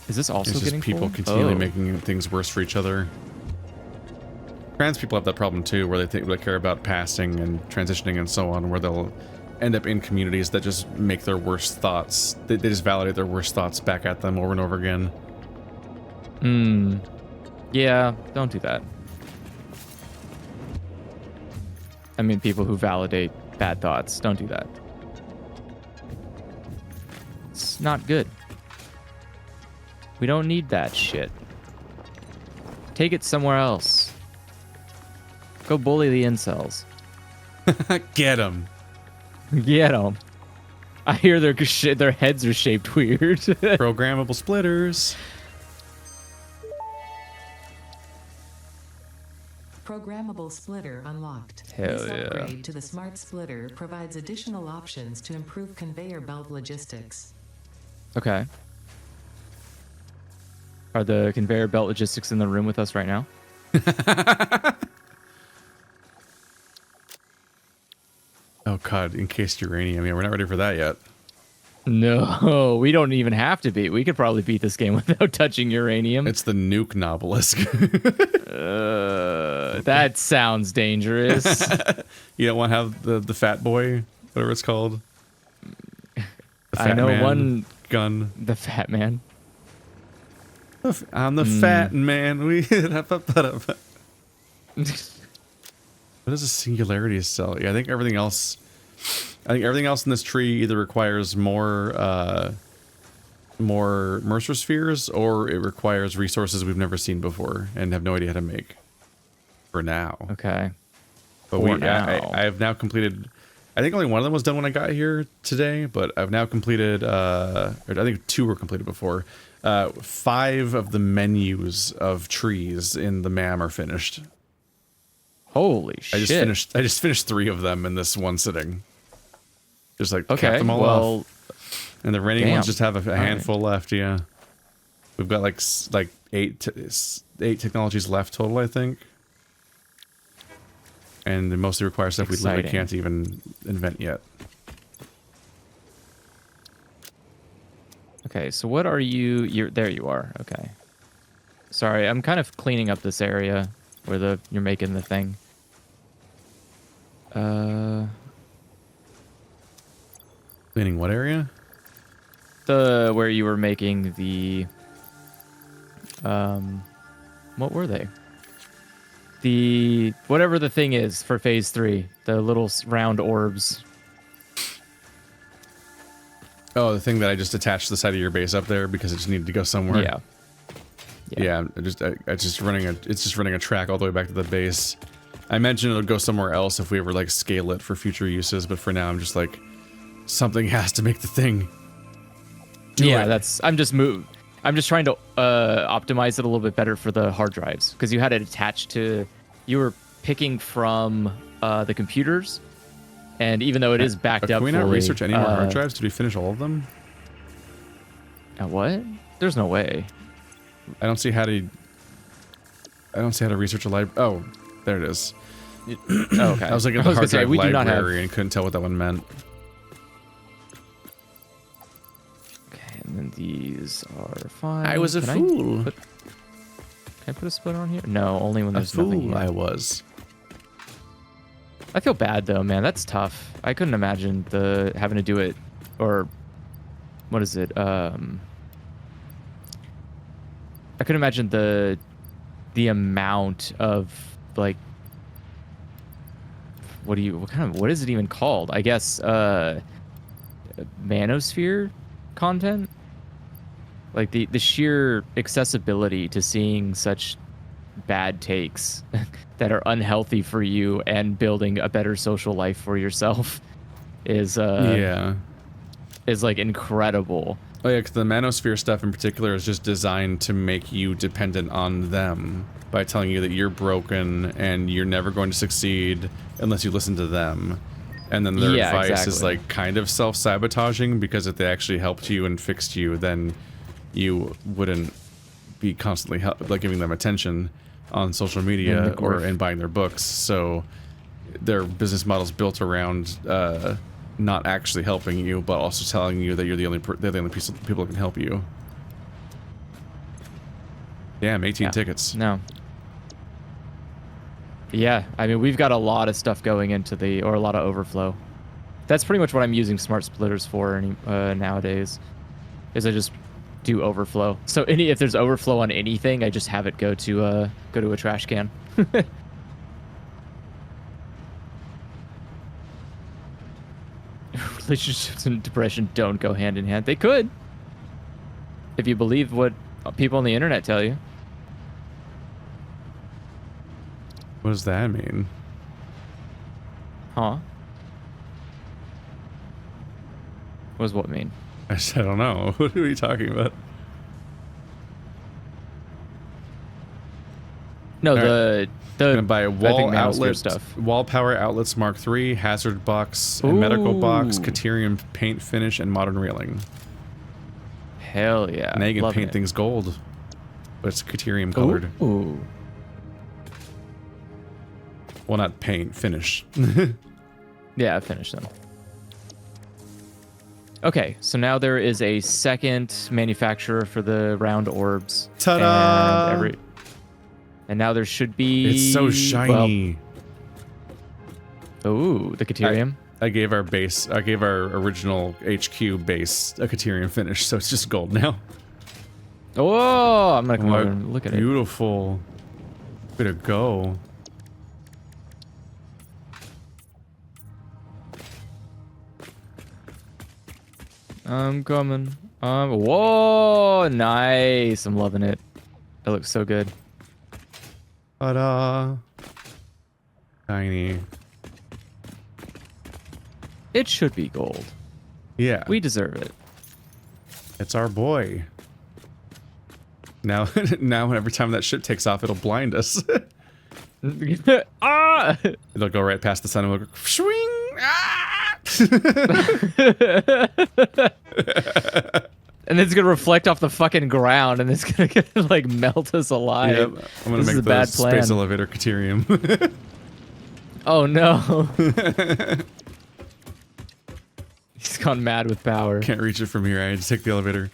Is this also it's getting just people full? continually making things worse for each other. Trans people have that problem too, where they care about passing and transitioning and so on, where they'll end up in communities that just make their worst thoughts. They just validate their worst thoughts back at them over and over again. Yeah, don't do that. I mean, people who validate bad thoughts, don't do that. It's not good. We don't need that shit. Take it somewhere else. Go bully the incels. Get them. Get them. I hear their heads are shaped weird. Programmable splitters. Programmable splitter unlocked. Hell This yeah. upgrade to the smart splitter provides additional options to improve conveyor belt logistics. Okay. Are the conveyor belt logistics in the room with us right now? Oh god, encased uranium. Yeah, we're not ready for that yet. No, we don't even have to be. We could probably beat this game without touching uranium. It's the nuke novelist. That sounds dangerous. You don't want to have the fat boy, whatever it's called. The I fat know man one gun. The fat man. I'm the fat man. What is a singularity cell? Yeah, I think everything else in this tree either requires more Mercer spheres, or it requires resources we've never seen before and have no idea how to make. For now. Okay. But I have now completed. I think only one of them was done when I got here today, but I've now completed. Or I think 2 were completed before. 5 of the menus of trees in the MAM are finished. Holy shit! I just finished 3 of them in this one sitting. Just like Okay, capped them all well, off. And the remaining ones just have a handful left. Yeah, we've got like 8 technologies left total, I think. And they mostly require stuff we literally can't even invent yet. Okay, so what are you? There you are. Okay. Sorry, I'm kind of cleaning up this area where you're making the thing. Cleaning what area? Where you were making the what were they? The whatever the thing is for phase 3, the little round orbs. Oh, the thing that I just attached to the side of your base up there because it just needed to go somewhere. Yeah. Yeah, it's just running a track all the way back to the base. I mentioned it would go somewhere else if we ever like scale it for future uses, but for now I'm just like, something has to make the thing. I'm just trying to optimize it a little bit better for the hard drives, because you had it attached to, you were picking from the computers, and even though it is backed up, can we not research any more hard drives? Did we finish all of them? What? There's no way. I don't see how to research a library. Oh, there it is. Okay. I was looking at the hard drive library and couldn't tell what that one meant. Okay, and then these are fine. I was a fool. Can I put a splitter on here? No, only when there's nothing here. I was. I feel bad though, man. That's tough. I couldn't imagine having to do it, or what is it? I couldn't imagine the amount of like what is it even called? I guess manosphere content. Like the sheer accessibility to seeing such bad takes that are unhealthy for you and building a better social life for yourself is like incredible. Oh yeah, 'cause the manosphere stuff in particular is just designed to make you dependent on them by telling you that you're broken and you're never going to succeed unless you listen to them. And then their advice is like kind of self-sabotaging, because if they actually helped you and fixed you, then you wouldn't be constantly like giving them attention on social media or in buying their books. So their business model's built around not actually helping you, but also telling you that they're the only people that can help you. Damn, 18 tickets. No. Yeah, I mean, we've got a lot of stuff going into or a lot of overflow. That's pretty much what I'm using smart splitters for nowadays, is I just do overflow. So if there's overflow on anything, I just have it go to a trash can. Relationships and depression don't go hand in hand. They could, if you believe what people on the internet tell you. What does that mean? Huh? What does what mean? I don't know. What are you talking about? No, Gonna buy wall outlet stuff. Wall power outlets Mark III, hazard box, and medical box, Caterium paint finish, and modern railing. Hell yeah! Now you can paint things gold, but it's Caterium colored. Ooh. Well, not paint, finish. Yeah, finish them. Okay, so now there is a second manufacturer for the round orbs. Ta-da! And now there should be... It's so shiny. Well, ooh, the Caterium. I gave our original HQ base a Caterium finish, so it's just gold now. Oh, I'm gonna come over and look at it. Beautiful. Way to go. I'm coming. Whoa, nice. I'm loving it. That looks so good. Ta-da. Shiny. It should be gold. Yeah. We deserve it. It's our boy. Now, every time that ship takes off, it'll blind us. Ah! It'll go right past the sun and we'll go, swing! Ah! And it's gonna reflect off the fucking ground, and it's gonna like melt us alive. Yep, I'm gonna make the space elevator Caterium. Oh no! He's gone mad with power. Can't reach it from here. I just take the elevator.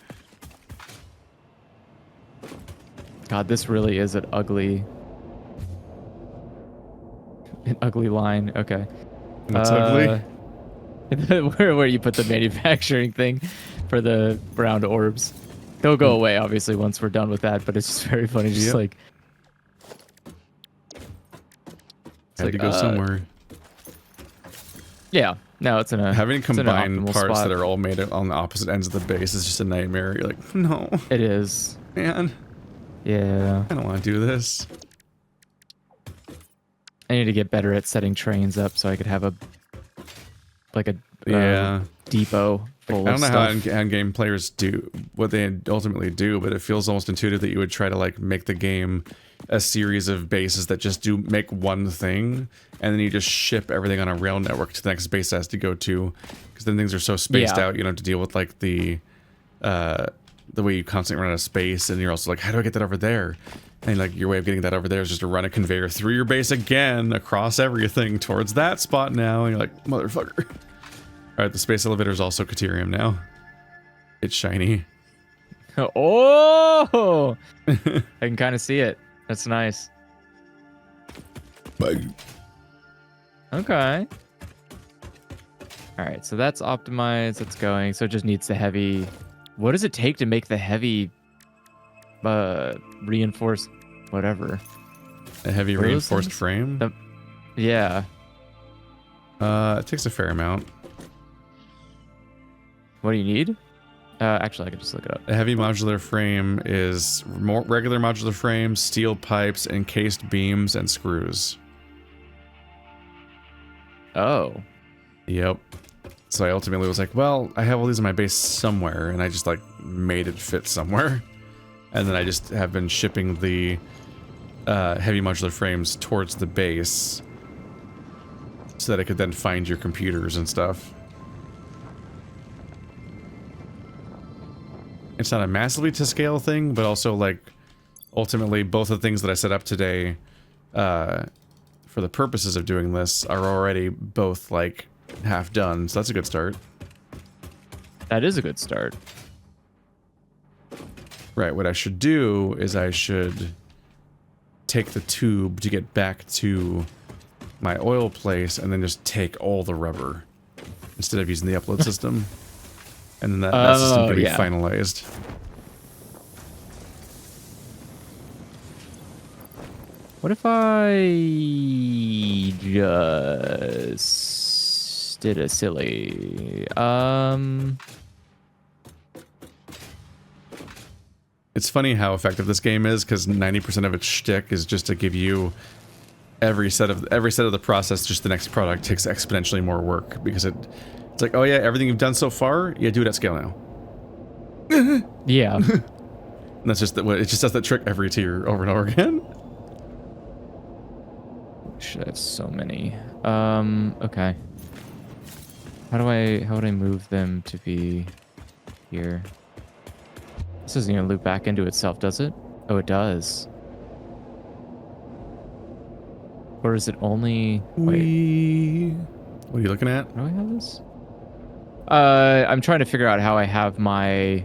God, this really is an ugly line. Okay. What's ugly? Where you put the manufacturing thing for the round orbs. They'll go away, obviously, once we're done with that, but it's just very funny. Just like... Had to go somewhere. Yeah. No, it's in a... Having combined parts spot. that are all made on the opposite ends of the base is just a nightmare. You're like, no. It is. Man. Yeah. I don't want to do this. I need to get better at setting trains up so I could have a depot full of stuff. I don't know how end-game players do what they ultimately do, but it feels almost intuitive that you would try to like make the game a series of bases that just make one thing, and then you just ship everything on a rail network to the next base it has to go to, because then things are so spaced out, you don't have to deal with like the way you constantly run out of space, and you're also like, how do I get that over there? And like your way of getting that over there is just to run a conveyor through your base again, across everything towards that spot now, and you're like, motherfucker. Alright, the space elevator is also Caterium now. It's shiny. Oh! I can kind of see it. That's nice. Bye. Okay. Alright, so that's optimized. That's going. So it just needs the heavy... What does it take to make the heavy... reinforced... whatever? A heavy reinforced frame? Yeah. It takes a fair amount. What do you need? Actually, I can just look it up. A heavy modular frame is more regular modular frame, steel pipes, encased beams, and screws. Oh. Yep. So I ultimately was like, well, I have all these in my base somewhere, and I just like made it fit somewhere. And then I just have been shipping the heavy modular frames towards the base so that I could then find your computers and stuff. It's not a massively to scale thing, but also like ultimately both of the things that I set up today for the purposes of doing this are already both like half done, so that's a good start. That is a good start. Right, what I should do is I should take the tube to get back to my oil place and then just take all the rubber instead of using the upload system. And then that system can be finalized. What if I just did a silly... It's funny how effective this game is, because 90% of its shtick is just to give you every set of the process, just the next product takes exponentially more work, because it's like, oh yeah, everything you've done so far, yeah, do it at scale now. Yeah. And that's just it just does that trick every tier over and over again. Shit, I have so many. Okay. How would I move them to be here? This isn't gonna loop back into itself, does it? Oh, it does. Or is it only... Wait. What are you looking at? Do I have this? I'm trying to figure out how I have my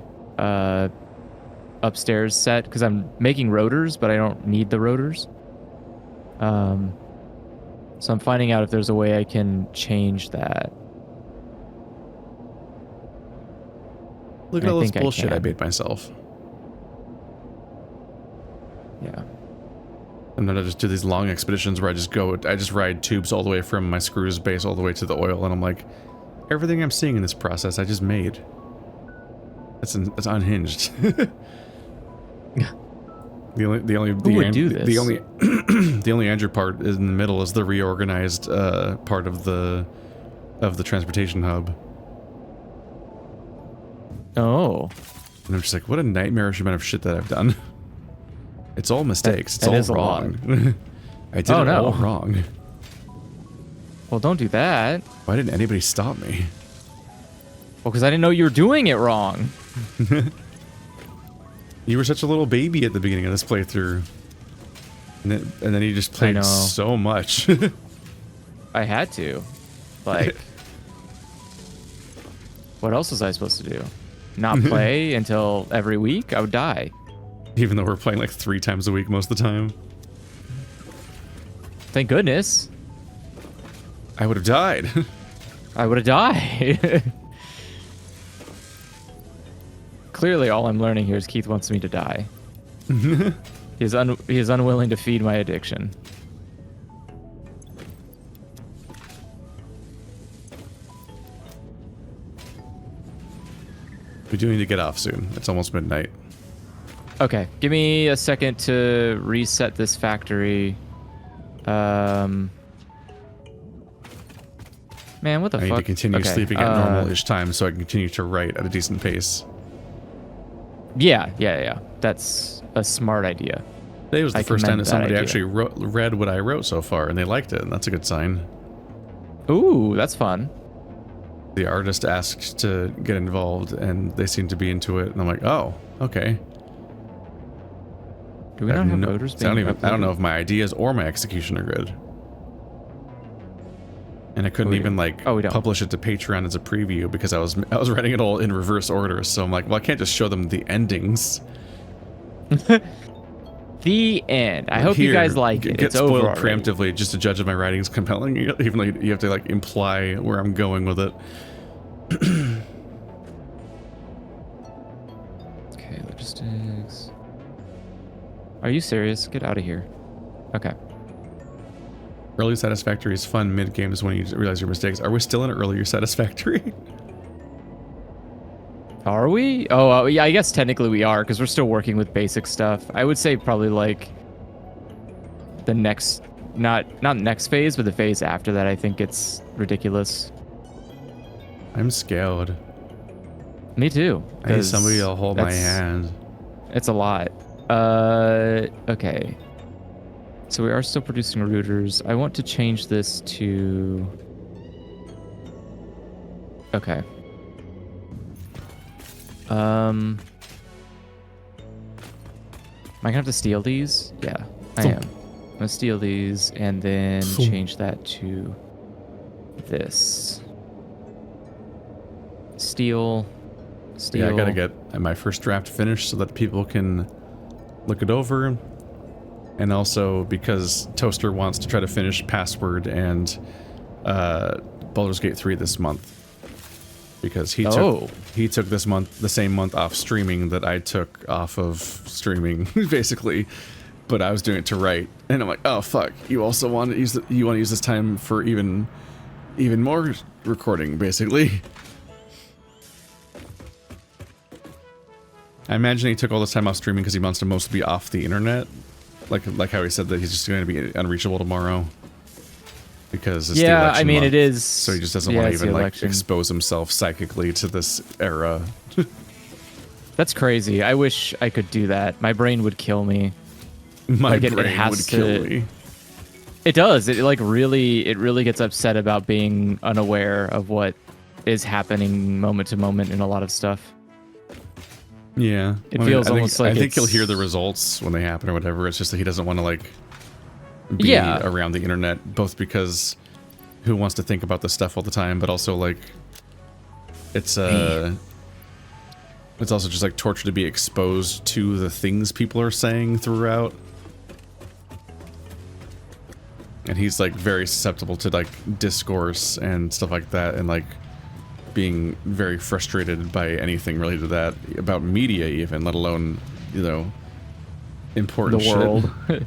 upstairs set, because I'm making rotors, but I don't need the rotors. So I'm finding out if there's a way I can change that. Look at all this think I bullshit I can. made myself. Yeah. And then I just do these long expeditions where I just ride tubes all the way from my screws base all the way to the oil, and I'm like, everything I'm seeing in this process I just made. That's unhinged. The only Andrew part is in the middle is the reorganized part of the transportation hub. Oh. And I'm just like, what a nightmarish amount of shit that I've done. It's all mistakes. That It's is all a lot. wrong. I did it all wrong. Well, don't do that. Why didn't anybody stop me? Well, because I didn't know you were doing it wrong. You were such a little baby at the beginning of this playthrough. And then you just played so much. I had to. Like, what else was I supposed to do? Not play until every week? I would die. Even though we're playing like 3 times a week most of the time. Thank goodness. I would have died. I would have died. Clearly, all I'm learning here is Keith wants me to die. He is unwilling to feed my addiction. We do need to get off soon. It's almost midnight. Okay, give me a second to reset this factory. Man, what the fuck? I need to continue sleeping at normal-ish time so I can continue to write at a decent pace. Yeah. That's a smart idea. Today was the first time that somebody idea. actually read what I wrote so far, and they liked it, and that's a good sign. Ooh, that's fun. The artist asked to get involved, and they seemed to be into it, and I'm like, oh, okay. Do we not have voters being I don't know if my ideas or my execution are good. And I couldn't even like publish it to Patreon as a preview because I was writing it all in reverse order. So I'm like, well, I can't just show them the endings. The end. I hope you guys like it. It's spoiled preemptively just to judge if my writing is compelling, even though you have to like imply where I'm going with it. Okay, logistics. Are you serious? Get out of here. Okay. Early Satisfactory is fun. Mid game is when you realize your mistakes. Are we still in earlier Satisfactory? Are we? Oh, yeah, I guess technically we are, because we're still working with basic stuff. I would say probably like the next, not next phase, but the phase after that. I think it's ridiculous. I'm scared. Me too. I need somebody to hold my hand. It's a lot. Okay. So we are still producing routers. I want to change this to... Okay. Am I gonna have to steal these? Yeah, I am. I'm gonna steal these and then change that to this. Steal. Yeah, I gotta get my first draft finished so that people can look it over. And also because Toaster wants to try to finish Password and Baldur's Gate 3 this month. Because he took this month, the same month off streaming that I took off of streaming, basically. But I was doing it to write, and I'm like, oh fuck! You also want to use this time for even more recording, basically. I imagine he took all this time off streaming because he wants to mostly be off the internet, like how he said that he's just going to be unreachable tomorrow. Because it's the election month, it is. So he just doesn't want to even like expose himself psychically to this era. That's crazy. I wish I could do that. My brain would kill me. My brain would kill me. It does. It really gets upset about being unaware of what is happening moment to moment in a lot of stuff. Yeah, it feels almost like I think he'll hear the results when they happen or whatever. It's just that he doesn't want to like be around the internet, both because who wants to think about this stuff all the time, but also like it's also just like torture to be exposed to the things people are saying throughout. And he's like very susceptible to like discourse and stuff like that, and like being very frustrated by anything related to that, about media even, let alone, you know, important the world. shit.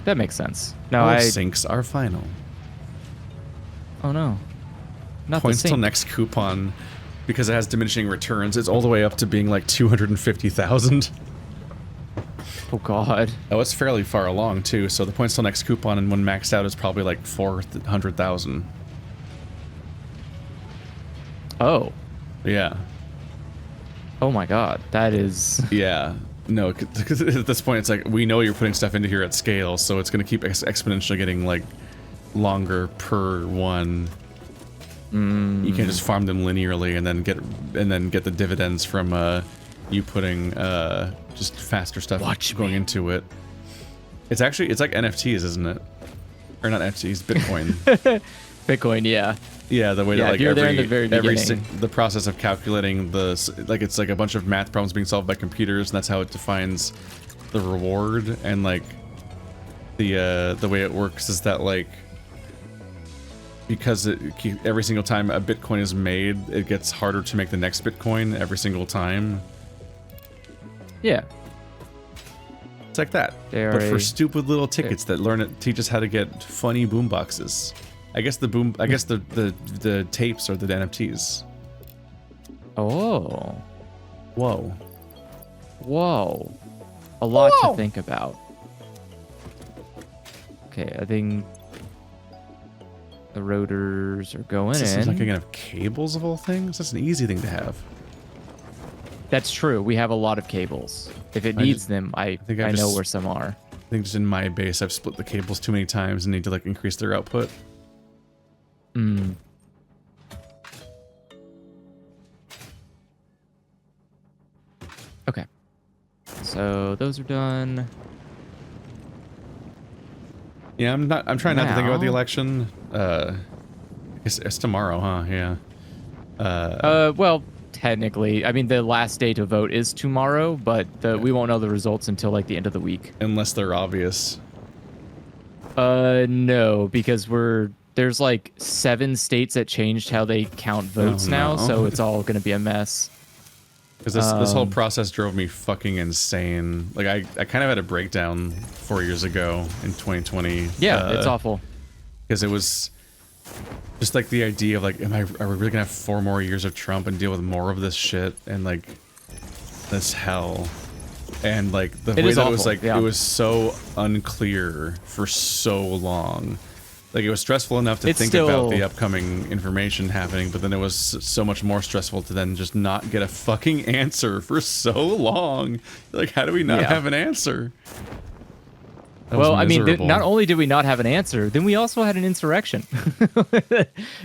That makes sense. No, all syncs are final. Oh no. Not points till next coupon, because it has diminishing returns. It's all the way up to being like 250,000. Oh god. Oh, it's fairly far along too. So the points till next coupon, and when maxed out, is probably like 400,000. Oh. Yeah. Oh my god. That is. Yeah. No, because at this point, it's like, we know you're putting stuff into here at scale, so it's going to keep exponentially getting like longer per one. You can't just farm them linearly and then get the dividends from you putting just faster stuff going into it. It's like NFTs, isn't it? Or not NFTs, Bitcoin. Bitcoin, yeah. Yeah, the way that like you're there in the very beginning. The process of calculating it's like a bunch of math problems being solved by computers, and that's how it defines the reward. And like the way it works is that like, because every single time a Bitcoin is made, it gets harder to make the next Bitcoin every single time. Yeah. It's like that, but for stupid little tickets that teach us how to get funny boomboxes. I guess the tapes are the NFTs. Oh. Whoa. Whoa. A lot to think about. Okay, I think the rotors are going in. Seems like you're gonna have cables of all things. That's an easy thing to have. That's true. We have a lot of cables. If it needs them, I know where some are. I think just in my base, I've split the cables too many times and need to like increase their output. Okay. So those are done. Yeah, I'm trying not to think about the election. It's tomorrow, huh? Yeah. Well, technically, I mean, the last day to vote is tomorrow, but we won't know the results until like the end of the week. Unless they're obvious. No, because there's like 7 states that changed how they count votes now, so it's all going to be a mess. Because this whole process drove me fucking insane. Like I kind of had a breakdown 4 years ago in 2020. Yeah, it's awful. Because it was just like the idea of like, are we really gonna have 4 more years of Trump and deal with more of this shit and like this hell? And like the way that it was like, it was so unclear for so long. Like it was stressful enough to think about the upcoming information happening, but then it was so much more stressful to then just not get a fucking answer for so long. Like, how do we not have an answer? Well, I mean, not only did we not have an answer, then we also had an insurrection.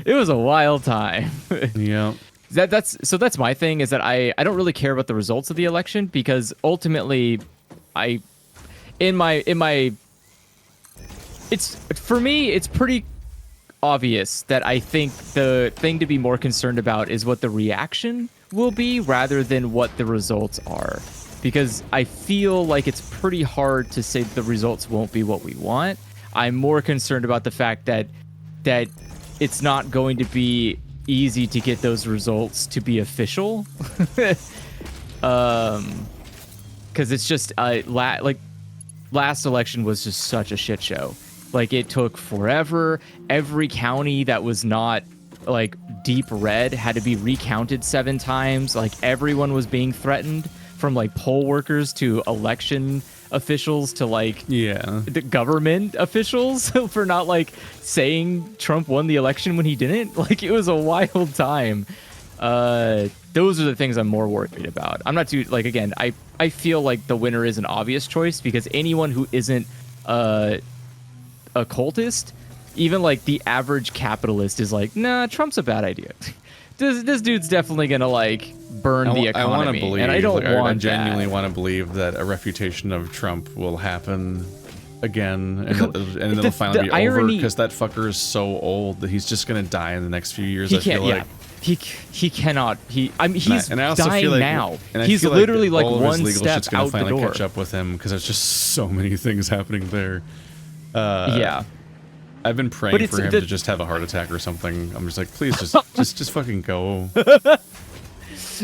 It was a wild time. Yeah. That's my thing, is that I don't really care about the results of the election, because ultimately for me, it's pretty obvious that I think the thing to be more concerned about is what the reaction will be rather than what the results are. Because I feel like it's pretty hard to say the results won't be what we want. I'm more concerned about the fact that it's not going to be easy to get those results to be official. Because it's just last election was just such a shit show. Like, it took forever. Every county that was not like deep red had to be recounted 7 times. Like, everyone was being threatened, from like poll workers to election officials to like the government officials for not like saying Trump won the election when he didn't. Like, it was a wild time. Those are the things I'm more worried about. I'm not too, like, again, I feel like the winner is an obvious choice, because anyone who isn't a cultist, even like the average capitalist, is like, nah, Trump's a bad idea. This dude's definitely gonna like burn the economy. I want to believe, and I don't want I genuinely want to believe that a refutation of Trump will happen again, and then it'll finally be over, because that fucker is so old that he's just gonna die in the next few years. I feel like he cannot. I mean, he's dying like, now. And he's literally like one step gonna out the finally door. Catch up with him, because there's just so many things happening there. Yeah. I've been praying for him to just have a heart attack or something. I'm just like, please, just fucking go.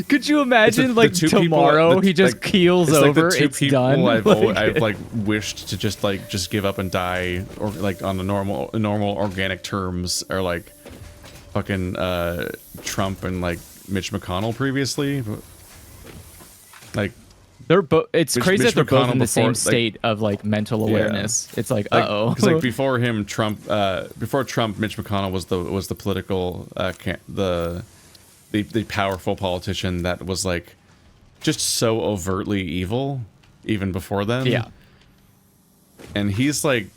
Could you imagine, like, tomorrow he just keels over? Like the two it's people done. I've like wished to just give up and die, or like on the normal organic terms, are like fucking Trump and like Mitch McConnell previously. Like, they're both. It's crazy that they're both in the same state of like mental awareness. It's like, because like before Trump, Mitch McConnell was the political the powerful politician that was like just so overtly evil even before then. Yeah. And he's like,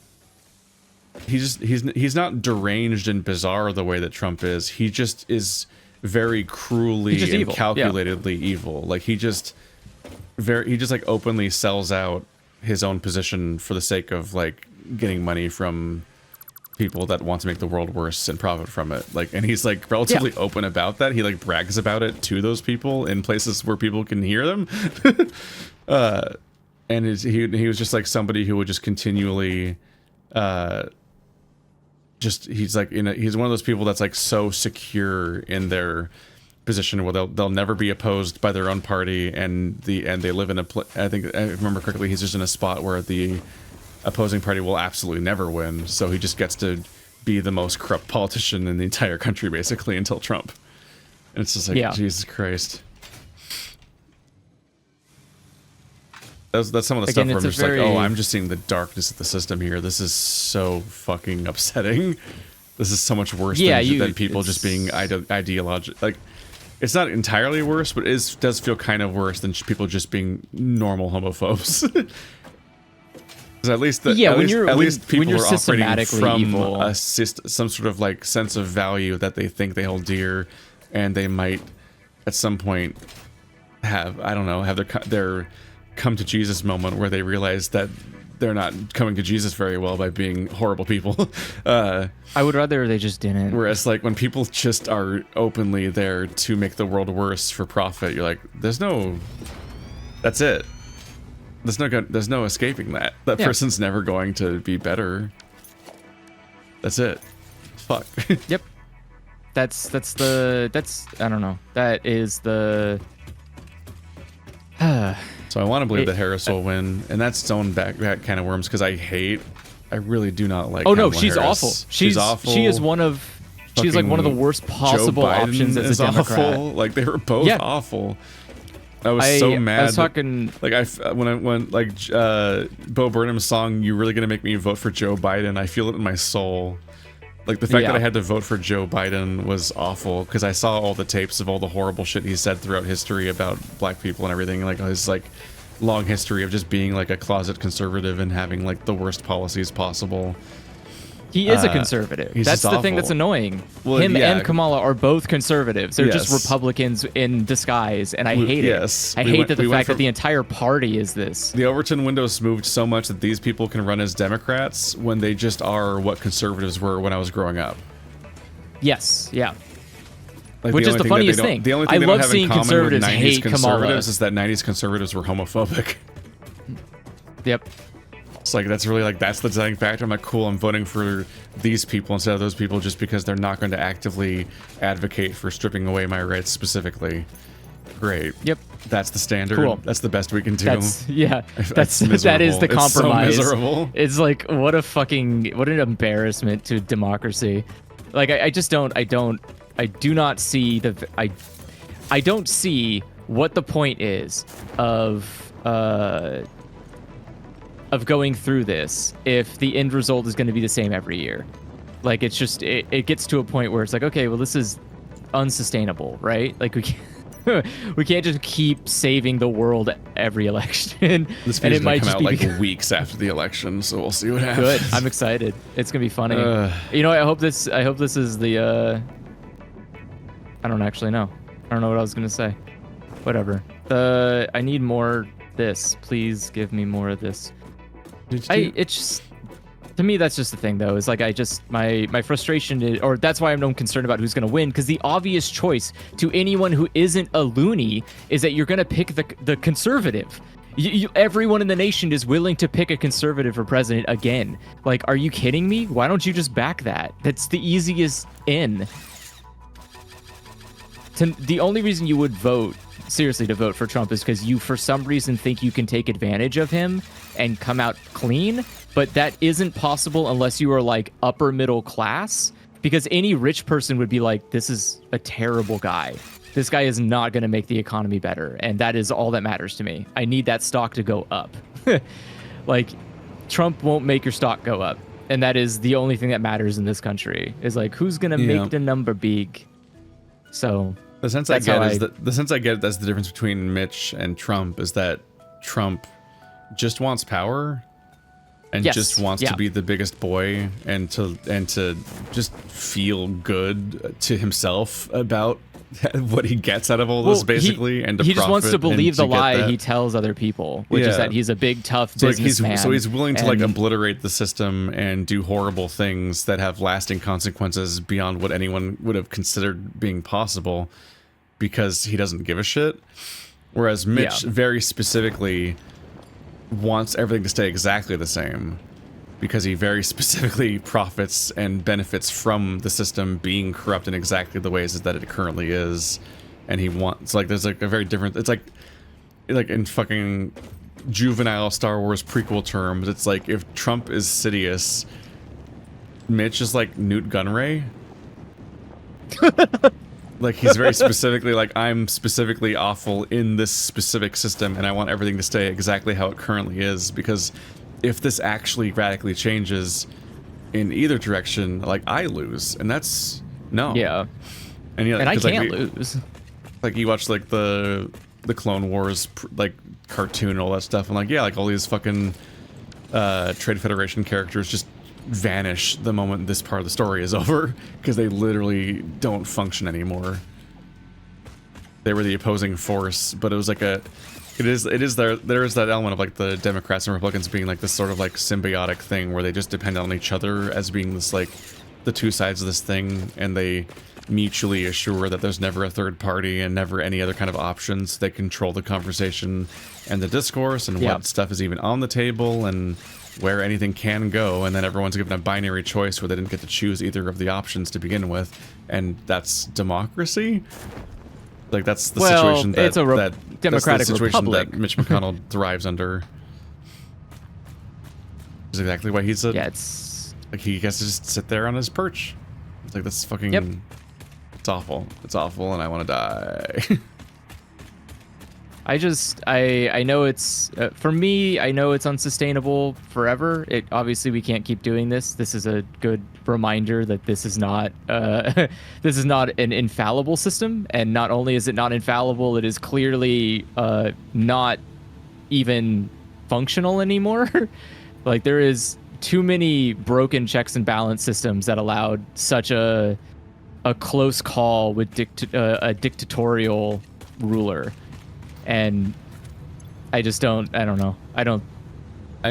he's not deranged and bizarre the way that Trump is. He just is very cruelly and evil. Calculatedly evil. Like, he just like openly sells out his own position for the sake of like getting money from people that want to make the world worse and profit from it. Like, and he's like relatively open about that. He like brags about it to those people in places where people can hear them. And he was just like somebody who would just continually he's one of those people that's like so secure in their position where they'll never be opposed by their own party, and they live in I think, I remember correctly, he's just in a spot where the opposing party will absolutely never win, so he just gets to be the most corrupt politician in the entire country basically until Trump. And it's just like, Jesus Christ. That's some of the stuff where I'm just like, oh, I'm just seeing the darkness of the system here. This is so fucking upsetting. This is so much worse than people just being ideological. Like, it's not entirely worse, but it does feel kind of worse than people just being normal homophobes. Because at least people are operating from some sort of like sense of value that they think they hold dear, and they might at some point have their come to Jesus moment where they realize that they're not coming to Jesus very well by being horrible people. I would rather they just didn't. Whereas like when people just are openly there to make the world worse for profit, you're like, that's it. There's no escaping that. That person's never going to be better. That's it. Fuck. Yep. That's I don't know. That is the So I want to believe that Harris will win, and that's its own back kind of worms because I really do not like. Oh no, Kamala she's Harris. awful. She's awful. She is one of. She's like one of the worst possible Joe Biden options as is a Democrat. awful. Like they were both awful. I was so mad. I was talking. Like when Bo Burnham's song, "You Really Gonna Make Me Vote for Joe Biden?" I feel it in my soul. Like the fact that I had to vote for Joe Biden was awful because I saw all the tapes of all the horrible shit he said throughout history about black people and everything. Like his like long history of just being like a closet conservative and having like the worst policies possible. He is a conservative. That's the thing that's annoying. Well, Him and Kamala are both conservatives. They're just Republicans in disguise, and I hate it. I hate the fact that the entire party is this. The Overton windows moved so much that these people can run as Democrats when they just are what conservatives were when I was growing up. Yes, yeah. Like which is the funniest thing. The only thing I they don't love have seeing in common conservatives with 90s hate Kamala. conservatives is that 90s conservatives were homophobic. Yep. It's like that's really like that's the deciding factor. I'm like, cool, I'm voting for these people instead of those people just because they're not going to actively advocate for stripping away my rights specifically. Great. Yep. That's the standard. Cool. That's the best we can do. That is the miserable. compromise. It's so miserable. It's like what an embarrassment to democracy. Like I do not see I don't see what the point is of going through this if the end result is going to be the same every year. Like it's just it gets to a point where it's like, okay, well, this is unsustainable, right? Like we can't just keep saving the world every election. This and video's it might come just out be like weeks after the election, so we'll see what happens. good. I'm excited. It's gonna be funny. You know, I hope this is the I don't actually know. I don't know what I was gonna say. Whatever. I need more this. Please give me more of this. It's just, to me, that's just the thing though, is like my frustration is, or that's why I'm concerned about who's going to win, because the obvious choice to anyone who isn't a loony is that you're going to pick the conservative. Everyone in the nation is willing to pick a conservative for president again. Like, are you kidding me? Why don't you just back that? That's the easiest in. The only reason you would vote for Trump is because you for some reason think you can take advantage of him and come out clean, but that isn't possible unless you are like upper middle class, because any rich person would be like, this is a terrible guy. This guy is not going to make the economy better, and that is all that matters to me. I need that stock to go up. Like, Trump won't make your stock go up, and that is the only thing that matters in this country, is like, who's going to make the number big? So the sense I get that's the difference between Mitch and Trump is that Trump just wants power and just wants to be the biggest boy and to just feel good to himself about what he gets out of all this, basically. He just wants to believe the lie he tells other people, which is that he's a big tough businessman. So he's willing to like obliterate the system and do horrible things that have lasting consequences beyond what anyone would have considered being possible, because he doesn't give a shit. Whereas Mitch very specifically wants everything to stay exactly the same, because he very specifically profits and benefits from the system being corrupt in exactly the ways that it currently is. And he wants, like, there's like a very different, it's like in fucking juvenile Star Wars prequel terms, it's like if Trump is Sidious, Mitch is like Newt Gunray. Like, he's very specifically like, I'm specifically awful in this specific system and I want everything to stay exactly how it currently is, because if this actually radically changes in either direction, like, I lose, and that's no. Yeah. And I can't lose. Like, you watch like the Clone Wars like cartoon and all that stuff, and like, yeah, like all these fucking Trade Federation characters just vanish the moment this part of the story is over, because they literally don't function anymore. They were the opposing force, but it was like there is that element of like the Democrats and Republicans being like this sort of like symbiotic thing where they just depend on each other as being this like the two sides of this thing, and they mutually assure that there's never a third party and never any other kind of options. They control the conversation and the discourse and what stuff is even on the table and where anything can go, and then everyone's given a binary choice where they didn't get to choose either of the options to begin with, and that's democracy. Like that's the Well, situation that it's a democratic that's the situation republic. that Mitch McConnell thrives under. Is exactly why he's a Yeah, it's like he gets to just sit there on his perch. It's like that's fucking. Yep. It's awful. It's awful, and I want to die. I know it's for me. I know it's unsustainable forever. It obviously we can't keep doing this. This is a good reminder that this is not this is not an infallible system. And not only is it not infallible, it is clearly not even functional anymore. Like there is too many broken checks and balance systems that allowed such a close call with a dictatorial ruler. And I just don't. I don't know. I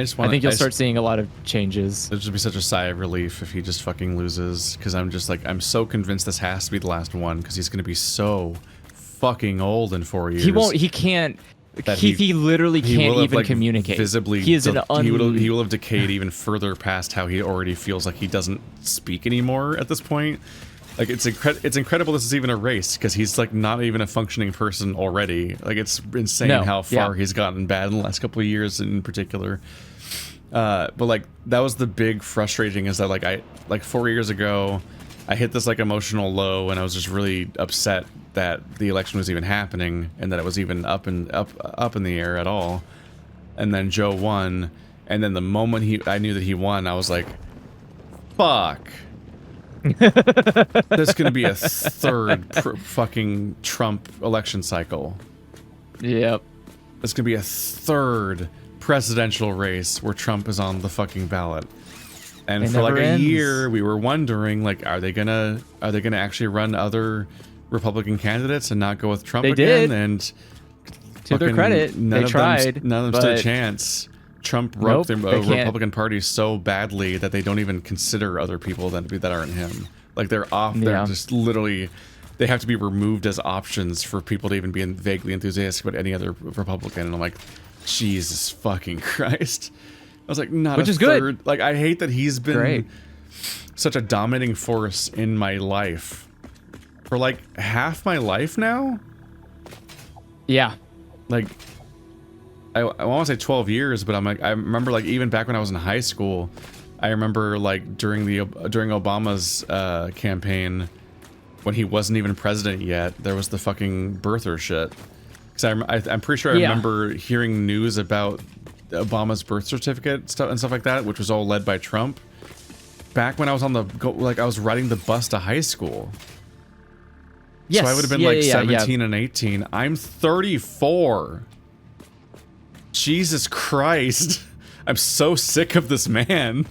think you'll start seeing a lot of changes. It'd just be such a sigh of relief if he just fucking loses, because I'm just like I'm so convinced this has to be the last one, because he's gonna be so fucking old in 4 years. He won't. He can't. He literally can't even communicate. Visibly, he is he will have decayed even further past how he already feels like he doesn't speak anymore at this point. Like it's incredible this is even a race, because he's like not even a functioning person already. Like it's insane how far he's gotten bad in the last couple of years in particular. But like that was the big frustrating, is that like 4 years ago I hit this like emotional low, and I was just really upset that the election was even happening and that it was even up in the air at all. And then Joe won, and then the moment I knew that he won, I was like, fuck. There's gonna be a third fucking Trump election cycle. Yep. There's gonna be a third presidential race where Trump is on the fucking ballot. And it for like never a ends. year, we were wondering, like, are they gonna actually run other Republican candidates and not go with Trump They again? did. And To their fucking credit, none they of tried. None of them stood a but chance. Trump broke Nope, the they can't. Republican Party so badly that they don't even consider other people that aren't him. Like they're off. They're Yeah. just literally. They have to be removed as options for people to even be vaguely enthusiastic about any other Republican. And I'm like, Jesus fucking Christ. I was like, not Which a is good. third. Like I hate that he's been Great. such a dominating force in my life for like half my life now. Yeah. Like I want to say 12 years, but I'm like, I remember like even back when I was in high school, I remember like during Obama's campaign, when he wasn't even president yet, there was the fucking birther shit. Because I'm pretty sure I remember hearing news about Obama's birth certificate stuff like that, which was all led by Trump. Back when I was I was riding the bus to high school. Yes. So I would have been 17 and 18. I'm 34. Jesus Christ. I'm so sick of this man.